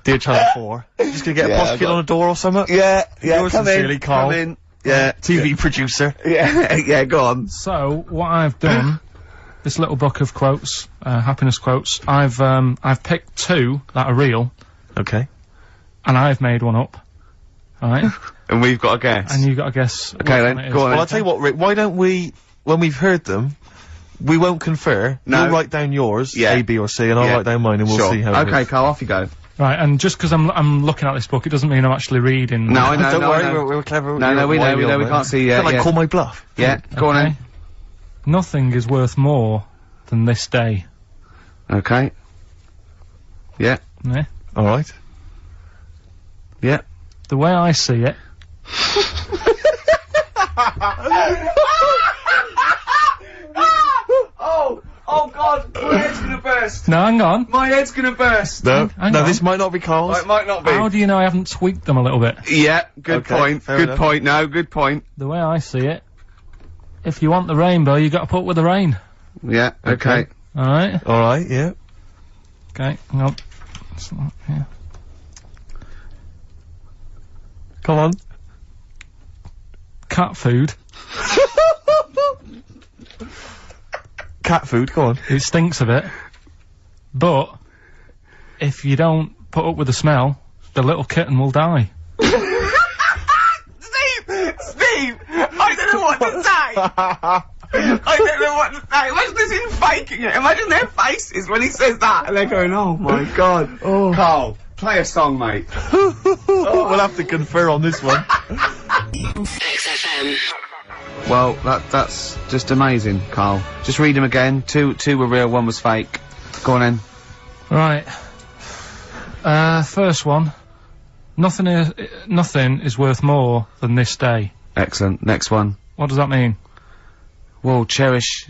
Dear Channel 4. Just gonna get a posh kid on a door or something? Yeah, Yours sincerely, Karl. Come in. Yeah. TV producer. Yeah, yeah, go on. So, what I've done, this little book of quotes, happiness quotes, I've picked two that are real. Okay. And I've made one up. Right? And we've got to guess. And you've got to guess. Okay, then, go on. Well, I'll tell you what, Rick, why don't we, when we've heard them, we won't confer. No. You'll write down yours, yeah. A, B, or C, and I'll write down mine, and we'll see how it Okay, is. Karl, off you go. Right, and just because I'm looking at this book, it doesn't mean I'm actually reading. No, I know, Don't worry, no. we're clever. No, we know, we can't see yet. Like, call my bluff. Yeah, go on then. Nothing is worth more than this day. Okay. Yeah. Yeah. Alright. Yeah. The way I see it... Oh God, my head's gonna burst. No, hang on. My head's gonna burst. No, Hang on. this might not be Karl's. It might not be. How do you know I haven't tweaked them a little bit? Yeah, good Okay, point. fair Good enough. point. No, good point. The way I see it, if you want the rainbow, you got to put up with the rain. Yeah. Okay. All right. Alright, yeah. Okay. Hang on. It's not here. Come on. Cat food. Cat food, go on. It stinks a bit, but if you don't put up with the smell, the little kitten will die. Steve, I don't know what to say. I don't know what to say. Imagine this in faking it. Imagine their faces when he says that, and they're going, "Oh my God." Oh. Karl, play a song, mate. We'll have to confer on this one. XFM. Well, that's just amazing, Karl. Just read them again. Two were real, one was fake. Go on then. Right. First one. Nothing is worth more than this day. Excellent. Next one. What does that mean? Well, cherish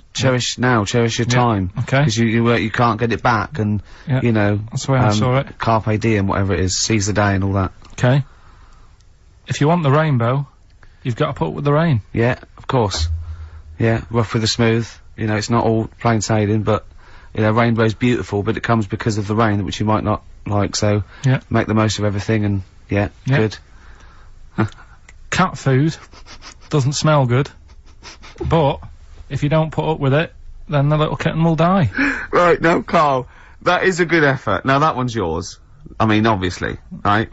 now, cherish your time. Okay. Because you can't get it back, and you know. That's the way I saw it. Carpe diem, whatever it is, seize the day and all that. Okay. If you want the rainbow, you've got to put up with the rain. Yeah, of course. Yeah, rough with the smooth. You know, it's not all plain sailing, but, you know, rainbow's beautiful, but it comes because of the rain, which you might not like, so Yeah. make the most of everything and, yeah. Good. Cat food doesn't smell good, but if you don't put up with it, then the little kitten will die. Right, now, Carl, that is a good effort. Now, that one's yours. I mean, obviously, right?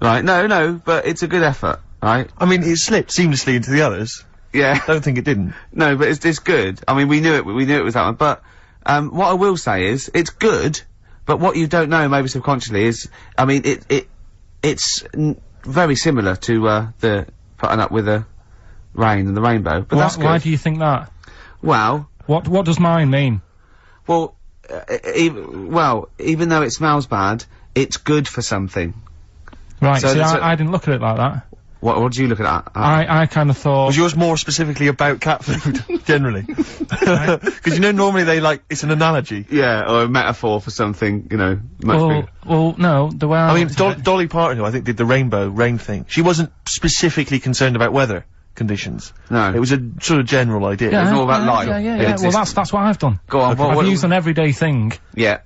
Right, no, but it's a good effort, right? I mean, it slipped seamlessly into the others. Yeah. I don't think it didn't. No, but it's good. I mean, we knew it was that one, but, what I will say is, it's good, but what you don't know, maybe subconsciously, is, I mean, it's very similar to, the putting up with the rain and the rainbow, but that's good. Why do you think that? Well... What does mine mean? Well, even though it smells bad, it's good for something. Right, so see, I didn't look at it like that. What do you look at that? I kind of thought... Was yours more specifically about cat food, generally? Because you know, normally it's an analogy. Yeah, or a metaphor for something, you know, much bigger. Well, no, the way I mean, Dolly Parton, who I think did the rain thing, she wasn't specifically concerned about weather conditions. No. It was a sort of general idea. It was all about life. Yeah. Well, that's what I've done. Go on, I've used an everyday thing. Yeah.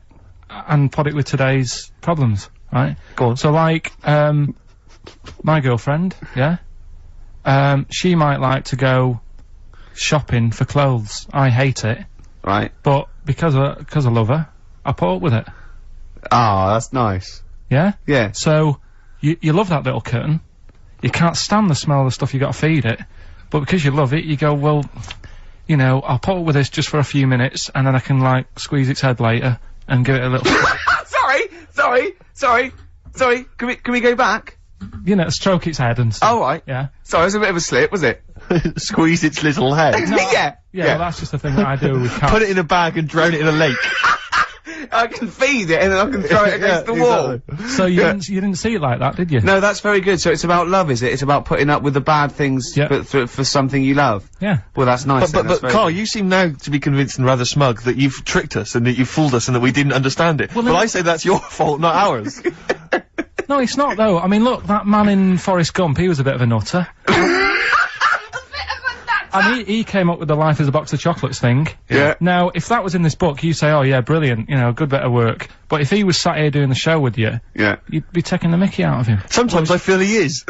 And put it with today's problems, right? Go on. So, like, my girlfriend, yeah? She might like to go shopping for clothes. I hate it. Right. But because I love her, I put up with it. Ah, that's nice. Yeah? Yeah. So, you love that little kitten. You can't stand the smell of the stuff you gotta feed it. But because you love it, you go, well, you know, I'll put up with this just for a few minutes, and then I can, like, squeeze its head later and give it a little... Sorry, can we go back? You know, stroke its head and stuff. Oh, right. Yeah. Sorry, it was a bit of a slip, was it? Squeeze its little head. Yeah. Well, that's just the thing that I do with cats. Put it in a bag and drown it in a lake. I can feed it and then I can throw it against the wall. So you didn't see it like that, did you? No, that's very good. So it's about love, is it? It's about putting up with the bad things for something you love. Yeah. Well, that's nice. But Karl, you seem now to be convinced and rather smug that you've tricked us and that you've fooled us and that we didn't understand it. Well, I say that's your fault, not ours. No, it's not though. I mean, look, that man in Forrest Gump, he was a bit of a nutter. And he came up with the life as a box of chocolates thing. Yeah. Now, if that was in this book, you say, oh yeah, brilliant, you know, good bit of work. But if he was sat here doing the show with you, you'd be taking the mickey out of him. Sometimes I feel he is.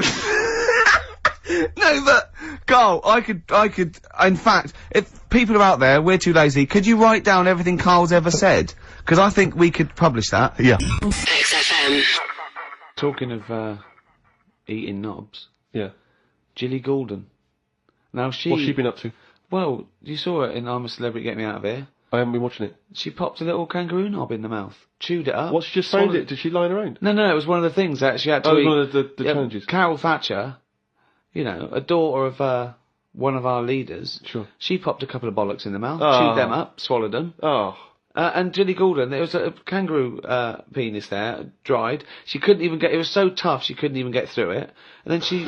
No, but, Karl, I could, in fact, if people are out there, we're too lazy, could you write down everything Karl's ever said? Because I think we could publish that. Yeah. XFM. Talking of, eating knobs. Yeah. Jilly Goulden. Now What's she been up to? Well, you saw it in I'm a Celebrity, Get Me Out of Here. I haven't been watching it. She popped a little kangaroo knob in the mouth. Chewed it up. What, she just found it? Did she line around? No, it was one of the things that she had to Oh, eat. one of the challenges. Carol Thatcher, you know, a daughter of, one of our leaders. Sure. She popped a couple of bollocks in the mouth, Oh. chewed them up, swallowed them. Oh. And Jilly Goulden, there was a kangaroo, penis there, dried. She couldn't even it was so tough she couldn't even get through it. And then she,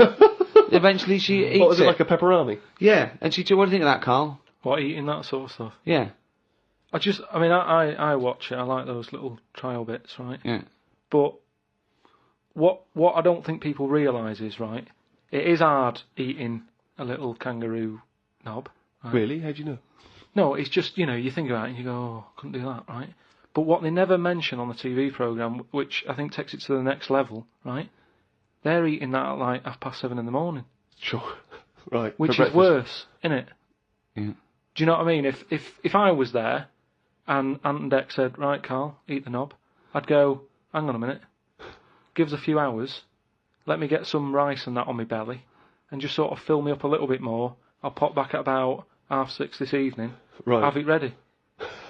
eventually she eats it. What was it, like a pepperoni? Yeah, and what do you think of that, Karl? What, eating that sort of stuff? Yeah. I mean, I watch it, I like those little trial bits, right? Yeah. But, what I don't think people realise is, right, it is hard eating a little kangaroo knob. Right? Really? How do you know? No, it's just, you know, you think about it and you go, oh, couldn't do that, right? But what they never mention on the TV programme, which I think takes it to the next level, right? They're eating that at like 7:30 in the morning. Sure. Right. Which is worse, innit? Yeah. Do you know what I mean? If I was there and Ant and Dec said, right, Karl, eat the knob, I'd go, hang on a minute, give us a few hours, let me get some rice and that on my belly, and just sort of fill me up a little bit more. I'll pop back at about 6:30 this evening. Right. Have it ready.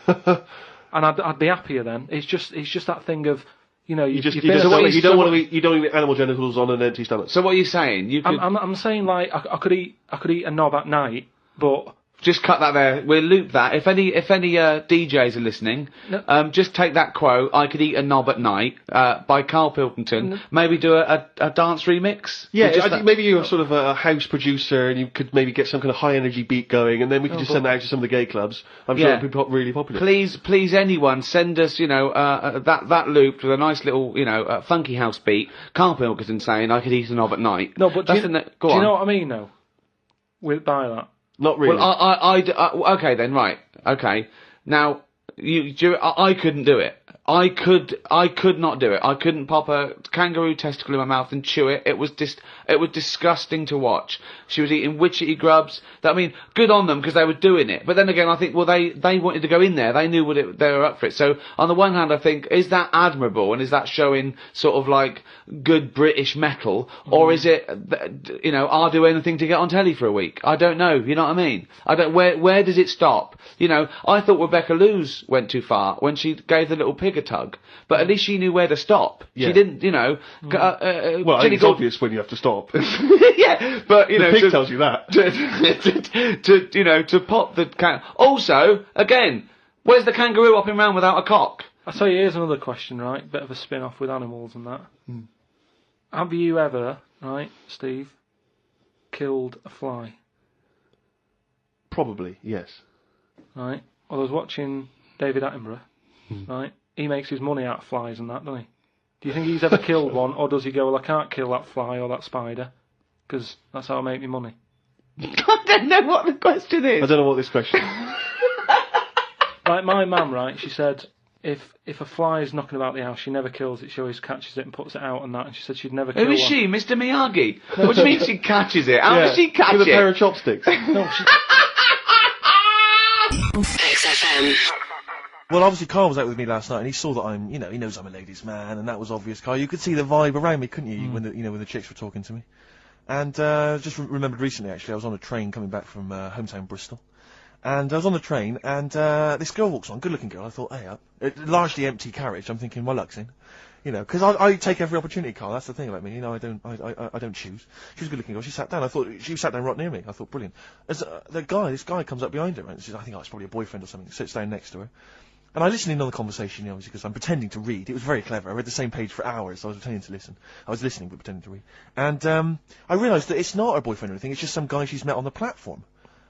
And I'd be happier then. It's just that thing of, you know, you don't want to eat animal genitals on an empty stomach. So what are you saying? You could I'm saying like I could eat a knob at night, but just cut that there. We'll loop that. If any DJs are listening, just take that quote. I could eat a knob at night by Karl Pilkington. Maybe do a dance remix. Yeah, I think maybe you're sort of a house producer, and you could maybe get some kind of high energy beat going, and then we could just send that out to some of the gay clubs. I'm sure it'd be really popular. Please, anyone send us, you know, that looped with a nice little, you know, funky house beat. Karl Pilkington saying I could eat a knob at night. No, but do you know what I mean though? By that. Not really. Well, okay then, right. Okay. Now, I couldn't do it. I could not do it. I couldn't pop a kangaroo testicle in my mouth and chew it. It was disgusting to watch. She was eating witchetty grubs. I mean, good on them because they were doing it. But then again, I think, well, they wanted to go in there. They knew they were up for it. So on the one hand, I think, is that admirable and is that showing sort of like good British metal, or is it, you know, I'll do anything to get on telly for a week? I don't know. You know what I mean? Where does it stop? You know, I thought Rebecca Lewis went too far when she gave the little pig a tug, but at least she knew where to stop. Yeah. She didn't, you know. Well, I think it's obvious when you have to stop. Yeah, but you know, the pig tells you that. To pop the Also, again, where's the kangaroo hopping around without a cock? I'll tell you, here's another question, right? Bit of a spin-off with animals and that. Have you ever, right, Steve, killed a fly? Probably, yes. Right. Well, I was watching David Attenborough. Right. He makes his money out of flies and that, doesn't he? Do you think he's ever killed one, or does he go, well, I can't kill that fly or that spider, because that's how I make my money? I don't know what the question is. I don't know what this question is. Like my mum, right, she said, if a fly is knocking about the house, she never kills it, she always catches it and puts it out and that, and she said she'd never kill one. Who is she, Mr. Miyagi? What do you mean she catches it? How does she catch it? With a pair of chopsticks. No, she... XFM. Well, obviously Karl was out with me last night, and he saw that I'm, you know, he knows I'm a ladies' man, and that was obvious, Karl. You could see the vibe around me, couldn't you, when the chicks were talking to me. And, just remembered recently, actually, I was on a train coming back from, hometown Bristol. And I was on the train, and, this girl walks on, good-looking girl, I thought, hey up. Largely empty carriage, I'm thinking, my luck's in. You know, because I take every opportunity, Karl, that's the thing about me, you know, I don't choose. She was a good-looking girl, she sat down, I thought, she sat down right near me, I thought, brilliant. As, this guy comes up behind her, and says, I think it's probably a boyfriend or something, sits down next to her. And I listened in on the conversation, you know, obviously, because I'm pretending to read. It was very clever. I read the same page for hours, so I was pretending to listen. I was listening, but pretending to read. And, I realised that it's not her boyfriend or anything, it's just some guy she's met on the platform.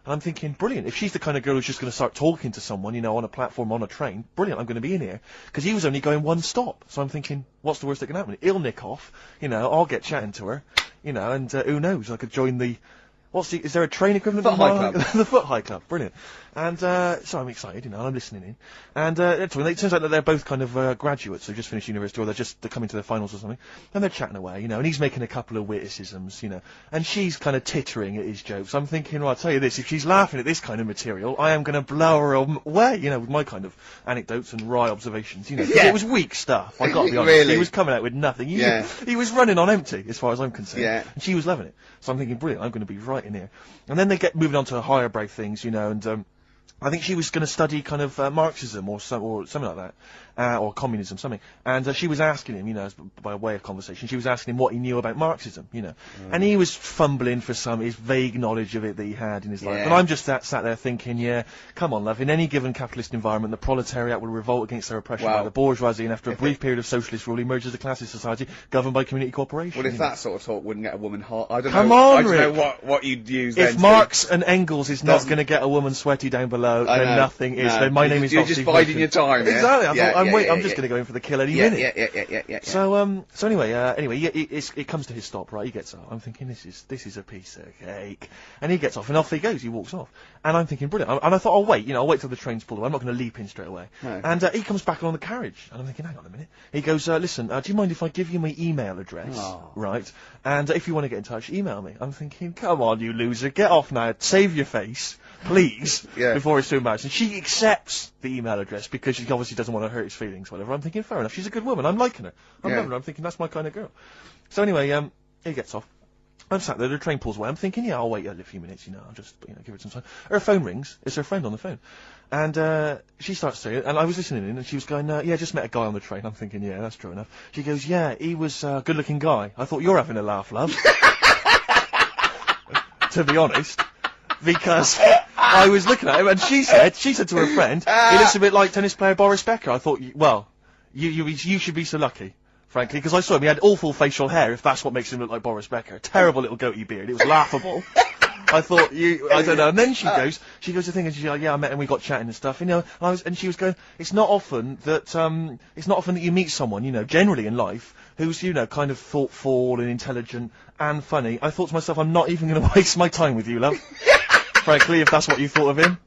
And I'm thinking, brilliant, if she's the kind of girl who's just going to start talking to someone, you know, on a platform, on a train, brilliant, I'm going to be in here. Because he was only going one stop. So I'm thinking, what's the worst that can happen? He'll nick off, you know, I'll get chatting to her, you know, and, who knows, I could join the... is there a train equivalent? Foot High Club. The Foot High Club, brilliant. And, so I'm excited, you know, and I'm listening in. And, it turns out that they're both kind of, graduates who just finished university, or they're coming to their finals or something. And they're chatting away, you know, and he's making a couple of witticisms, you know. And she's kind of tittering at his jokes. I'm thinking, well, I'll tell you this, if she's laughing at this kind of material, I am gonna blow her away, you know, with my kind of anecdotes and wry observations, you know. 'Cause it was weak stuff, I gotta be honest. Really? He was coming out with nothing. He was running on empty, as far as I'm concerned. Yeah. And she was loving it. So I'm thinking, brilliant, I'm gonna be right in here. And then they get moving on to higher brow things, you know, and, I think she was going to study kind of Marxism or something like that, or communism, something. And she was asking him, you know, by way of conversation, she was asking him what he knew about Marxism, you know. And he was fumbling for his vague knowledge of it that he had in his life. And I'm just sat there thinking, yeah, come on, love, in any given capitalist environment, the proletariat will revolt against their oppression by the bourgeoisie, and after a brief period of socialist rule, emerges a classist society governed by community cooperation. Well, if that sort of talk wouldn't get a woman hot, I don't Come know. on, I don't Rick. know what you'd use then. If Marx and Engels is not going to get a woman sweaty down below, then nothing is. Then my name is You're not just Steve biding Wilson. your time. Exactly. Yeah? I'm just going to go in for the kill any minute. Yeah. So anyway, it comes to his stop, right? He gets up. I'm thinking, this is a piece of cake. And he gets off, and off he goes. He walks off. And I'm thinking, brilliant. And I thought, I'll wait till the train's pulled away. I'm not going to leap in straight away. No. And he comes back on the carriage. And I'm thinking, hang on a minute. He goes, listen, do you mind if I give you my email address? Oh. Right? And if you want to get in touch, email me. I'm thinking, come on, you loser. Get off now. Save your face. Please, before it's too much. And she accepts the email address because she obviously doesn't want to hurt his feelings, whatever. I'm thinking, fair enough, she's a good woman, I'm liking her. I'm loving her, I'm thinking, that's my kind of girl. So anyway, he gets off. I'm sat there, the train pulls away, I'm thinking, yeah, I'll wait a few minutes, you know, I'll just, you know, give it some time. Her phone rings, it's her friend on the phone. And, she starts saying, and I was listening in, and she was going, yeah, just met a guy on the train. I'm thinking, yeah, that's true enough. She goes, yeah, he was a good-looking guy. I thought, you're having a laugh, love. To be honest. Because I was looking at him, and she said to her friend, he looks a bit like tennis player Boris Becker. I thought, well, you should be so lucky, frankly, because I saw him, he had awful facial hair, if that's what makes him look like Boris Becker. Terrible little goatee beard, it was laughable. I thought, I don't know, and then she goes to thing, and she's like, yeah, I met him, we got chatting and stuff, you know, and she was going, it's not often that you meet someone, you know, generally in life, who's, you know, kind of thoughtful and intelligent and funny. I thought to myself, I'm not even going to waste my time with you, love. frankly, if that's what you thought of him.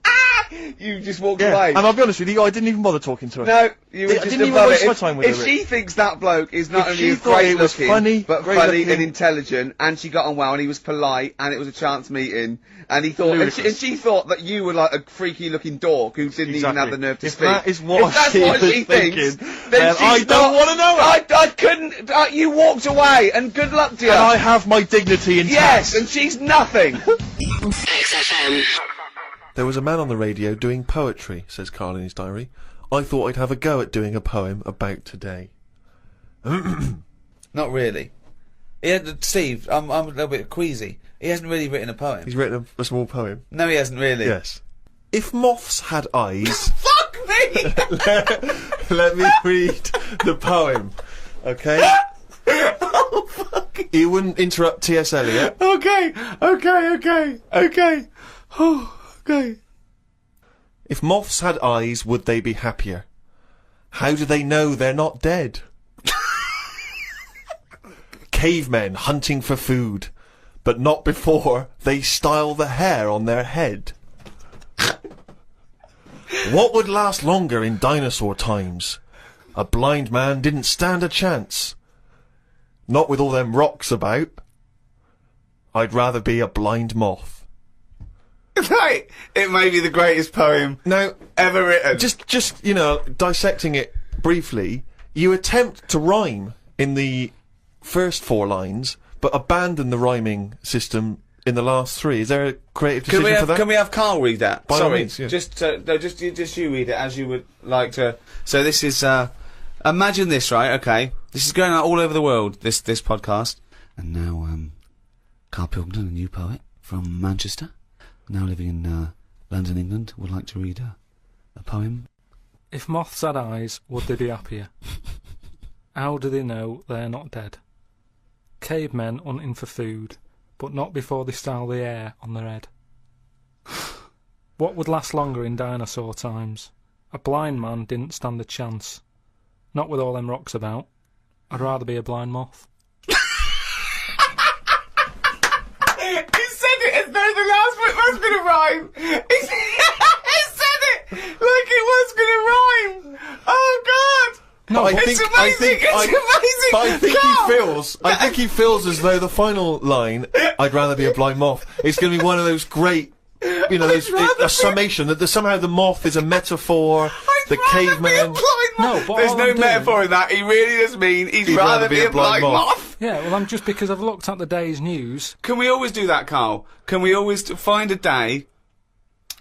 You just walked Yeah, away. and I'll be honest with you, I didn't even bother talking to her. No, you were I just didn't even above waste it. my time with If her. she thinks that bloke is not If only she thought great it was looking, funny, but great funny looking- and intelligent, and she got on well, and he was polite, and it was a chance meeting, and he thought, and she thought that you were like a freaky looking dork who didn't even have the nerve to If speak. that is what if that's she what was she thinking, thinks, then she's I not- don't want to know her. I couldn't. You walked away, and good luck to you. And I have my dignity intact. Yes, and she's nothing. XFM. There was a man on the radio doing poetry, says Karl in his diary. I thought I'd have a go at doing a poem about today. Not really. Steve, I'm a little bit queasy. He hasn't really written a poem. He's written a small poem. No, he hasn't really. Yes. If moths had eyes... Fuck me! Let me read the poem, okay? Oh, fuck. You wouldn't interrupt T.S. Eliot. Okay. Oh, okay. If moths had eyes, would they be happier? How do they know they're not dead? Cavemen hunting for food, but not before they style the hair on their head. What would last longer in dinosaur times? A blind man didn't stand a chance. Not with all them rocks about. I'd rather be a blind moth. Right. It may be the greatest poem now ever written. Just you know, dissecting it briefly, you attempt to rhyme in the first 4 lines, but abandon the rhyming system in the last 3. Is there a creative decision for that? Can we have Karl read that? By all Sorry, means, yeah. just you read it as you would like to. So this is imagine this, right? Okay, this is going out all over the world. This podcast, and now Karl Pilkington, a new poet from Manchester, now living in London, England, would like to read a poem. If moths had eyes, would they be happier? How do they know they're not dead? Cavemen hunting for food, but not before they style the hair on their head. What would last longer in dinosaur times? A blind man didn't stand a chance. Not with all them rocks about. I'd rather be a blind moth. He said it as though the last bit was going to rhyme. He said it like it was going to rhyme. Oh God! No, it's amazing. I think he feels as though the final line, I'd rather be a blind moth, is going to be one of those great, you know, a summation that somehow the moth is a metaphor, the caveman. No, but there's all no I'm metaphor in that. He really does mean he'd rather be a blind moth. Yeah, well, I'm just because I've looked at the day's news. Can we always do that, Karl? Can we always find a day,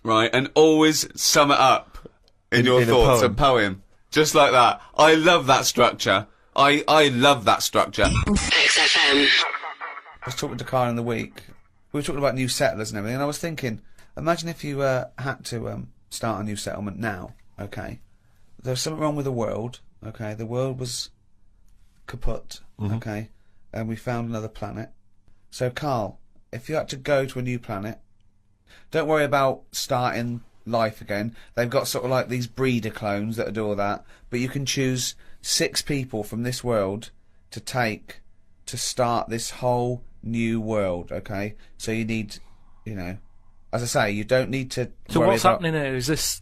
right, and always sum it up in your thoughts, a poem? Just like that. I love that structure. I love that structure. XFM. I was talking to Karl in the week. We were talking about new settlers and everything, and I was thinking, imagine if you had to start a new settlement now, okay? There's something wrong with the world, okay? The world was kaput, okay? And we found another planet. So, Karl, if you had to go to a new planet, don't worry about starting life again. They've got sort of like these breeder clones that do all that, but you can choose 6 people from this world to take to start this whole new world, okay? So you need, you know, as I say, you don't need to So worry what's about... happening here? Is this...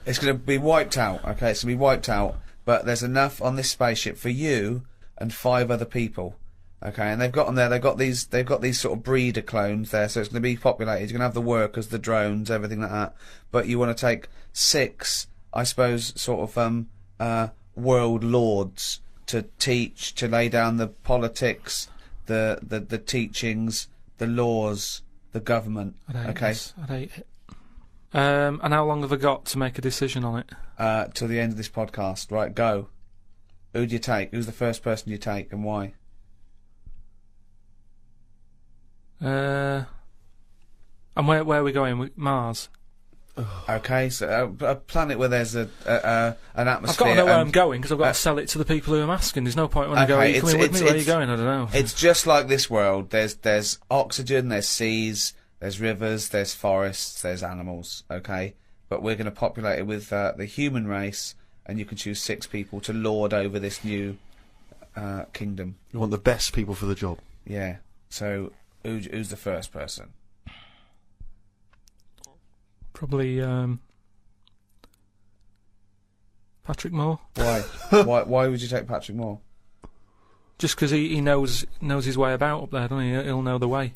It's going to be wiped out, okay? It's going to be wiped out, but there's enough on this spaceship for you and 5 other people, okay? And they've got them there. They've got these sort of breeder clones there, so it's going to be populated. You're going to have the workers, the drones, everything like that. But you want to take 6, I suppose, sort of world lords to teach, to lay down the politics, the teachings, the laws, the government. I'd hate it. And how long have I got to make a decision on it? Till the end of this podcast. Right, go. Who do you take? Who's the first person you take, and why? And where are we going? Mars. Okay, so a planet where there's an atmosphere. I've got to know where I'm going because I've got to sell it to the people who I'm asking. There's no point when I go, are you coming with me? Where are you going? I don't know. It's just like this world. There's oxygen, there's seas, there's rivers, there's forests, there's animals, okay? But we're going to populate it with the human race, and you can choose 6 people to lord over this new kingdom. You want the best people for the job. Yeah. So, who's the first person? Probably, Patrick Moore. Why? Why would you take Patrick Moore? Just 'cause he knows his way about up there, doesn't he? He'll know the way.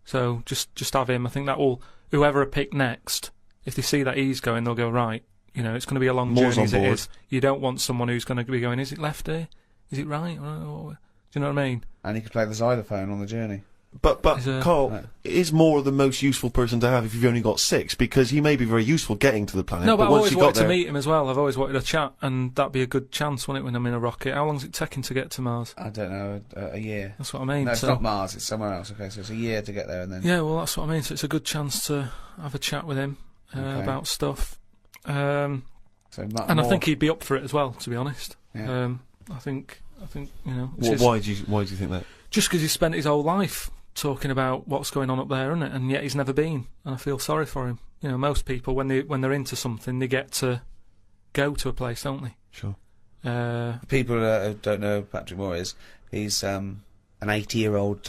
So just have him. I think that will, whoever I pick next, if they see that he's going, they'll go, right, you know, it's going to be a long Moore's journey as on it board. is. You don't want someone who's going to be going, is it left here? Is it right? Do you know what I mean? And he could play the xylophone on the journey. But Carl Right. is Moore the most useful person to have if you've only got 6, because he may be very useful getting to the planet. No, but I've once always you got wanted to there, meet him as well. I've always wanted a chat, and that'd be a good chance, wouldn't it, when I'm in a rocket? How long's it taking to get to Mars? I don't know, a year. That's what I mean. No, it's so- not Mars, it's somewhere else. Okay, so it's a year to get there and then... Yeah, well, that's what I mean. So it's a good chance to have a chat with him Okay. about stuff. So And I Moore- think he'd be up for it as well, to be honest. Yeah. I think you know. it's why his- do you think that? Just 'cause he spent his whole life talking about what's going on up there, isn't it? And yet he's never been. And I feel sorry for him. You know, most people when they're into something, they get to go to a place, don't they? Sure. People who don't know who Patrick Moore is, he's an 80-year-old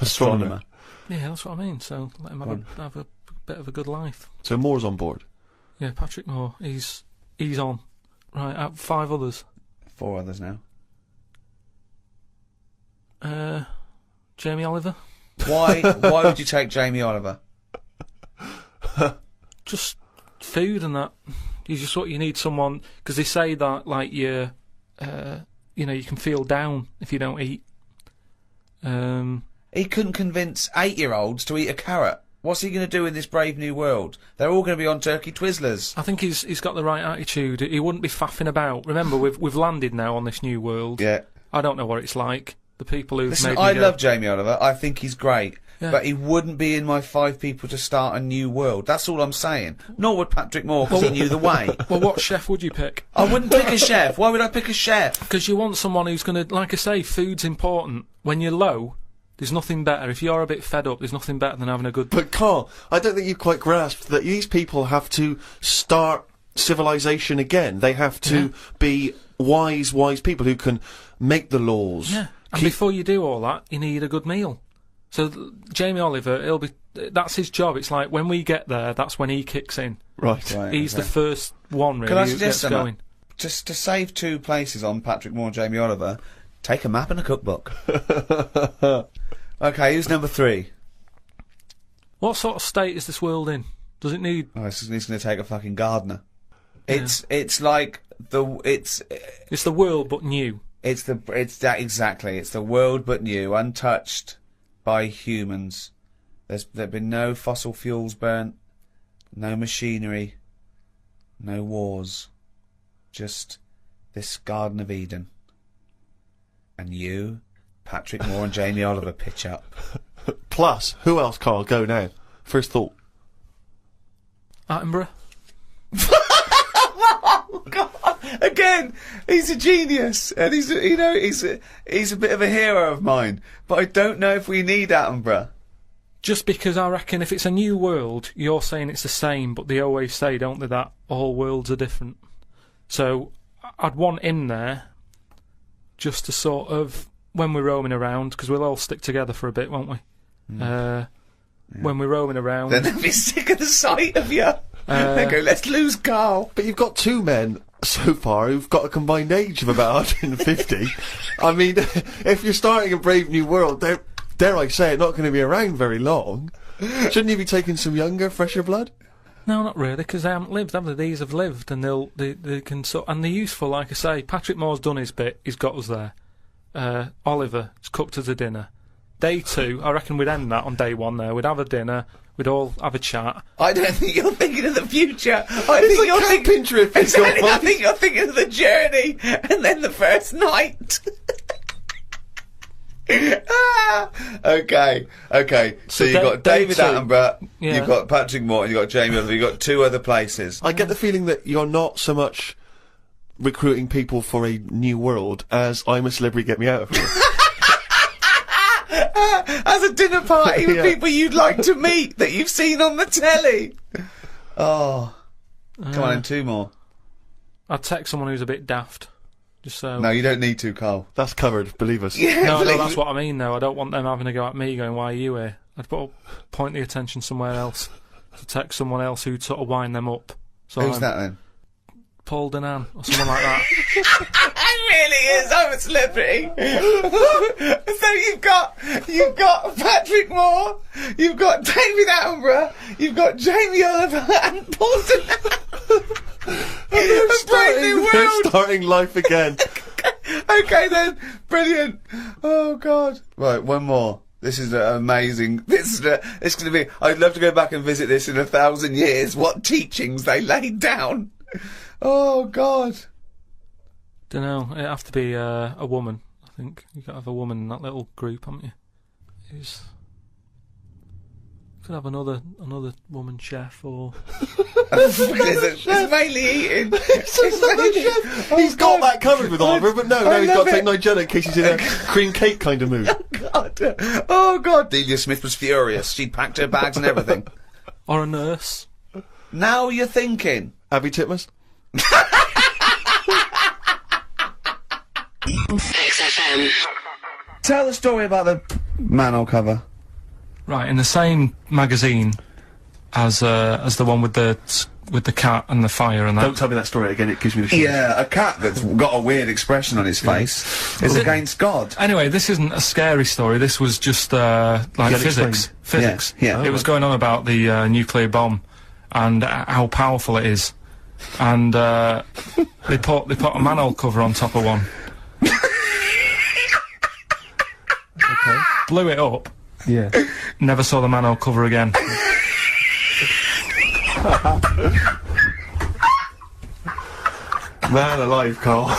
astronomer. Yeah, that's what I mean. So let him have a bit of a good life. So Moore's on board. Yeah, Patrick Moore. He's on. Right, out 5 others. 4 others now. Jamie Oliver. Why would you take Jamie Oliver? Just food and that. You just what you need someone, because they say that like you know, you can feel down if you don't eat. He couldn't convince 8-year-olds to eat a carrot. What's he going to do in this brave new world? They're all going to be on turkey Twizzlers. I think he's got the right attitude. He wouldn't be faffing about. Remember, we've landed now on this new world. Yeah. I don't know what it's like. The people who've Listen, made me I go, love Jamie Oliver. I think he's great. Yeah. But he wouldn't be in my 5 people to start a new world. That's all I'm saying. Nor would Patrick Moore, because he knew the way. Well, what chef would you pick? I wouldn't pick a chef. Why would I pick a chef? Because you want someone who's going to, like I say, food's important. When you're low, there's nothing better. If you're a bit fed up, there's nothing better than having a good... But Carl, I don't think you've quite grasped that these people have to start civilization again. They have to be wise people who can make the laws. Yeah. And before you do all that, you need a good meal. So Jamie Oliver, that's his job. It's like when we get there, that's when he kicks in. Right. He's the first one, really, Can I who suggest gets something? going. Just to save 2 places on Patrick Moore and Jamie Oliver, take a map and a cookbook. Okay, who's number 3? What sort of state is this world in? Does it need... Oh, he's going to take a fucking gardener. It's like it's the world, but new. It's that exactly. It's the world, but new, untouched by humans. There've been no fossil fuels burnt, no machinery, no wars, just this Garden of Eden. And you, Patrick Moore and Jamie Oliver pitch up. Plus, who else, Carl? Go now. First thought. Attenborough. Oh, God. Again, he's a genius, and he's a bit of a hero of mine. But I don't know if we need Attenborough. Just because I reckon if it's a new world, you're saying it's the same, but they always say, don't they, that all worlds are different. So I'd want him there, just to sort of, when we're roaming around, because we'll all stick together for a bit, won't we? When we're roaming around. Then they'll be sick of the sight of you. They go, let's lose Karl. But you've got 2 men so far who've got a combined age of about 150. I mean, if you're starting a brave new world, they're, dare I say it, not going to be around very long. Shouldn't you be taking some younger, fresher blood? No, not really, because they haven't lived, have they? These have lived, and they can sort, and they're useful, like I say. Patrick Moore's done his bit, he's got us there. Oliver's cooked us a dinner. Day 2, I reckon we'd end that on day 1 there. We'd have a dinner, we'd all have a chat. I don't think you're thinking of the future. I It's think a you're camping trip. It's Exactly, got I think you're thinking of the journey and then the first night. Okay. So you've got day David 2, Attenborough, yeah. you've got Patrick Moore, you've got Jamie Oliver, you've got 2 other places. I get the feeling that you're not so much recruiting people for a new world as I'm a celebrity, get me out of here. As a dinner party with Yeah. people you'd like to meet that you've seen on the telly. Oh. Come on, 2 more. I'd take someone who's a bit daft. Just so... No, you don't need to, Karl. That's covered, believe us. Yeah, No, believe that's what I mean, though. I don't want them having a go at me, going, why are you here? I'd point the attention somewhere else. to text someone else who'd sort of wind them up. So Who's that then? Paul Denan or someone like that. It really is. I'm a celebrity. So you've got Patrick Moore, you've got David Attenborough, you've got Jamie Oliver and Paul Denan. They're starting life again. Okay then, brilliant. Oh God. Right, one more. This is amazing. This is going to be. I'd love to go back and visit this in 1,000 years. What teachings they laid down. Oh God. Don't know. It'd have to be a woman. I think you got to have a woman in that little group, haven't you? Who's could have another woman chef or. It's mainly eating. He's got that covered with Oliver, but no, he's got to take Nigella in case he's in a cream cake kind of mood. Oh God. Delia Smith was furious. She packed her bags and everything. Or a nurse. Now you're thinking. Abby Titmus. XFM. Tell the story about the manhole cover. Right, in the same magazine as the one with the cat and the fire and that. Don't tell me that story again, it gives me the shivers. Yeah, a cat that's got a weird expression on his face is against God. Anyway, this isn't a scary story, this was just, like physics. Physics. Yeah. It was going on about the, nuclear bomb and how powerful it is. And, they put a manhole cover on top of one. Okay. Blew it up. Yeah. Never saw the manhole cover again. Man alive, Carl.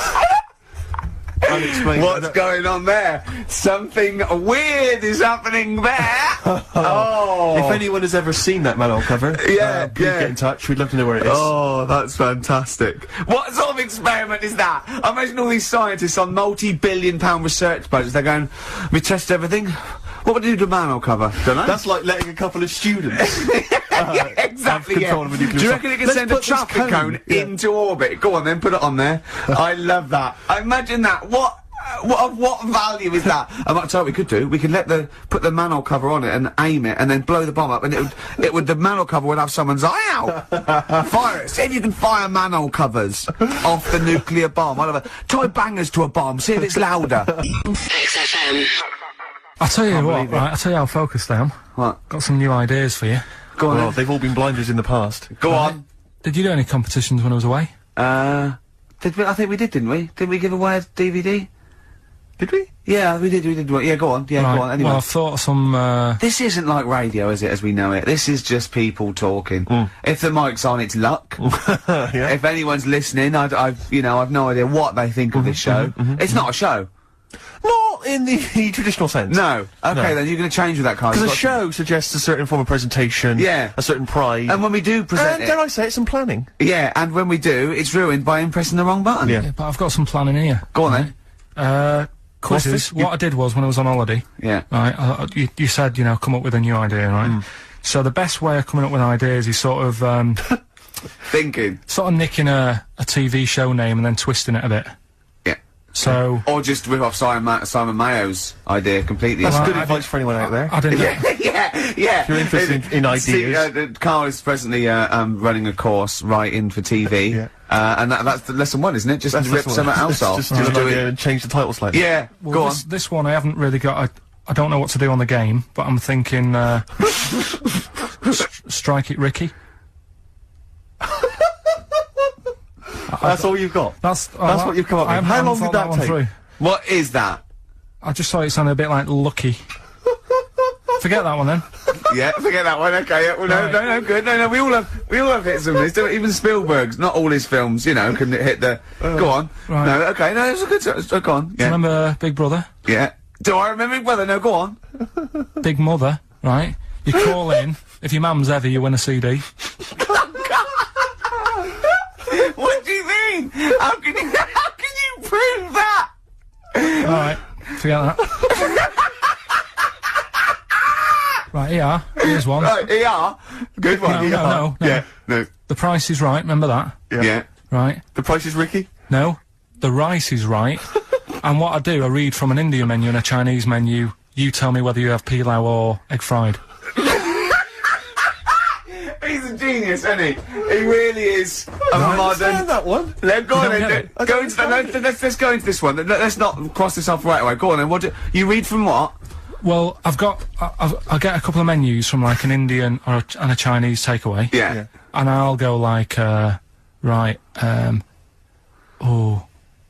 Unexplained. What's going on there? Something weird is happening there. Oh. If anyone has ever seen that manhole cover, please get in touch. We'd love to know where it is. Oh, that's fantastic. What sort of experiment is that? I imagine all these scientists on multi-billion-pound research budgets, they're going, we test everything. What would you do to a manhole cover? Don't know. That's like letting a couple of students yeah, exactly. control of a nuclear Do you reckon it can send a traffic cone into orbit? Go on then, put it on there. I love that. Imagine that. What value is that? I might tell you what we could do. We could put the manhole cover on it and aim it, and then blow the bomb up, and the manhole cover would have someone's eye out. Fire it. See if you can fire manhole covers off the nuclear bomb. I love it. Tie bangers to a bomb. See if it's louder. XFM. I'll tell you what, right, I'll tell you how focused I am. What? Got some new ideas for you. Go on. Well, they've all been blinders in the past. Go on. Did you do any competitions when I was away? Did we? I think we did, didn't we? Did we give away a DVD? Did we? Yeah, we did. Yeah, go on. Yeah, right. go on. Anyway. Well, I've thought of some. This isn't like radio, is it? As we know it. This is just people talking. If the mic's on, it's luck. Yeah. If anyone's listening, I've no idea what they think of this show. It's not a show. Not in the traditional sense. No. Okay, No. then you're going to change with that kind. Because a show suggests a certain form of presentation. Yeah. A certain pride. And when we do present and dare I say it, some planning. Yeah, and when we do, it's ruined by pressing the wrong button. Yeah. Yeah, but I've got some planning here. Go on then. Quizzes. What I did was, when I was on holiday, Yeah. right, you said, come up with a new idea, right? So the best way of coming up with ideas is sort of, Thinking. sort of nicking a TV show name and then twisting it a bit. Yeah. So... Or just rip off Simon Mayo's idea completely. That's Well, good I advice for anyone out there. I didn't know. yeah. If you're interested in ideas. Carl is presently running a course writing for TV. Yeah. And that's the lesson one, isn't it? Just That's rip something else off. Just do an idea and change the title slightly. Yeah, Well, go on. this one I haven't really got I don't know what to do on the game, but I'm thinking, Strike It Ricky. That's all you've got? That's what you've come up with. How long did that take? Through. What is that? I just thought it sounded a bit like Lucky. Forget that one then. Yeah, forget that one. Okay, yeah, well, no, good. No, we all have hits and misses. Even Spielberg's, not all his films, can hit the. Go on. Right. No, okay, no, it's a good. Go on. Do you remember Big Brother? Yeah. Do I remember Big Brother? No, go on. Big Mother, right? You call in. If your mum's heavy, you win a CD. What do you mean? How can you prove that? Alright, forget that. Right, ER, here's one. Right, ER. Good one. No. Yeah, no. The Price is Right, remember that? Yeah. Right. The Price is Ricky? No. The Rice is Right. And what I do, I read from an Indian menu and a Chinese menu. You tell me whether you have pilau or egg fried. Are a genius, isn't he? He really is a modern. Understand that one. Go on don't then. get it? Go into that. Let's go into this one. Let's not cross this off right away. Go on then. What do you read from what? Well, I'll get a couple of menus from like an Indian and a Chinese takeaway. Yeah. And I'll go like,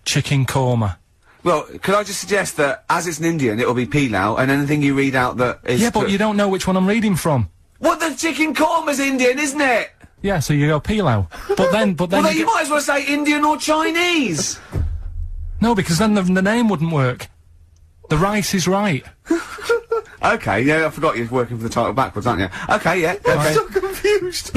chicken korma. Well, could I just suggest that as it's an Indian, it'll be pilau, and anything you read out that is. Yeah, but you don't know which one I'm reading from. What, the chicken korma's Indian, isn't it? Yeah, so you go pilau. But then Well, then you might as well say Indian or Chinese. No, because then the name wouldn't work. The rice is right. Okay, yeah, I forgot you're working for the title backwards, aren't you? Okay, yeah. Okay. I'm so confused.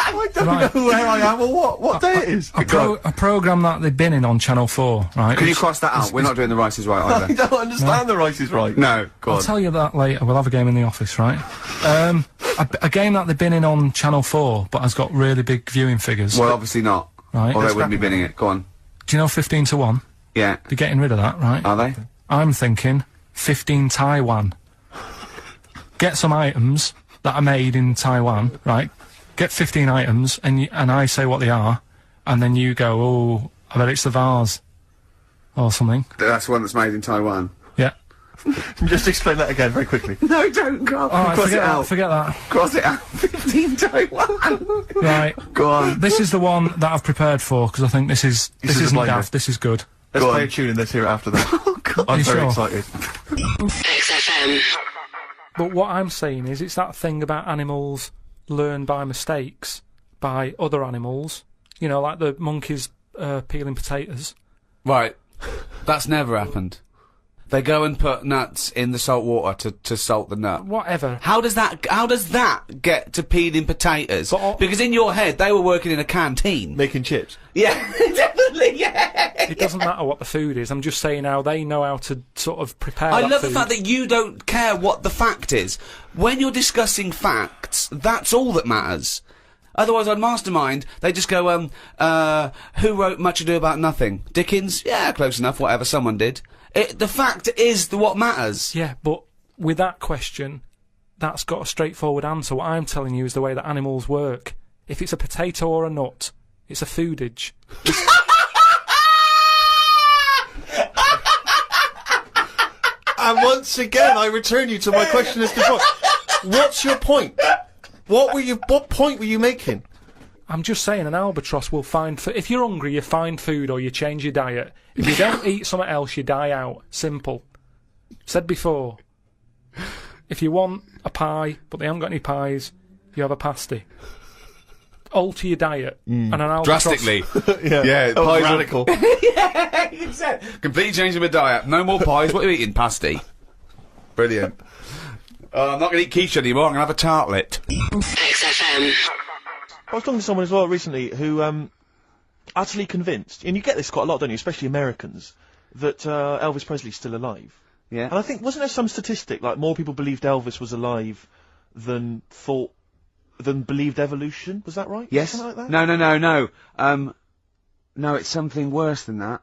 I don't know where I am or what day it is. A programme that they've been in on Channel 4, right? Can you cross that out? We're not doing the Rice is Right either. I don't understand the Rice is Right. No, go on. I'll tell you that later. We'll have a game in the office, right? A game that they've been in on Channel 4, but has got really big viewing figures. Well, obviously not. Right. Or they wouldn't be bidding it. Go on. Do you know 15 to 1? Yeah. They're getting rid of that, right? Are they? I'm thinking 15 Taiwan. Get some items that are made in Taiwan, right? Get 15 items, and I say what they are, and then you go, oh, I bet it's the vase. Or something. That's one that's made in Taiwan. Yeah. Just explain that again very quickly. No, don't, Carl. Alright, Cross it out. forget that. Cross it out. 15 Taiwan. Right. Go on. This is the one that I've prepared for, because I think this isn't daft, this is good. Let's play a tune and let's hear it after that. Oh, God. I'm very sure? excited. XFM. But what I'm saying is, it's that thing about animals learn by mistakes by other animals. You know, like the monkeys peeling potatoes. Right. That's never happened. They go and put nuts in the salt water to salt the nut. Whatever. How does that get to peeling potatoes? Because in your head, they were working in a canteen. Making chips. Yeah, definitely, yeah. It doesn't matter what the food is. I'm just saying how they know how to sort of prepare I that love food. the fact that you don't care what the fact is. When you're discussing facts, that's all that matters. Otherwise, on Mastermind, they just go, who wrote Much Ado About Nothing? Dickens? Yeah, close enough, whatever, someone did. The fact is what matters. Yeah, but with that question, that's got a straightforward answer. What I'm telling you is the way that animals work. If it's a potato or a nut, it's a foodage. And once again, I return you to my question as before. What's your point? What point were you making? I'm just saying an albatross will find... If you're hungry, you find food or you change your diet. If you don't eat something else, you die out. Simple. Said before. If you want a pie, but they haven't got any pies, you have a pasty. Alter your diet. And an albatross... Drastically. Yeah, pies radical. Yeah, completely changing my diet. No more pies. What are you eating? Pasty. Brilliant. I'm not going to eat quiche anymore. I'm going to have a tartlet. XFM. I was talking to someone as well recently who, utterly convinced, and you get this quite a lot, don't you, especially Americans, that, Elvis Presley's still alive. Yeah. And I think, wasn't there some statistic, like, more people believed Elvis was alive than believed evolution? Was that right? Yes. Something like that? No. No, it's something worse than that.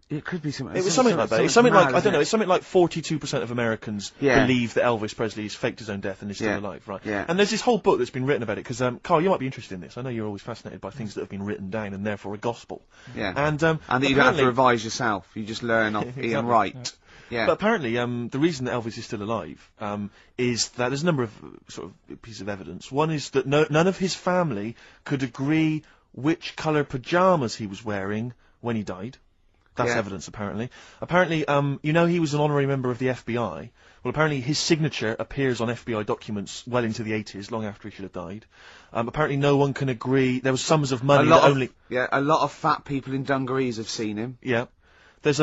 It could be something. It was something like that. It's something like, I don't know, It? it's something like 42% of Americans believe that Elvis Presley has faked his own death and is still alive, right? Yeah. And there's this whole book that's been written about it, because, Karl, you might be interested in this. I know you're always fascinated by things that have been written down and therefore a gospel. Yeah. And that you don't have to revise yourself. You just learn off Ian Wright. Yeah. But apparently, the reason that Elvis is still alive, is that there's a number of sort of pieces of evidence. One is that none of his family could agree which colour pyjamas he was wearing when he died. That's evidence, apparently. Apparently, you know he was an honorary member of the FBI. Well, apparently his signature appears on FBI documents well into the 80s, long after he should have died. Apparently no one can agree. There was sums of money that only... Yeah, a lot of fat people in dungarees have seen him. Yeah. There's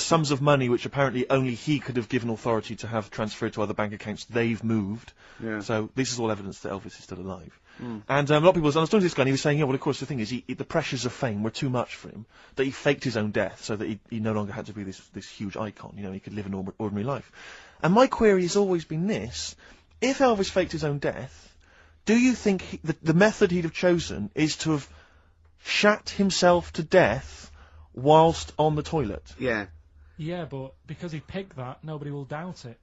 sums of money which apparently only he could have given authority to have transferred to other bank accounts they've moved. Yeah. So this is all evidence that Elvis is still alive. And a lot of people, I was talking to this guy and he was saying, yeah, well of course the thing is, the pressures of fame were too much for him, that he faked his own death so that he no longer had to be this huge icon, you know, he could live an ordinary life. And my query has always been this: if Elvis faked his own death, do you think the method he'd have chosen is to have shat himself to death whilst on the toilet? Yeah. Yeah, but because he picked that, nobody will doubt it.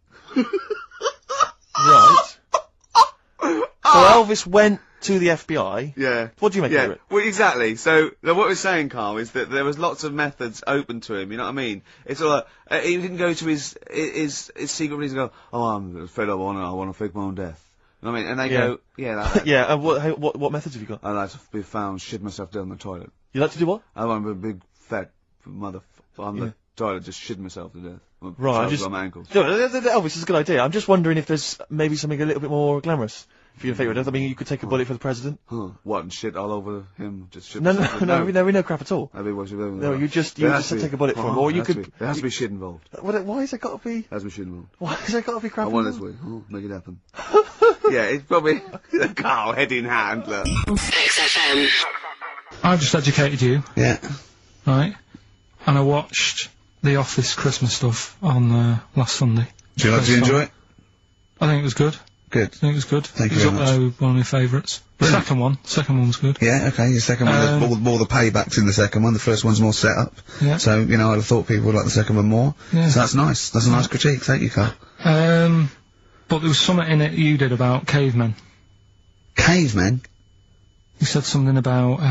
Right. Elvis went to the FBI. Yeah. What do you make of it? Well, exactly. So, what we're saying, Karl, is that there was lots of methods open to him, you know what I mean? It's all like, he didn't go to his secret police and go, oh, I'm fed up, I want to fake my own death. You know what I mean? And they go, that. Yeah, and what methods have you got? I like to be found, shit myself down the toilet. You like to do what? I want to be a big, fat mother on the toilet, just shitting myself to death. Right, on my ankles. No, Elvis is a good idea. I'm just wondering if there's maybe something a little bit more glamorous for your favourite death. I mean, you could take a bullet for the president. What, and shit all over him? Just shit No, myself? we know crap at all. That'd be what you No, you just take a bullet for him, or you could. There has to be shit involved. Why has there got to be? There has to be shit involved. Why has there got to be crap? I want this way. Make it happen. Yeah, it's probably Karl, head in hand, look. XFM. I've just educated you. Yeah. Right? And I watched The Office Christmas stuff on last Sunday. Do you enjoy it? I think it was good. Good. I think it was good. Thank you it was very up there with one of my favourites. The second one's good. Yeah, okay, the second one, there's more the paybacks in the second one, the first one's more set up. Yeah. So, you know, I'd have thought people would like the second one more. Yeah. So that's nice. That's a nice critique. Thank you, Karl. But there was something in it you did about cavemen. Cavemen? You said something about,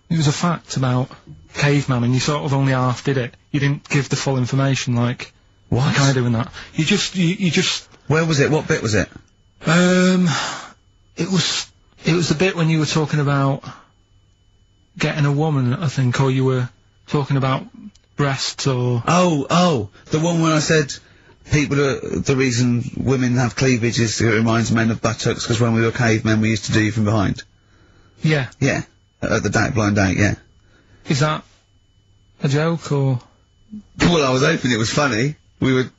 it was a fact about cavemen, and you sort of only half did it. You didn't give the full information, like... What? Like I do in that. You just... Where was it? What bit was it? It was the bit when you were talking about getting a woman, I think, or you were talking about breasts, or... Oh, the one where I said... the reason women have cleavage is it reminds men of buttocks, because when we were cavemen we used to do you from behind. Yeah. Yeah. At the blind date, yeah. Is that a joke, or...? Well, I was hoping it was funny. We would...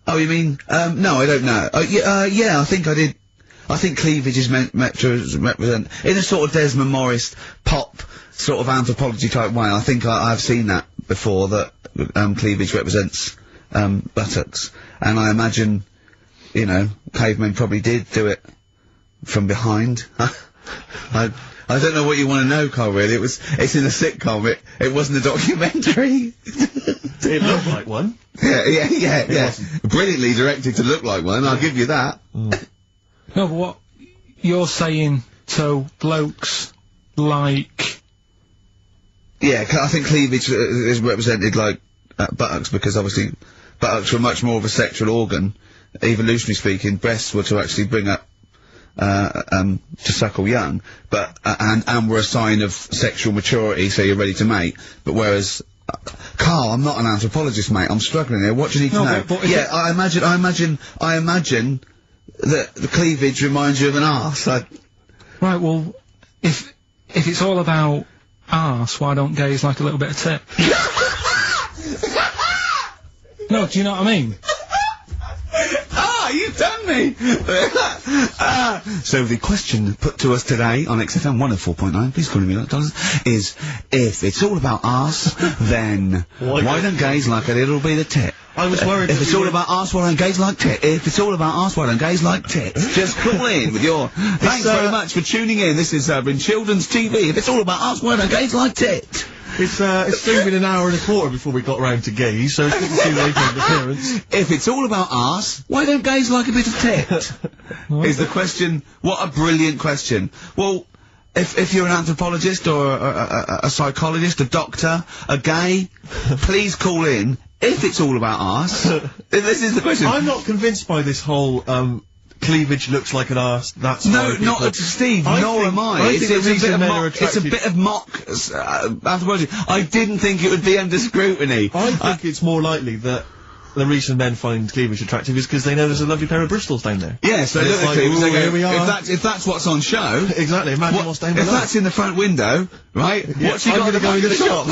Oh, you mean... no, I don't know. Yeah, I think I did... I think cleavage is meant to represent... In a sort of Desmond Morris pop sort of anthropology type way, I think I've seen that before, that cleavage represents... buttocks, and I imagine, you know, cavemen probably did do it from behind. I don't know what you want to know, Karl, really. It's in a sitcom, it wasn't a documentary. It looked like one. Yeah. Brilliantly directed to look like one, I'll give you that. No, but what you're saying, so blokes like... Yeah, I think cleavage is represented like buttocks, because obviously buttocks were much more of a sexual organ, evolutionarily speaking. Breasts were to actually bring up, to suckle young, but, and were a sign of sexual maturity, so you're ready to mate. But whereas, Karl, I'm not an anthropologist, mate, I'm struggling here, what do you need to know? But yeah, I imagine that the cleavage reminds you of an arse. Right, well, if it's all about arse, why don't gays like a little bit of tit? No, do you know what I mean? You've done me! So the question put to us today on XFM 104.9, please call me $1, is, if it's all about arse, then why don't gays like a little bit of tit? I was worried if it's all about arse, why don't gays like tit? If it's all about arse, why don't gays like tit? Just call in with your... Thanks very much for tuning in. This is in Children's TV. If it's all about arse, why don't gays like tit? It's still been an hour and a quarter before we got round to gays, so it's getting too late for the appearance. If it's all about arse, why don't gays like a bit of tit? Is the question. What a brilliant question. Well, if you're an anthropologist or a psychologist, a doctor, a gay, please call in. If it's all about arse, this is the question. I'm not convinced by this whole, cleavage looks like an arse, that's no, not Steve, nor am I. It's a bit of mock anthropology. I didn't think it would be under scrutiny. I think it's more likely that the reason men find cleavage attractive is because they know there's a lovely pair of Bristols down there. Yeah, so look like, here we are. If that's what's on show... Exactly, imagine what's down below. If that's in the front window, right, what's you got to go into the shop?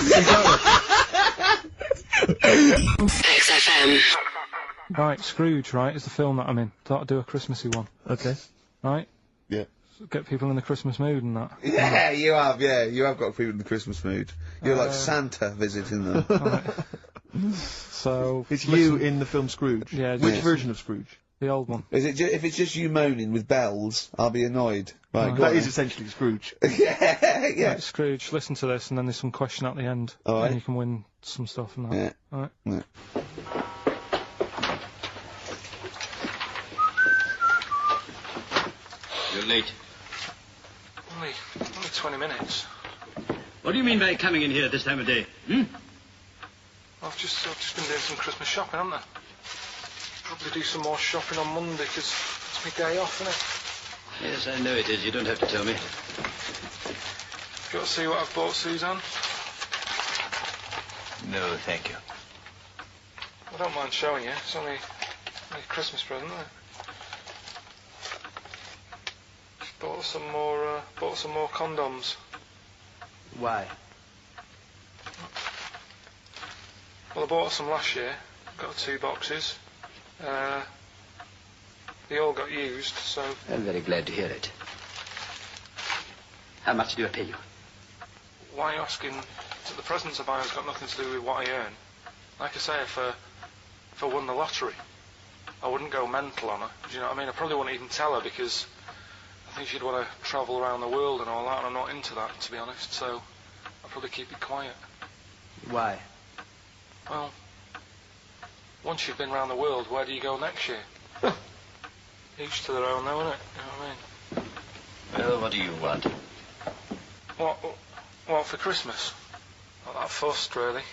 XFM. Right, Scrooge, right, is the film that I'm in. Thought I'd do a Christmassy one. Okay. Right? Yeah. Get people in the Christmas mood and that. Yeah, you have got people in the Christmas mood. You're like Santa visiting them. Right. So... It's you in the film Scrooge? Yeah. Which version of Scrooge? The old one. Is it if it's just you moaning with bells, I'll be annoyed. Right, that is essentially Scrooge. yeah. Right, Scrooge, listen to this, and then there's some question at the end. All right. And you can win some stuff and that. Yeah. Alright? Yeah. You're late. Only 20 minutes. What do you mean by coming in here at this time of day? I've just been doing some Christmas shopping, haven't I? Probably do some more shopping on Monday, because it's my day off, isn't it? Yes, I know it is. You don't have to tell me. Got to see what I've bought Suzanne? No, thank you. I don't mind showing you. It's only a Christmas present, isn't it? Bought some more condoms. Why? Well, I bought some last year. Got 2 boxes. They all got used, so... I'm very glad to hear it. How much do I pay you? Why are you asking? The presents I buy has got nothing to do with what I earn. Like I say, if I won the lottery, I wouldn't go mental on her. Do you know what I mean? I probably wouldn't even tell her, because I think she'd want to travel around the world and all that, and I'm not into that, to be honest, so I'll probably keep it quiet. Why? Well, once you've been around the world, where do you go next year? Each to their own, though, innit? You know what I mean? Well, what do you want? What for Christmas? Not that fussed, really.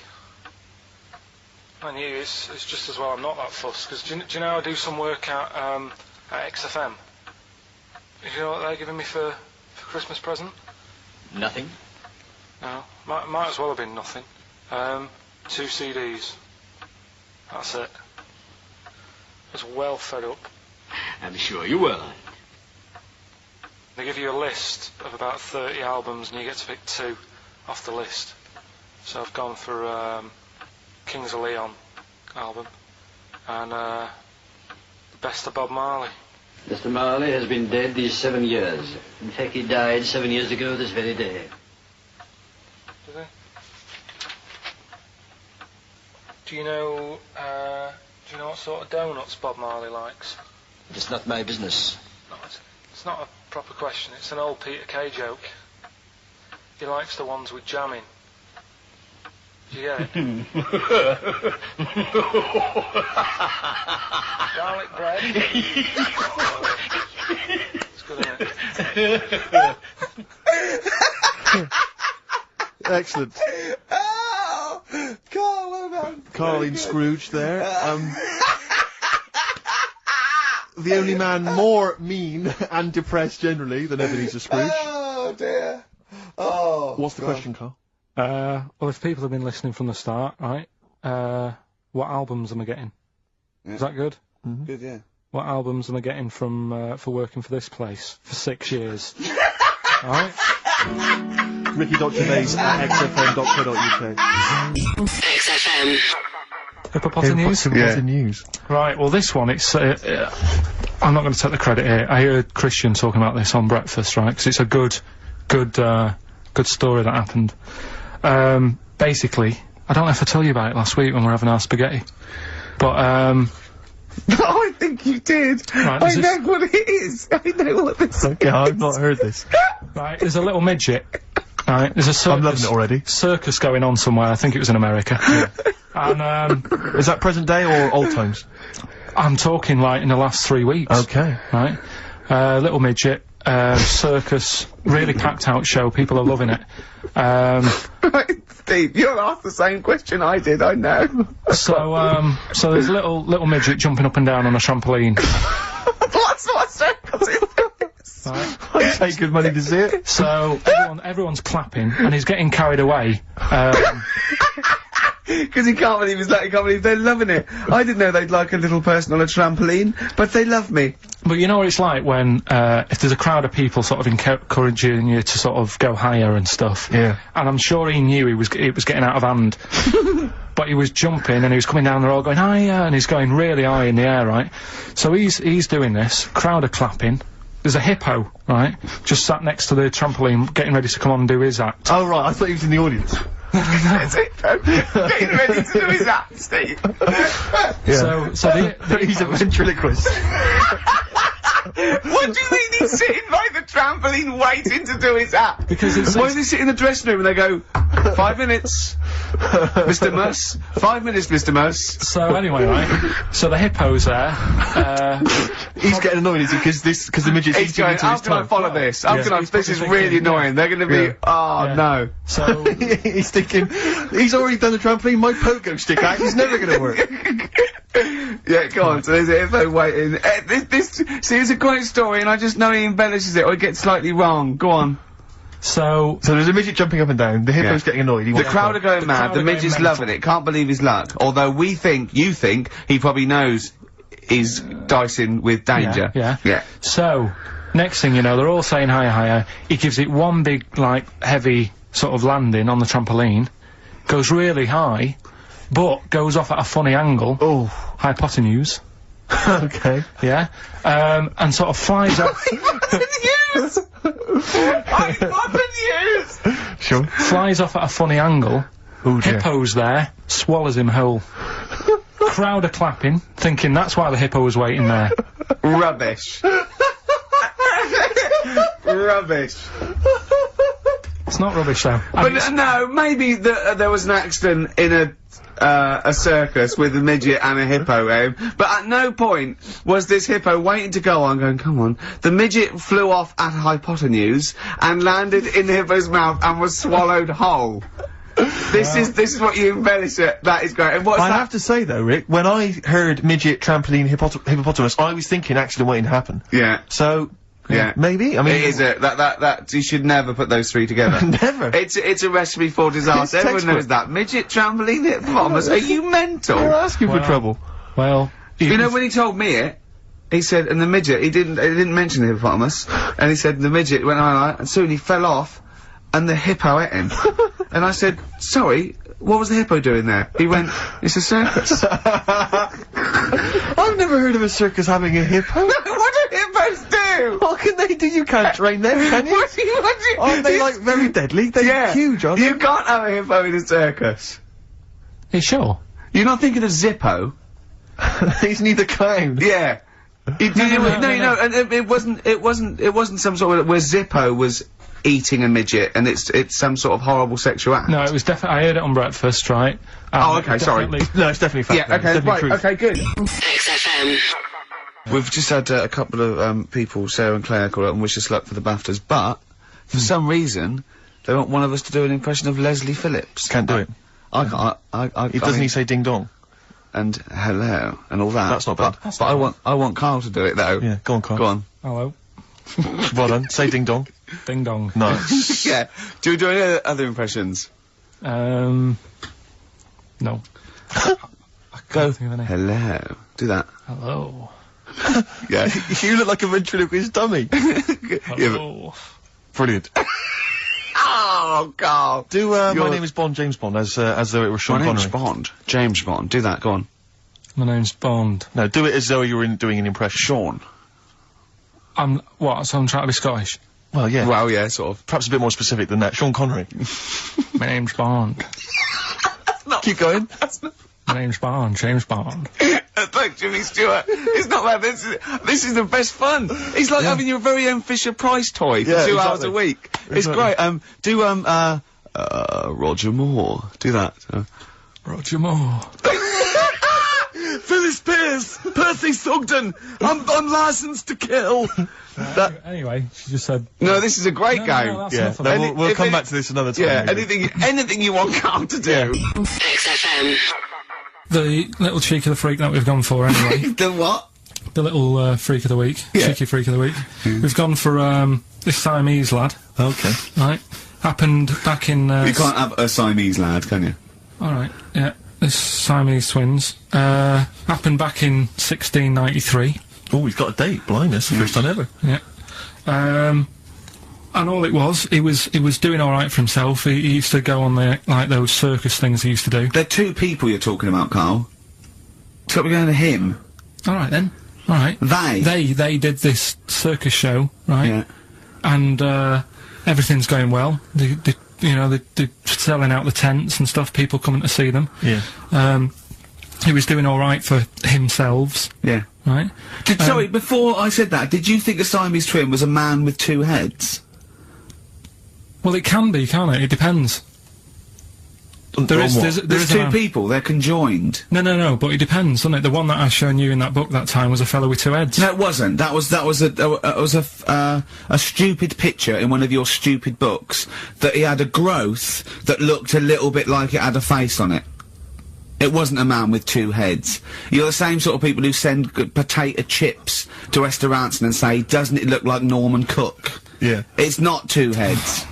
I knew it's just as well I'm not that fussed, because do you know I do some work at XFM? Do you know what they're giving me for Christmas present? Nothing? No, might as well have been nothing. 2 CDs. That's it. I was well fed up. I'm sure you were. They give you a list of about 30 albums and you get to pick 2 off the list. So I've gone for Kings of Leon album and the Best of Bob Marley. Mr. Marley has been dead these 7 years. In fact, he died 7 years ago this very day. Did he? Do you know what sort of donuts Bob Marley likes? It's not my business. No, it's not a proper question. It's an old Peter Kay joke. He likes the ones with jam in. Do you get it? Garlic bread. It's good, isn't it? Excellent. Oh! Carl, well done. Karl in Scrooge there. The only man more mean and depressed generally than Ebenezer Scrooge. Oh dear. Oh. What's the question, Karl? Well, if people have been listening from the start, right, what albums am I getting? Yeah. Is that good? Mm-hmm. Good, yeah. What albums am I getting from, for working for this place for 6 years? Alright? Ricky.Gervais at xfm.co.uk. XFM. Hippopotty News? Hippopotty News. Right, well this one, it's, I'm not going to take the credit here. I heard Christian talking about this on breakfast, right, because it's a good story that happened. Basically, I don't know if I told you about it last week when we were having our spaghetti, but, I think you did. Right, I know what it is. I know what this is. Okay, I've not heard this. Right, there's a little midget. Right, there's a circus. I'm loving it already. Circus going on somewhere. I think it was in America. Yeah. And is that present day or old times? I'm talking like in the last 3 weeks. Okay. Right, little midget. Circus, really packed out show. People are loving it. Right, Steve, you'll ask the same question I did. I know. So there's a little midget jumping up and down on a trampoline. What sort of circus is this? Right. I'd pay good money to see it. So everyone's clapping, and he's getting carried away. Because he can't believe they're loving it. I didn't know they'd like a little person on a trampoline, but they love me. But you know what it's like when, if there's a crowd of people sort of encouraging you to sort of go higher and stuff. Yeah. And I'm sure he knew it was getting out of hand. But he was jumping and he was coming down, they're all going higher, and he's going really high in the air, right? So he's doing this, crowd are clapping. There's a hippo, right, just sat next to the trampoline, getting ready to come on and do his act. Oh, right, I thought he was in the audience. That's it, getting ready to do his act, Steve. Yeah. So he's a ventriloquist. What do you mean he's sitting by the trampoline waiting to do his act? Because it's... Why does he sit in the dressing room and they go... 5 minutes, Mr. Mus. 5 minutes, Mr. Mus. So anyway, right? So the hippo's there. He's getting annoyed, is he? Because the midget's He's going, how can I follow this? How can I, this is really annoying. They're gonna be, no. So, he's thinking, he's already done the trampoline, my pogo stick out, he's never gonna work. Yeah, go on, so there's a hippo waiting. See, it's a great story, and I just know he embellishes it, or he gets slightly wrong. Go on. So there's a midget jumping up and down, the hippo's getting annoyed, the crowd are going mad, the midget's loving it, can't believe his luck. Although you think, he probably knows he's dicing with danger. Yeah. So, next thing you know, they're all saying higher. He gives it one big, like, heavy sort of landing on the trampoline, goes really high, but goes off at a funny angle. Oh. Hypotenuse. Okay. Yeah. And sort of flies up. Hypotenuse! Sure. Flies off at a funny angle. Oh dear. Hippo's there, swallows him whole. Crowd are clapping, thinking that's why the hippo was waiting there. Rubbish. Rubbish. It's not rubbish though. But no, maybe there was an accident in a circus with a midget and a hippo, but at no point was this hippo waiting to go on, going, come on. The midget flew off at a hypotenuse and landed in the hippo's mouth and was swallowed whole. This is what you embellish it. That is great. And what's I have to say though, Rick, when I heard midget, trampoline, hippopotamus, I was thinking accident waiting to happen. Yeah. So. Yeah. Maybe, I mean... It is that, you should never put those three together. Never. It's a recipe for disaster. Everyone knows that. Midget, trampoline, hippopotamus, are you mental? You're asking for trouble. Well... You know, when he told me it, he said, and the midget, he didn't mention the hippopotamus, and he said the midget went on, and soon he fell off, and the hippo ate him. And I said, sorry, what was the hippo doing there? He went, it's a circus. I've never heard of a circus having a hippo. What do hippos do? What can they do? You can't train them, can you? What do you... Aren't they, like, very deadly? They're huge, aren't they? You can't have a hippo in a circus. You sure? You're not thinking of Zippo? He's neither clown. Yeah. No, and it wasn't some sort of, where Zippo was eating a midget, and it's some sort of horrible sexual act. No, it was definitely, I heard it on breakfast, right? Oh, okay, sorry. No, it's definitely fact. Yeah, okay, right, okay, good. XFM. We've just had a couple of people, Sarah and Claire, call up and wish us luck for the BAFTAs, but for some reason they want one of us to do an impression of Leslie Phillips. Can't do it. I Doesn't he say ding dong? And hello and all that. That's not bad. But I want Karl to do it though. Yeah, go on, Karl. Go on. Hello. Well done. Say ding dong. Ding dong. Nice. Yeah. Do we do any other impressions? No. Go. Hello. Do that. Hello. Yeah. You look like a ventriloquist dummy. Hello. Brilliant. Oh, Karl. Do, my name is Bond, James Bond, as though it were Sean Connery. My name's Bond. James Bond. Do that, go on. My name's Bond. No, do it as though you were doing an impression. Sean. So I'm trying to be Scottish? Well, yeah. Well, yeah, sort of. Perhaps a bit more specific than that. Sean Connery. My name's Bond. Keep going. My name's Bond, James Bond. Like Jimmy Stewart. It's not bad. This is the best fun. It's like having your very own Fisher-Price toy for 2 hours a week. It's great. Do Roger Moore. Do that. Roger Moore. Phyllis Pierce, Percy Sugden. I'm licensed to kill. Anyway, she just said. No, this is a great game. No, that's we'll come back to this another time. Yeah, anything you want Karl to do. XFM. The little cheek of the freak that we've gone for anyway. The what? The little freak of the week. Yeah. Cheeky freak of the week. We've gone for this Siamese lad. Okay. Right. Happened back in. You can't have a Siamese lad, can you? All right. Yeah. This Siamese twins. Happened back in 1693. Oh, he's got a date. Blimey, that's the first time ever. Yeah. And all it was, he was doing all right for himself. He used to go on like those circus things he used to do. They're two people you're talking about, Karl. It's got to be going to him. All right then. All right. They did this circus show, right? Yeah. And everything's going well. They're selling out the tents and stuff. People coming to see them. Yeah. He was doing all right for himself. Yeah. Right. Sorry, before I said that, did you think a Siamese twin was a man with two heads? Well, it can be, can't it? It depends. There's two people, they're conjoined. No, but it depends, doesn't it? The one that I shown you in that book that time was a fellow with two heads. No, it wasn't. That was a stupid picture in one of your stupid books that he had a growth that looked a little bit like it had a face on it. It wasn't a man with two heads. You're the same sort of people who send potato chips to restaurants and say, doesn't it look like Norman Cook? Yeah. It's not two heads.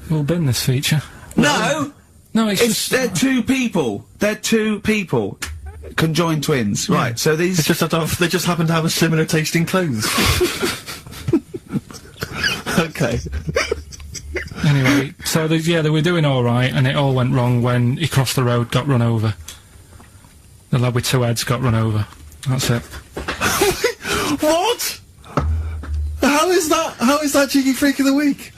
We'll bin this feature. No! No, it's just... They're two people. They're two people. Conjoined twins. Yeah. Right, so these... They just happen to have a similar taste in clothes. Okay. Anyway, so they were doing alright, and it all went wrong when he crossed the road, got run over. The lad with two heads got run over. That's it. What? How is that Cheeky Freak of the Week?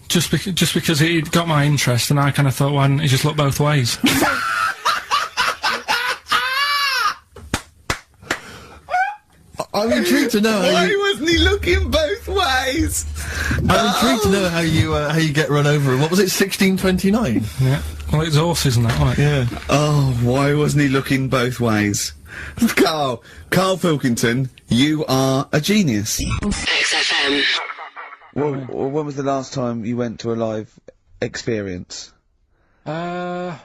Just because he got my interest, and I kind of thought, why didn't he just look both ways? I'm intrigued to know Why wasn't he looking both ways? I'm intrigued to know how you get run over. What was it, 1629? Yeah. Well, it's horses and that, wasn't it? Yeah. Oh, why wasn't he looking both ways? Karl Pilkington, you are a genius. XFM. Well, when was the last time you went to a live experience? Well,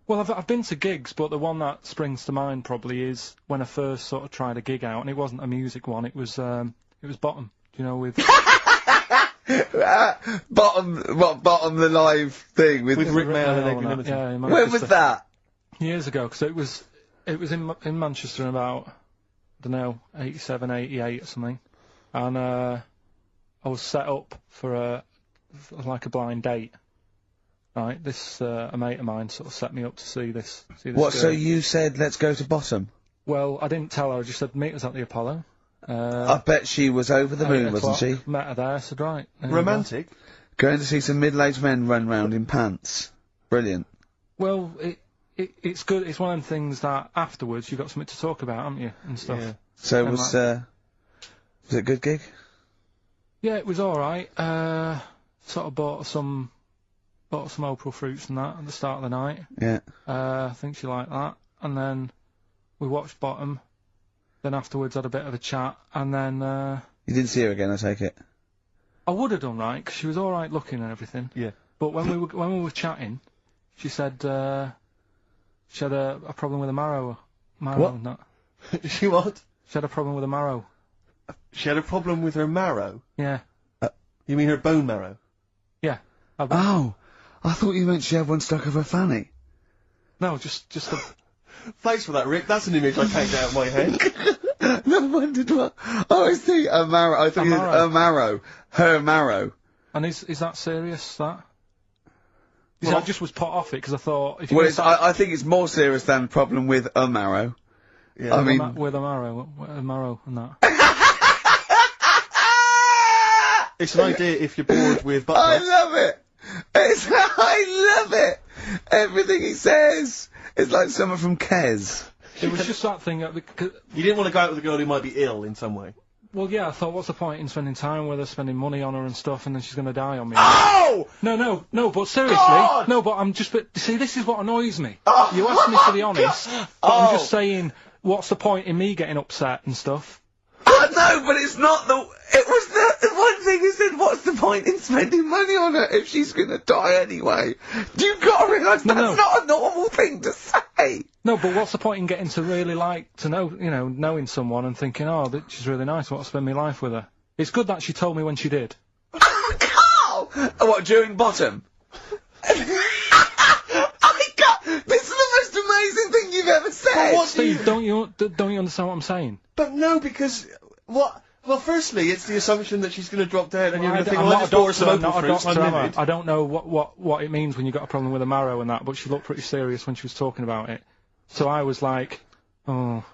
I've been to gigs, but the one that springs to mind probably is when I first sort of tried a gig out, and it wasn't a music one. It was Bottom. Do you know, with Bottom the live thing with Rick Mail and Equanimity. Yeah, in when was that? Years ago, because it was in Manchester in about, I don't know, 87, 88 or something, and I was set up for like a blind date. Right, this a mate of mine sort of set me up to see this. What? Girl. So you said, let's go to Bottom? Well, I didn't tell her. I just said meet us at the Apollo. I bet she was over the moon, wasn't she? Met her there. I said right. Romantic. Going to see some middle-aged men run round in pants. Brilliant. Well, it's good. It's one of them things that afterwards you've got something to talk about, haven't you, and stuff. Yeah. So was it a good gig? Yeah, it was all right. Sort of bought some April fruits and that at the start of the night. Yeah. I think she liked that. And then we watched Bottom. Then afterwards had a bit of a chat. And then, You didn't see her again, I take it? I would have done, right, because she was all right looking and everything. Yeah. But when we were chatting, she said, she had a problem with a marrow. What? And that. She what? She had a problem with a marrow. She had a problem with her marrow? Yeah. You mean her bone marrow? Yeah. Oh! I thought you meant she had one stuck of her fanny. No, just a... Thanks for that, Rick. That's an image I can't get out of my head. No wondered what. Oh, I see. A marrow. I thought you meant a marrow. Her marrow. And is that serious, that? You see, I just was put off it, because I thought... If you Well, I think it's more serious than a problem with a marrow. Yeah. I mean... With a marrow and that. It's an idea if you're bored with butt I love it! I love it! Everything he says is like someone from Kes. It was just that thing that... You didn't want to go out with a girl who might be ill in some way? Well, yeah, I thought, what's the point in spending time with her, spending money on her and stuff, and then she's gonna die on me? Oh! No, but seriously... God! No, but I'm just... See, this is what annoys me. You asked me to be honest, but I'm just saying, what's the point in me getting upset and stuff? No, but it's not it was the one thing you said, what's the point in spending money on her if she's gonna die anyway? You've gotta realise that's not a normal thing to say! No, but what's the point in getting to really knowing someone and thinking, oh, she's really nice, I want to spend my life with her? It's good that she told me when she did. Karl! What, during Bottom? This is the most amazing thing you've ever said! Well, Steve, don't you understand what I'm saying? But no, because... What? Well, firstly, it's the assumption that she's going to drop dead and you're going to think, I'm well, not I just bought some April fruits, I'm livid. I don't know what it means when you've got a problem with a marrow and that, but she looked pretty serious when she was talking about it. So I was like, oh...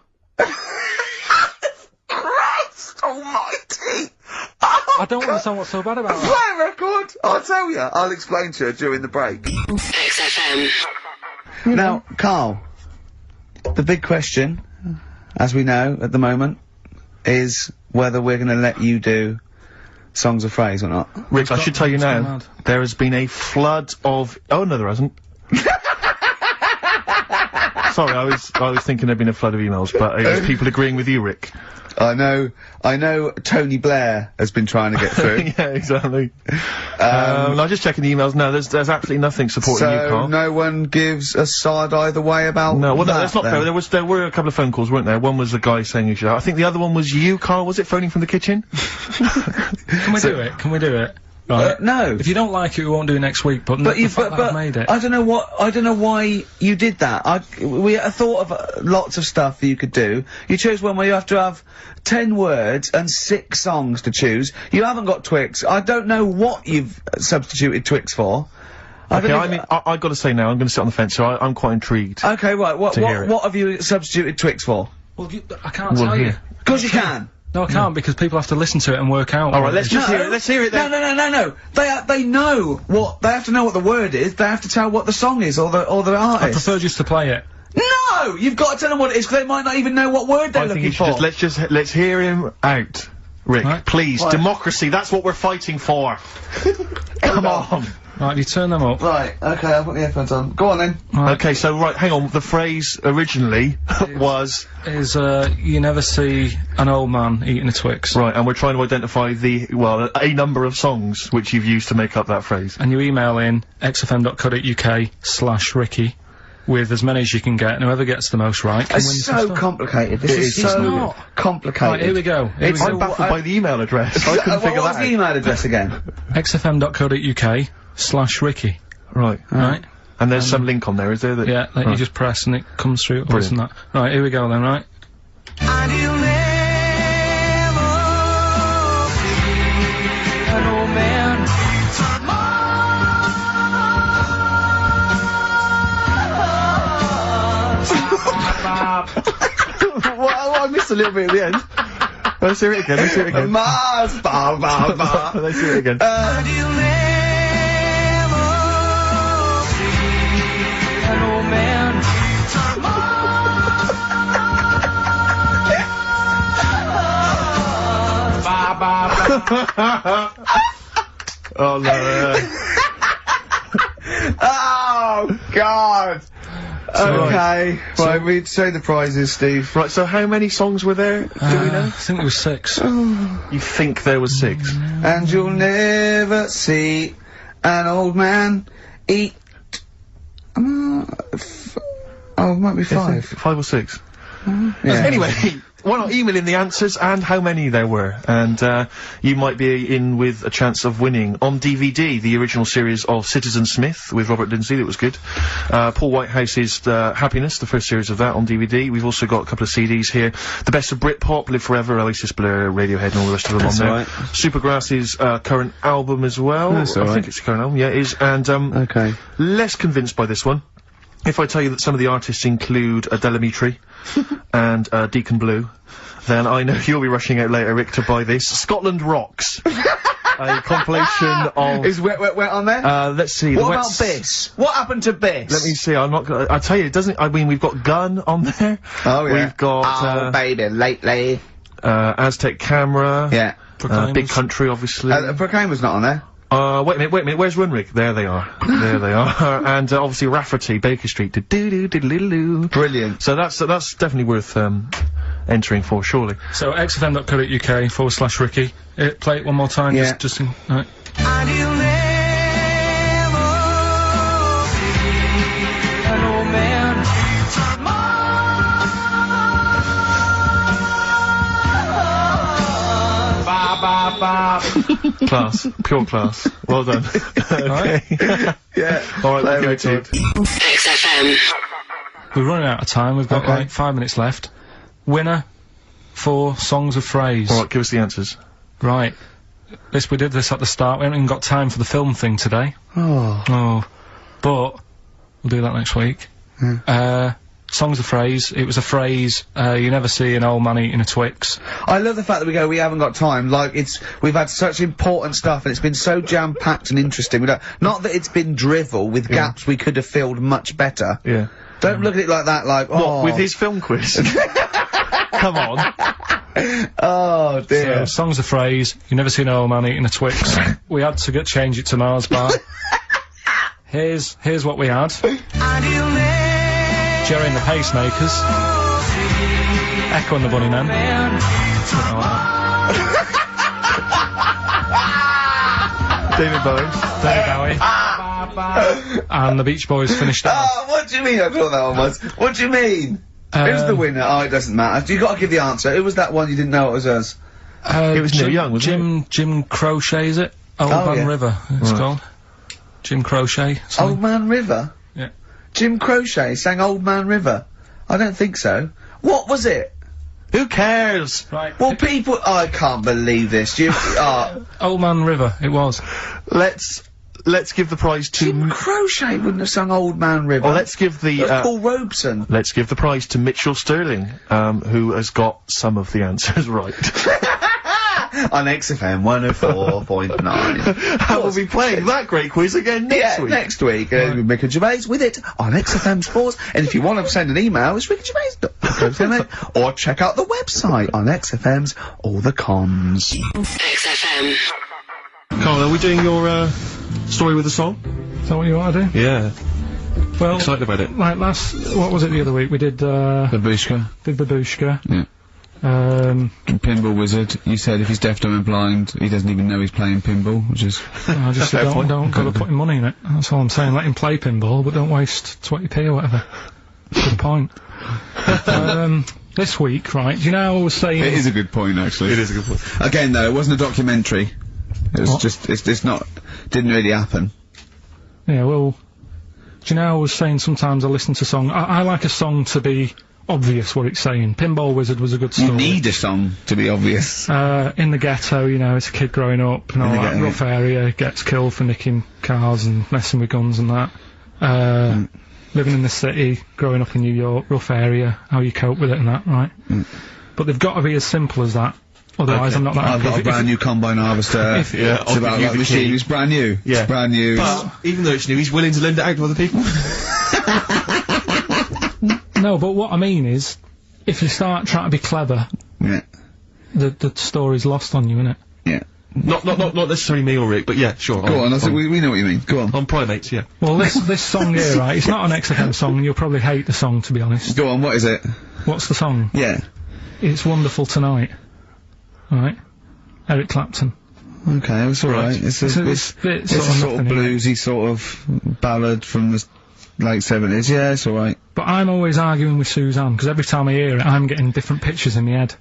Christ almighty! I don't understand what's so bad about it. Play a record! I'll tell you. I'll explain to her during the break. XFM. Now, Karl, the big question, as we know at the moment, is whether we're going to let you do songs of phrase or not? Rick, I should tell you now, there has been a flood of... Oh, no, there hasn't. Sorry, I was thinking there'd been a flood of emails, but it was people agreeing with you, Rick. I know Tony Blair has been trying to get through. Yeah, exactly. I'm just checking the emails. No, there's absolutely nothing supporting you, Karl. No one gives a side either way about No, well, that, that's not then. fair. There were a couple of phone calls, weren't there? One was a guy saying you should. I think the other one was you, Karl. Was it phoning from the kitchen? Can we do it? Can we do it? Right. No. If you don't like it, we won't do it next week. But I've made it. I don't know why you did that. We thought of lots of stuff that you could do. You chose one where you have to have 10 words and 6 songs to choose. You haven't got Twix. I don't know what you've substituted Twix for. Okay, I mean, I've got to say now, I'm going to sit on the fence, so I'm quite intrigued. Okay, right. What have you substituted Twix for? Well, I can't tell you. Of course you can. No, I can't, because people have to listen to it and work out. Alright, let's just hear it. Let's hear it then. No. They know what, they have to know what the word is, they have to tell what the song is, or the artist. I prefer just to play it. No! You've got to tell them what it is, because they might not even know what word they're looking for. Let's hear him out. Rick, right. Please. Right. Democracy, that's what we're fighting for. Come on. Right, you turn them up. Right, okay, I'll put the headphones on. Go on then. Right. Okay, so, hang on, the phrase originally was... you never see an old man eating a Twix. Right, and we're trying to identify a number of songs which you've used to make up that phrase. And you email in xfm.co.uk/Ricky with as many as you can get, and whoever gets the most right can win It's some so stuff. complicated. This is so complicated. Right, here we go. I'm baffled by the email address. I couldn't figure What's that the out. email address again? xfm.co.uk/Ricky. Right. Right. And there's some link on there, is there? Yeah, that you just press and it comes through. Or isn't that? Right, here we go then, right? I missed a little bit at the end. Let's hear it again, Mars, ba ba ba. Let's hear it again. Oh no. Oh God. Okay. Right, we'd say the prizes, Steve. Right, so how many songs were there? Do we know? I think there was 6. You think there was 6? And you'll never see an old man eat. It might be 5. 5 or 6. Yeah. Anyway, why not email in the answers and how many there were, and you might be in with a chance of winning on DVD the original series of Citizen Smith with Robert Lindsay. That was good. Paul Whitehouse's Happiness, the first series of that on DVD. We've also got a couple of CDs here. The Best of Britpop, Live Forever, Oasis, Blur, Radiohead, and all the rest of them on there. Right. Supergrass's current album as well. That's I think it's the current album. Yeah, it is. And okay. Less convinced by this one. If I tell you that some of the artists include Delamitri and Deacon Blue, then I know you'll be rushing out later, Rick, to buy this. Scotland Rocks. A compilation of... Is Wet on there? Let's see. What about Biss? What happened to Biss? Let me see, I'm not gonna... I tell you, it doesn't... I mean, we've got Gun on there. Oh, yeah. We've got... Oh, baby, lately. Aztec Camera. Yeah. Big Country, obviously. Proclaimer's not on there. Wait a minute, where's Runrig? There they are. There they are. And, obviously Rafferty, Baker Street. Do-do-do-do-do-do. Brilliant. So that's definitely worth, entering for, surely. So, xfm.co.uk/Ricky. Play it one more time, Yeah. just in, right. Class. Pure class. Well done. Okay. Yeah. Alright, we'll give it to you. XFM. We're running out of time, we've got like 5 minutes left. Winner for Songs of Phrase. Alright, give us the answers. Right. We did this at the start, we haven't even got time for the film thing today. Oh. But, we'll do that next week. Songs of Phrase, it was a phrase, you never see an old man eating a Twix. I love the fact that we haven't got time, like, we've had such important stuff and it's been so jam-packed and interesting, not that it's been drivel with gaps we could have filled much better. Yeah. Don't look at it like that, like, oh. What, with his film quiz? Come on. Oh dear. So, song's a phrase. You never seen an old man eating a Twix. We had to change it to Mars bar. Here's what we had. Jerry and the Pacemakers. Echo and the Bunnymen. Something like David Bowie. And the Beach Boys finished off. Oh, what do you mean I thought that one was? What do you mean? Who's the winner? Oh, it doesn't matter. You gotta give the answer. Who was that one you didn't know it was us? It was Neil Young, wasn't Jim Crochet, is it? Old Man River, it's called. Jim Crochet. Old Man River? Yeah. Jim Crochet sang Old Man River? I don't think so. What was it? Who cares? Right. Well, people... I can't believe this. Old Man River, it was. Let's give the prize to... Jim Crochet wouldn't have sung Old Man River. Well, let's give the... Paul Robeson. Let's give the prize to Mitchell Sterling, who has got some of the answers right. On XFM 104.9. How will we play that great quiz again next week? Next week. Rick and Gervais with it on XFM Sports. And if you want to send an email, it's rickandgervais.com. Or check out the website on XFM's All the Comms. XFM. Karl, are we doing your story with a song? Is that what you want to do? Yeah. Well, excited about it. Like what was it the other week? We did, Babushka. Did Babushka. Yeah. Pinball Wizard. You said if he's deaf, dumb and blind, he doesn't even know he's playing pinball, which is... I just said don't go to putting money in it. That's all I'm saying. Let him play pinball, but don't waste 20p or whatever. Good point. This week, right, do you know how I was saying... It is a good point, actually. It is a good point. Again, though, it wasn't a documentary. It was just, it's not, didn't really happen. Yeah, well, do you know how I was saying sometimes I listen to song, I like a song to be obvious what it's saying. Pinball Wizard was a good story. You need a song to be obvious. In the ghetto, you know, it's a kid growing up and all that, rough area, gets killed for nicking cars and messing with guns and that. Living in the city, growing up in New York, rough area, how you cope with it and that, right? But they've got to be as simple as that. Otherwise, I'm not that I've got a brand new combine harvester. It's about like the machine. It's brand new. Yeah. It's brand new. But even though it's new, he's willing to lend it out to other people. No, but what I mean is, if you start trying to be clever, the story's lost on you, innit? Yeah. Not necessarily me or Rick, but yeah, sure. Go on, we know what you mean. Go on. On primates, yeah. Well, this song here, right, it's not an XFM song, and you'll probably hate the song, to be honest. Go on, what is it? What's the song? Yeah. It's Wonderful Tonight. Right? Eric Clapton. Okay, it's alright. It's a sort of bluesy sort of ballad from the late 70s. Yeah, it's alright. But I'm always arguing with Suzanne, because every time I hear it, I'm getting different pictures in my head.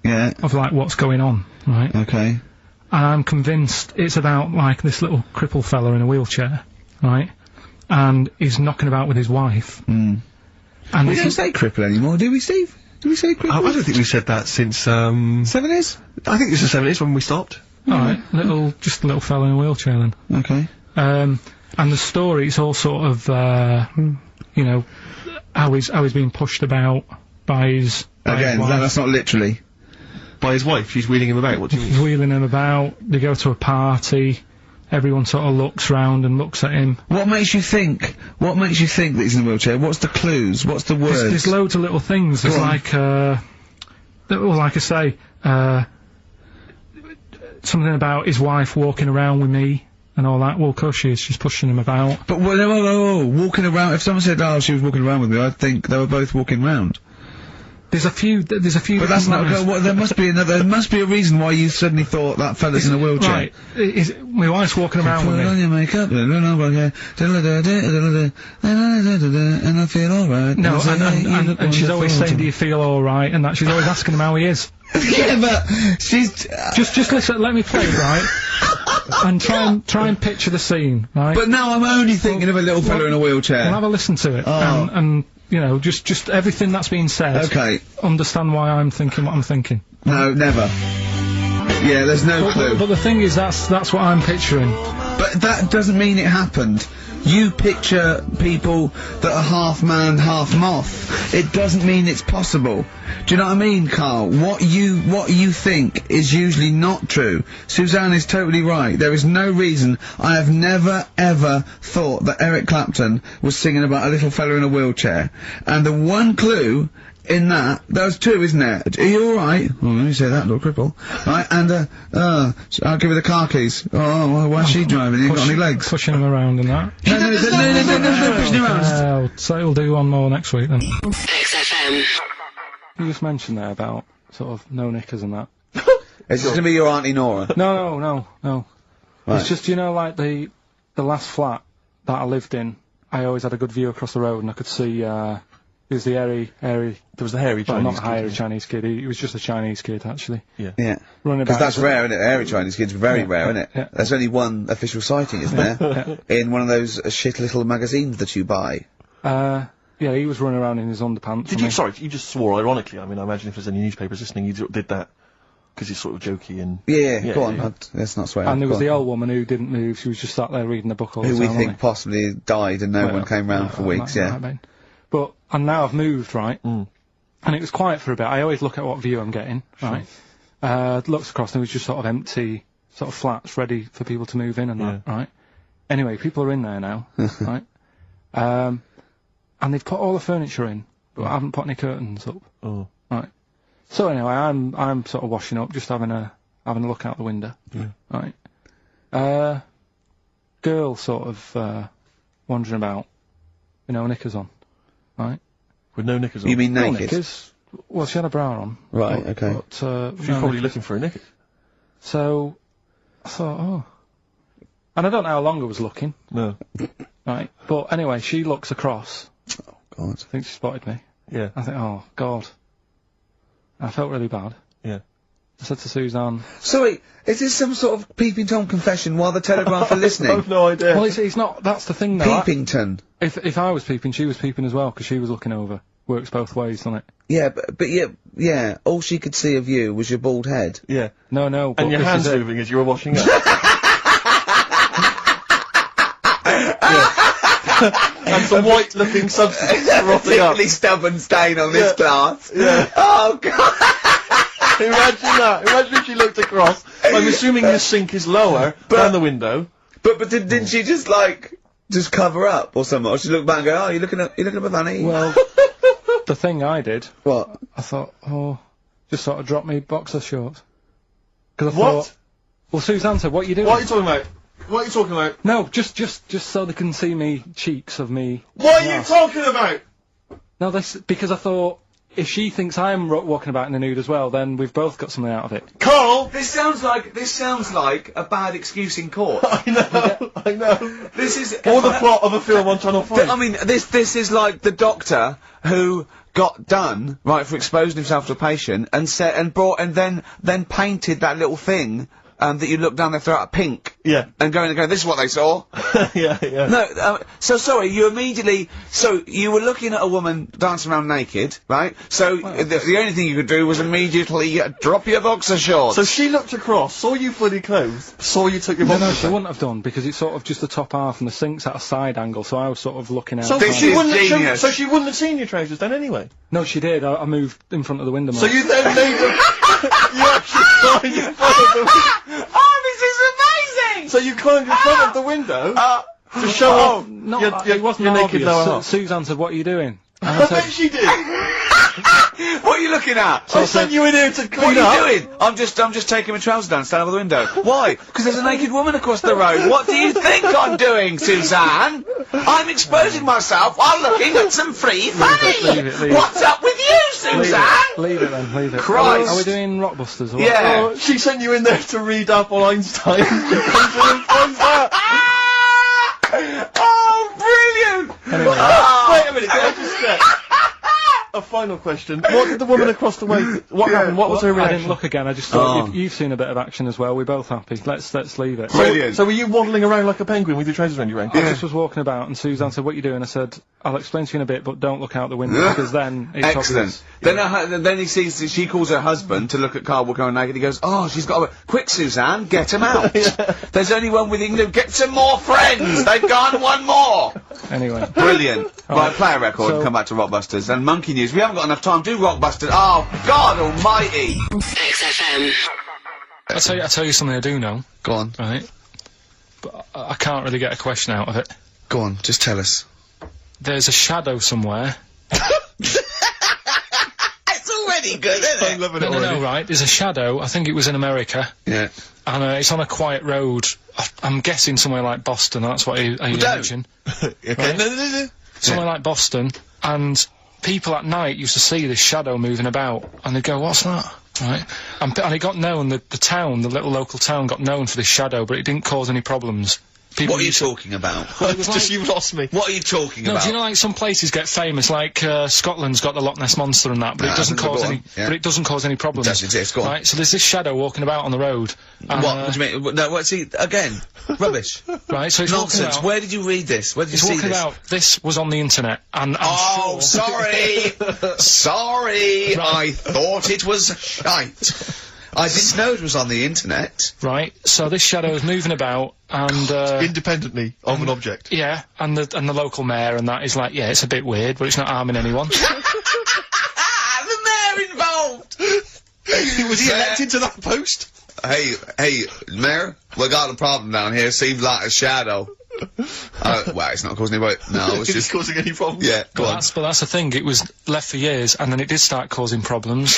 Yeah. Of, like, what's going on, right? Okay. And I'm convinced it's about, like, this little crippled fella in a wheelchair, right? And he's knocking about with his wife. And we don't say cripple anymore, do we, Steve? Do we say cripple? I don't think we've said that since, 70s? I think it's the 70s when we stopped. Alright, just a little fella in a wheelchair then. Okay. And the story's all sort of, you know, how he's being pushed about by his... Again, that's not literally. By his wife, she's wheeling him about, what do you mean? She's wheeling him about, they go to a party, everyone sort of looks round and looks at him. What makes you think that he's in a wheelchair? What's the clues? What's the words? There's loads of little things. There's like, well, like I say, something about his wife walking around with me and all that. Well, 'cause she's pushing him about. But, whoa, walking around, if someone said, oh, she was walking around with me, I'd think they were both walking round. There's a few. But that's not. There must be there must be a reason why you suddenly thought that fella's in a wheelchair. Right. My wife's walking around with me. Put on your makeup, and I feel alright. No, and she's always saying, "Do you feel alright?" And that she's always asking him how he is. Yeah, but she's just listen. Let me play, right? And try and picture the scene, right? But now I'm only thinking of a little fella in a wheelchair. Well, have a listen to it, and you know, just everything that's being said. Okay. Understand why I'm thinking what I'm thinking. No, never. Yeah, there's no clue. But the thing is, that's what I'm picturing. But that doesn't mean it happened. You picture people that are half man, half moth. It doesn't mean it's possible. Do you know what I mean, Karl? What you think is usually not true. Suzanne is totally right. There is no reason. I have never, ever thought that Eric Clapton was singing about a little fella in a wheelchair. And the one clue in that. There's two, isn't there? Are you alright? Oh, let me say that, little cripple. Right, and, I'll give her the car keys. Oh, why's she driving? You ain't got any legs. Pushing him around and that. No, pushing him around. So we'll do one more next week then. XFM. You just mentioned there about sort of no knickers and that. Is this gonna be your Auntie Nora? No. Right. It's just, you know, like the last flat that I lived in, I always had a good view across the road and I could see, it was the hairy... There was the hairy Chinese kid. Not the hairy Chinese kid, he was just a Chinese kid, actually. Yeah. Yeah. Running Because about. that's rare, isn't it? Hairy Chinese kids, very rare, isn't it? Yeah. There's only one official sighting, isn't there? In one of those shit little magazines that you buy. Yeah, he was running around in his underpants. Did you, sorry, you just swore ironically. I mean, I imagine if there's any newspapers listening, you did that. Because he's sort of jokey and... Yeah, go on, let's not swear. And there was the old woman who didn't move, she was just sat there reading the book all the time. Who we think possibly died and no one came round for weeks, But, and now I've moved, right? And it was quiet for a bit. I always look at what view I'm getting, right? Looks across and it was just sort of empty, sort of flats ready for people to move in and that, right? Anyway, people are in there now, right? And they've put all the furniture in, but I haven't put any curtains up. Oh. Right. So anyway, I'm sort of washing up, just having a look out the window. Right. Girl sort of wandering about, with no knickers on. Right. With no knickers on? You mean naked? No knickers. Well, she had a bra on. Right, okay. But, She's probably looking for a knickers. So, I thought, oh. And I don't know how long I was looking. No. Right. But anyway, she looks across. Oh, God. I think she spotted me. Yeah. I think, oh, God. I felt really bad. Yeah. I said to Suzanne... Sorry, is this some sort of Peeping Tom confession while the Telegraph are listening? I've no idea. Well, it's not, that's the thing though. Peepington. If I was peeping, she was peeping as well, because she was looking over. Works both ways, doesn't it? Yeah, but yeah, all she could see of you was your bald head. Yeah. No, but and your hands moving as you were washing up. And some white-looking substance rotting up. Particularly stubborn stain on this glass. Yeah. Oh, God. Imagine that. Imagine if she looked across. I'm assuming the sink is lower than the window. But didn't she just, like, just cover up or something? Or she looked back and go, oh, you looking at my fanny? Well, the thing I did... What? I thought, oh, just sort of drop me boxer shorts. Because I What? thought... Well, Suzanne said, what are you doing? What are you talking about? What are you talking about? No, just so they can see me cheeks of me. What are you talking about? No, because I thought, if she thinks I'm walking about in the nude as well, then we've both got something out of it. Karl! This sounds like a bad excuse in court. I know. This is... Or the plot of a film on Channel 5. I mean, this is like the doctor who got done, right, for exposing himself to a patient, and then painted that little thing, that you look down their throat at pink. Yeah. And going, this is what they saw. yeah. No, so sorry, you were looking at a woman dancing around naked, right? So, the only thing you could do was immediately drop your boxer shorts. So she looked across, saw you fully clothed, saw you took your boxer No, she wouldn't have done, because it's sort of just the top half and the sink's at a side angle, so I was sort of looking out. So she wouldn't have seen your trousers then anyway? No, she did. I moved in front of the window more. So you then made them... you actually climbed in front of the window. Oh, this is amazing! So you climbed in front of the window to show off it wasn't your naked obvious. lower half. Susan said, what are you doing? And I bet she did. What are you looking at? I sent you in here to clean up. What are you doing? I'm just taking my trousers down, standing over the window. Why? Because there's a naked woman across the road. What do you think I'm doing, Suzanne? I'm exposing myself while looking at some free fanny. Leave it. What's up with you, Suzanne? Leave it then, leave it. Christ. Are we doing Rockbusters or what? Yeah. Oh, she sent you in there to read up on Einstein. She comes in and finds that. Oh, brilliant! Anyway. Wait a minute, can I just check? A final question. What did the woman across the way... What happened? What was her I reaction? didn't look again, I just thought you've seen a bit of action as well, we're both happy. Let's leave it. Brilliant. So were you waddling around like a penguin with your trousers around your ankles? I just was walking about and Suzanne said, what are you doing? I said, I'll explain to you in a bit, but don't look out the window, because then it's Excellent. obvious. Then he sees, she calls her husband to look at Karl walking around naked. He goes, oh, she's got a... Quick, Suzanne, get him out. There's only one with England. Get some more friends. They've gone one more. Anyway. Brilliant. Right, play a record and come back to Rockbusters. And Monkey News. We haven't got enough time. Do Rockbusters. Oh, God almighty. XFM. I'll tell you something I do know. Go on. Right. But I can't really get a question out of it. Go on, just tell us. There's a shadow somewhere. any good, is it? I'm loving it No, already. right. There's a shadow. I think it was in America. Yeah. And it's on a quiet road. I'm guessing somewhere like Boston. That's what you mentioned. Okay, Right. no. Somewhere like Boston, and people at night used to see this shadow moving about, and they'd go, "What's that?" Right? And it got known. The town, the little local town, got known for this shadow, but it didn't cause any problems. People What are you talking about? Well, it was like, You've lost me. What are you talking no, about? do you know like some places get famous, like Scotland's got the Loch Ness Monster and that, but No, it doesn't go cause on, any. yeah. But it doesn't cause any problems. It does exist, go on. Right? So there's this shadow walking about on the road. And, What do you mean? No, what, see, again, rubbish. Right, so it's walking Nonsense. about. Where did you read this? Where did you It's see walking this? about. This was on the internet, and I'm sure. Sorry! Sorry! I thought it was shite. I didn't know it was on the internet. Right, so this shadow is moving about, and Independently of an object. yeah, and the local mayor and that is like, yeah, it's a bit weird, but it's not harming anyone. The mayor involved! Was he elected to that post? Hey, Mayor, we got a problem down here. Seems like a shadow. Well, it's not causing any. No, it's Is just it causing any problems? Yeah, go on. But that's the thing. It was left for years, and then it did start causing problems.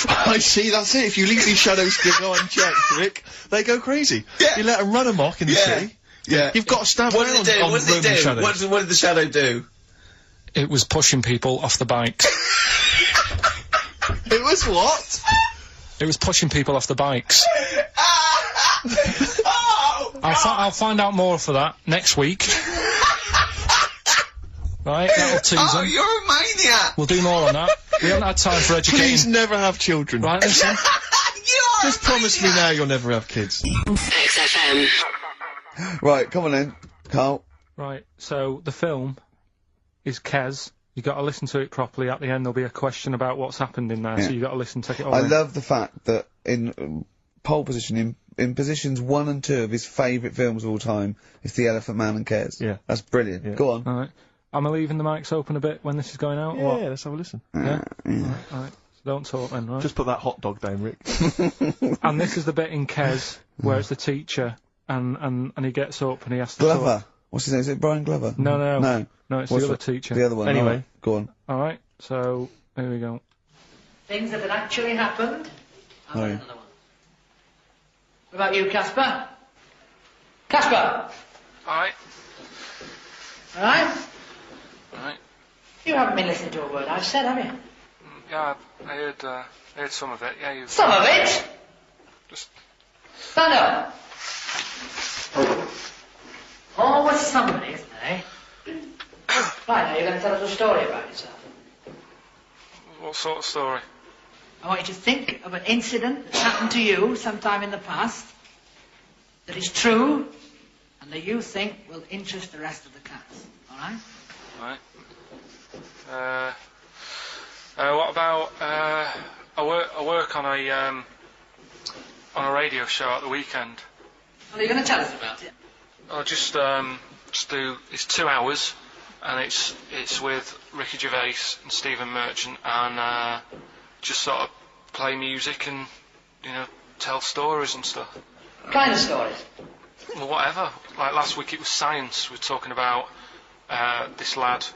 I see, that's it. If you leave these shadows to go unchecked, Rick, they go crazy. Yeah. You let them run amok in the city. Yeah. You've got to stab What around did it do? on What did it Roman do? shadows. What did the shadow do? It was pushing people off the bikes. It was what? It was pushing people off the bikes. Oh! I'll find out more for that next week. Right, that'll tease Oh, them. you're a maniac! We'll do more on that. We haven't had time for educating. Please never have children. Right, listen. Just promise me now you'll never have kids. XFM. Right, come on then, Carl. Right, so the film is Kes. You got to listen to it properly. At the end, there'll be a question about what's happened in there, so you got to listen, take it all I in. love the fact that in pole position, in positions 1 and 2 of his favourite films of all time, is The Elephant Man and Kes. Yeah. That's brilliant. Yeah. Go on. All right. Am I leaving the mics open a bit when this is going out? or what? Yeah, let's have a listen. Yeah? All right. So don't talk then, right? Just put that hot dog down, Rick. And this is the bit in Kes where it's the teacher and he gets up and he has to Glover. talk. What's his name? Is it Brian Glover? No, What's it's the other the- teacher. The other one. Anyway. Alright, go on. Alright, so here we go. Things that had actually happened. Oh, yeah. What about you, Casper? Casper! Alright. Alright? Alright. You haven't been listening to a word I've said, have you? Yeah, I heard some of it. Yeah, you. Some of it? Just. Stand up. Always somebody, isn't there, eh? Right, now you're going to tell us a story about yourself. What sort of story? I want you to think of an incident that's happened to you sometime in the past that is true and that you think will interest the rest of the cats. Alright? Right. What about I work on a radio show at the weekend. Well, are you going to tell us about it? I'll just do. It's 2 hours, and it's with Ricky Gervais and Stephen Merchant, and just sort of play music and tell stories and stuff. What kind of stories? Well, whatever. Like last week, it was science. We were talking about this lad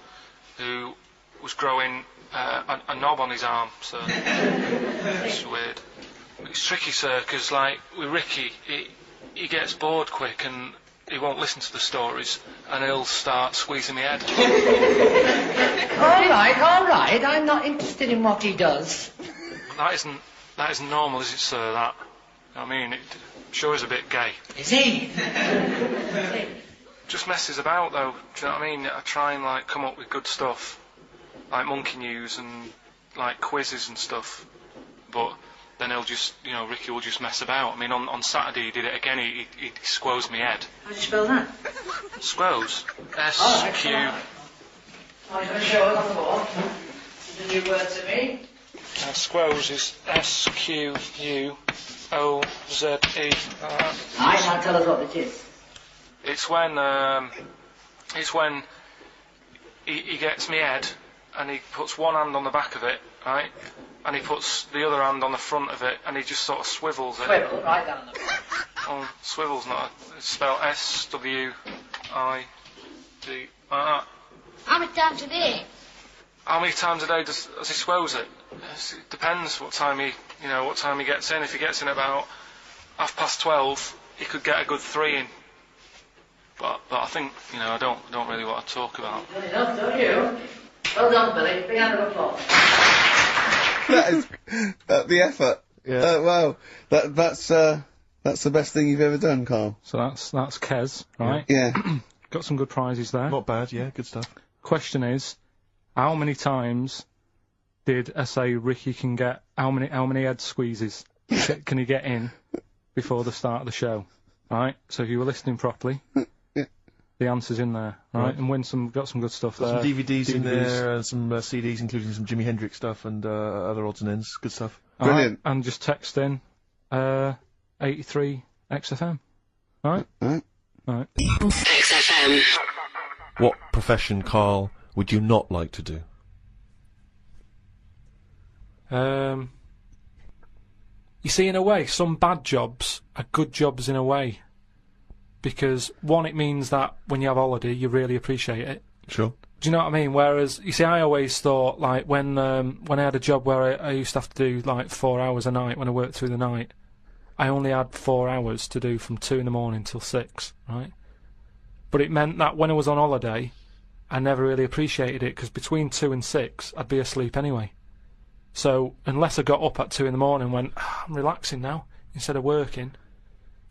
who was growing a knob on his arm. So it's weird. It's tricky, sir, because like with Ricky, he gets bored quick and he won't listen to the stories, and he'll start squeezing my head. All right. I'm not interested in what he does. That isn't normal, is it, sir? That. I mean, it sure is a bit gay. Is he? Just messes about, though. Do you know what I mean? I try and like come up with good stuff, like monkey news and like quizzes and stuff, but then he'll just, Ricky will just mess about. I mean, on Saturday he did it again. He squoze me head. How do you spell that? Squoze. S-Q. I'm going to show it on the board. It's a new word to me. Squoze is S-Q-U-O-Z-E. Aye, now tell us what it is. It's when he gets me head and he puts one hand on the back of it, right? And he puts the other hand on the front of it and he just sort of swivels it. Swivel, right down on the board. Oh, swivel's not. It's spelled S-W-I-D. How much time today? how many times a day does he swells it? It depends what time he gets in. If he gets in about 12:30, he could get a good 3 in. But I think, I don't really want to talk about. Good enough, don't you? Well done, Billy. Big hand of applause. That is the effort. Yeah. Wow. That's the best thing you've ever done, Karl. So that's Kez, right? Yeah. Got some good prizes there. Not bad, yeah, good stuff. Question is, how many times did I say Ricky can get, how many head squeezes can he get in before the start of the show? Right? So if you were listening properly, the answer's in there, right? And got some good stuff there. Some DVDs in there, and some CDs, including some Jimi Hendrix stuff and other odds and ends. Good stuff. Brilliant. And just text in 83 XFM. Right? Right. XFM. What profession, Karl, would you not like to do? You see, in a way, some bad jobs are good jobs in a way. Because, one, it means that when you have holiday, you really appreciate it. Sure. Do you know what I mean? Whereas, you see, I always thought, like, when I had a job where I used to have to do, like, 4 hours a night when I worked through the night, I only had 4 hours to do from 2 in the morning till 6, right? But it meant that when I was on holiday, I never really appreciated it, because between 2 and 6, I'd be asleep anyway. So, unless I got up at 2 in the morning and went, I'm relaxing now, instead of working,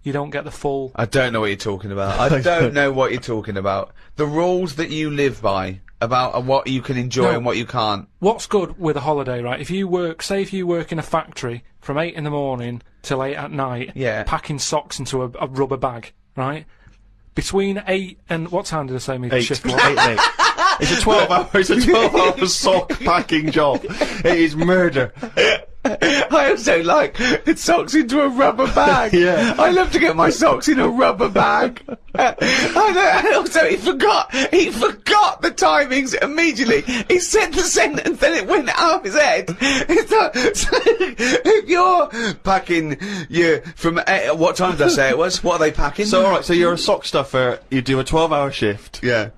you don't get the full... I don't know what you're talking about. I don't know what you're talking about. The rules that you live by, about what you can enjoy and what you can't. What's good with a holiday, right? If you work in a factory from 8 in the morning till 8 at night, packing socks into a rubber bag, right? Between 8 and... What time did I say my shift was? 8 and 8. It's a 12-hour sock packing job. It is murder. I also like socks into a rubber bag. Yeah. I love to get my socks in a rubber bag. And also, he forgot the timings immediately. He said the sentence, then it went out of his head. If you're packing from what time did I say it was? What are they packing? So, alright, so you're a sock stuffer, you do a 12-hour shift. Yeah.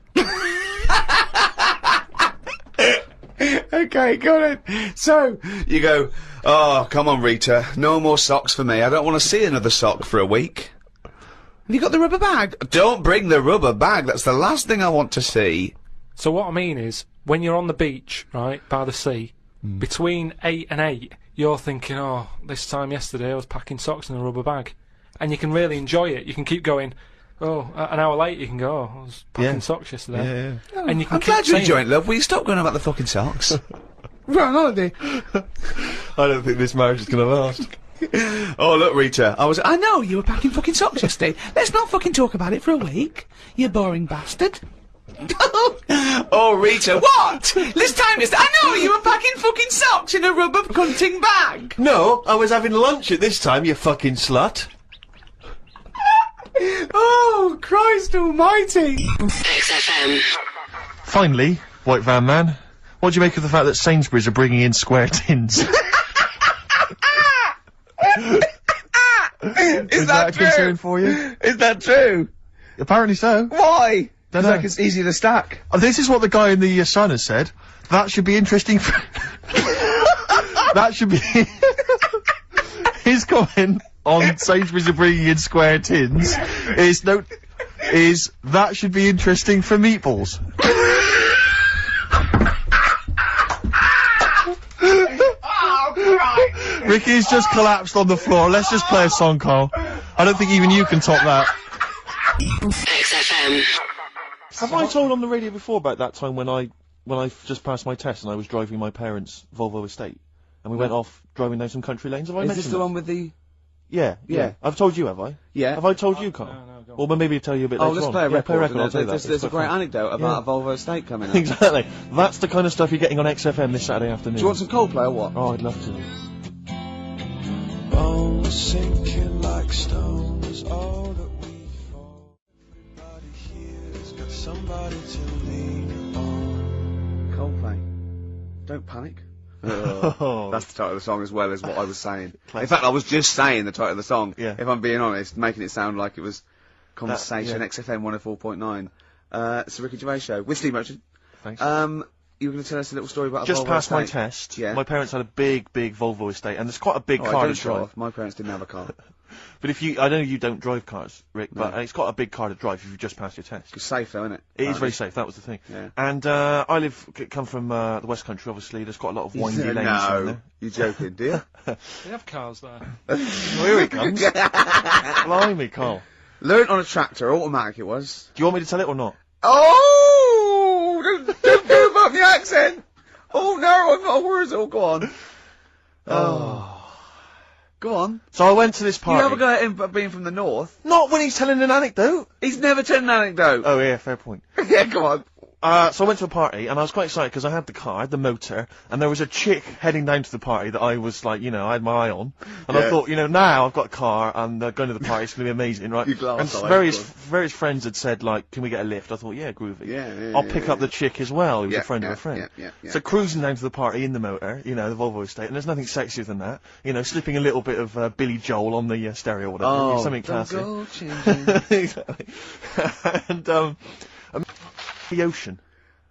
Okay, got it. So, you go, oh, come on, Rita, no more socks for me. I don't want to see another sock for a week. Have you got the rubber bag? Don't bring the rubber bag, that's the last thing I want to see. So what I mean is, when you're on the beach, right, by the sea, between 8 and 8, you're thinking, oh, this time yesterday I was packing socks in a rubber bag. And you can really enjoy it. You can keep going... Oh, an hour later you can go, oh, I was packing socks yesterday. Yeah. And you can I'm glad you're enjoying it, love. Will you stop going on about the fucking socks? We're on holiday. I don't think this marriage is going to last. Oh, look, Rita, I know, you were packing fucking socks yesterday. Let's not fucking talk about it for a week, you boring bastard. Oh, Rita, what? This time I know, you were packing fucking socks in a rubber hunting bag. No, I was having lunch at this time, you fucking slut. Oh, Christ almighty! XFM. Finally, White Van Man, what do you make of the fact that Sainsbury's are bringing in square tins? Is that a concern for you? Is that true? Apparently so. Why? Dunno. Like it's easy to stack. This is what the guy in the Sun has said. That should be interesting for... That should be... His comment on Sainsbury's are bringing in square tins is that should be interesting for meatballs. Ricky's just collapsed on the floor. Let's just play a song, Karl. I don't think even you can top that. XFM. Have I told on the radio before about that time when I just passed my test and I was driving my parents' Volvo estate and we went off driving down some country lanes? Have I mentioned Is this the that? one with the... Yeah. I've told you, have I? Yeah. Have I told you, Karl? No, go on. Well, maybe I'll tell you a bit later on. Let's play a record. I'll tell you that. There's a great anecdote about a Volvo estate coming up. Exactly. That's the kind of stuff you're getting on XFM this Saturday afternoon. Do you want some Coldplay or what? Oh, I'd love to. Bones sinking like stones, all that we fall. Everybody here's got somebody to lean on. Coldplay. Don't panic. That's the title of the song as well as what I was saying. In fact, I was just saying the title of the song, if I'm being honest, making it sound like it was Conversation, XFM 104.9. It's the Ricky Gervais Show with Steve Merchant. Thanks. You were going to tell us a little story about a Just Volvo passed my estate? test. Yeah. My parents had a big Volvo estate, and it's quite a big Oh, car I to don't show drive. off. My parents didn't have a car. But I know you don't drive cars, Rick, but No. it's quite a big car to drive if you've just passed your test. It's safe though, isn't it? It is very safe, that was the thing. Yeah. And, I come from, the West Country, obviously, there's quite a lot of windy lanes around there. You're joking, do you? They have cars there. Well, here he comes. Blimey, Carl. Learnt on a tractor, automatic it was. Do you want me to tell it or not? Oh! Don't go about the accent! Oh no, I'm not a Wurzel, go on. Oh. Go on. So I went to this party. You have a go at him being from the north. Not when he's telling an anecdote. He's never telling an anecdote. Oh yeah, fair point. Yeah, go on. So I went to a party, and I was quite excited because I had the car, I had the motor, and there was a chick heading down to the party that I was like, I had my eye on. And I thought, now I've got a car, and going to the party, it's going to be amazing, right? And various friends had said, like, can we get a lift? I thought, yeah, groovy. Yeah, I'll pick up the chick as well, who was a friend of a friend. Yeah. So cruising down to the party in the motor, the Volvo estate, and there's nothing sexier than that. Slipping a little bit of Billy Joel on the stereo or whatever. Oh, something classy. go changing. Exactly. And, the ocean.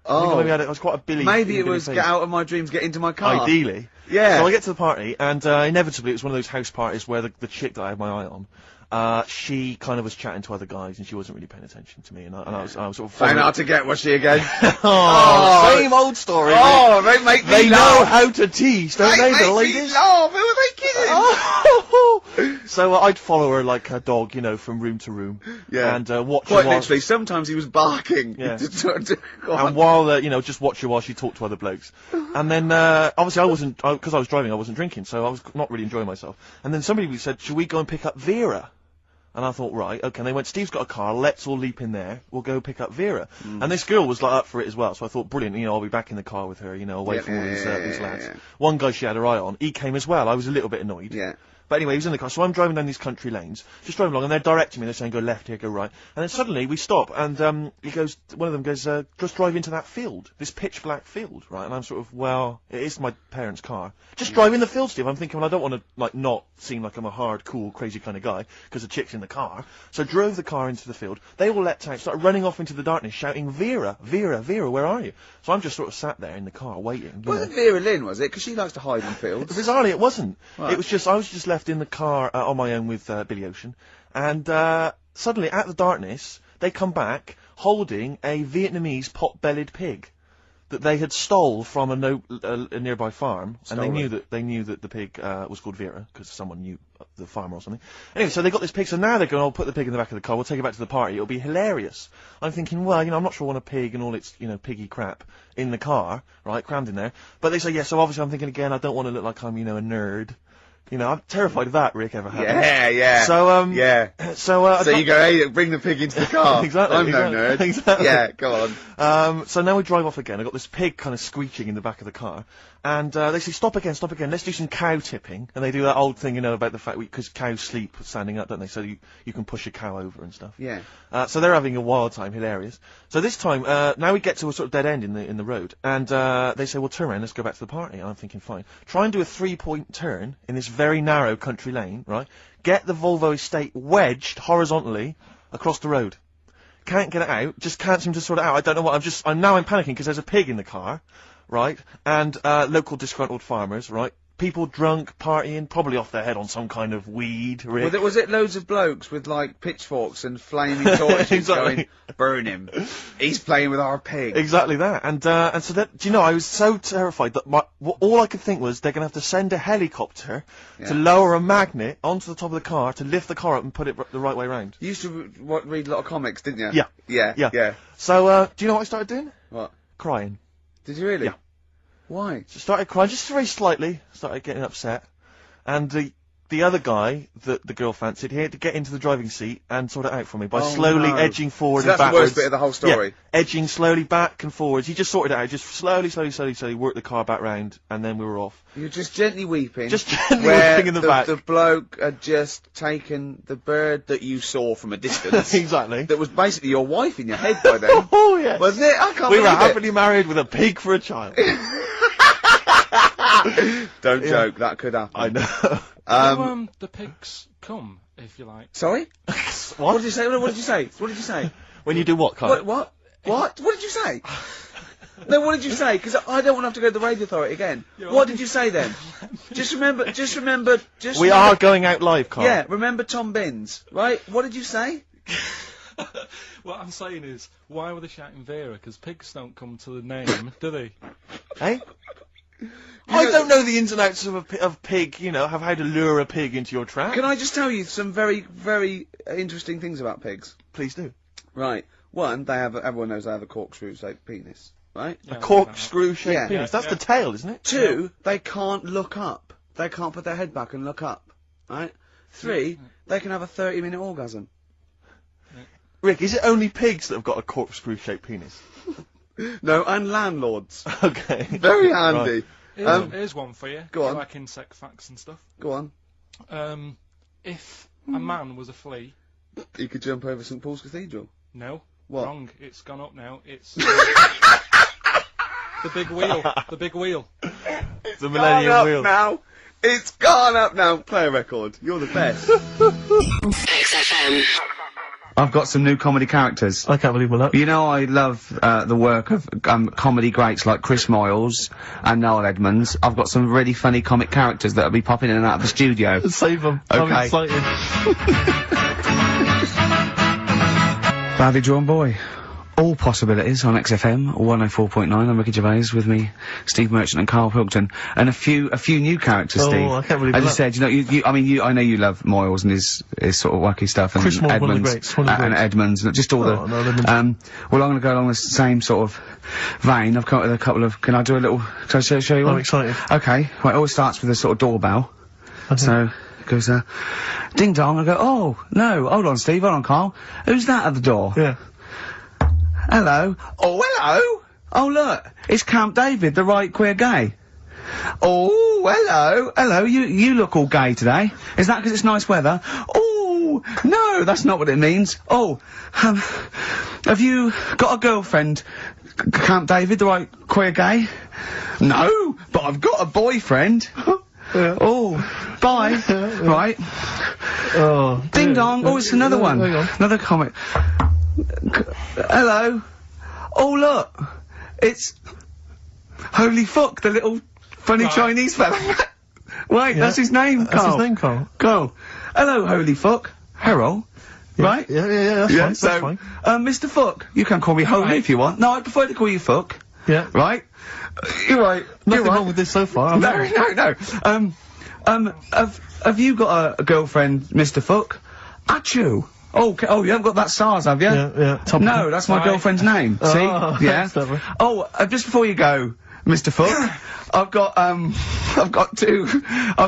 Oh, Maybe it was quite a Billy. maybe it Billy was face. get out of my dreams, get into my car. Ideally. Yeah. So I get to the party, and inevitably it was one of those house parties where the chick that I had my eye on, she kind of was chatting to other guys, and she wasn't really paying attention to me, and I was sort of Found out to get, was she again? Same old story. Oh, they make me They know laugh. how to tease, don't they, the ladies? Laugh. Who are they kidding? So I'd follow her like a dog, from room to room. Yeah. And watch her Quite while... literally, sometimes he was barking. Yeah. Go on. And while, just watch her while she talked to other blokes. And then, obviously because I was driving, I wasn't drinking, so I was not really enjoying myself. And then somebody said, should we go and pick up Vera? And I thought, right, okay. And they went, Steve's got a car, let's all leap in there, we'll go pick up Vera. And this girl was, like, up for it as well, so I thought, brilliant, I'll be back in the car with her, away from all these lads. Yeah. One guy she had her eye on, he came as well, I was a little bit annoyed. Yeah. But anyway, he was in the car, so I'm driving down these country lanes, just driving along, and they're directing me, they're saying, go left here, go right. And then suddenly, we stop, and, one of them goes, just drive into that field, this pitch black field, right? And I'm sort of, well, it is my parents' car. Just drive in the field, Steve. I'm thinking, well, I don't want to, like, not seem like I'm a hard, cool, crazy kind of guy, because the chick's in the car. So I drove the car into the field, they all leapt out, started running off into the darkness, shouting, Vera, Vera, Vera, where are you? So I'm just sort of sat there in the car, waiting. Wasn't Vera Lynn, was it? Because she likes to hide in fields. Bizarrely, it wasn't. Right. It was just, I was just left in the car on my own with Billy Ocean, and suddenly, out of the darkness, they come back holding a Vietnamese pot-bellied pig that they had stole from a nearby farm, and they knew that the pig was called Vera because someone knew the farmer or something. Anyway, so they got this pig, so now they're going, I'll put the pig in the back of the car, we'll take it back to the party, it'll be hilarious. I'm thinking, well, I'm not sure I want a pig and all its, piggy crap in the car, right, crammed in there. But they say, yeah, so obviously I'm thinking again, I don't want to look like I'm, a nerd. I'm terrified of that, Rick, ever happened. Yeah. So, yeah. So you go, hey, bring the pig into the car. Exactly. I'm no nerd. Exactly. Yeah, go on. So now we drive off again. I got this pig kind of screeching in the back of the car. And, they say, stop again, let's do some cow tipping. And they do that old thing, about the fact because cows sleep standing up, don't they? So you can push a cow over and stuff. Yeah. So they're having a wild time, hilarious. So this time, now we get to a sort of dead end in the road. And, they say, well, turn around, let's go back to the party. And I'm thinking, fine. Try and do a 3-point turn in this very narrow country lane, right? Get the Volvo estate wedged horizontally across the road. Can't get it out, just can't seem to sort it out. I don't know what, I'm panicking because there's a pig in the car, right? And, local disgruntled farmers, right? People drunk, partying, probably off their head on some kind of weed, Rick. Was it loads of blokes with, like, pitchforks and flaming torches Exactly. going, burn him. He's playing with our pig. Exactly that. And so that, do you know, I was so terrified that all I could think was they're gonna have to send a helicopter to lower a magnet onto the top of the car to lift the car up and put it the right way round. You used to read a lot of comics, didn't you? Yeah. Yeah. So, do you know what I started doing? What? Crying. Did you really? Yeah. Why? So started crying, just very slightly, started getting upset. And the other guy that the girl fancied, he had to get into the driving seat and sort it out for me by slowly edging forward so and that's backwards. the worst bit of the whole story? Yeah, edging slowly back and forwards. He just sorted it out, just slowly worked the car back round, and then we were off. You're just gently weeping. Just gently where weeping in the back. The bloke had just taken the bird that you saw from a distance. Exactly. That was basically your wife in your head by then. Oh, yes. Wasn't it? I can't We were believe it. happily married with a pig for a child. Don't joke, that could happen. I know. The pigs come, if you like. Sorry? What did you say? What did you say? What did you say? When you do what, Karl? What did you say? No, what did you say? Because I don't want to have to go to the radio authority again. What did you say then? just remember. We are going out live, Carl. Yeah, remember Tom Binns, right? What did you say? What I'm saying is, why were they shouting Vera? Because pigs don't come to the name, do they? Hey? I don't know the ins and outs of pig, you know, of how to lure a pig into your trap. Can I just tell you some very, very interesting things about pigs? Please do. Right. One, everyone knows they have a corkscrew-shaped penis, right? A corkscrew-shaped penis. That's the tail, isn't it? Two, they can't look up. They can't put their head back and look up, right? Three, they can have a 30-minute orgasm. Rick, is it only pigs that have got a corkscrew-shaped penis? No, and landlords. Okay. Very handy. Right. Here's one for you. Go on. Like insect facts and stuff. Go on. If a man was a flea... He could jump over St Paul's Cathedral. No. What? Wrong. It's gone up now. It's... the big wheel. The big wheel. It's the Millennium Wheel. Now. It's gone up now. Play a record. You're the best. XFM. I've got some new comedy characters. I can't believe we're not. You know, I love the work of comedy greats like Chris Moyles and Noel Edmonds. I've got some really funny comic characters that'll be popping in and out of the studio. Save them. Okay. I'm excited. Badly Drawn Boy. All possibilities on XFM 104.9. I'm Ricky Gervais, with me, Steve Merchant and Karl Pilkington, and a few new characters. Oh, Steve. I can't believe As you that. said, you know, I know you love Moyles and his sort of wacky stuff, and Chris Moyles, Edmonds, one of the greats, one of the and greats. Edmonds, and just all the. No, Edmonds. Well, I'm going to go along the same sort of vein. I've come up with a couple of. Can I do a little? Can I show you one? I'm excited. Okay. Well, it always starts with a sort of doorbell. So it goes, ding dong. I go, oh no, hold on, Steve, hold on, Karl. Who's that at the door? Yeah. Hello. Oh, hello. Oh, look. It's Camp David, the right queer gay. Oh, hello. Hello. You look all gay today. Is that because it's nice weather? Oh, no, that's not what it means. Oh, have you got a girlfriend, Camp David, the right queer gay? No, but I've got a boyfriend. Yeah. Oh, bye. Right. Oh. Ding dong. Oh, it's another one. Hang on. Another comic. Hello. Oh, look. It's Holy Fuck, the little funny Chinese fella. Wait, that's his name, Karl. That's his name, Karl. Karl. Hello, Holy Fuck. Harold. Right? Yeah, that's fine. So, That's fine. Mr. Fuck, you can call me Holy if you want. No, I prefer to call you Fuck. Yeah. Right? You're right. Nothing You're right. wrong with this so far. No. Have you got a girlfriend, Mr. Fuck? Achoo. Oh, you haven't got that SARS, have you? Yeah. No, that's my girlfriend's name. See? Yeah. Clever. Oh, just before you go, Mr. Fuck, I've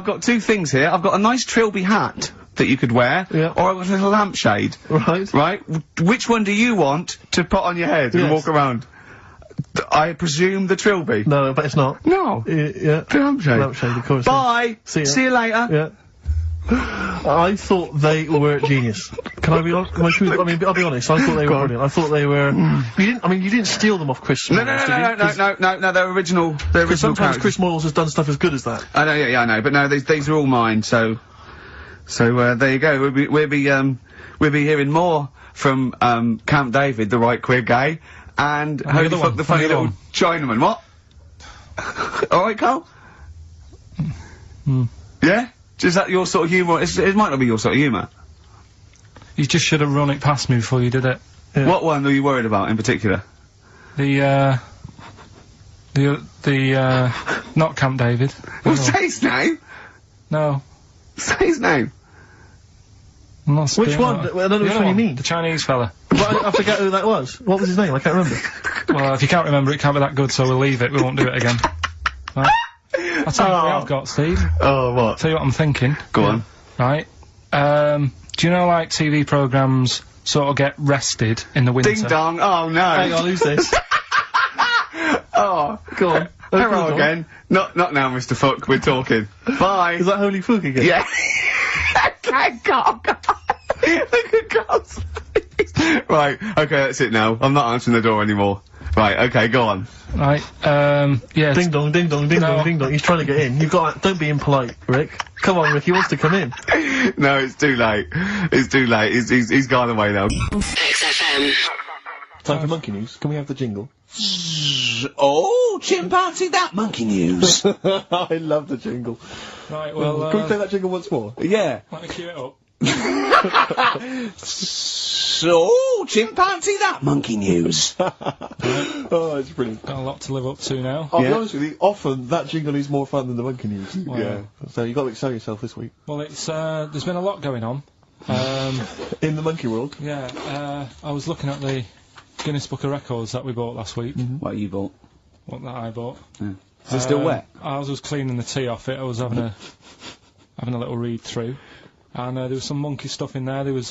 got two things here. I've got a nice Trilby hat that you could wear, or I've got a little lampshade. Right. Right? Which one do you want to put on your head and Yes. walk around? I presume the Trilby. No, but it's not. No. Yeah. The lampshade. Lampshade, of course. Bye. See ya. See you later. Yeah. I thought they were genius. Can I be honest? I'll be honest. I thought they were brilliant. I thought they were. You didn't steal them off Chris. No, Moyles, did you? no, they're original. They're original Sometimes characters. Chris Moyles has done stuff as good as that. I know, yeah, I know, but no, these are all mine. So there you go. We'll be hearing more from Camp David, the right queer gay, and Holy Fuck, the funny little Chinaman. What? All right, Karl. Yeah. Is that your sort of humour? It might not be your sort of humour. You just should have run it past me before you did it. Yeah. What one are you worried about in particular? The not Camp David. Well, say his name. No. Say his name. I'm not Which doing one? that. I don't know which one you mean. The Chinese fella. But I forget who that was. What was his name? I can't remember. Well, if you can't remember, it can't be that good, so we'll leave it. We won't do it again. Right? I'll tell you what I've got, Steve. Oh, what? Tell you what I'm thinking. Go on. Right. Do you know, like, TV programmes sort of get rested in the winter? Ding dong. Oh no. Hang on, who's this? Oh, go on. Hello again. Not now, Mr. Fuck. We're talking. Bye. Is that Holy Fuck again? Yeah. God. Look at God's face. Right. Okay, that's it now. I'm not answering the door anymore. Right. Okay, go on. Right. Yeah. Ding dong, ding dong, ding dong, ding dong. He's trying to get in. You've got. Don't be impolite, Rick. Come on, Rick. He wants to come in. No, it's too late. It's too late. He's gone away now. XFM. Time for monkey news. Can we have the jingle? Oh, chimpanzee, that monkey news. I love the jingle. Right, well, Can we play that jingle once more? Yeah. let me cue it up. So, chimpanzee, that monkey news. Oh, it's brilliant. Got a lot to live up to now. I'll be honest with you, often that jingle is more fun than the monkey news. Wow. Yeah. So you've got to excel yourself this week. Well, it's there's been a lot going on. In the monkey world? Yeah, I was looking at the Guinness Book of Records that we bought last week. What you bought? What that I bought. Yeah. Is it still wet? I was cleaning the tea off it. I was having a little read through, and there was some monkey stuff in there. There was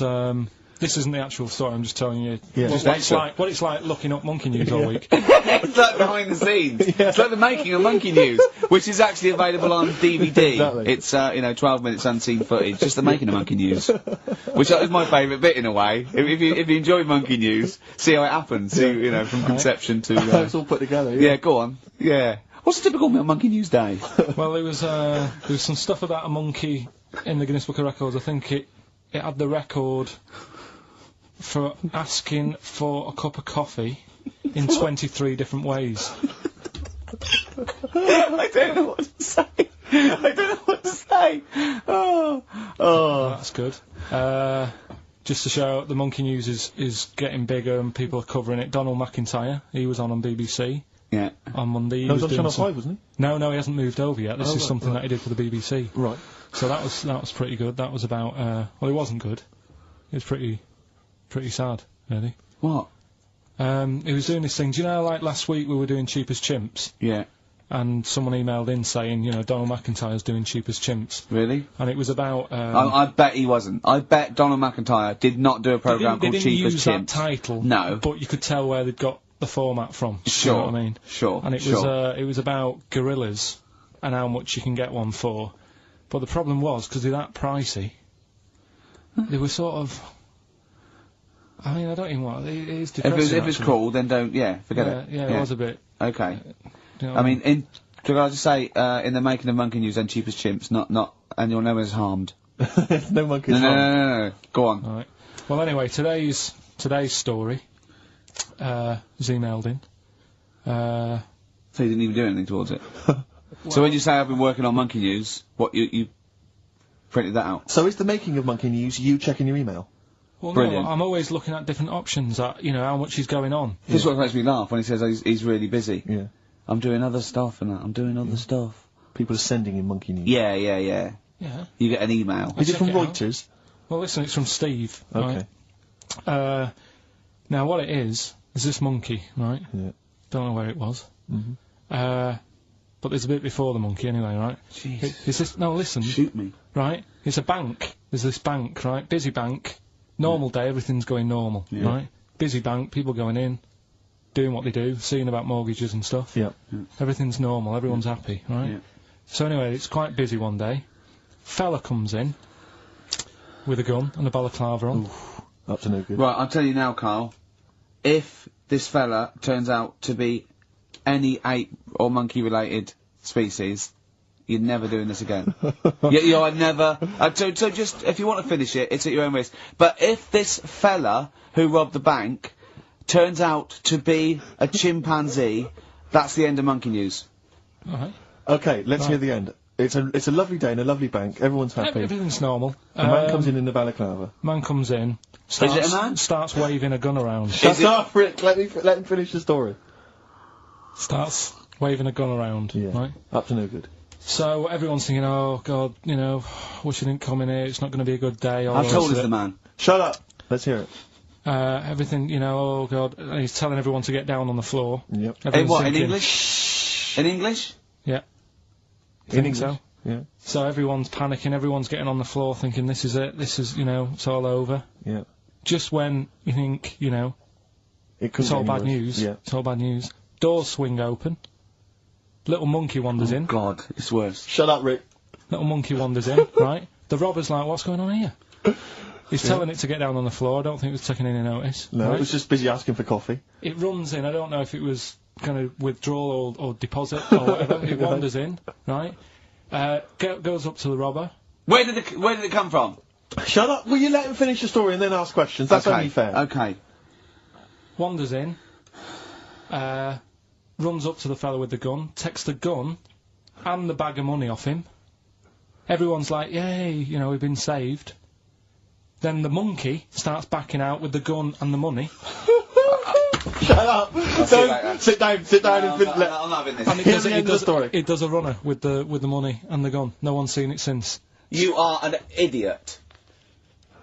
this isn't the actual story. I'm just telling you what it's like looking up monkey news all week. It's like behind the scenes. It's like the making of monkey news, which is actually available on DVD. Exactly. It's 12 minutes unseen footage, just the making of monkey news, which is my favourite bit in a way. If you enjoy monkey news, see how it happens. See, from conception to. It's all put together. Yeah, go on. Yeah. What's a typical monkey news day? Well, there was some stuff about a monkey in the Guinness Book of Records. I think it had the record for asking for a cup of coffee in 23 different ways. I don't know what to say. I don't know what to say. Oh. That's good. Just to show the monkey news is getting bigger and people are covering it. Donald McIntyre, he was on BBC. Yeah. On Monday. He was on Channel 5, wasn't he? No, he hasn't moved over yet. This is something that he did for the BBC. Right. So that was pretty good. That was about well, it wasn't good. It was pretty sad, really. What? He was doing this thing. Do you know, like last week we were doing Cheap as Chimps? Yeah. And someone emailed in saying, Donald McIntyre's doing Cheap as Chimps. Really? And it was about. I bet he wasn't. I bet Donald McIntyre did not do a programme called Cheap as Chimps. They didn't use that title. No. But you could tell where they'd got the format from. Sure. You know what I mean? Sure. And it was about gorillas and how much you can get one for. But the problem was, because they're that pricey, they were sort of. I mean, I don't even want. It is depressing. If it's cool, then don't. Yeah, forget it. Yeah, it was a bit. Okay. You know I mean, could I just say, in the making of monkey news and Cheap as Chimps, not, and you'll know when it's harmed. No monkeys harmed. No. Go on. All right. Well, anyway, today's story was emailed in. So you didn't even do anything towards it. So when you say I've been working on monkey news, what you printed that out? So is the making of monkey news you checking your email? Well, Brilliant. no, I'm always looking at different options. How much is going on. This is what makes me laugh when he says he's really busy. Yeah. I'm doing other stuff and that. I'm doing other stuff. People are sending in monkey news. Yeah. Yeah. You get an email. Is it from check it out. Reuters? Well, listen, it's from Steve. Okay. Right? Now, what it is this monkey, right? Yeah. Don't know where it was. Mm-hmm. But there's a bit before the monkey anyway, right? Jeez. No, listen. Shoot me. Right? It's a bank. There's this bank, right? Busy bank. Normal day, everything's going normal, right? Busy bank, people going in, doing what they do, seeing about mortgages and stuff. Yeah. Everything's normal, everyone's happy, right? Yeah. So anyway, it's quite busy one day. Fella comes in with a gun and a balaclava on. Oof, up to no good. Right, I'll tell you now, Carl. If this fella turns out to be any ape or monkey related species, you're never doing this again. You're never. So just, if you want to finish it, it's at your own risk. But if this fella who robbed the bank turns out to be a chimpanzee, that's the end of monkey news. Alright. Okay, let's hear the end. It's a lovely day in a lovely bank. Everyone's happy. Everything's normal. The man comes in the balaclava. Man comes in. Is it a man? Starts waving a gun around. Shut up, Rick. Let him finish the story. Starts waving a gun around. Yeah. Right? Up to no good. So everyone's thinking, oh God, wish he didn't come in here. It's not going to be a good day. How tall is the man? Shut up. Let's hear it. Everything, oh God, and he's telling everyone to get down on the floor. Yep. In what? In English? In English? Yeah. In English? So? Yeah. So everyone's panicking. Everyone's getting on the floor, thinking this is it. This is, it's all over. Yeah. Just when you think, it's all bad news. Yeah. It's all bad news. Doors swing open. Little monkey wanders in. God, it's worse. Shut up, Rick. Little monkey wanders in, right? The robber's like, what's going on here? He's telling it to get down on the floor. I don't think it was taking any notice. No, right? it was just busy asking for coffee. It runs in. I don't know if it was kind of withdrawal or deposit or whatever. It wanders in, right? Goes up to the robber. Where did it come from? Shut up. Will you let him finish the story and then ask questions? That's only fair. Okay. Wanders in. runs up to the fella with the gun, takes the gun and the bag of money off him. Everyone's like, yay, you know, we've been saved. Then the monkey starts backing out with the gun and the money. Shut up! Don't sit down and I'm not having this. And it does a runner with the money and the gun. No one's seen it since. You are an idiot.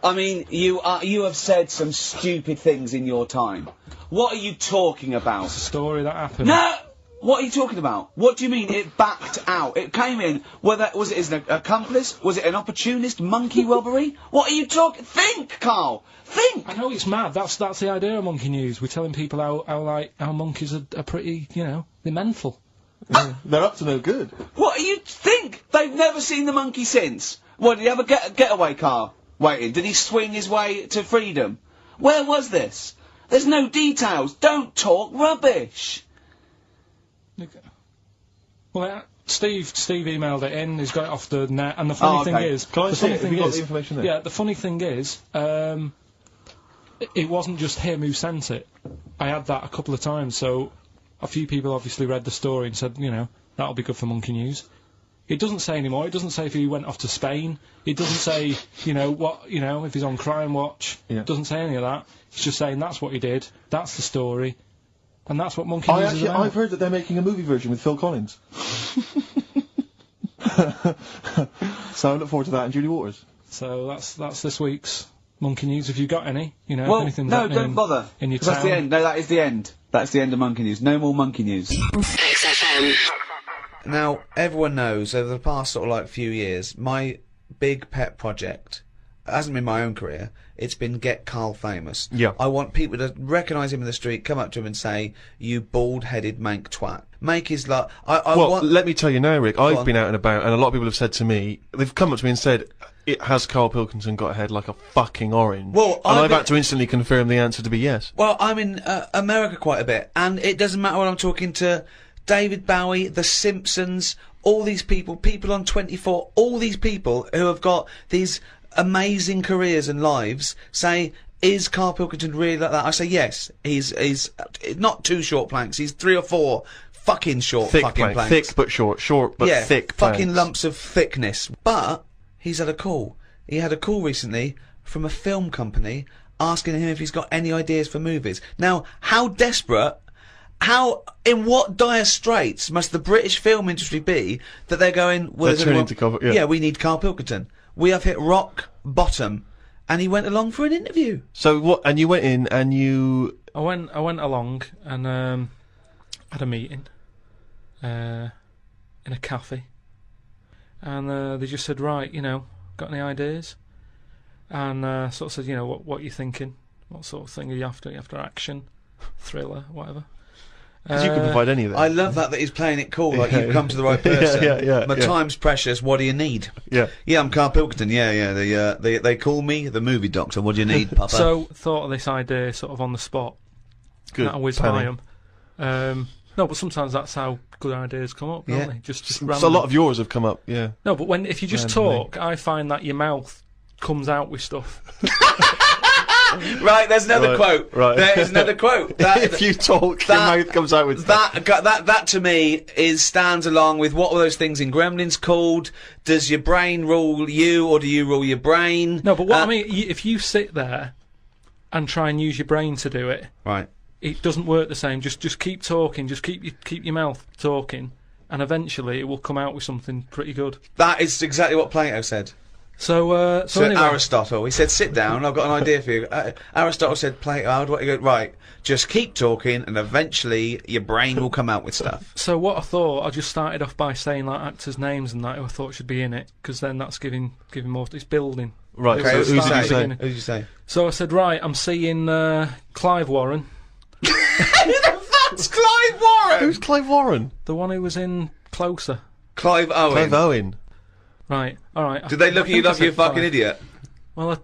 I mean, you have said some stupid things in your time. What are you talking about? It's a story that happened. No! What are you talking about? What do you mean it backed out? It came in, was it as an accomplice? Was it an opportunist monkey robbery? What are you talking? Think, Karl! Think! I know it's mad, that's the idea of Monkey News. We're telling people how monkeys are pretty, you know, they're mental. They're up to no good. What do you think? They've never seen the monkey since. What, did he have a getaway car waiting? Did he swing his way to freedom? Where was this? There's no details. Don't talk rubbish. Well, Steve emailed it in. He's got it off the net, and the funny thing is, Can I see it? Have you got the information there? Yeah, the funny thing is, it wasn't just him who sent it. I had that a couple of times, so a few people obviously read the story and said, you know, that'll be good for Monkey News. It doesn't say anymore. It doesn't say if he went off to Spain. It doesn't say, you know, if he's on Crime Watch. Yeah. It doesn't say any of that. It's just saying that's what he did. That's the story. And that's what Monkey News is about. I've heard that they're making a movie version with Phil Collins. So I look forward to that, and Julie Waters. So that's this week's Monkey News. If you've got any, you know, Well, anything no, don't bother. in your 'Cause town. that's the end. No, that is the end. That's the end of Monkey News. No more Monkey News. XFM. Now, everyone knows over the past sort of like few years, my big pet project hasn't been my own career. It's been get Karl famous. Yeah. I want people to recognise him in the street, come up to him and say, "You bald-headed mank twat." Make his like. Well, let me tell you now, Rick. I've on. been out and about, and a lot of people have said to me, they've come up to me and said, "Has Karl Pilkington got a head like a fucking orange?" Well, and I've had to instantly confirm the answer to be yes. Well, I'm in America quite a bit, and it doesn't matter when I'm talking to David Bowie, The Simpsons, all these people on 24, all these people who have got these amazing careers and lives say, is Karl Pilkington really like that? I say yes. He's not 2 short planks. He's 3 or 4 fucking short fucking planks. Thick but short, short but thick fucking planks. lumps of thickness. But he's had a call. He had a call recently from a film company asking him if he's got any ideas for movies. Now, how desperate, in what dire straits must the British film industry be that they're going, well, They're turning to cover, yeah. we need Karl Pilkington. We have hit rock bottom, and he went along for an interview. So what? And you went in and you. I went along and had a meeting in a cafe, and they just said, right, you know, got any ideas? And sort of said, you know, what you thinking? What sort of thing are you after? You after action, thriller, whatever? Because you can provide any of that. I love that he's playing it cool, like you've come to the right person. Yeah. My time's precious. What do you need? Yeah. Yeah, I'm Karl Pilkington. Yeah. They call me the movie doctor. What do you need, Papa? So thought of this idea sort of on the spot. Good. That I whiz by 'em. No, but sometimes that's how good ideas come up, don't they? Just so a lot of yours have come up. Yeah. No, but if you just talk, I find that your mouth comes out with stuff. Right, there's another quote. Right. There is another quote. If you talk, your mouth comes out with that to me stands along with what were those things in Gremlins called? Does your brain rule you, or do you rule your brain? No, but what I mean, if you sit there and try and use your brain to do it, right, it doesn't work the same. Just keep talking. Just keep your mouth talking, and eventually it will come out with something pretty good. That is exactly what Plato said. So anyway. Aristotle, he said, sit down, I've got an idea for you. Aristotle said, Plato, how do I go? Right, just keep talking, and eventually your brain will come out with stuff. So what I thought, I just started off by saying like actors' names and that who I thought should be in it, because then that's giving more. It's building. Right. Okay, So who did you say? Who did you say? So I said, right, I'm seeing Clive Warren. Who the fuck's Clive Warren? Who's Clive Warren? The one who was in Closer. Clive Owen. Clive Owen. Right, alright. Did they look at you like you're a fucking idiot? Well,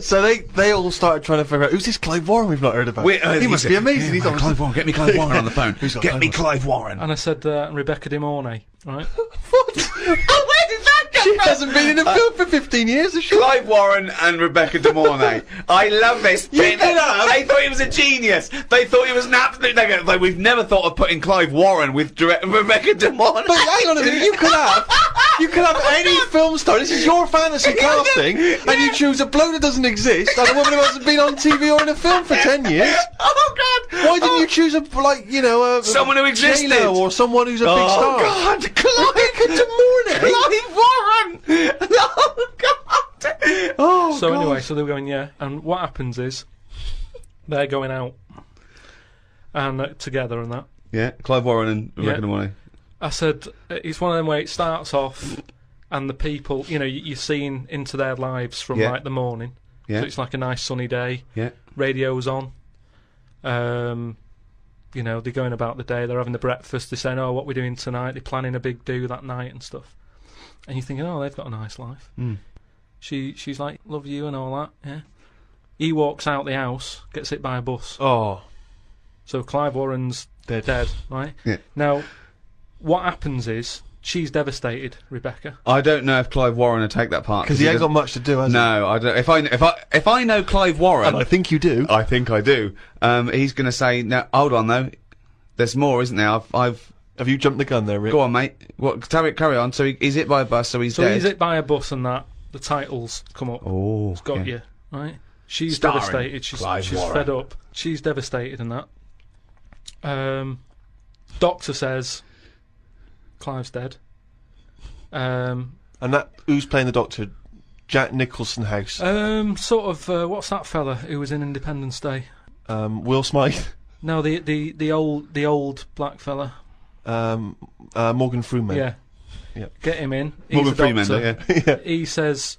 so they all started trying to figure out, who's this Clive Warren we've not heard about? He must be amazing. He's on Clive Warren. Get me Clive Warren on the phone. Get me Clive Warren. And I said Rebecca De Mornay, right? What? Oh, where did that She hasn't been in a film for 15 years, has she? Clive Warren and Rebecca De Mornay. I love this. They thought he was a genius. They thought he was an absolute nugget. Like, we've never thought of putting Clive Warren with Rebecca De Mornay. But hang on a minute, you could have any film star. This is your fantasy casting, and you choose a bloke that doesn't exist and a woman who hasn't been on TV or in a film for 10 years. Oh God! Why didn't you choose someone who existed, J-Lo or someone who's a big star? Oh God! Clive Warren! Oh God! Oh So God. anyway, so they were going, yeah, and what happens is they're going out and together and that. Yeah, Clive Warren and Rebecca De Mornay. I said it's one of them where it starts off, and the people, you're seeing into their lives from like the morning. Yeah. So it's like a nice sunny day. Yeah. Radio's on. They're going about the day. They're having the breakfast. They're saying, "Oh, what we're doing tonight?" They're planning a big do that night and stuff. And you're thinking, "Oh, they've got a nice life." Mm. She's like, "Love you" and all that. Yeah. He walks out the house, gets hit by a bus. Oh. So Clive Warren's dead, right? Yeah. Now, what happens is she's devastated, Rebecca. I don't know if Clive Warren would take that part Because he ain't got much to do, has he? No, I don't. If I know Clive Warren, and I think you do. I think I do. He's going to say, "No, hold on though. There's more, isn't there? Have you jumped the gun there, Rick? Go on, mate. What? Carry on. So he's hit by a bus, so he's dead. So he's hit by a bus, and that the titles come up. Oh, it's got yeah. you right. She's Starring devastated. She's Warren. fed up. She's devastated, and that. Doctor says Clive's dead. And that who's playing the Doctor? Jack Nicholson House. Sort of. What's that fella who was in Independence Day? Will Smythe. No, the old black fella. Morgan Freeman. Yeah. Yeah. Get him in. Morgan Freeman. Yeah. Yeah. He says,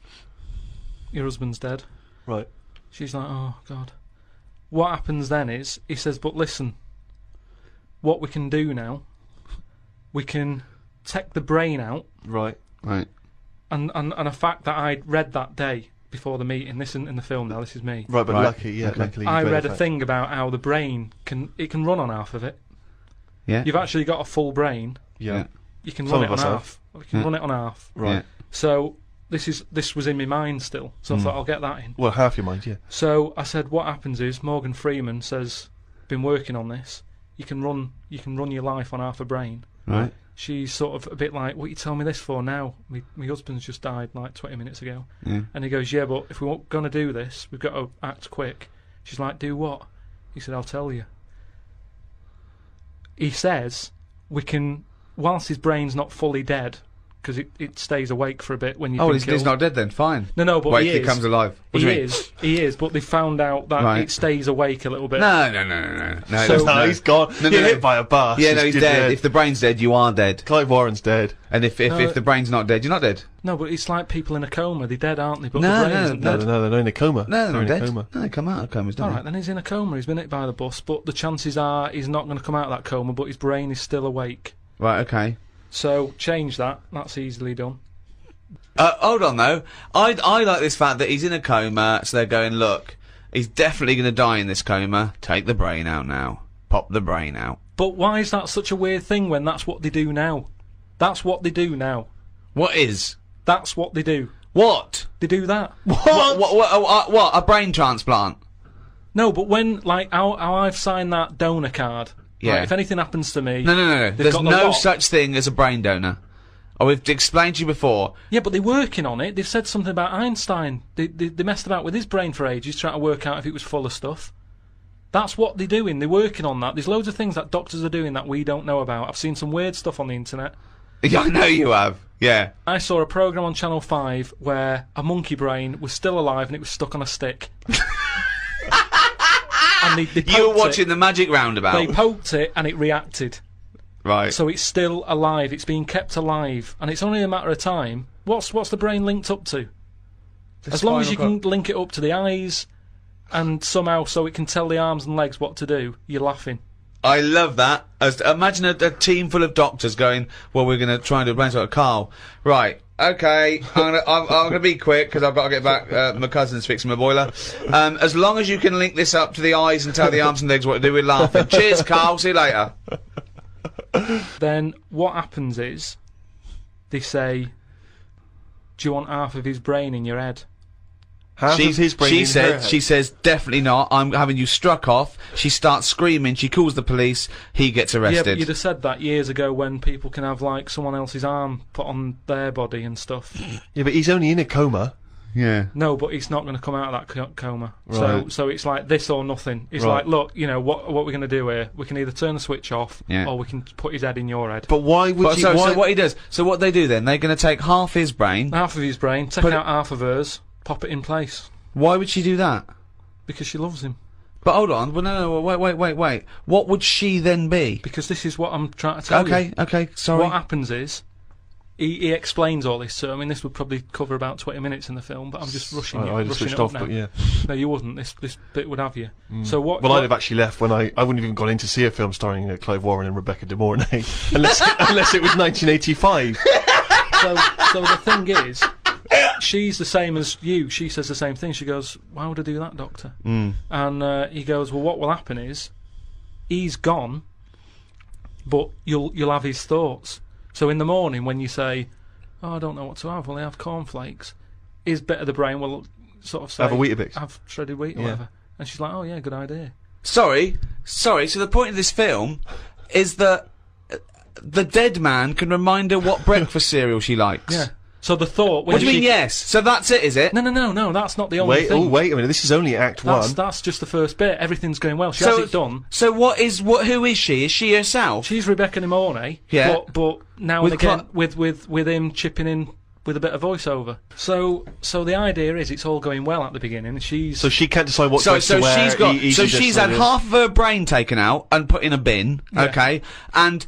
"Your husband's dead." Right. She's like, "Oh God." What happens then is he says, "But listen, what we can do now, we can take the brain out." Right. Right. And a fact that I'd read that day before the meeting. This isn't in the film now. This is me. Right, but luckily, I read a thing about how the brain can run on half of it. Yeah. You've actually got a full brain. Yeah. You can Some run it of on us have. half. You can run it on half. Right. Yeah. So this was in my mind still. So I thought I'll get that in. Well, half your mind, yeah. So I said, what happens is Morgan Freeman says, "Been working on this. You can run your life on half a brain." Right. She's sort of a bit like, "What are you telling me this for now? My husband's just died like 20 minutes ago." Yeah. And he goes, "Yeah, but if we're going to do this, we've got to act quick." She's like, "Do what?" He said, "I'll tell you." He says, we can, whilst his brain's not fully dead, because it stays awake for a bit when you. Oh, he's not dead then. Fine. No, but wait, he he comes alive. What do you mean? He is, but they found out that it stays awake a little bit. No. No, he's gone. No, You're hit by a bus. Yeah, no, he's dead. If the brain's dead, you are dead. Clive Warren's dead. And if the brain's not dead, you're not dead. No, but it's like people in a coma. They're dead, aren't they? But No, the brain isn't dead. No, they're in a coma. No, they're in dead. a coma. No, they come out of comas, don't All they? right, then he's in a coma. He's been hit by the bus, but the chances are he's not going to come out of that coma. But his brain is still awake. Right. Okay. So change that. That's easily done. Hold on though. I like this fact that he's in a coma, so they're going, look, he's definitely going to die in this coma. Take the brain out now. Pop the brain out. But why is that such a weird thing when that's what they do now? That's what they do now. What is? That's what they do. What? They do that. What? A brain transplant? No, but when, like, how I've signed that donor card. Yeah. Right, if anything happens to me. No. they've There's got the no lot. such thing as a brain donor. Oh, we've explained to you before. Yeah, but they're working on it. They've said something about Einstein. They messed about with his brain for ages, trying to work out if it was full of stuff. That's what they're doing. They're working on that. There's loads of things that doctors are doing that we don't know about. I've seen some weird stuff on the internet. Yeah, I know you have. Yeah. I saw a programme on Channel 5 where a monkey brain was still alive and it was stuck on a stick. And they You were poked watching it. the Magic Roundabout. They poked it and it reacted. Right. So it's still alive. It's being kept alive, and it's only a matter of time. What's the brain linked up to? As long as you can link it up to the eyes, and somehow so it can tell the arms and legs what to do, you're laughing. I love that. Imagine a team full of doctors going, well, we're going to try and do a brain transplant. Carl, right, okay, I'm going to be quick because I've got to get back. My cousin's fixing my boiler. As long as you can link this up to the eyes and tell the arms and legs what to do, we're laughing. Cheers, Carl. See you later. Then what happens is they say do you want half of his brain in your head? Half of his brain in her head. She says, definitely not, I'm having you struck off. She starts screaming, she calls the police, he gets arrested. Yeah, but you'd have said that years ago when people can have, like, someone else's arm put on their body and stuff. Yeah, but he's only in a coma. Yeah. No, but he's not going to come out of that coma. Right. So it's like this or nothing. It's Right. like, look, you know, what we're going to do here, we can either turn the switch off, Yeah. or we can put his head in your head. But why would So what he does, so what they do then, they're going to take half his brain. Half of his brain, take out half of hers, pop it in place. Why would she do that? Because she loves him. But hold on, well, no, wait. What would she then be? Because this is what I'm trying to tell you. Okay, sorry. What happens is, he explains all this, so I mean, this would probably cover about 20 minutes in the film, but I'm just rushing I rushing just switched it up off, now. but yeah. No, you wouldn't. This bit would have you. So what? Well, I'd have actually left when I wouldn't have even gone in to see a film starring Clive Warren and Rebecca De Mornay, unless it was 1985. So the thing is, she's the same as you. She says the same thing. She goes, "Why would I do that, Doctor?" And he goes, "Well, what will happen is, he's gone, but you'll have his thoughts. So in the morning when you say, oh, I don't know what to have, well, I have cornflakes, his bit of the brain will sort of say, have a Weetabix. Have shredded wheat or whatever." And she's like, "Oh yeah, good idea." Sorry, so the point of this film is that the dead man can remind her what breakfast cereal she likes. Yeah. So the thought... What do you mean, yes? So that's it, is it? No, that's not the only thing. Wait a minute, this is only Act 1. That's just the first bit. Everything's going well. She has it done. So who is she? Is she herself? She's Rebecca De Mornay. Yeah. But now and again, with him chipping in with a bit of voiceover. So the idea is it's all going well at the beginning. So she can't decide what dress to wear. She's had half of her brain taken out and put in a bin, okay? And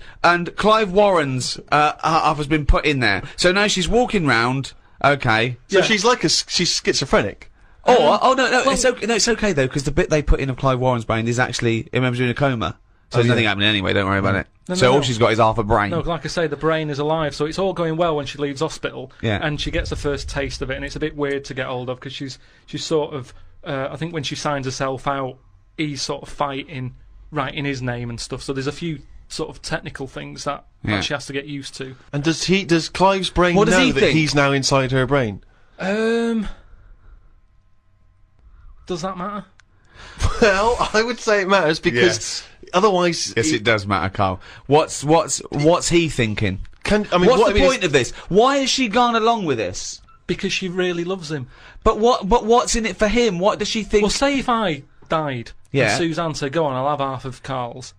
Clive Warren's half has been put in there. So now she's walking round, okay? So she's like she's schizophrenic. No, it's okay though, because the bit they put in of Clive Warren's brain is actually, remember, in a coma. So there's nothing happening anyway, don't worry about it. All she's got is half a brain. No, like I say, the brain is alive, so it's all going well when she leaves hospital. Yeah. And she gets the first taste of it, and it's a bit weird to get hold of, because she's sort of, I think when she signs herself out, he's sort of fighting, writing his name and stuff, so there's a few sort of technical things that she has to get used to. And does Clive's brain know that he's now inside her brain? Does that matter? Well, I would say it matters because otherwise, yes, it does matter, Karl. What's he thinking? What's the point of this? Why has she gone along with this? Because she really loves him. But what's in it for him? What does she think? Well, say if I died, Yeah. and Suzanne said, "Go on, I'll have half of Karl's,"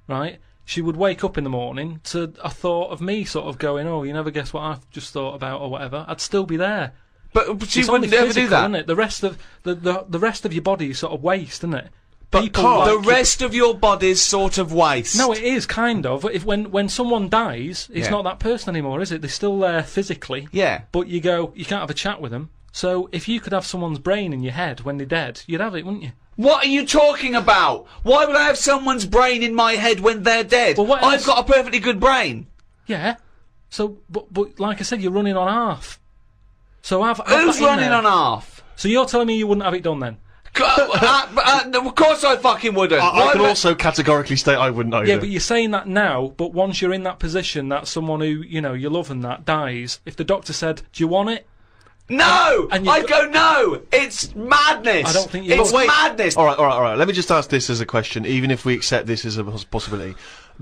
right? She would wake up in the morning to a thought of me sort of going, "Oh, you never guess what I've just thought about," or whatever. I'd still be there. But she It's wouldn't only ever physical, do that. Isn't it? The rest of the rest of your body is sort of waste, isn't it? But Karl, the rest of your body's sort of waste. No, it is kind of. If when someone dies, it's Yeah. not that person anymore, is it? They're still there physically. Yeah. But you can't have a chat with them. So if you could have someone's brain in your head when they're dead, you'd have it, wouldn't you? What are you talking about? Why would I have someone's brain in my head when they're dead? Well, what I've else? got a perfectly good brain. Yeah. So, but like I said, you're running on half. So have Who's that in running there. on half? So you're telling me you wouldn't have it done then? Of course I fucking wouldn't. I can also categorically state I wouldn't either. Yeah, but you're saying that now, but once you're in that position that someone who, you know, you love and that dies, if the doctor said, "Do you want it?" No! I'd go no! It's madness! I don't think you It's would. madness! Alright. Let me just ask this as a question, even if we accept this as a possibility.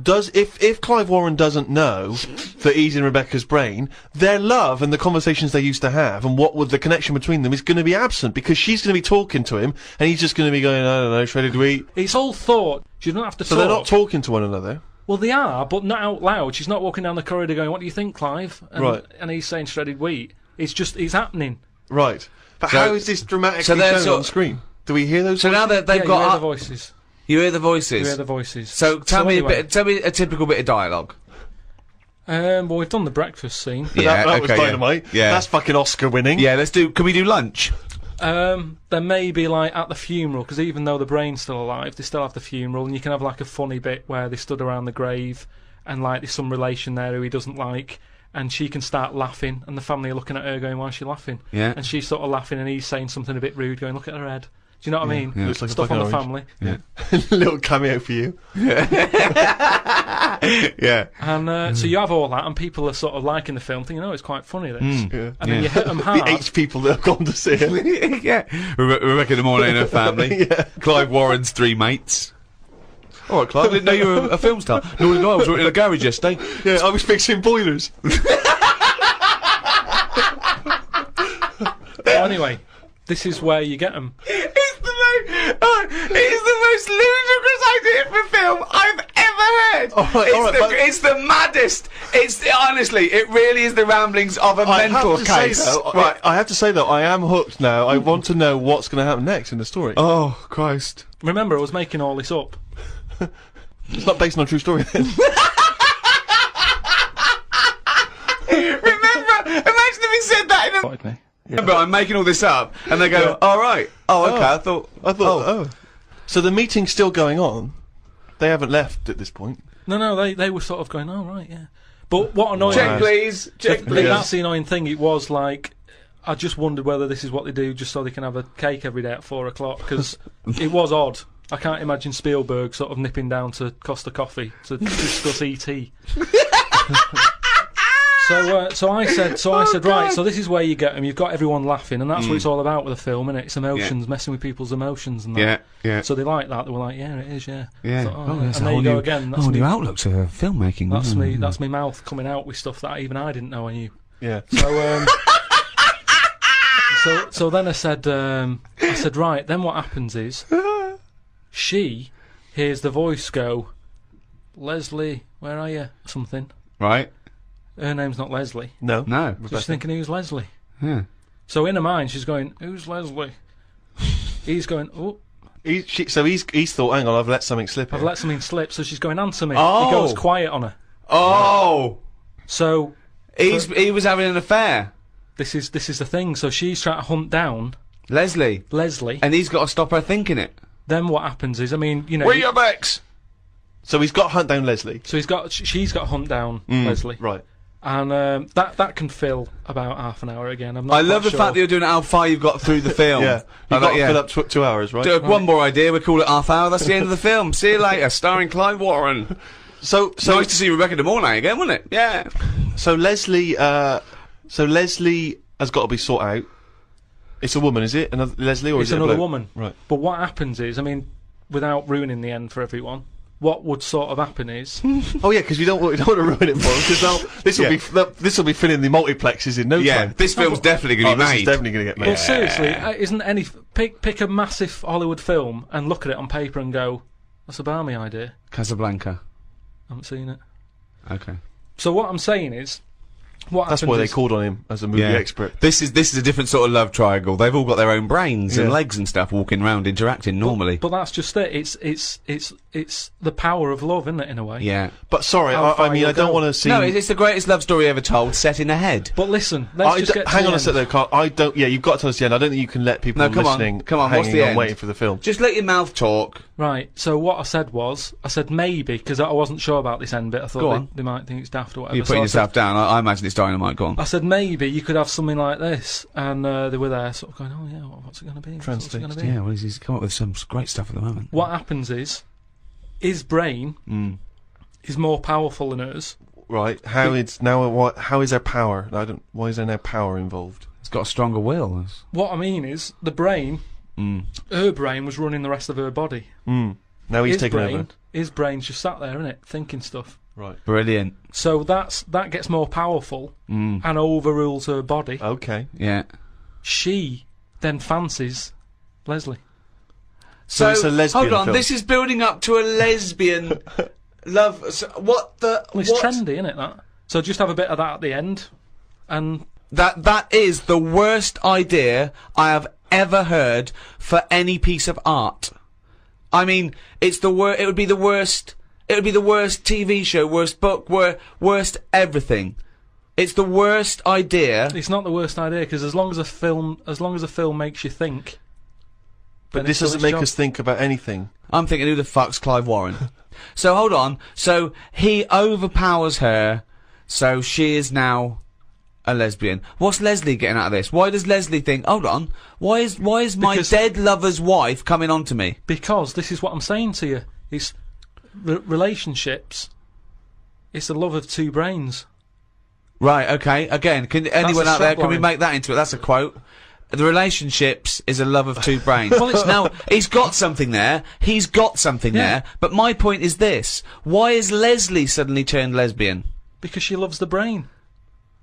If Clive Warren doesn't know that he's in Rebecca's brain, their love and the conversations they used to have and what would the connection between them is going to be absent because she's going to be talking to him and he's just going to be going, I don't know, shredded wheat. It's all thought. She doesn't have to So talk. they're not talking to one another. Well, they are, but not out loud. She's not walking down the corridor going, "What do you think, Clive?" And, Right. And he's saying shredded wheat. It's happening. Right. But how is this dramatically shown on screen? Do we hear those So now that they've Yeah, got you hear the voices. You hear the voices? You hear the voices. So tell me anyway. tell me a typical bit of dialogue. Well, we've done the breakfast scene. Yeah, that was okay, dynamite. Yeah. That's fucking Oscar winning. Yeah, can we do lunch? There may be, like, at the funeral, because even though the brain's still alive, they still have the funeral, and you can have, like, a funny bit where they stood around the grave, and, like, there's some relation there who he doesn't like, and she can start laughing, and the family are looking at her going, "Why is she laughing?" Yeah. And she's sort of laughing, and he's saying something a bit rude, going, "Look at her head." Do you know what I mean? Yeah. Looks like a Stuff fucking on the orange. family. Yeah. Little cameo for you. Yeah. And so you have all that, and people are sort of liking the film, thinking, "Oh, it's quite funny." This, Yeah. and then you hit them hard. The 8 people that have gone to see it. Yeah. Rebecca De Mornay and her family. Yeah. Clive Warren's 3 mates. All right, Clive. I didn't know you were a film star. Nor did I. I was working in a garage yesterday. Yeah, I was fixing boilers. Well, anyway, this is where you get them. It's the most ludicrous idea for film I've ever heard. It's the maddest. Honestly, it really is the ramblings of a mental case. I have to say though, I am hooked now. I want to know what's going to happen next in the story. Oh Christ! Remember, I was making all this up. It's not based on a true story then. Remember, imagine if he said that in a... Remember, I'm making all this up, and they go, all right. Oh, okay, I thought, oh. So the meeting's still going on? They haven't left at this point? No, they were sort of going, oh, right, yeah. But what annoying... Check, please. Check, please. That's the annoying thing. It was like... I just wondered whether this is what they do just so they can have a cake every day at 4 o'clock, because it was odd. I can't imagine Spielberg sort of nipping down to Costa Coffee to discuss E.T. So I said, right, so this is where you get them. You've got everyone laughing, and that's what it's all about with a film, isn't it? It's emotions, messing with people's emotions and that. Yeah. So they like that. They were like, yeah, it is, yeah. Yeah. Thought, Oh, that's and a there whole you go new, again. whole new outlook to filmmaking. That's me. That's my mouth coming out with stuff that even I didn't know I knew. Yeah. So then I said, right, then what happens is, she hears the voice go, Leslie, where are you? Something. Right. Her name's not Leslie. No. No. She's thinking, who's Leslie? Yeah. So in her mind, she's going, who's Leslie? He's going, oh. He's thought, hang on, I've let something slip. I've let something slip, so she's going, answer me. Oh. He goes quiet on her. Oh. So. He was having an affair. This is the thing. So she's trying to hunt down Leslie. And he's got to stop her thinking it. Then what happens is, I mean, you know. Where your backs? So he's got to hunt down Leslie. So she's got to hunt down Leslie. Right. And that can fill about half an hour again. I'm not I love the sure. fact that you're doing it how far you've got through the film. Yeah. You've got to fill up 2 hours, right? One more idea, we call it half hour, that's the end of the film. See you later, starring Clive Warren. So nice to see Rebecca De Mornay again, wasn't it? Yeah. So Leslie has got to be sought out. It's a woman, is it? Another Leslie, or it's is it another a bloke? woman? Right. But what happens is, I mean, without ruining the end for everyone, what would sort of happen is. Oh yeah, because we don't want to ruin it for them, because this will be filling the multiplexes in no time. Yeah, this film's definitely going to be made. This is definitely going to get made. Well, seriously, isn't any pick a massive Hollywood film and look at it on paper and go, that's a balmy idea. Casablanca. I haven't seen it. Okay. So what I'm saying is, that's why they called on him as a movie expert. This is a different sort of love triangle. They've all got their own brains and legs and stuff, walking around interacting normally. But that's just it. It's the power of love, isn't it? In a way. Yeah. But sorry, I mean, I don't want to see. No, it's the greatest love story ever told, set in a head. But listen, let's just get. Hang on a sec, though, Carl. I don't. Yeah, you've got to tell us the end. I don't think you can let people listening. Come on. What's hanging the on end? Waiting for the film. Just let your mouth talk. Right. So what I said was, maybe because I wasn't sure about this end bit. I thought they might think it's daft or whatever. You're putting yourself down. I imagine it's dynamite. Go on. I said maybe you could have something like this, and they were there, sort of going, "Oh yeah, what's it going to be? What's it going to be?" Yeah, well, he's come up with some great stuff at the moment. What happens is, his brain is more powerful than hers. Right. How is there power? Why is there no power involved? It's got a stronger will. What I mean is, the brain, her brain was running the rest of her body. Now he's taking over. His brain's just sat there, innit, thinking stuff. Right. Brilliant. So that gets more powerful and overrules her body. Okay. Yeah. She then fancies Leslie. So it's a lesbian hold on, film. this is building up to a lesbian love. So what the? Well, it's trendy, isn't it? That. So just have a bit of that at the end, and that is the worst idea I have ever heard for any piece of art. I mean, it's the worst. It would be the worst. It would be the worst TV show, worst book, worst everything. It's the worst idea. It's not the worst idea because as long as a film makes you think. But this doesn't make us think about anything. I'm thinking, who the fuck's Clive Warren? So hold on. So he overpowers her. So she is now a lesbian. What's Leslie getting out of this? Why does Leslie think? Hold on. Why is my dead lover's wife coming on to me? Because this is what I'm saying to you. It's relationships It's the love of two brains. Right, okay. Again, can anyone a out there, can we subline. make that into it? That's a quote. The relationships is a love of two brains. Well, it's- now, he's got something there. He's got something there. But my point is this. Why is Leslie suddenly turned lesbian? Because she loves the brain.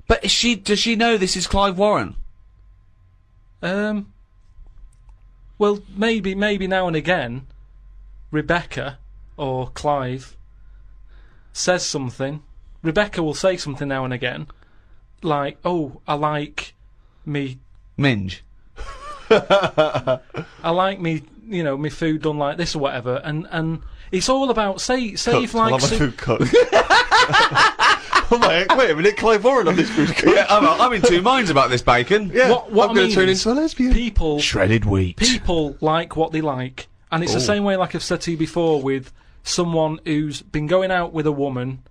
But does she know this is Clive Warren? Well, maybe now and again, Rebecca or Clive says something. Rebecca will say something now and again, like, "Oh, I like me minge. I like me, you know, me food done like this or whatever." And it's all about say if like I'll have my food cooked. Oh my, wait a minute, Clive Warren on this food cooked. Yeah, I'm in two minds about this bacon. Yeah, what I'm I going mean to turn is into a lesbian. People Shredded wheat. People like what they like, and it's the same way, like I've said to you before, with someone who's been going out with a woman,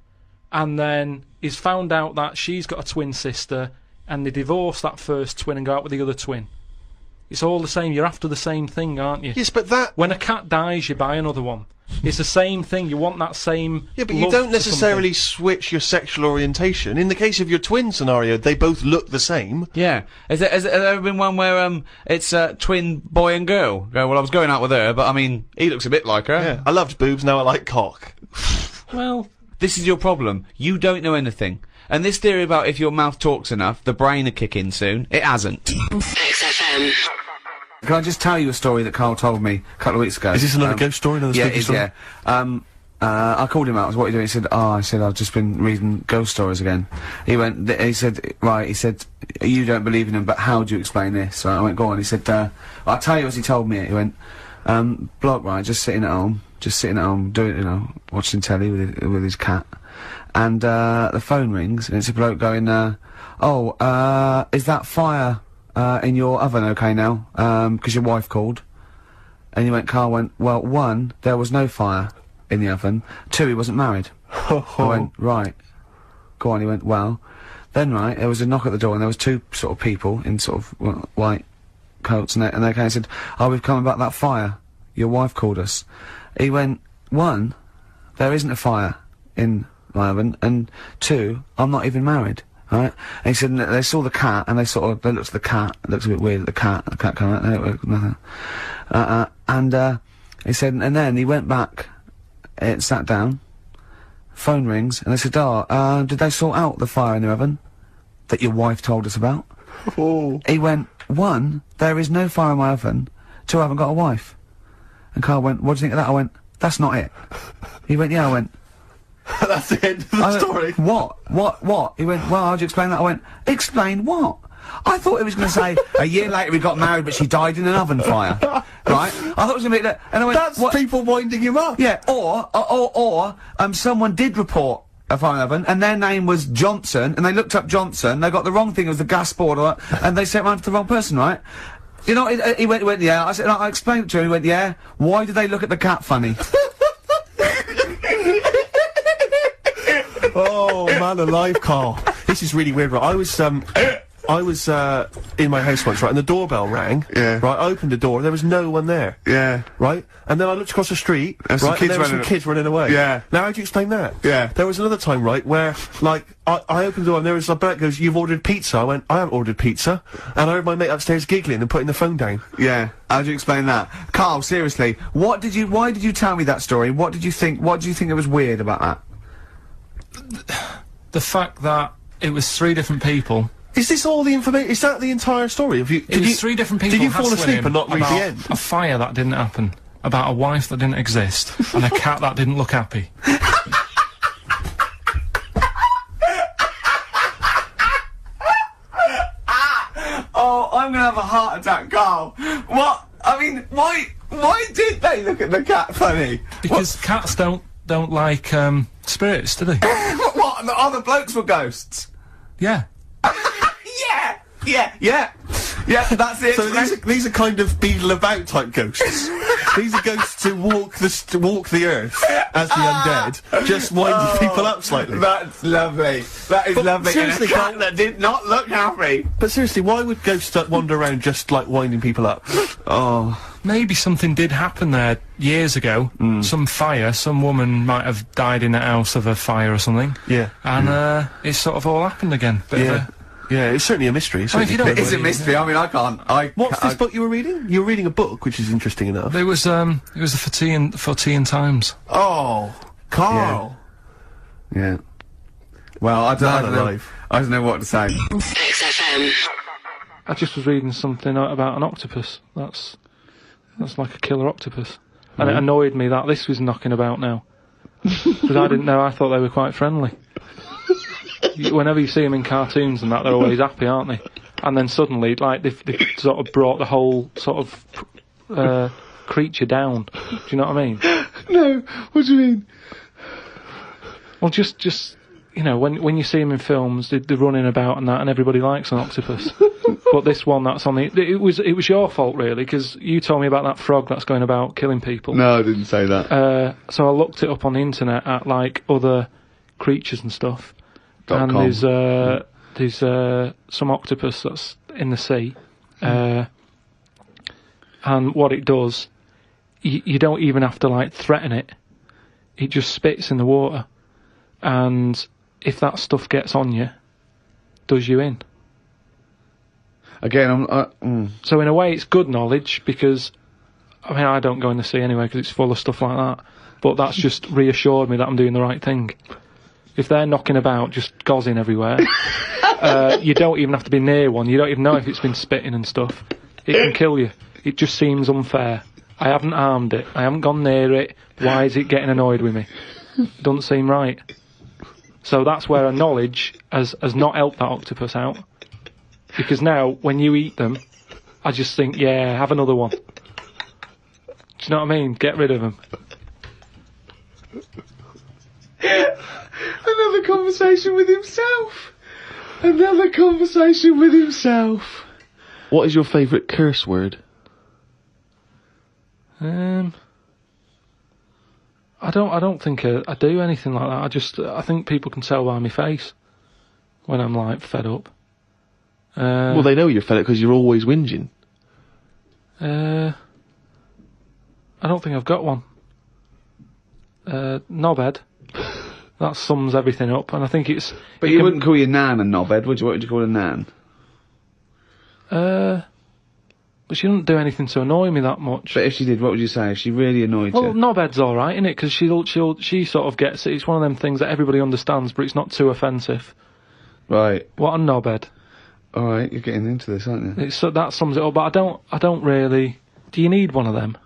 and then is found out that she's got a twin sister, and they divorce that first twin and go out with the other twin. It's all the same. You're after the same thing, aren't you? Yes, but that... When a cat dies, you buy another one. It's the same thing. You want that same. Yeah, but you love don't for necessarily something. switch your sexual orientation. In the case of your twin scenario, they both look the same. Yeah. Has there ever been one where, it's a twin boy and girl? Go, well, I was going out with her, but I mean, he looks a bit like her. Yeah, I loved boobs, now I like cock. Well, this is your problem. You don't know anything. And this theory about if your mouth talks enough, the brain will kick in soon. It hasn't. XFM. Can I just tell you a story that Karl told me a couple of weeks ago? Is this another ghost story? Another yeah, spooky it is, story? yeah. I called him out. I was, "What are you doing?" He said, I said, "I've just been reading ghost stories again." He went, he said, "Right," he said, "you don't believe in them, but how do you explain this?" Right, I went, "Go on." He said, "I'll tell you as he told me it." He went, "Bloke, right, just sitting at home, doing, you know, watching telly with his cat, and, the phone rings, and it's a bloke going, is that fire, in your oven okay now? 'Cause your wife called." And Karl went, "Well, 1, there was no fire in the oven. 2, he wasn't married." I went, "Right. Go on." He went, "Well, then right, there was a knock at the door and there was 2 sort of people in sort of white coats and they came and said, 'Oh, we've come about that fire. Your wife called us.'" He went, 1, there isn't a fire in my oven, and 2, I'm not even married. Right? And he said, and they saw the cat, and they looked at the cat, it looks a bit weird at the cat came out, nothing. He said, and then he went back, and sat down, phone rings, and they said, did they sort out the fire in the oven that your wife told us about? He went, 1, there is no fire in my oven, 2, I haven't got a wife. And Karl went, "What do you think of that?" I went, "That's not it." He went, "Yeah." I went, That's the end of the story. What? He went, "Well, how'd you explain that?" I went, "Explain what?" I thought he was going to say, "A year later we got married, but she died in an oven fire." Right? I thought it was going to be that. And I went, That's people winding him up. Yeah, or someone did report a fire oven, and their name was Johnson, and they looked up Johnson, they got the wrong thing, it was the gas board, and they sent round to the wrong person, right? You know, he went, "Yeah." I said, I explained it to him, he went, "Yeah." "Why did they look at the cat funny?" Oh, man alive, Karl. This is really weird, right? I was in my house once, right, and the doorbell rang. Yeah. Right, I opened the door, there was no one there. Yeah. Right? And then I looked across the street, There's some right, kids and there were some running- kids running away. Yeah. Now, how do you explain that? Yeah. There was another time, right, where, like, I opened the door and there was a bloke goes, "You've ordered pizza." I went, "I haven't ordered pizza." And I heard my mate upstairs giggling and putting the phone down. Yeah. How do you explain that? Karl, seriously, why did you tell me that story? What do you think it was weird about that? The fact that it was 3 different people. Is this all the information? Is that the entire story? It was 3 different people. Did you fall hassling asleep him and not read about the end? A fire that didn't happen, about a wife that didn't exist, and a cat that didn't look happy. Oh, I'm gonna have a heart attack, Karl. What? I mean, why did they look at the cat funny? Because cats don't like spirits, do they? What? The other blokes were ghosts? Yeah. Yeah, that's it. So these are kind of beetle about type ghosts. These are ghosts who walk the earth as the undead, just winding people up slightly. That's lovely. That is lovely. Seriously, and a cat Karl, that did not look happy. but seriously, why would ghosts wander around just like winding people up? Oh. maybe something did happen there years ago. Some fire, some woman might have died in a house of a fire or something. Yeah. And, it's sort of all happened again. Bit of a- Yeah, it's certainly a mystery. I mean, if you don't It is a mystery. I mean, I can't. What's this book you were reading? You were reading a book, which is interesting enough. It was the for Tea and Times. Oh, Karl. Yeah. Well, I don't know what to say. XFM. I just was reading something about an octopus. That's like a killer octopus. And it annoyed me that this was knocking about now. Because I didn't know, I thought they were quite friendly. Whenever you see them in cartoons and that, they're always happy, aren't they? And then suddenly, like, they've sort of brought the whole sort of creature down. Do you know what I mean? No, what do you mean? Well, just you know, when you see them in films, they're running about and that, and everybody likes an octopus. But this one that's on it was your fault, really, because you told me about that frog that's going about killing people. No, I didn't say that. So I looked it up on the internet at, like, other creatures and stuff. And there's some octopus that's in the sea, and what it does, you don't even have to, like, threaten it. It just spits in the water, and if that stuff gets on you, does you in. Again, So in a way, it's good knowledge, because I mean, I don't go in the sea anyway because it's full of stuff like that. But that's just reassured me that I'm doing the right thing. If they're knocking about, just gozzing everywhere, you don't even have to be near one. You don't even know if it's been spitting and stuff. It can kill you. It just seems unfair. I haven't harmed it. I haven't gone near it. Why is it getting annoyed with me? Doesn't seem right. So that's where our knowledge has not helped that octopus out. Because now, when you eat them, I just think, yeah, have another one. Do you know what I mean? Get rid of them. Another conversation with himself. Another conversation with himself. What is your favourite curse word? I don't think I do anything like that. I think people can tell by my face when I'm, like, fed up. Well, they know you're fed up because you're always whinging. I don't think I've got one. Knobhead. That sums everything up, and I think it's... But you wouldn't call your nan a knobhead, would you? What would you call a nan? But she doesn't do anything to annoy me that much. But if she did, what would you say? If she really annoyed you? Well, knobhead's alright, innit? Because she sort of gets it. It's one of them things that everybody understands, but it's not too offensive. Right. What a knobhead. Alright, you're getting into this, aren't you? That sums it up, but I don't really... Do you need one of them?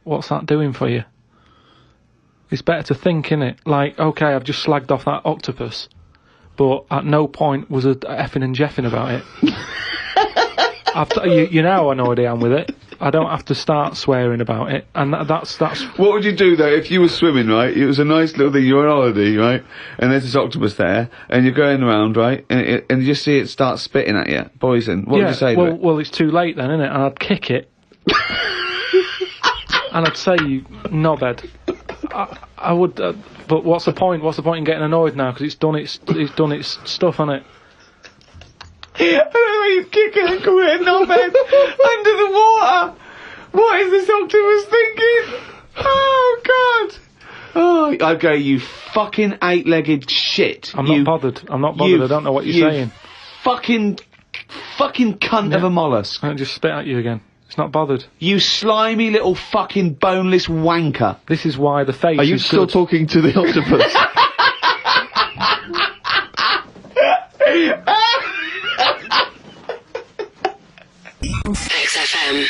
What's that doing for you? It's better to think, innit? Like, okay, I've just slagged off that octopus, but at no point was a effing and jeffing about it. You know how annoyed I am with it. I don't have to start swearing about it, and that's... What would you do, though, if you were swimming, right? It was a nice little thing, you're on holiday, right? And there's this octopus there, and you're going around, right? And you just see it start spitting at you. Poison. What would you say to it? Well, it's too late then, innit? And I'd kick it. And I'd say, you knobhead. I would, but what's the point? What's the point in getting annoyed now? Because it's done its stuff, hasn't it? I don't know why he's kicking and calling it a knobhead under the water. What is this octopus thinking? Oh God! Oh, okay, you fucking eight-legged shit. I'm not bothered. I don't know what you're saying. Fucking cunt of a mollusk. I just spit at you again. It's not bothered. You slimy little fucking boneless wanker. This is why the face. Are you is still good. talking to the octopus? XFM.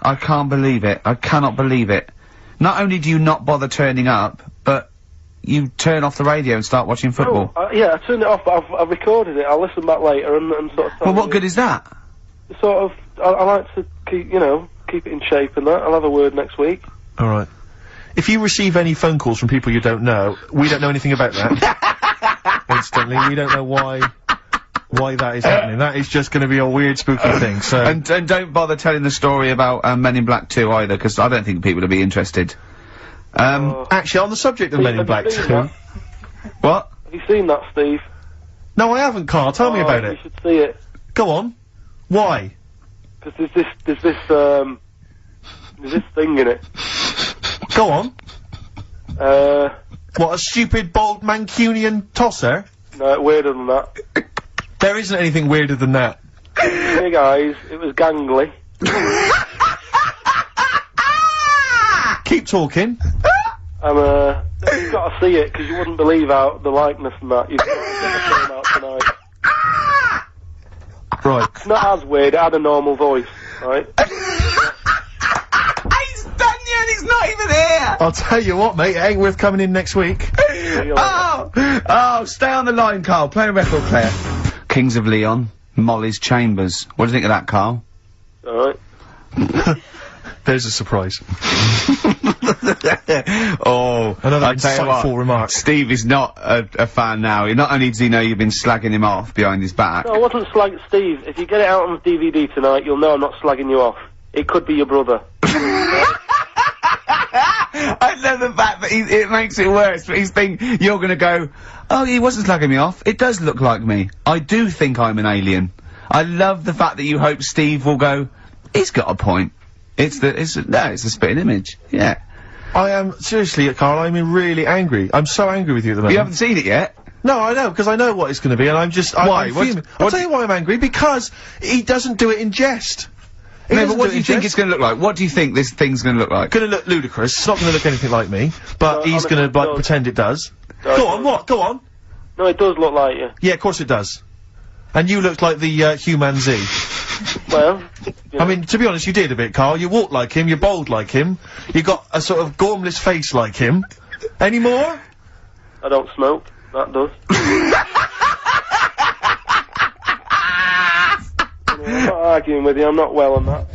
I can't believe it. I cannot believe it. Not only do you not bother turning up, but you turn off the radio and start watching football. Yeah, I turned it off, but I've recorded it. I'll listen back later and sort of... Well, what good is that? Sort of, I like to keep it in shape and that. I'll have a word next week. Alright. If you receive any phone calls from people you don't know, we don't know anything about that. Instantly, we don't know why that is happening. That is just going to be a weird, spooky thing, so... And don't bother telling the story about Men in Black 2 either, because I don't think people will be interested. Actually, on the subject of Men in Black 2... What? Have you seen that, Steve? No, I haven't, Karl. Tell me about it. You should see it. Go on. Why? Because there's this There's this thing in it. Go on. What, a stupid, bald Mancunian tosser? No, weirder than that. There isn't anything weirder than that. Big eyes, it was gangly. Keep talking. You've got to see it, because you wouldn't believe how the likeness and that. You've got to get the film out tonight. Right. It's not as weird, it had a normal voice, right? He's done yet, he's not even here! I'll tell you what, mate, it ain't worth coming in next week. Oh, stay on the line, Carl. Play a record player. Kings of Leon, Molly's Chambers. What do you think of that, Carl? Alright. There's a surprise. Oh, another I tell you what, insightful remark. Steve is not a fan now. Not only does he know you've been slagging him off behind his back. No, I wasn't slagging Steve. If you get it out on DVD tonight, you'll know I'm not slagging you off. It could be your brother. I love the fact that it makes it worse, but you're gonna go, oh, he wasn't slagging me off. It does look like me. I do think I'm an alien. I love the fact that you hope Steve will go, he's got a point. It's a spitting image. Yeah. I am, seriously, Carl, I'm really angry. I'm so angry with you at the moment. You haven't seen it yet? No, I know, because I know what it's gonna be, and I'm just, Why? I'm fuming. I'll tell you why I'm angry, because he doesn't do it in jest. No, but what do you think it's gonna look like? What do you think this thing's gonna look like? Gonna look ludicrous. It's not gonna look anything like me, but he's gonna, like, pretend it does. Go on, what? Go on. No, it does look like you. Yeah, of course it does. And you looked like the, Human Z. Well, I mean, to be honest, you did a bit, Carl. You walk like him, you're bold like him, you got a sort of gormless face like him. Any more? I don't smoke. That does. I'm not arguing with you, I'm not well on that.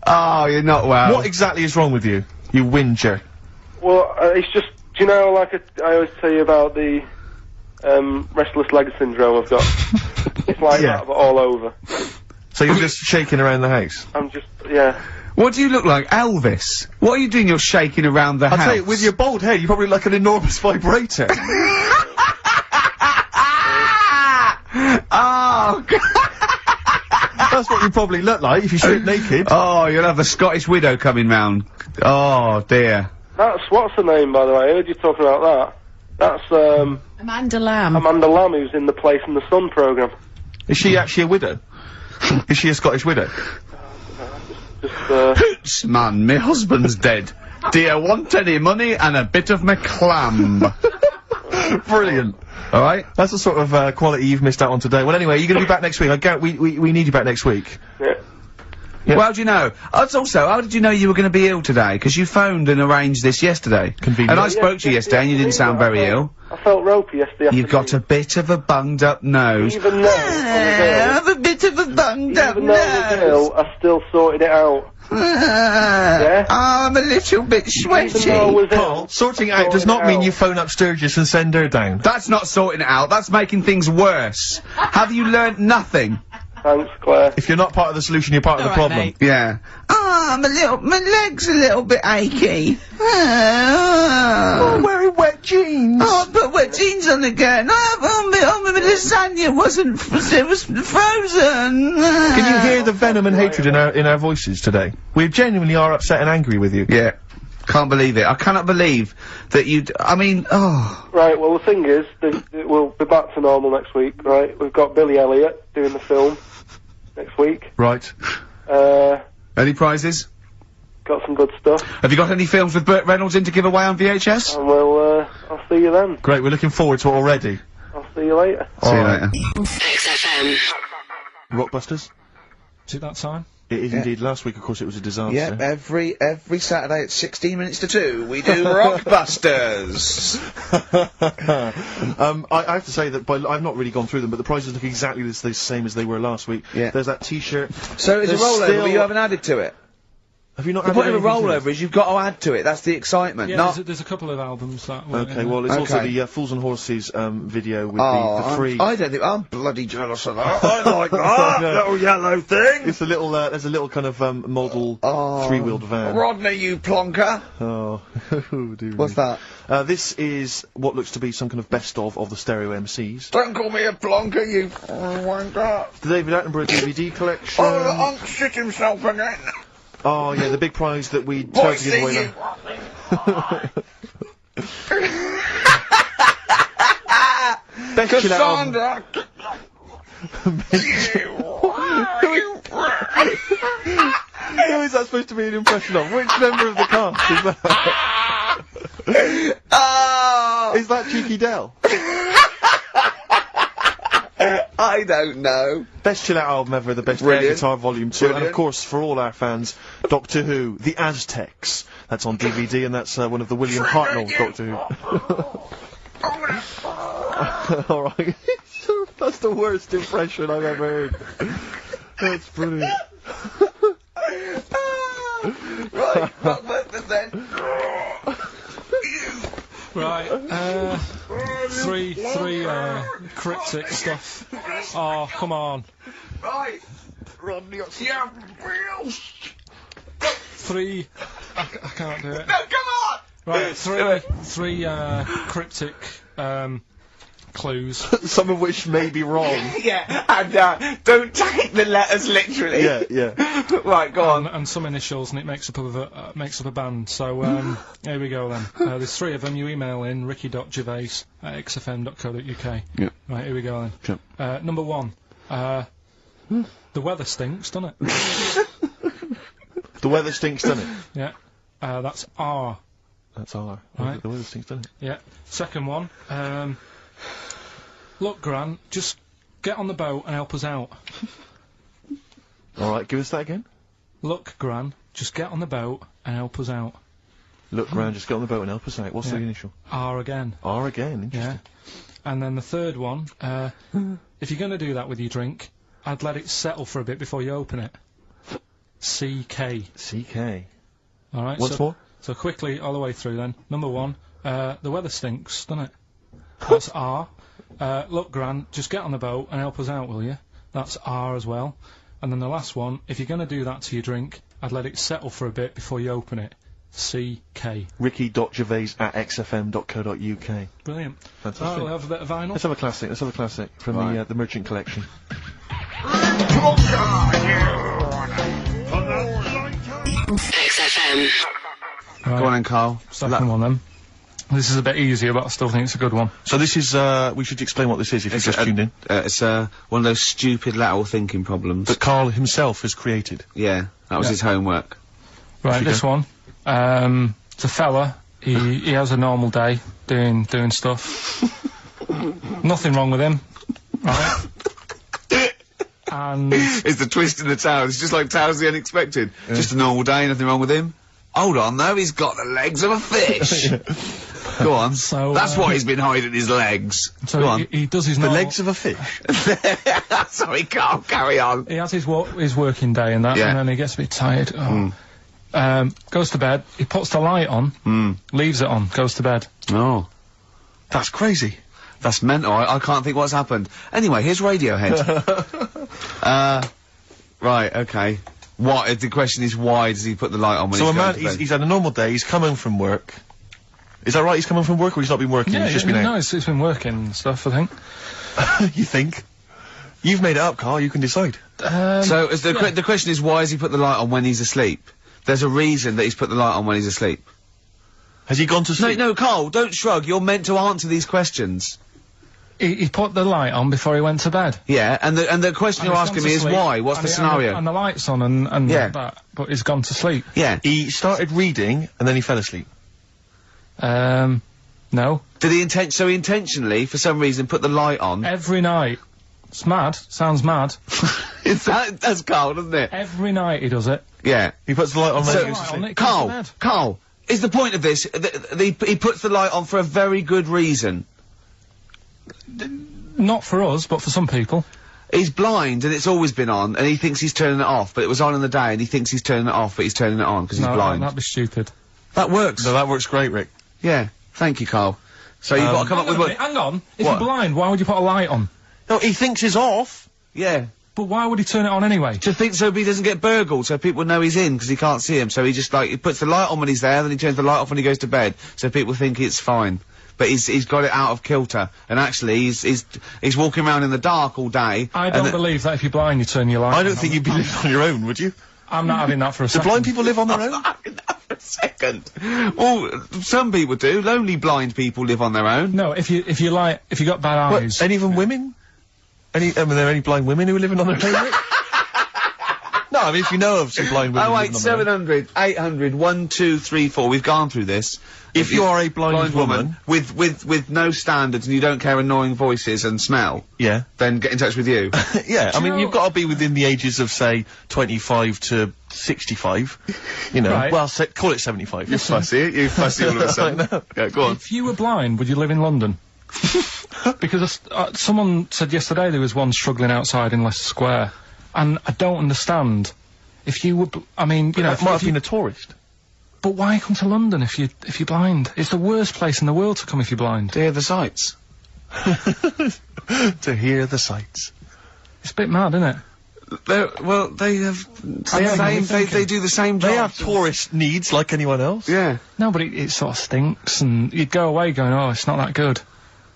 Oh, you're not well. What exactly is wrong with you? You whinger. Well, it's just, do you know, like I always tell you about the, restless leg syndrome I've got? It's like that, but all over. So you're just shaking around the house? I'm just, yeah. What do you look like, Elvis? What are you doing? You're shaking around the house. I'll tell you, with your bald head, you probably look like an enormous vibrator. Oh, God. That's what you probably look like if you strip naked. Oh, you'll have the Scottish widow coming round. Oh, dear. That's, what's her name, by the way? I heard you talking about that. That's, Amanda Lamb. Amanda Lamb, who's in the Place in the Sun programme. Is she actually a widow? Is she a Scottish widow? Hoots, man, my husband's dead. Do you want any money and a bit of my clam? Brilliant. Alright? That's the sort of, quality you've missed out on today. Well, anyway, you're gonna be back next week. We need you back next week. Yeah. Well, how do you know? Also, how did you know you were going to be ill today? Because you phoned and arranged this yesterday. Convenient. And I spoke to you yesterday and you didn't sound very ill. I felt ropey yesterday afternoon. You've got a bit of a bunged up nose. Even though I have a bit of a bunged up Even though I was ill, I still sorted it out. Yeah? I'm a little bit sweaty. Carl, sorting it out does not mean you phone up Sturgis and send her down. That's not sorting it out, that's making things worse. Have you learnt nothing? Thanks, Claire. If you're not part of the solution, you're part of the problem. Mate. Yeah. My leg's a little bit achy. Oh, wearing wet jeans. Oh, I put wet jeans on again. My lasagna wasn't, it was frozen. Can you hear the venom and hatred in our voices today? We genuinely are upset and angry with you. Yeah. Can't believe it. I cannot believe that I mean, oh. Right, well, the thing is, we'll be back to normal next week, right? We've got Billy Elliot doing the film next week. Right. Any prizes? Got some good stuff. Have you got any films with Burt Reynolds in to give away on VHS? And I'll see you then. Great, we're looking forward to it already. I'll see you later. See you later. XFM. Rockbusters? Is it that time? It is indeed. Last week, of course, it was a disaster. Yep, every Saturday at 16 minutes to 2, we do Rockbusters. I have to say that I've not really gone through them, but the prizes look exactly the same as they were last week. Yeah. There's that T-shirt. So it's a rollover, but you haven't added to it. Have you not? The point of a rollover is you've got to add to it. That's the excitement. Yeah, not there's a couple of albums that were. Okay, well, it's also the Fools and Horses video with the free. I don't think I'm bloody jealous of that. I like that little yellow thing. It's a little. There's a little kind of model three-wheeled van. Rodney, you plonker. Oh, dear. What's that? This is what looks to be some kind of best of the stereo MCs. Don't call me a plonker, you wanker. The David Attenborough DVD collection. Oh, the Unk shit himself again. Oh, yeah, the big prize that we tried to give away now. Best chill out album. Who is that supposed to be an impression of? Which member of the cast is that? Is that Cheeky Dell? I don't know. Best chill out album ever, the best air guitar volume 2, and of course, for all our fans, Doctor Who, The Aztecs. That's on DVD, and that's one of the William Hartnell Doctor Who. Alright. That's the worst impression I've ever heard. That's brilliant. Right, but then. Right, three, cryptic stuff. Oh, come on. Right. Rodney, yeah, Bill. Three, I can't do it. No, come on! Right, three, cryptic, clues. Some of which may be wrong. Yeah, and don't take the letters literally. Yeah. Right, go on. And some initials, and it makes up a band. So here we go then. There's 3 of them. You email in ricky.gervais@xfm.co.uk. Yeah. Right, here we go then. Sure. Number 1. The weather stinks, doesn't it? The weather stinks, doesn't it? Yeah. That's R. That's R. Right. The weather stinks, doesn't it? Yeah. Second one. Look, Gran, just get on the boat and help us out. Alright, give us that again. Look, Gran, just get on the boat and help us out. Look, Gran, just get on the boat and help us out. What's the initial? R again. R again, interesting. Yeah. And then the third one, if you're gonna do that with your drink, I'd let it settle for a bit before you open it. CK. CK. Alright, What's more? So quickly, all the way through then. Number 1, the weather stinks, doesn't it? That's R. Look, Gran, just get on the boat and help us out, will you? That's R as well. And then the last one, if you're gonna do that to your drink, I'd let it settle for a bit before you open it. CK. Ricky.gervais@xfm.co.uk. Brilliant. Fantastic. Right, we'll have a bit of vinyl. Let's have a classic from the Merchant Collection. XFM. Right. Go on then, Karl. Second one then. This is a bit easier, but I still think it's a good one. So this is, we should explain what this is if you just tuned in. It's one of those stupid lateral thinking problems. That Karl himself has created. Yeah, that was his homework. Right, this one. It's a fella. He has a normal day, doing stuff. Nothing wrong with him. Right? And it's the twist in the tale. It's just like Tales of the Unexpected. Yeah. Just a normal day, nothing wrong with him. Hold on, though, he's got the legs of a fish. Go on. So, that's why he's been hiding his legs. So Go on. He does his the legs of a fish. Sorry, Karl, carry on. He has his working day and that, and then he gets a bit tired. Goes to bed. He puts the light on, leaves it on, goes to bed. Oh, that's crazy. That's mental. I can't think what's happened. Anyway, here's Radiohead. Right, okay. What? The question is, why does he put the light on when he's going to bed? He's had a normal day, he's come home from work. Is that right? He's come home from work, or he's not been working? Yeah, he's just been out? No, he's been working and stuff, I think. You think? You've made it up, Karl, you can decide. So, the question is, why has he put the light on when he's asleep? There's a reason that he's put the light on when he's asleep. Has he gone to sleep? No, Karl, don't shrug, you're meant to answer these questions. He put the light on before he went to bed. Yeah, and the question you're asking me is why? What's the scenario? And the light's on and that, but he's gone to sleep. Yeah. He started reading, and then he fell asleep. No. Did he intentionally, for some reason, put the light on? Every night. It's mad. Sounds mad. That's Karl, doesn't it? Every night he does it. Yeah. He puts the light on when he goes to sleep. Karl, is the point of this, he puts the light on for a very good reason. Not for us, but for some people. He's blind, and it's always been on, and he thinks he's turning it off, but it was on in the day, and he thinks he's turning it off, but he's turning it on, because he's blind. No, that'd be stupid. That works. No, that works great, Rick. Yeah. Thank you, Karl. So you've got to come up with what... Hang on. If you're blind, why would you put a light on? No, he thinks it's off. Yeah. But why would he turn it on anyway? To think so he doesn't get burgled, so people know he's in, because he can't see him, so he just, he puts the light on when he's there, then he turns the light off when he goes to bed, so people think it's fine. But he's got it out of kilter, and actually he's walking around in the dark all day. I don't believe that if you're blind you turn your light on. I don't think you'd be living on your own, would you? I'm not having that for a Do second. blind people live on their own? Second. Well, some people do. Lonely blind people live on their own. No, if you got bad eyes. And even women? Are there any blind women who are living on their own? No, I mean, if you know of some blind women. 08700 800 1234. We've gone through this. If you are a blind woman with no standards and you don't care annoying voices and smell, yeah, then get in touch with you. Yeah, I mean, you've got to be within the ages of, say, 25 to 65. You know, Right. well, call it 75. You fussy, you fussy all of a sudden. Yeah, go on. If you were blind, would you live in London? Because someone said yesterday there was one struggling outside in Leicester Square, and I don't understand. If you were, I mean, you know, That might have been a tourist. But why come to London if you're blind? It's the worst place in the world to come if you're blind. To hear the sights. To hear the sights. It's a bit mad, isn't it? Well, they have they do the same job. They have tourist needs like anyone else. Yeah. No, but it sort of stinks, and you'd go away going, oh, it's not that good.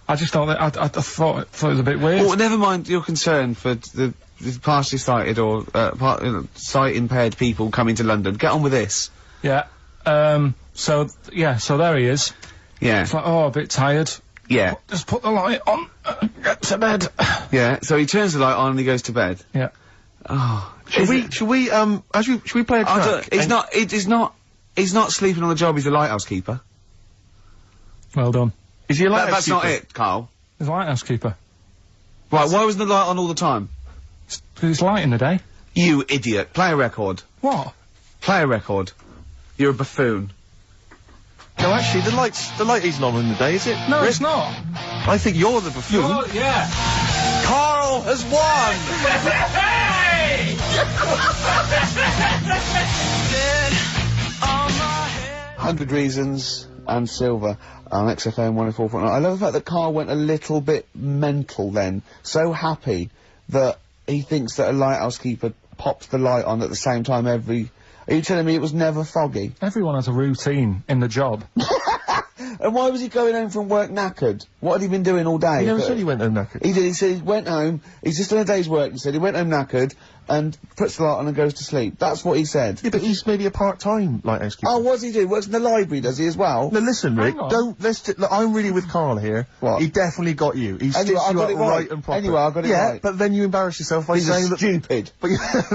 I just thought that, I thought it was a bit weird. Well, never mind your concern for the partially sighted or sight impaired people coming to London. Get on with this. Yeah. So there he is. Yeah. It's like, oh, a bit tired. Yeah. Just put the light on, get to bed. Yeah, so he turns the light on and he goes to bed. Yeah. Oh. Should we play a track? He's not sleeping on the job, he's a lighthouse keeper. Well done. Is he a lighthouse That's keeper? not it, Carl. He's a lighthouse keeper. Right, why wasn't the light on all the time? Because it's light in the day. You idiot. Play a record. What? Play a record. You're a buffoon. No, actually, the light isn't on in the day, is it? No, Rick? it's not. I think you're the buffoon. Yeah. Karl has won! Hey! 100 Reasons and Silver on XFM 104.9. I love the fact that Karl went a little bit mental then. So happy that he thinks that a lighthouse keeper pops the light on at the same time every... Are you telling me it was never foggy? Everyone has a routine in the job. And why was he going home from work knackered? What had he been doing all day? He never said he went home knackered. He did, he said he went home, he's just done a day's work, he said he went home knackered, and puts the light on and goes to sleep. That's what he said. Yeah, but he's maybe a part-time lighthouse keeper. Oh, what does he do? Works in the library, does he, as well? No, listen, Rick, Hang on. look, I'm really with Karl here. What? He definitely got you. He Anyway, stitched I you got up it right. and proper. Anyway, I got it yeah, right. but then you embarrass yourself by He's saying that... stupid. But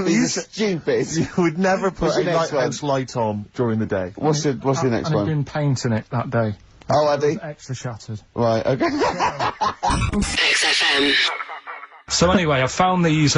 He's stupid. You would never put What's a the next lighthouse light on during the day. What's the next And he'd one? been painting it that day. Oh, had he? Extra shattered. Right, okay. XFM. So anyway, I found these,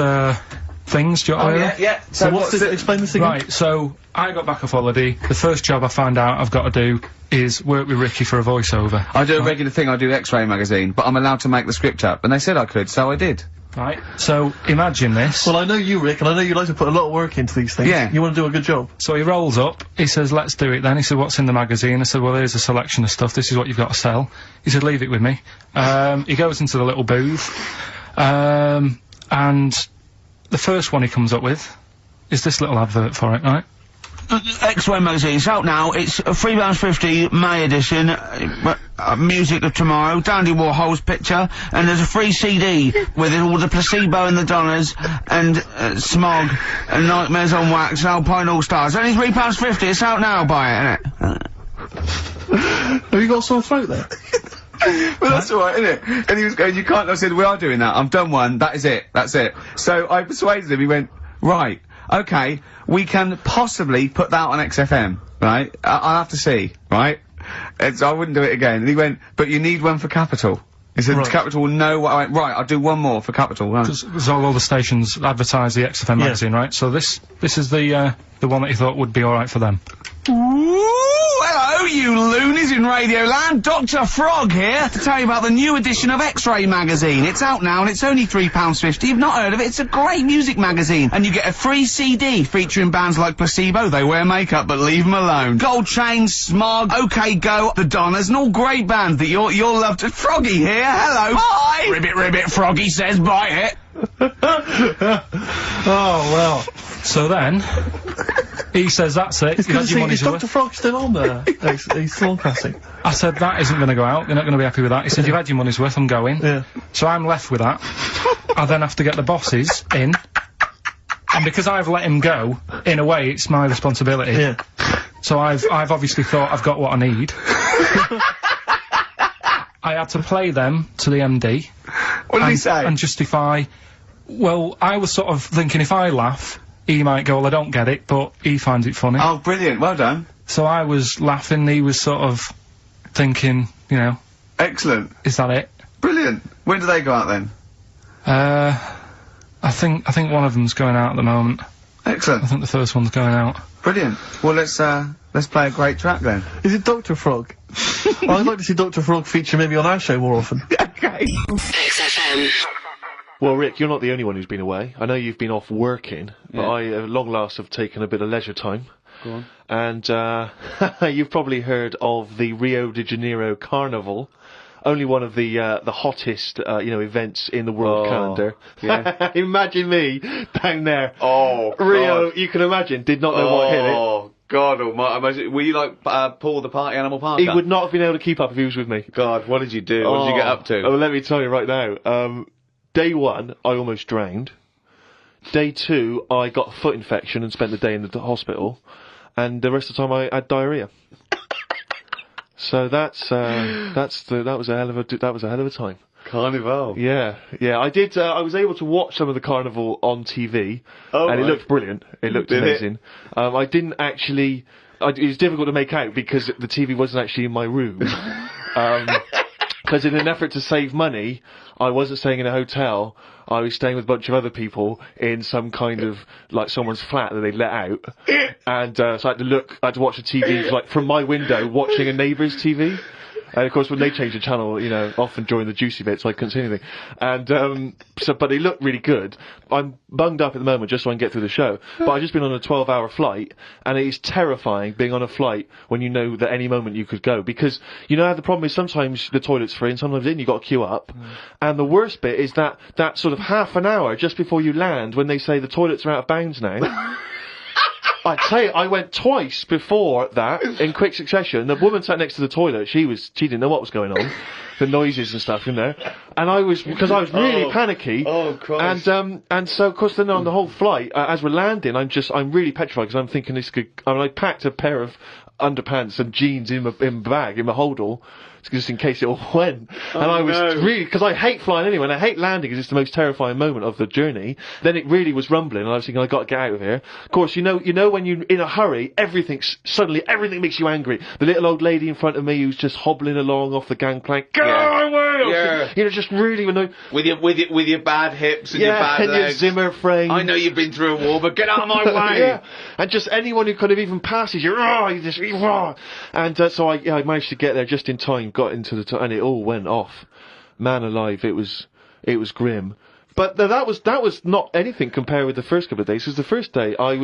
things, do you want to hear them? yeah. So what's this? Explain this again. Right, so I got back off holiday. The first job I found out I've got to do is work with Ricky for a voiceover. I do a regular thing, I do X-Ray magazine, but I'm allowed to make the script up, and they said I could, so I did. Right, so imagine this. Well, I know you, Rick, and I know you like to put a lot of work into these things. Yeah. You want to do a good job. So he rolls up, he says, let's do it then. He said, what's in the magazine? I said, well, here's a selection of stuff, this is what you've got to sell. He said, leave it with me. He goes into the little booth, and the first one he comes up with is this little advert for it, right? X-Ray magazine, it's out now, it's £3.50 May edition, music of tomorrow, Dandy Warhol's picture, and there's a free CD with it, all the Placebo and the Donners, and Smog, and Nightmares on Wax, and Alpine All-Stars. Only £3.50, it's out now, buy it, innit? Have you got a sore throat there? Well, that's alright, isn't it? And he was going, you can't, I said, we are doing that, I've done one, that is it, that's it. So I persuaded him, he went, right, okay, we can possibly put that on XFM, right? I'll have to see, right? And so I wouldn't do it again. And he went, but you need one for Capital. He said, Right. Capital will know what I went, right, I'll do one more for Capital. Right. Because all the stations advertise the XFM magazine, right? So this is the one that he thought would be alright for them. Ooh, hello, you loonies in Radioland. Dr. Frog here to tell you about the new edition of X-Ray magazine. It's out now and it's only £3.50. You've not heard of it? It's a great music magazine. And you get a free CD featuring bands like Placebo, They Wear Makeup But Leave 'Em Alone, Gold Chain, Smog, OK Go, The Donners, and all great bands that you'll love to... Froggy here, hello. Bye! Ribbit, ribbit, Froggy says buy it. Oh, well. So then, he says, that's it, It's you had your is money's Dr. worth. Frog still on there? he's still on classic. I said, that isn't going to go out, you're not going to be happy with that. He said, you've had your money's worth, I'm going. Yeah. So I'm left with that. I then have to get the bosses in And because I've let him go, in a way, it's my responsibility. Yeah. So I've obviously thought I've got what I need. I had to play them to the MD. What did he say? And justify. Well, I was sort of thinking if I laugh, he might go, well, I don't get it, but he finds it funny. Oh, brilliant. Well done. So I was laughing, he was sort of thinking, you know. Excellent. Is that it? Brilliant. When do they go out then? I think one of them's going out at the moment. Excellent. I think the first one's going out. Brilliant. Well, let's play a great track then. Is it Dr. Frog? I'd like to see Dr. Frog feature maybe on our show more often. Okay. XFM. Well, Rick, you're not the only one who's been away. I know you've been off working, but I, at long last, have taken a bit of leisure time. Go on. And, you've probably heard of the Rio de Janeiro Carnival. Only one of the hottest, events in the world calendar. Yeah. Imagine me down there. Oh, Rio, God. you can imagine, did not know what hit it. Oh, God almighty. Were you like, Paul the Party Animal Parker? He would not have been able to keep up if he was with me. God, what did you do? What did you get up to? Oh, let me tell you right now. Day 1, I almost drowned. Day 2, I got a foot infection and spent the day in the hospital. And the rest of the time I had diarrhea. So that was a hell of a time. Carnival. Yeah. I did, I was able to watch some of the carnival on TV. Oh, and it looked brilliant. It looked amazing. I didn't actually, it was difficult to make out because the TV wasn't actually in my room. Because in an effort to save money, I wasn't staying in a hotel, I was staying with a bunch of other people in some kind of, like, someone's flat that they let out. And, so I had to watch the TV, like, from my window, watching a neighbour's TV. And of course, when they changed the channel, often during the juicy bits, I couldn't see anything. And, but they look really good. I'm bunged up at the moment just so I can get through the show. But I've just been on a 12-hour flight, and it is terrifying being on a flight when you know that any moment you could go. Because, the problem is sometimes the toilet's free, and sometimes you've got to queue up. And the worst bit is that sort of half an hour just before you land, when they say the toilets are out of bounds now. I tell you, I went twice before that in quick succession. The woman sat next to the toilet. She didn't know what was going on, the noises and stuff in there. And because I was really panicky. Oh Christ! And so of course then on the whole flight, as we're landing, I'm really petrified because I'm thinking I packed a pair of underpants and jeans in my bag in my holdall. Just in case it all went. And I was really, because I hate flying anyway, and I hate landing because it's the most terrifying moment of the journey. Then it really was rumbling, and I was thinking, I gotta get out of here. Of course, you know when you're in a hurry, everything makes you angry. The little old lady in front of me who's just hobbling along off the gangplank, go away! Yeah. Just really annoying. With your bad hips and your bad legs. Your Zimmer frame. I know you've been through a war, but get out of my way! Yeah. And just anyone who kind of even passes you, And so I managed to get there just in time. Got into and it all went off. Man alive, it was grim. But that was not anything compared with the first couple of days, because the first day I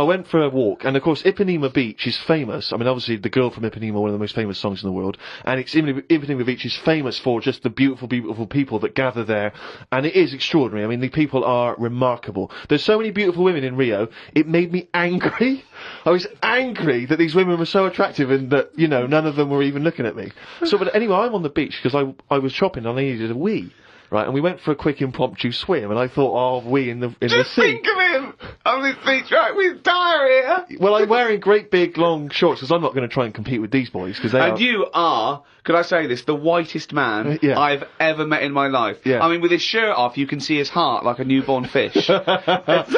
went for a walk, and of course Ipanema Beach is famous. I mean, obviously The Girl from Ipanema, one of the most famous songs in the world, and Ipanema Beach is famous for just the beautiful, beautiful people that gather there, and it is extraordinary. I mean, the people are remarkable. There's so many beautiful women in Rio, it made me angry. I was angry that these women were so attractive and that, none of them were even looking at me. So, but anyway, I'm on the beach because I was shopping and I needed a wee. Right, and we went for a quick impromptu swim, and I thought, we in the sea. Just think of him on this beach, right, with diarrhea. Well, I'm wearing great big long shorts, because I'm not going to try and compete with these boys, because they are... And you are, could I say this, the whitest man I've ever met in my life. Yeah. I mean, with his shirt off, you can see his heart like a newborn fish. Well,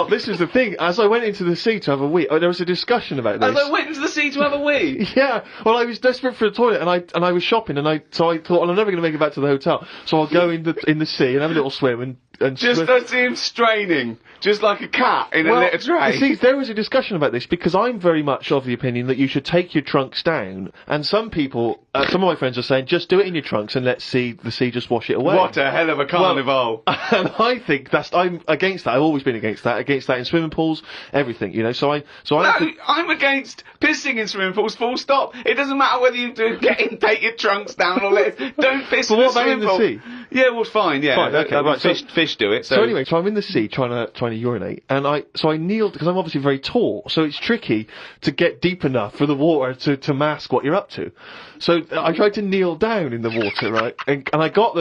this is the thing. As I went into the sea to have a wee, there was a discussion about this. As I went into the sea to have a wee? Yeah. Well, I was desperate for a toilet, and I was shopping, so I thought, well, I'm never going to make it back to the hotel. So I'll go in the sea and have a little swim and just I see him straining, just like a cat in a litter tray. You see, there was a discussion about this because I'm very much of the opinion that you should take your trunks down, and some people, some of my friends are saying, just do it in your trunks and let the sea just wash it away. What a hell of a carnival! And I think I'm against that. I've always been against that in swimming pools, everything, I'm against pissing in swimming pools. Full stop. It doesn't matter whether you take your trunks down or don't piss in the swimming pool. Sea? Yeah, well, fine. Yeah, fine, okay, right. Fish do it. So anyway, I'm in the sea trying to urinate, and I kneeled because I'm obviously very tall, so it's tricky to get deep enough for the water to mask what you're up to. So I tried to kneel down in the water, right, and I got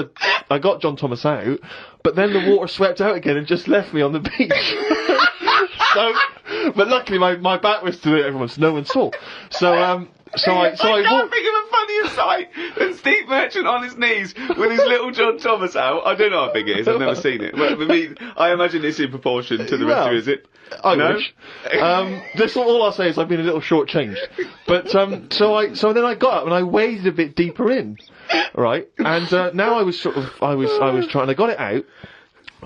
John Thomas out, but then the water swept out again and just left me on the beach. But luckily my back was to everyone, so no one saw. So I can't think of a funnier sight than Steve Merchant on his knees with his little John Thomas out. I don't know how big it is, I've never seen it. But I mean, I imagine it's in proportion to the rest of it, is it? I wish. That's all I'll say is I've been a little shortchanged. But, so then I got up and I waded a bit deeper in. Right? And, now I was trying, I got it out.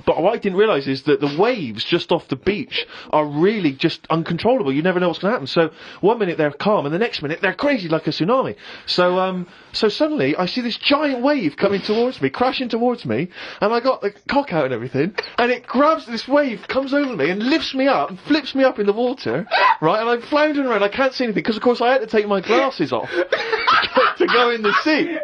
But what I didn't realise is that the waves just off the beach are really just uncontrollable. You never know what's going to happen. So one minute they're calm, and the next minute they're crazy like a tsunami. So suddenly I see this giant wave coming towards me, crashing towards me, and I got the cock out and everything, and it grabs this wave, comes over me, and lifts me up, and flips me up in the water, right? And I'm floundering around. I can't see anything because, of course, I had to take my glasses off to go in the sea.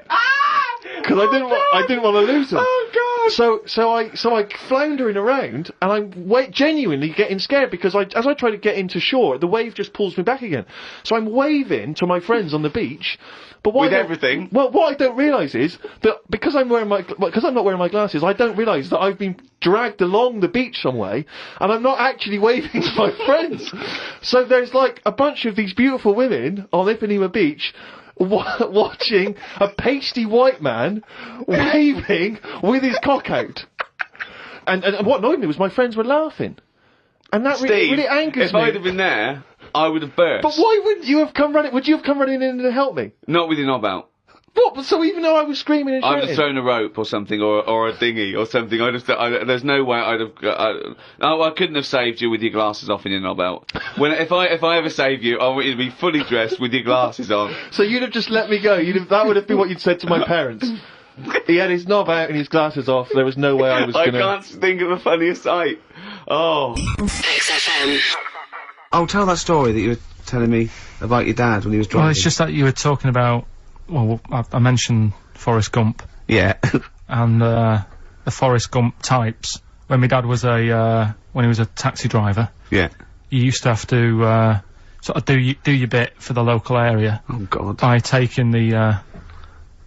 Because I didn't want to lose them. Oh God! So I floundering around, and I'm genuinely getting scared because as I try to get into shore, the wave just pulls me back again. So I'm waving to my friends on the beach, but what everything. Well, what I don't realise is that because I'm not wearing my glasses, I don't realise that I've been dragged along the beach some way, and I'm not actually waving to my friends. So there's like a bunch of these beautiful women on Ipanema Beach. Watching a pasty white man waving with his cock out. And what annoyed me was my friends were laughing. And that really angers me. If I'd have been there, I would have burst. But why wouldn't you have come running? Would you have come running in to help me? Not with your knob out. What? But so even though I was screaming and shouting? I'd have thrown a rope or something, or a dinghy or something. There's no way I'd have. I couldn't have saved you with your glasses off and your knob out. If I ever save you, I want you to be fully dressed with your glasses on. So you'd have just let me go. That would have been what you'd said to my parents. He had his knob out and his glasses off. There was no way I was gonna. I can't think of a funnier sight. Oh. XFM. I'll tell that story that you were telling me about your dad when he was driving. Well, it's just that you were talking about. Well, I mentioned Forrest Gump. Yeah. And the Forrest Gump types. When my dad was when he was a taxi driver. Yeah. You used to have to sort of do your bit for the local area. Oh God. By taking the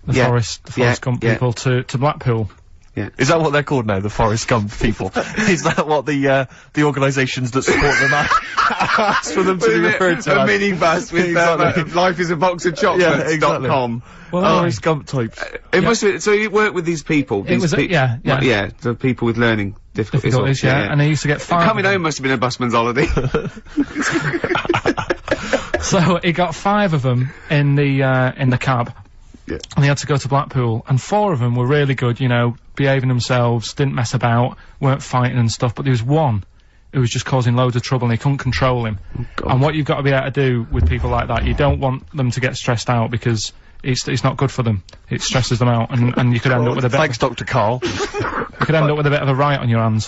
Forrest Gump people to Blackpool. Yeah. Is that what they're called now, the Forrest Gump people? Is that what the organisations that support them ask for them to be referred to? A minibus with Life is a Box of Chocolates.com. Well, Forrest Gump types. It must be, so you work with these people? It was, the people with learning difficulties. Yeah, and they used to get 5. Coming home must have been a busman's holiday. So he got 5 of them in the cab. Yeah. And they had to go to Blackpool, and 4 of them were really good, you know, behaving themselves, didn't mess about, weren't fighting and stuff, but there was one who was just causing loads of trouble and they couldn't control him. Oh, and what you've got to be able to do with people like that, you don't want them to get stressed out because it's not good for them. It stresses them out, and you could end up with a bit Thanks, Dr. Karl. you could end up with a bit of a riot on your hands.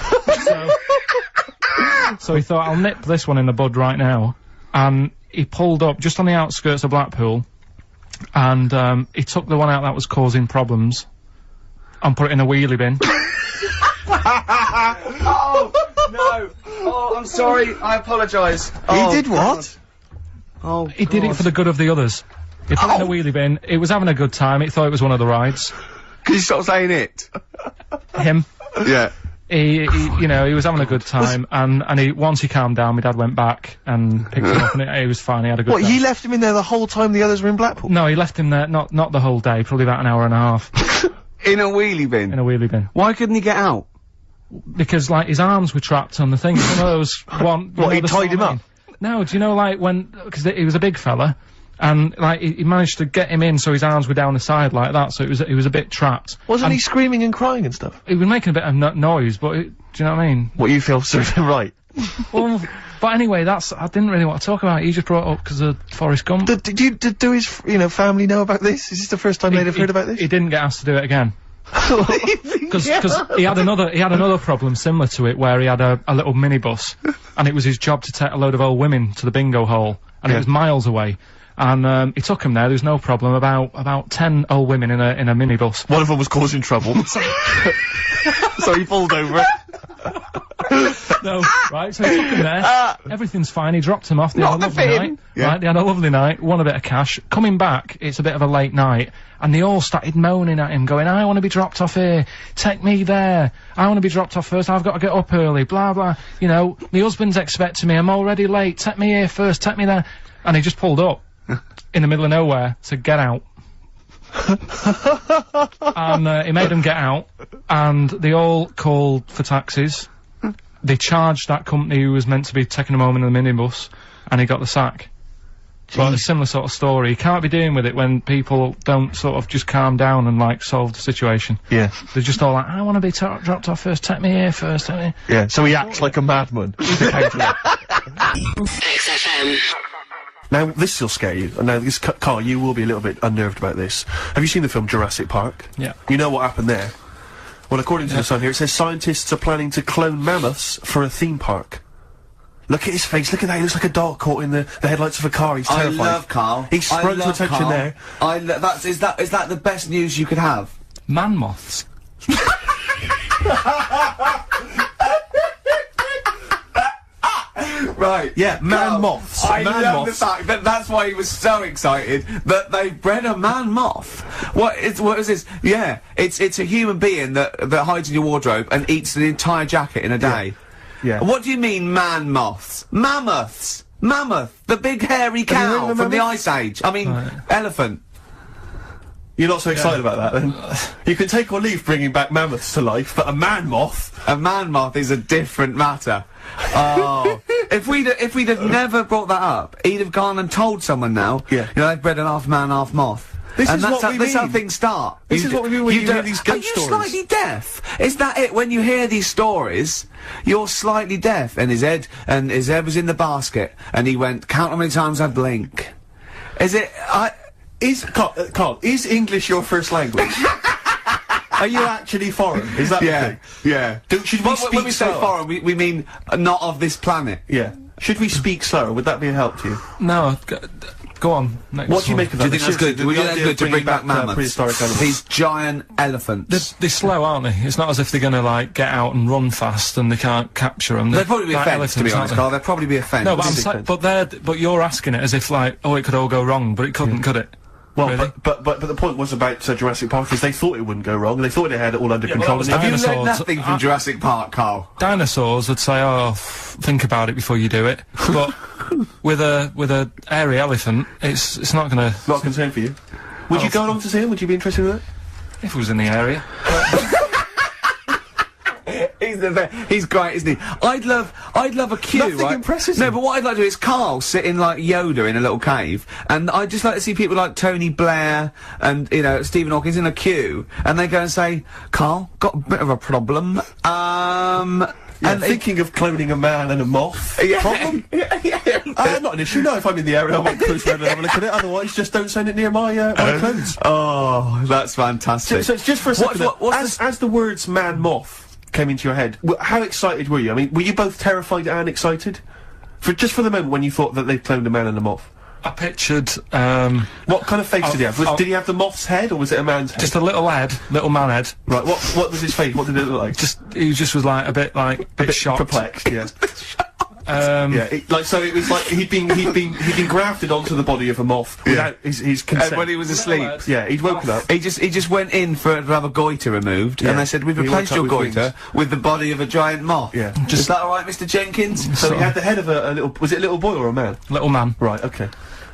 So he thought, I'll nip this one in the bud right now, and he pulled up just on the outskirts of Blackpool, and he took the one out that was causing problems and put it in a wheelie bin. Oh, no. Oh, I'm sorry. I apologise. He did what? Oh, He did it for the good of the others. He put it in a wheelie bin. It was having a good time. It thought it was one of the rides. Can you stop saying it? Him. Yeah. He was having a good time, and once he calmed down, my dad went back and picked him up, and he was fine. He had a good. What? day. He left him in there the whole time the others were in Blackpool? No, he left him there not the whole day, probably about an hour and a half. In a wheelie bin? In a wheelie bin. Why couldn't he get out? Because, like, his arms were trapped on the thing. One of those one. What, he tied him up? No, do you know, like, because he was a big fella, and, like, he managed to get him in so his arms were down the side like that, so he was a bit trapped. Wasn't he screaming and crying and stuff? He was making a bit of noise, but do you know what I mean? What, you feel served him right? Well, but anyway, I didn't really want to talk about it. He just brought it up because of Forrest Gump. Did his, family know about this? Is this the first time they'd have heard about this? He didn't get asked to do it again. Because he had another problem similar to it where he had a little minibus, and it was his job to take a load of old women to the bingo hall, and it was miles away. And he took him there. There was no problem. About 10 old women in a minibus. One of them was causing trouble, so he pulled over it. No, right, so he took him there, everything's fine, he dropped him off, they had a lovely night, right, they had a lovely night, won a bit of cash, coming back, it's a bit of a late night, and they all started moaning at him, going, I want to be dropped off here, take me there, I want to be dropped off first, I've got to get up early, blah blah, you know, my husband's expecting me, I'm already late, take me here first, take me there, and he just pulled up, in the middle of nowhere, said, get out. And he made them get out, and they all called for taxis. They charged that company who was meant to be taking him home in the minibus, and he got the sack. But a similar sort of story. You can't be dealing with it when people don't sort of just calm down and, like, solve the situation. Yeah. They're just all like, I want to be dropped off first, take me here first, take me. Yeah, so he acts like a madman. XFM. Now, this will scare you. Now, this, Karl, you will be a little bit unnerved about this. Have you seen the film Jurassic Park? Yeah. You know what happened there? Well, according to the Sun here, it says scientists are planning to clone mammoths for a theme park. Look at his face, look at that, he looks like a dog caught in the headlights of a car, he's terrified. I love Karl. He sprung to attention there. Is that the best news you could have? Man moths. Right. Yeah, man moths. I love the fact that that's why he was so excited that they bred a man moth. What is this? Yeah, it's a human being that hides in your wardrobe and eats an entire jacket in a day. Yeah. What do you mean, man moths? Mammoths. Mammoth, the big hairy cow from the Ice Age. I mean, elephant. You're not so excited about that, then? You can take or leave bringing back mammoths to life, but a man moth? A man moth is a different matter. Oh, if we'd have never brought that up, he'd have gone and told someone now. Yeah. You know, they've bred an half man, half moth. This is what we mean. This is how things start. This is what we mean when you hear these ghost stories. Are you slightly deaf? Is that it? When you hear these stories, you're slightly deaf. And his head was in the basket, and he went, count how many times I blink. Is it? Karl, is English your first language? Are you actually foreign? Is that the thing? Yeah. Should we speak when we say slower? foreign, we mean not of this planet. Yeah. Should we speak slower? Would that be a help to you? No, go on. What do you make of that? Do you think that's good? Would you think that's good to bring back mammoths? Prehistoric animals. These giant elephants. They're slow, aren't they? It's not as if they're gonna, like, get out and run fast and they can't capture them. They'd probably be a fence, to be honest, Karl. They'd probably be a fence. No, but you're asking it as if, like, oh, it could all go wrong, but it couldn't, could it? Well, really? but the point was about Jurassic Park is they thought it wouldn't go wrong, and they thought they had it all under control. Have you learned nothing from Jurassic Park, Karl? Dinosaurs would say, oh, think about it before you do it. But with a hairy elephant, it's not gonna... Not a concern for you? Would you go along to see him? Would you be interested in that? If it was in the area. He's great, isn't he? I'd love a queue, Nothing right? impresses No, him. but what I'd like to do is Karl sitting like Yoda in a little cave, and I'd just like to see people like Tony Blair and, you know, Stephen Hawkins in a queue, and they go and say, Karl, got a bit of a problem, Yeah, and thinking of cloning a man and a moth. Problem? Not an issue. No, if I'm in the area, I might cruise around and have a look at it. Otherwise, just don't send it near my my clothes. Oh, that's fantastic. So just for a second, as the words man moth came into your head, how excited were you? I mean, were you both terrified and excited? Just for the moment when you thought that they'd cloned a man and a moth. I pictured, what kind of face did he have? Did he have the moth's head, or was it a man's head? Just a little man head. Right, what was his face? What did it look like? He just was like, a bit shocked. Perplexed, yeah. So it was like he'd been grafted onto the body of a moth without his consent. And when he was asleep. Yeah, he'd woken up. He just went in to have a goiter removed, and they said, we've replaced your goiter with the body of a giant moth. Yeah. Is that alright, Mr. Jenkins? So he had the head of a little, was it a little boy or a man? Little man. Right, okay.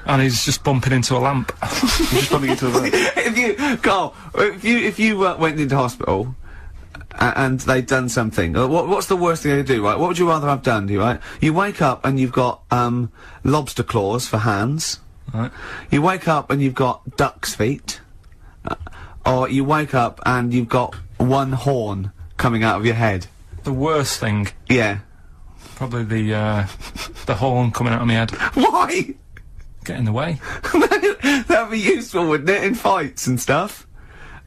And he's just bumping into a lamp. He's just bumping into a lamp. Karl, if you went into hospital, and they'd done something, what's the worst thing they do, right? What would you rather have done, right? You wake up and you've got, lobster claws for hands. Right. You wake up and you've got duck's feet. Or you wake up and you've got one horn coming out of your head. The worst thing? Yeah. Probably the horn coming out of my head. Why? Get in the way. That'd be useful, wouldn't it, in fights and stuff?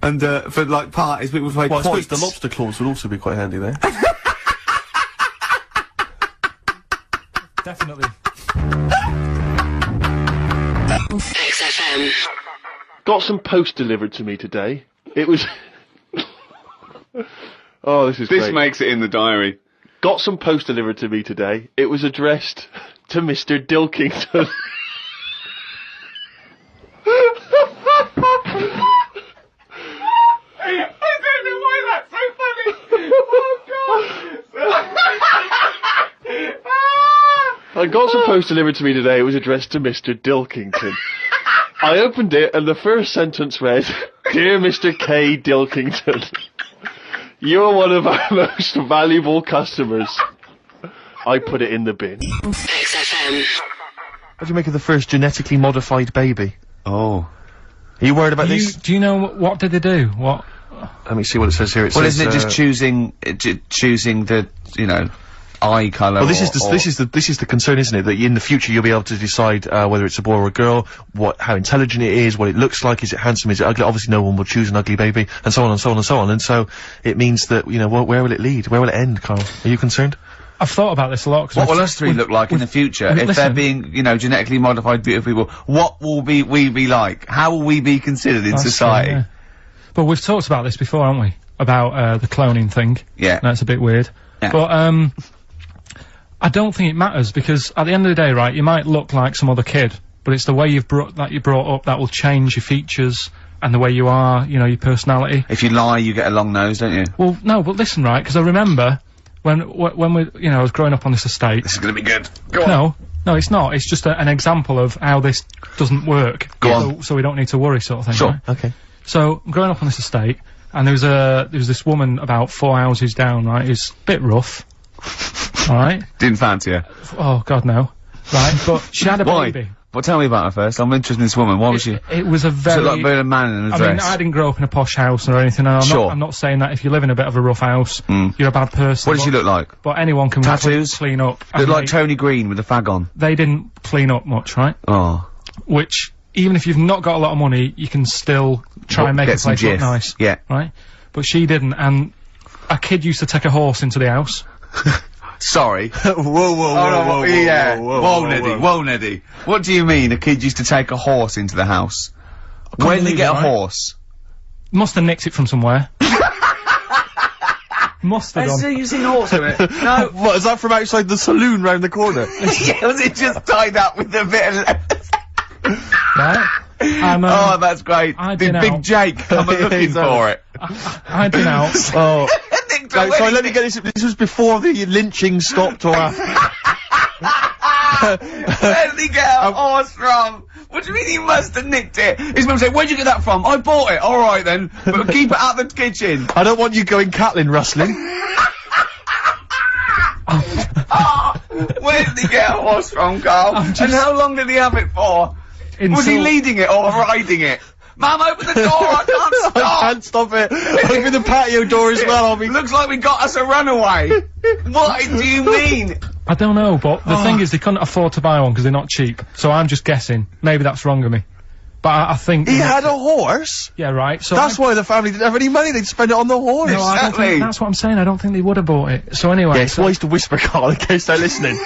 And, for, like, parties, people play Well, I points. suppose the lobster claws would also be quite handy there. Definitely. XFM. Got some post delivered to me today. It was... Oh, this is great. This makes it in the diary. Got some post delivered to me today. It was addressed to Mr. Pilkington. I don't know why that's so funny. Oh God. I got some post delivered to me today. It was addressed to Mr. Pilkington. I opened it and the first sentence read, "Dear Mr. K. Pilkington, you're one of our most valuable customers." I put it in the bin. XFM. What do you make of the first genetically modified baby? Oh. Are you worried about this? Do you know what did they do? What? Let me see what it says here. It Well, says, isn't it just choosing the, you know, eye colour? Well, this is the concern, isn't it? That in the future you'll be able to decide whether it's a boy or a girl, how intelligent it is, what it looks like, is it handsome, is it ugly? Obviously, no one will choose an ugly baby, and so on and so on and so on. And so it means that where will it lead? Where will it end, Carl? Are you concerned? I've thought about this a lot. What will us three look like in the future if they're being, genetically modified beautiful people? What will we be like? How will we be considered in society? Yeah. But we've talked about this before, haven't we? About the cloning thing. Yeah. That's a bit weird. Yeah. But I don't think it matters, because at the end of the day, right, you might look like some other kid, but it's the way you're brought up that will change your features and the way you are, your personality. If you lie, you get a long nose, don't you? Well, no, but listen, right, because I remember when we, I was growing up on this estate. This is gonna be good. Go on. No, it's not. It's just an example of how this doesn't work. Go on. So we don't need to worry, sort of thing. Sure. Right? Okay. So, I'm growing up on this estate, and there was this woman about 4 houses down, right, who's a bit rough. Alright? Didn't fancy her. Oh, God, no. Right, but she had a baby. Well, tell me about her first. I'm interested in this woman. Why was she? It was a very... She looked like a man in a dress. I mean, I didn't grow up in a posh house or anything, and I'm not saying that if you live in a bit of a rough house, you're a bad person. What did she look like? But anyone can Tattoos? clean up. Looked like Tony Green with a fag on. They didn't clean up much, right? Oh. Which, even if you've not got a lot of money, you can still try and make a place look nice. Yeah. Right? But she didn't, and a kid used to take a horse into the house. Sorry. Whoa, Neddy. What do you mean a kid used to take a horse into the house? Where did they get a horse? Must have nicked it from somewhere. Must have done. You've seen a horse with it? No. What, is that from outside the saloon round the corner? Yeah, was it just tied up with a bit of... Right? Oh, that's great. Did Big Jake come looking for it? I'd been out. Oh. Right, sorry, let me get this. This was before the lynching stopped or after. Where did he get a horse from? What do you mean he must have nicked it? His mum said, "Where'd you get that from?" "I bought it." "Alright then, but keep it out the kitchen." I don't want you going Catlin rustling. Where did he get a horse from, Carl? And how long did he have it for? Was he leading it or riding it? Mum, open the door, I can't stop! I can't stop it. Open the patio door as well, Looks like we got us a runaway. What do you mean? I don't know, but the thing is, they couldn't afford to buy one because they're not cheap. So I'm just guessing. Maybe that's wrong of me. But I think... He had a horse? Yeah, right, so... That's why the family didn't have any money, they'd spend it on the horse. No, I don't think, that's what I'm saying, I don't think they would have bought it. So anyway... Yeah, it's wise to whisper, Carl, in case they're listening.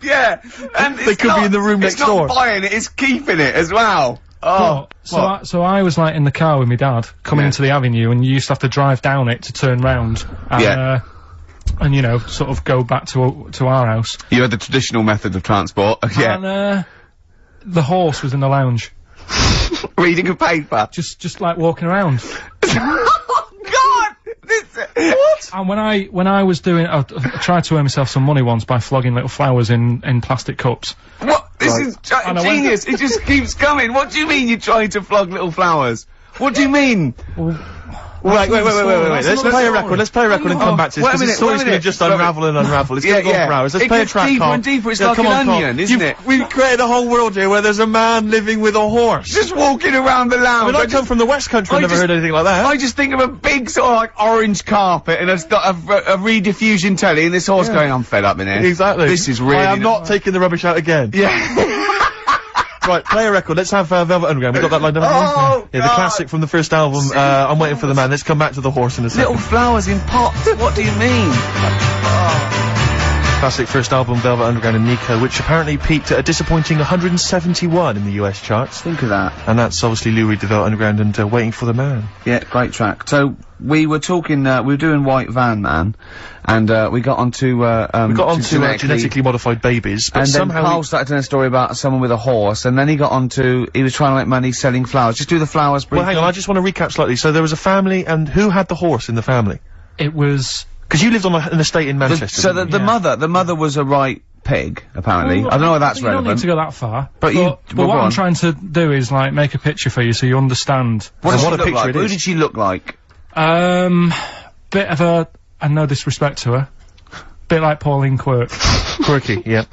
Yeah, and they could be in the room next door. It's not buying it, it's keeping it as well. Oh, so I was like in the car with my dad coming into the avenue, and you used to have to drive down it to turn round and and sort of go back to our house. You had the traditional method of transport. And the horse was in the lounge reading a paper, just like walking around. Oh God! What? And when I was doing, I tried to earn myself some money once by flogging little flowers in plastic cups. What? This is genius. It just keeps coming. What do you mean you're trying to flog little flowers? What do you mean? Wait. Let's play a record. Let's play a record and come back to this. This story's going to just unravel and unravel. It's going to go on for hours. Let's play a track, Carl. It gets deeper and deeper. It's like an onion, isn't it? We've created a whole world here where there's a man living with a horse. Just walking around the lounge. I come from the West Country. I've never heard anything like that. I just think of a big sort of like orange carpet and a rediffusion telly and this horse going, "I'm fed up in here." Exactly. This is really... I am not taking the rubbish out again. Yeah. Right, play a record. Let's have Velvet Underground. We got that lined up. Oh, yeah, the classic from the first album. I'm Waiting for the Man. Let's come back to the horse in a second. Little flowers in pots. What do you mean? classic first album, Velvet Underground and Nico, which apparently peaked at a disappointing 171 in the US charts. Think of that. And that's obviously Lou Reed, the Velvet Underground, and Waiting for the Man. Yeah, great track. So, we were talking, we were doing White Van Man, and, we got onto, genetically modified babies, but and somehow then Karl started telling a story about someone with a horse, and then he got onto, he was trying to make money selling flowers. Just do the flowers briefly. Well, hang on, I just want to recap slightly. So there was a family, and who had the horse in the family? It was... Because you lived on an estate in Manchester. So the mother was a right pig, apparently. Well, I don't know whether that's you relevant. don't need to go that far. But what I'm trying to do is, like, make a picture for you so you understand. What does she look like? Who did she look like? Bit of a, and no disrespect to her, bit like Pauline Quirk. Quirky, yeah.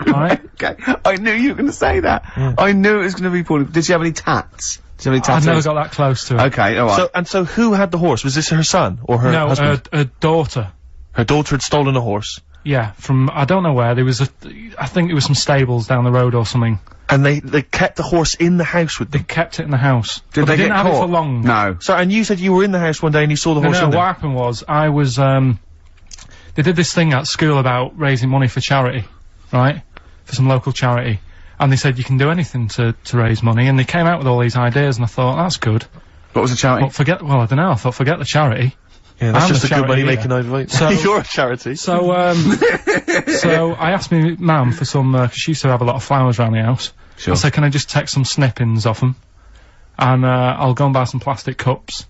Right? Okay. I knew you were going to say that. Yeah. I knew it was going to be Pauline. Did she have any tats? I've never got that close to her. Okay, alright. So who had the horse? Was this her son or her husband? No, her daughter. Her daughter had stolen a horse? Yeah, from, I don't know where, there was I think it was some stables down the road or something. And they kept the horse in the house with them? They kept it in the house. Did they didn't get have caught? it for long. No. So, and you said you were in the house one day and you saw the horse in there? What happened was, I was, they did this thing at school about raising money for charity, right? For some local charity. And they said you can do anything to raise money, and they came out with all these ideas, and I thought, that's good. What was the charity? Well, I don't know, I thought, forget the charity. Yeah, that's just a good money-making idea. So, you're a charity. So, so I asked me mum for some, 'cause she used to have a lot of flowers around the house. Sure. I said, can I just take some snippings off them? And, I'll go and buy some plastic cups.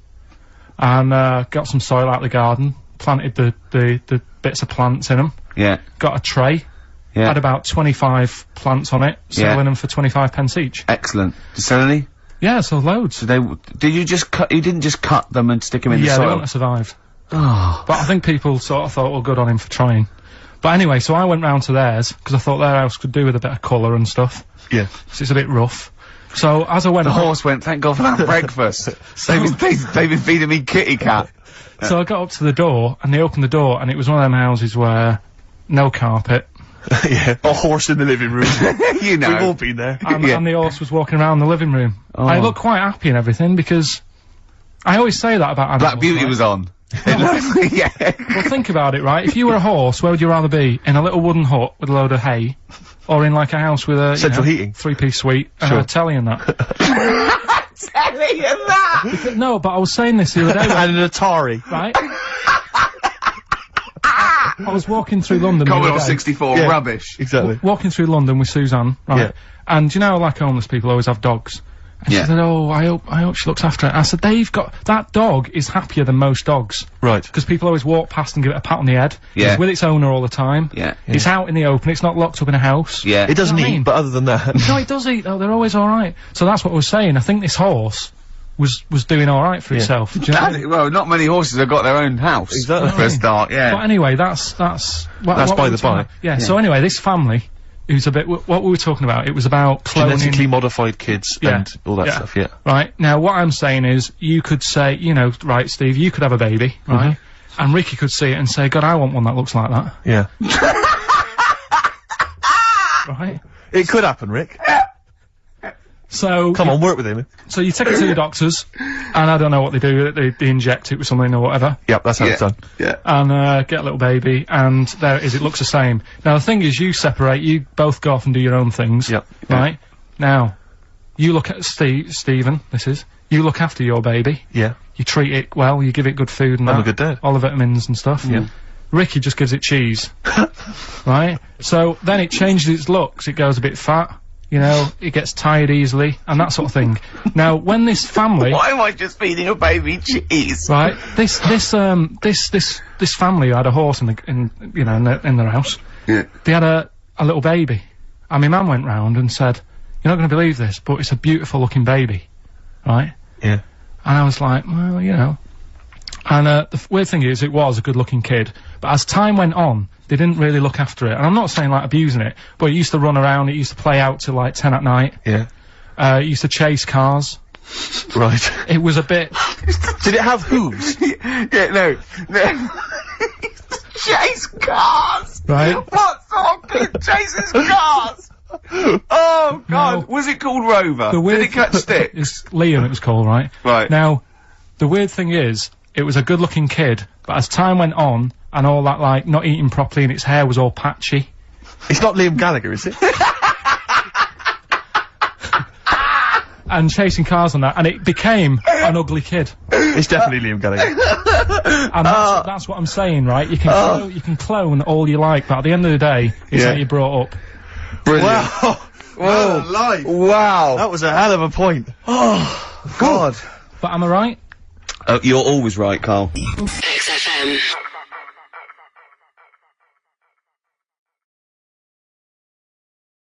And, got some soil out of the garden, planted the bits of plants in them. Yeah. Got a tray. Yeah. Had about 25 plants on it, selling them for 25 pence each. Excellent. Did you sell any? Yeah, sold loads. So did you just cut, you didn't just cut them and stick them in the soil? Yeah, they wouldn't have survived. Oh. But I think people sort of thought, well, good on him for trying. But anyway, so I went round to theirs, because I thought their house could do with a bit of colour and stuff. Yeah. So it's a bit rough. So as I went The horse went, thank God for that breakfast. They've been feeding me kitty cat. So I got up to the door, and they opened the door, and it was one of them houses where no carpet. Yeah, a horse in the living room. You know. We've all been there. And the horse was walking around the living room. Oh. I looked quite happy and everything, because I always say that about animals. Black Beauty right? was on. Yeah. Well, think about it, right? If you were a horse, where would you rather be? In a little wooden hut with a load of hay? Or in, like, a house with a, central heating? Three-piece suite, and a telly and that? Telly and that! No, but I was saying this the other day. And an Atari. Right? I was walking through London the other Commodore day. 64, rubbish. Exactly. Walking through London with Suzanne, right? Yeah. And you know, like homeless people always have dogs. And she said, oh, I hope she looks after it. I said, that dog is happier than most dogs. Right. Because people always walk past and give it a pat on the head. Yeah. It's with its owner all the time. Yeah. It's out in the open, it's not locked up in a house. Yeah. It doesn't You know what I eat, mean? but other than that. No, it does eat though, they're always alright. So that's what I was saying, I think this horse was doing alright for itself. Do you know what I mean? Well, not many horses have got their own house. Exactly. For a start, yeah. But anyway, that's by the by. Yeah, so anyway, this family, who's a bit, what we were talking about, it was about cloning. Genetically modified kids and all that stuff, yeah. Right, now what I'm saying is, you could say, you know, right, Steve, you could have a baby, right? And Ricky could see it and say, God, I want one that looks like that. Yeah. Right? It could happen, Rick. So come on, work with him. So you take it to the doctors, and I don't know what they do. They inject it with something or whatever. Yep, that's how it's done. Yeah. And get a little baby, and there it is. It looks the same. Now the thing is, you separate. You both go off and do your own things. Yep. Right. Now, you look at Stephen. This is you look after your baby. Yeah. You treat it well. You give it good food and I'm a good dad. all the vitamins and stuff. Yeah. Ricky just gives it cheese. Right. So then it changes its looks. It goes a bit fat. You know, it gets tired easily, and that sort of thing. Now, when this family... Why am I just feeding a baby cheese? Right, this family who had a horse in their house. Yeah. They had a little baby. And my mum went round and said, you're not going to believe this, but it's a beautiful looking baby. Right? Yeah. And I was like, well, you know. And, the weird thing is, it was a good looking kid. But as time went on, they didn't really look after it. And I'm not saying, like, abusing it, but it used to run around, it used to play out till, like, 10 at night. Yeah. It used to chase cars. Right. It was a bit... Did it have hooves? Yeah, no. Chase cars! Right. What sort of kid chases cars? Oh, God. No. Was it called Rover? The weird Did it catch sticks? It's Liam, it was called, right? Right. Now, the weird thing is, it was a good-looking kid, but as time went on, and all that, like, not eating properly and its hair was all patchy. It's not Liam Gallagher, is it? And chasing cars on that, and it became an ugly kid. It's definitely Liam Gallagher. And that's what I'm saying, right? You can clone all you like, but at the end of the day, it's how you brought up. Brilliant. Wow. Whoa. Live. Wow. That was a hell of a point. Oh, God. But am I right? You're always right, Carl. XFM.